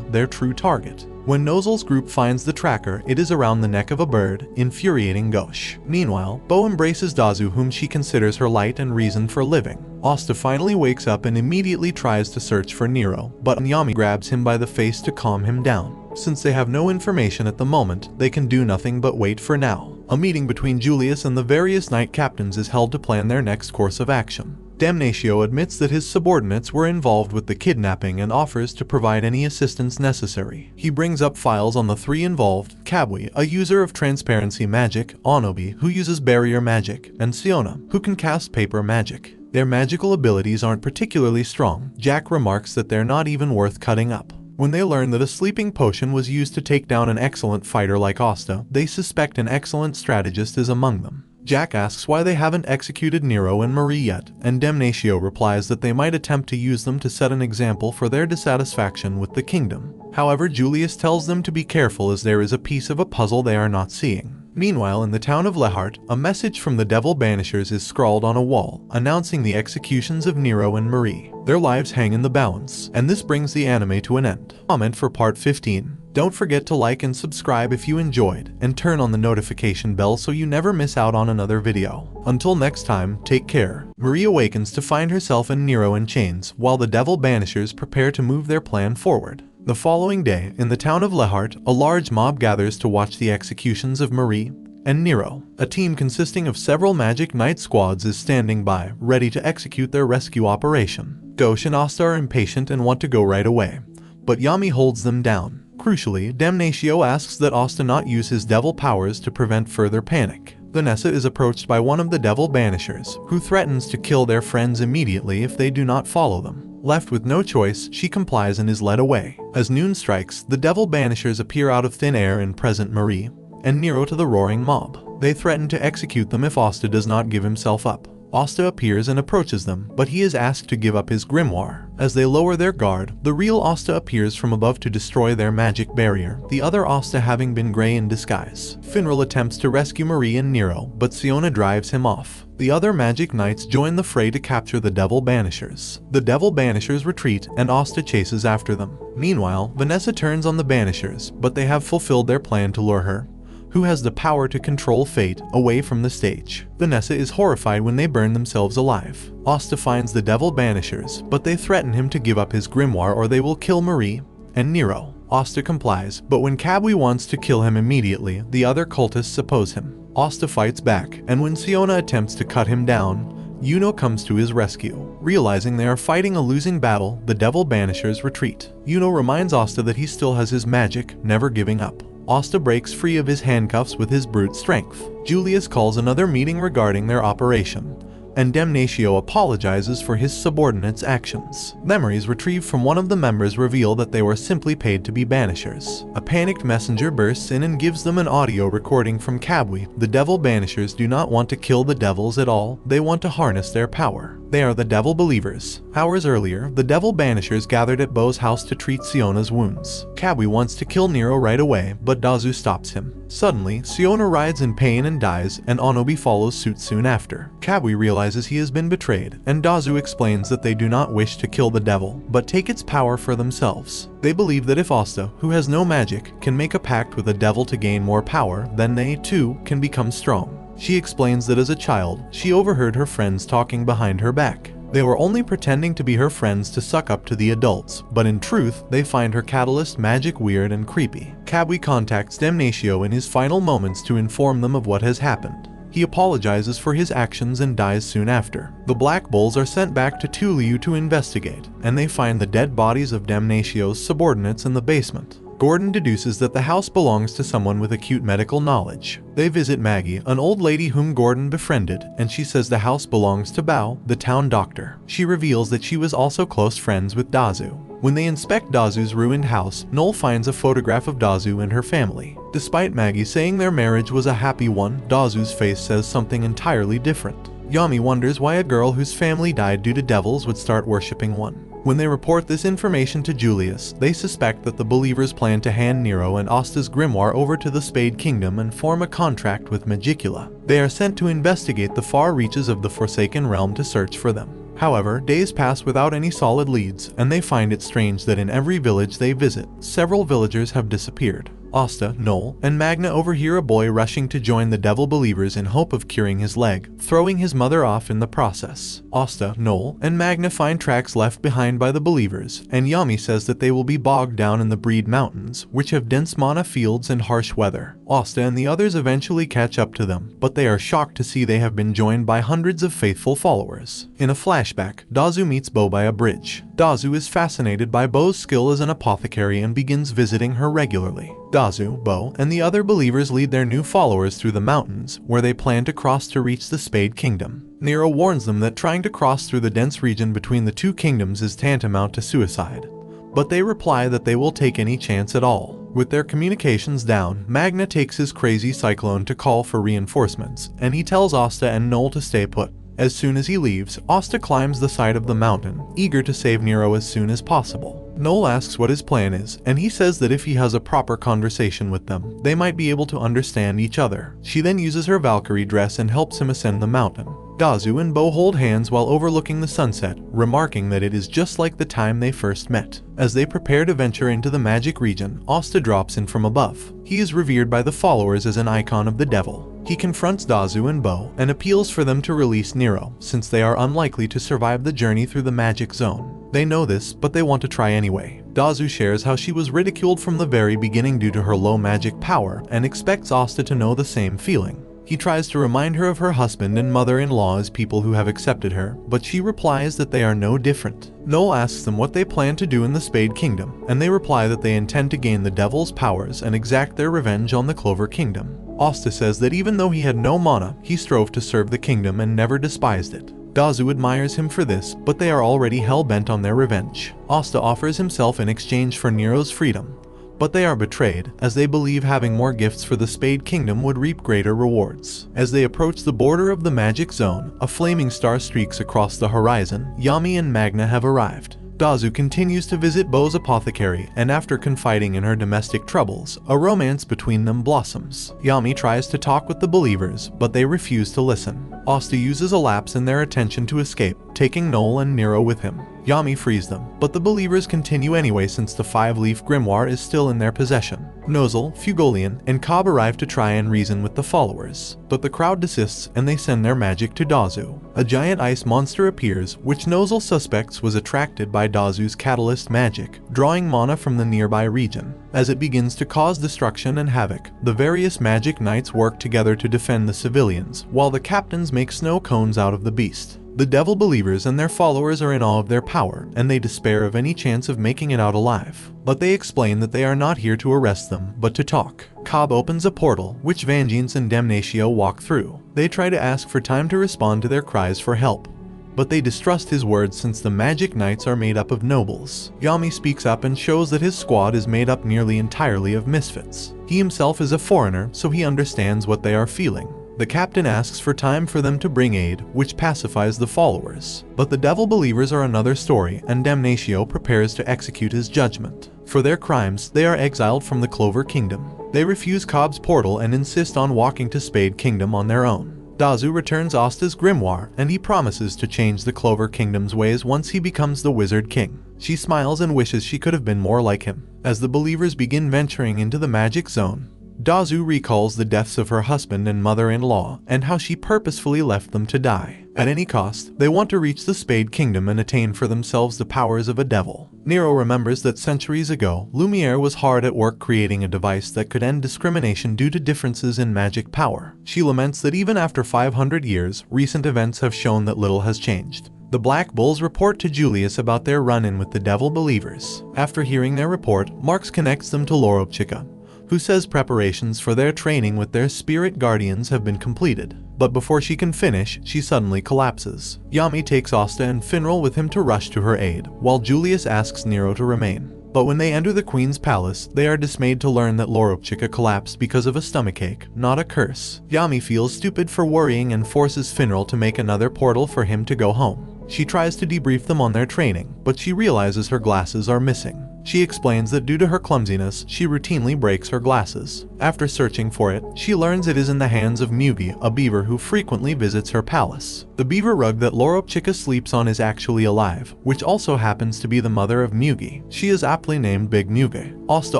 their true target. When Nozel's group finds the tracker, it is around the neck of a bird, infuriating Ghosh. Meanwhile, Bo embraces Dazu, whom she considers her light and reason for living. Asta finally wakes up and immediately tries to search for Nero, but Yami grabs him by the face to calm him down. Since they have no information at the moment, they can do nothing but wait for now. A meeting between Julius and the various knight captains is held to plan their next course of action. Damnatio admits that his subordinates were involved with the kidnapping and offers to provide any assistance necessary. He brings up files on the three involved: Kabwi, a user of transparency magic, Onobi, who uses barrier magic, and Siona, who can cast paper magic. Their magical abilities aren't particularly strong. Jack remarks that they're not even worth cutting up. When they learn that a sleeping potion was used to take down an excellent fighter like Asta, they suspect an excellent strategist is among them. Jack asks why they haven't executed Nero and Marie yet, and Damnatio replies that they might attempt to use them to set an example for their dissatisfaction with the kingdom. However, Julius tells them to be careful as there is a piece of a puzzle they are not seeing. Meanwhile, in the town of Lehart, a message from the Devil Banishers is scrawled on a wall, announcing the executions of Nero and Marie. Their lives hang in the balance, and this brings the anime to an end. Comment for part 15. Don't forget to like and subscribe if you enjoyed, and turn on the notification bell so you never miss out on another video. Until next time, take care. Marie awakens to find herself and Nero in chains, while the Devil Banishers prepare to move their plan forward. The following day, in the town of Lehart, a large mob gathers to watch the executions of Marie and Nero. A team consisting of several Magic Knight squads is standing by, ready to execute their rescue operation. Ghosh and Asta are impatient and want to go right away, but Yami holds them down. Crucially, Damnatio asks that Asta not use his devil powers to prevent further panic. Vanessa is approached by one of the Devil Banishers, who threatens to kill their friends immediately if they do not follow them. Left with no choice, she complies and is led away. As noon strikes, the Devil Banishers appear out of thin air and present Marie and Nero to the roaring mob. They threaten to execute them if Asta does not give himself up. Asta appears and approaches them, but he is asked to give up his grimoire. As they lower their guard, the real Asta appears from above to destroy their magic barrier, the other Asta having been Grey in disguise. Finral attempts to rescue Marie and Nero, but Siona drives him off. The other magic knights join the fray to capture the Devil Banishers. The Devil Banishers retreat, and Asta chases after them. Meanwhile, Vanessa turns on the Banishers, but they have fulfilled their plan to lure her, who has the power to control fate, away from the stage. Vanessa is horrified when they burn themselves alive. Asta finds the Devil Banishers, but they threaten him to give up his grimoire or they will kill Marie and Nero. Asta complies, but when Kabwe wants to kill him immediately, the other cultists oppose him. Asta fights back, and when Siona attempts to cut him down, Yuno comes to his rescue. Realizing they are fighting a losing battle, the Devil Banishers retreat. Yuno reminds Asta that he still has his magic, never giving up. Asta breaks free of his handcuffs with his brute strength. Julius calls another meeting regarding their operation, and Damnatio apologizes for his subordinates' actions. Memories retrieved from one of the members reveal that they were simply paid to be banishers. A panicked messenger bursts in and gives them an audio recording from Kabwe. The Devil Banishers do not want to kill the devils at all, they want to harness their power. They are the Devil Believers. Hours earlier, the Devil Banishers gathered at Bo's house to treat Siona's wounds. Kabwe wants to kill Nero right away, but Dazu stops him. Suddenly, Siona writhes in pain and dies, and Onobi follows suit soon after. Kabwe realizes he has been betrayed, and Dazu explains that they do not wish to kill the devil, but take its power for themselves. They believe that if Asta, who has no magic, can make a pact with a devil to gain more power, then they, too, can become strong. She explains that as a child, she overheard her friends talking behind her back. They were only pretending to be her friends to suck up to the adults, but in truth, they find her catalyst magic weird and creepy. Kabwe contacts Damnatio in his final moments to inform them of what has happened. He apologizes for his actions and dies soon after. The Black Bulls are sent back to Tuliu to investigate, and they find the dead bodies of Damnatio's subordinates in the basement. Gordon deduces that the house belongs to someone with acute medical knowledge. They visit Maggie, an old lady whom Gordon befriended, and she says the house belongs to Bao, the town doctor. She reveals that she was also close friends with Dazu. When they inspect Dazu's ruined house, Noel finds a photograph of Dazu and her family. Despite Maggie saying their marriage was a happy one, Dazu's face says something entirely different. Yami wonders why a girl whose family died due to devils would start worshipping one. When they report this information to Julius, they suspect that the believers plan to hand Nero and Asta's grimoire over to the Spade Kingdom and form a contract with Magicula. They are sent to investigate the far reaches of the Forsaken Realm to search for them. However, days pass without any solid leads, and they find it strange that in every village they visit, several villagers have disappeared. Asta, Noel, and Magna overhear a boy rushing to join the Devil Believers in hope of curing his leg, throwing his mother off in the process. Asta, Noel, and Magna find tracks left behind by the Believers, and Yami says that they will be bogged down in the Breed Mountains, which have dense mana fields and harsh weather. Asta and the others eventually catch up to them, but they are shocked to see they have been joined by hundreds of faithful followers. In a flashback, Dazu meets Bo by a bridge. Dazu is fascinated by Bo's skill as an apothecary and begins visiting her regularly. Dazu, Bo, and the other believers lead their new followers through the mountains, where they plan to cross to reach the Spade Kingdom. Nero warns them that trying to cross through the dense region between the two kingdoms is tantamount to suicide, but they reply that they will take any chance at all. With their communications down, Magna takes his crazy cyclone to call for reinforcements, and he tells Asta and Noel to stay put. As soon as he leaves, Asta climbs the side of the mountain, eager to save Nero as soon as possible. Noel asks what his plan is, and he says that if he has a proper conversation with them, they might be able to understand each other. She then uses her Valkyrie dress and helps him ascend the mountain. Dazu and Bo hold hands while overlooking the sunset, remarking that it is just like the time they first met. As they prepare to venture into the magic region, Asta drops in from above. He is revered by the followers as an icon of the devil. He confronts Dazu and Bo and appeals for them to release Nero, since they are unlikely to survive the journey through the magic zone. They know this, but they want to try anyway. Dazu shares how she was ridiculed from the very beginning due to her low magic power and expects Asta to know the same feeling. He tries to remind her of her husband and mother-in-law as people who have accepted her, but she replies that they are no different. Noel asks them what they plan to do in the Spade Kingdom, and they reply that they intend to gain the devil's powers and exact their revenge on the Clover Kingdom. Asta says that even though he had no mana, he strove to serve the kingdom and never despised it. Dazu admires him for this, but they are already hell-bent on their revenge. Asta offers himself in exchange for Nero's freedom, but they are betrayed, as they believe having more gifts for the Spade Kingdom would reap greater rewards. As they approach the border of the magic zone, a flaming star streaks across the horizon. Yami and Magna have arrived. Dazu continues to visit Bo's apothecary, and after confiding in her domestic troubles, a romance between them blossoms. Yami tries to talk with the believers, but they refuse to listen. Asta uses a lapse in their attention to escape, taking Noel and Nero with him. Yami frees them, but the believers continue anyway since the 5-leaf grimoire is still in their possession. Nozel, Fugolian, and Cobb arrive to try and reason with the followers, but the crowd desists and they send their magic to Dazu. A giant ice monster appears, which Nozel suspects was attracted by Dazu's catalyst magic, drawing mana from the nearby region. As it begins to cause destruction and havoc, the various magic knights work together to defend the civilians, while the captains make snow cones out of the beast. The devil believers and their followers are in awe of their power, and they despair of any chance of making it out alive. But they explain that they are not here to arrest them, but to talk. Cobb opens a portal, which Vengeance and Damnatio walk through. They try to ask for time to respond to their cries for help, but they distrust his words since the magic knights are made up of nobles. Yami speaks up and shows that his squad is made up nearly entirely of misfits. He himself is a foreigner, so he understands what they are feeling. The captain asks for time for them to bring aid, which pacifies the followers. But the devil believers are another story, and Damnatio prepares to execute his judgment. For their crimes, they are exiled from the Clover Kingdom. They refuse Cobb's portal and insist on walking to Spade Kingdom on their own. Dazu returns Asta's grimoire, and he promises to change the Clover Kingdom's ways once he becomes the Wizard King. She smiles and wishes she could have been more like him. As the believers begin venturing into the magic zone, Dazu recalls the deaths of her husband and mother-in-law, and how she purposefully left them to die. At any cost, they want to reach the Spade Kingdom and attain for themselves the powers of a devil. Nero remembers that centuries ago, Lumiere was hard at work creating a device that could end discrimination due to differences in magic power. She laments that even after 500 years, recent events have shown that little has changed. The Black Bulls report to Julius about their run-in with the devil believers. After hearing their report, Marx connects them to Loropchika, who says preparations for their training with their spirit guardians have been completed. But before she can finish, she suddenly collapses. Yami takes Asta and Finral with him to rush to her aid, while Julius asks Nero to remain. But when they enter the Queen's palace, they are dismayed to learn that Loropchika collapsed because of a stomachache, not a curse. Yami feels stupid for worrying and forces Finral to make another portal for him to go home. She tries to debrief them on their training, but she realizes her glasses are missing. She explains that due to her clumsiness, she routinely breaks her glasses. After searching for it, she learns it is in the hands of Mugi, a beaver who frequently visits her palace. The beaver rug that Loropchika sleeps on is actually alive, which also happens to be the mother of Mugi. She is aptly named Big Mugi. Asta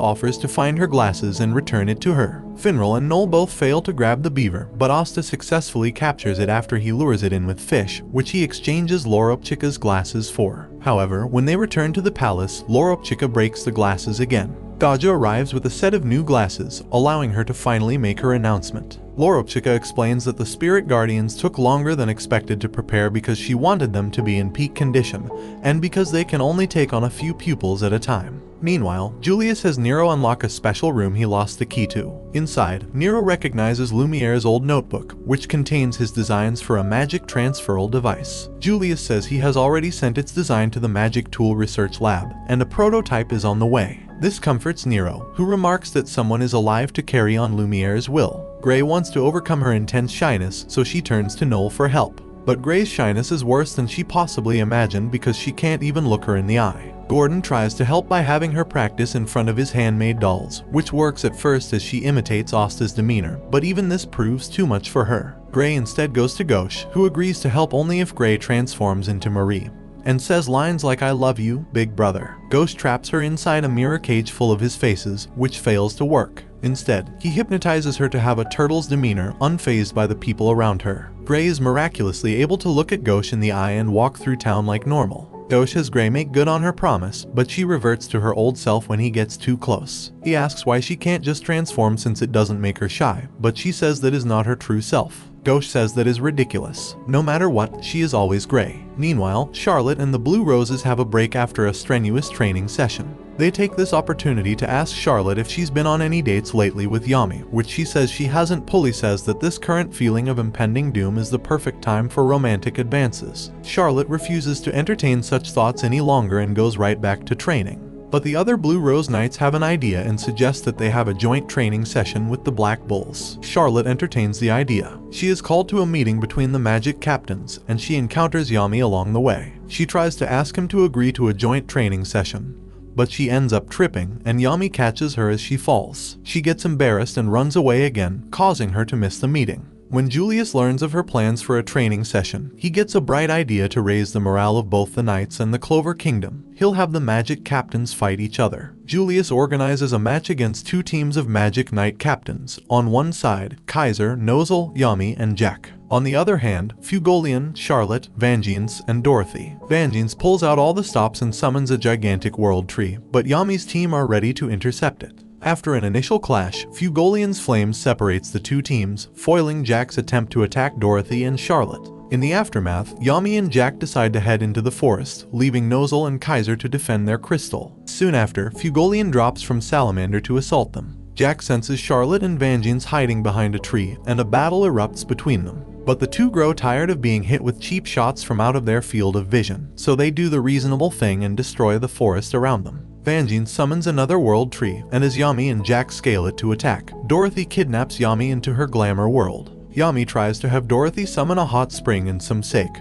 offers to find her glasses and return it to her. Finral and Noel both fail to grab the beaver, but Asta successfully captures it after he lures it in with fish, which he exchanges Loropchika's glasses for. However, when they return to the palace, Loropchika breaks the glasses again. Dajo arrives with a set of new glasses, allowing her to finally make her announcement. Loropchika explains that the spirit guardians took longer than expected to prepare because she wanted them to be in peak condition, and because they can only take on a few pupils at a time. Meanwhile, Julius has Nero unlock a special room he lost the key to. Inside, Nero recognizes Lumiere's old notebook, which contains his designs for a magic transferal device. Julius says he has already sent its design to the Magic Tool Research Lab, and a prototype is on the way. This comforts Nero, who remarks that someone is alive to carry on Lumiere's will. Gray wants to overcome her intense shyness, so she turns to Noel for help. But Gray's shyness is worse than she possibly imagined because she can't even look her in the eye. Gordon tries to help by having her practice in front of his handmade dolls, which works at first as she imitates Asta's demeanor, but even this proves too much for her. Gray instead goes to Gauche, who agrees to help only if Gray transforms into Marie, and says lines like "I love you, big brother." Ghost traps her inside a mirror cage full of his faces, which fails to work. Instead, he hypnotizes her to have a turtle's demeanor, unfazed by the people around her. Gray is miraculously able to look at Gauche in the eye and walk through town like normal. Gauche has Gray make good on her promise, but she reverts to her old self when he gets too close. He asks why she can't just transform since it doesn't make her shy, but she says that is not her true self. Gauche says that is ridiculous. No matter what, she is always Gray. Meanwhile, Charlotte and the Blue Roses have a break after a strenuous training session. They take this opportunity to ask Charlotte if she's been on any dates lately with Yami, which she says she hasn't. Pulley says that this current feeling of impending doom is the perfect time for romantic advances. Charlotte refuses to entertain such thoughts any longer and goes right back to training. But the other Blue Rose Knights have an idea and suggest that they have a joint training session with the Black Bulls. Charlotte entertains the idea. She is called to a meeting between the magic captains, and she encounters Yami along the way. She tries to ask him to agree to a joint training session, but she ends up tripping, and Yami catches her as she falls. She gets embarrassed and runs away again, causing her to miss the meeting. When Julius learns of her plans for a training session, he gets a bright idea to raise the morale of both the Knights and the Clover Kingdom. He'll have the magic captains fight each other. Julius organizes a match against two teams of magic knight captains. On one side, Kaiser, Nozel, Yami, and Jack. On the other hand, Fugolian, Charlotte, Vangeance, and Dorothy. Vangeance pulls out all the stops and summons a gigantic world tree, but Yami's team are ready to intercept it. After an initial clash, Fugolian's flame separates the two teams, foiling Jack's attempt to attack Dorothy and Charlotte. In the aftermath, Yami and Jack decide to head into the forest, leaving Nozel and Kaiser to defend their crystal. Soon after, Fugolian drops from Salamander to assault them. Jack senses Charlotte and Vangeance hiding behind a tree, and a battle erupts between them. But the two grow tired of being hit with cheap shots from out of their field of vision, so they do the reasonable thing and destroy the forest around them. Vangeance summons another world tree, and as Yami and Jack scale it to attack, Dorothy kidnaps Yami into her glamour world. Yami tries to have Dorothy summon a hot spring and some sake,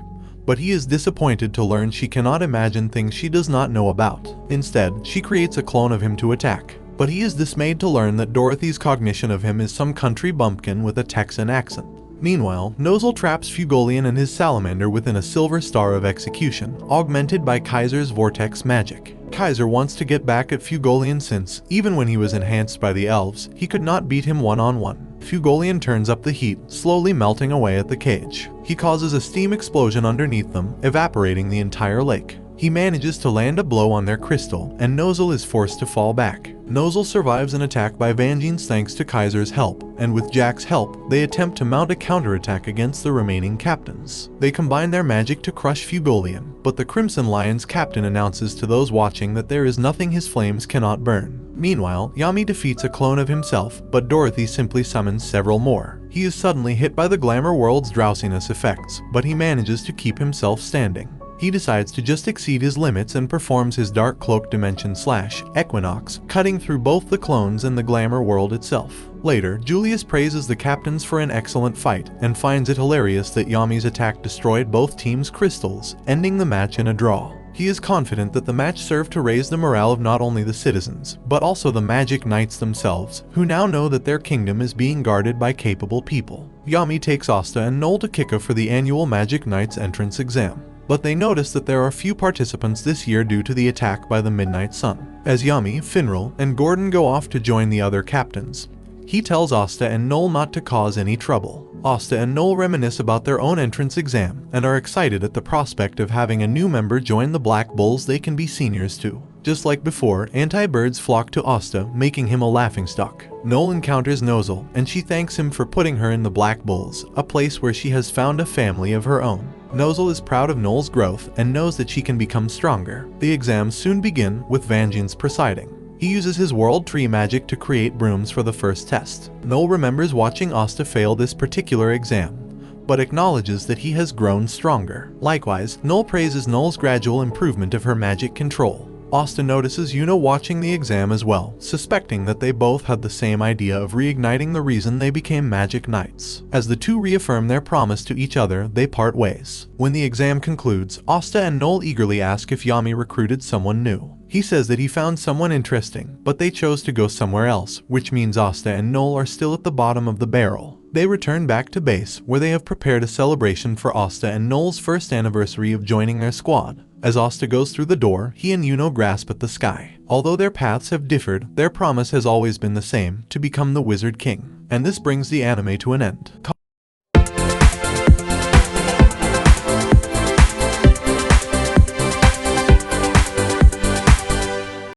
but he is disappointed to learn she cannot imagine things she does not know about. Instead, she creates a clone of him to attack, but he is dismayed to learn that Dorothy's cognition of him is some country bumpkin with a Texan accent. Meanwhile, Nozel traps Fugolian and his salamander within a silver star of execution, augmented by Kaiser's vortex magic. Kaiser wants to get back at Fugolian since, even when he was enhanced by the elves, he could not beat him one-on-one. Fugolian turns up the heat, slowly melting away at the cage. He causes a steam explosion underneath them, evaporating the entire lake. He manages to land a blow on their crystal, and Nozel is forced to fall back. Nozel survives an attack by Vangeance thanks to Kaiser's help, and with Jack's help, they attempt to mount a counterattack against the remaining captains. They combine their magic to crush Fugolian, but the Crimson Lion's captain announces to those watching that there is nothing his flames cannot burn. Meanwhile, Yami defeats a clone of himself, but Dorothy simply summons several more. He is suddenly hit by the glamour world's drowsiness effects, but he manages to keep himself standing. He decides to just exceed his limits and performs his Dark Cloak Dimension / Equinox, cutting through both the clones and the glamour world itself. Later, Julius praises the captains for an excellent fight, and finds it hilarious that Yami's attack destroyed both teams' crystals, ending the match in a draw. He is confident that the match served to raise the morale of not only the citizens, but also the magic knights themselves, who now know that their kingdom is being guarded by capable people. Yami takes Asta and Noel to Kika for the annual Magic Knights entrance exam. But they notice that there are few participants this year due to the attack by the Midnight Sun. As Yami, Finral, and Gordon go off to join the other captains, he tells Asta and Noel not to cause any trouble. Asta and Noel reminisce about their own entrance exam, and are excited at the prospect of having a new member join the Black Bulls they can be seniors to. Just like before, anti-birds flock to Asta, making him a laughingstock. Noel encounters Nozel, and she thanks him for putting her in the Black Bulls, a place where she has found a family of her own. Nozel is proud of Noel's growth and knows that she can become stronger. The exams soon begin, with Vangeance presiding. He uses his World Tree magic to create brooms for the first test. Noel remembers watching Asta fail this particular exam, but acknowledges that he has grown stronger. Likewise, Noel praises Noel's gradual improvement of her magic control. Asta notices Yuno watching the exam as well, suspecting that they both had the same idea of reigniting the reason they became Magic Knights. As the two reaffirm their promise to each other, they part ways. When the exam concludes, Asta and Noel eagerly ask if Yami recruited someone new. He says that he found someone interesting, but they chose to go somewhere else, which means Asta and Noel are still at the bottom of the barrel. They return back to base, where they have prepared a celebration for Asta and Noel's first anniversary of joining their squad. As Asta goes through the door, he and Yuno grasp at the sky. Although their paths have differed, their promise has always been the same, to become the Wizard King. And this brings the anime to an end.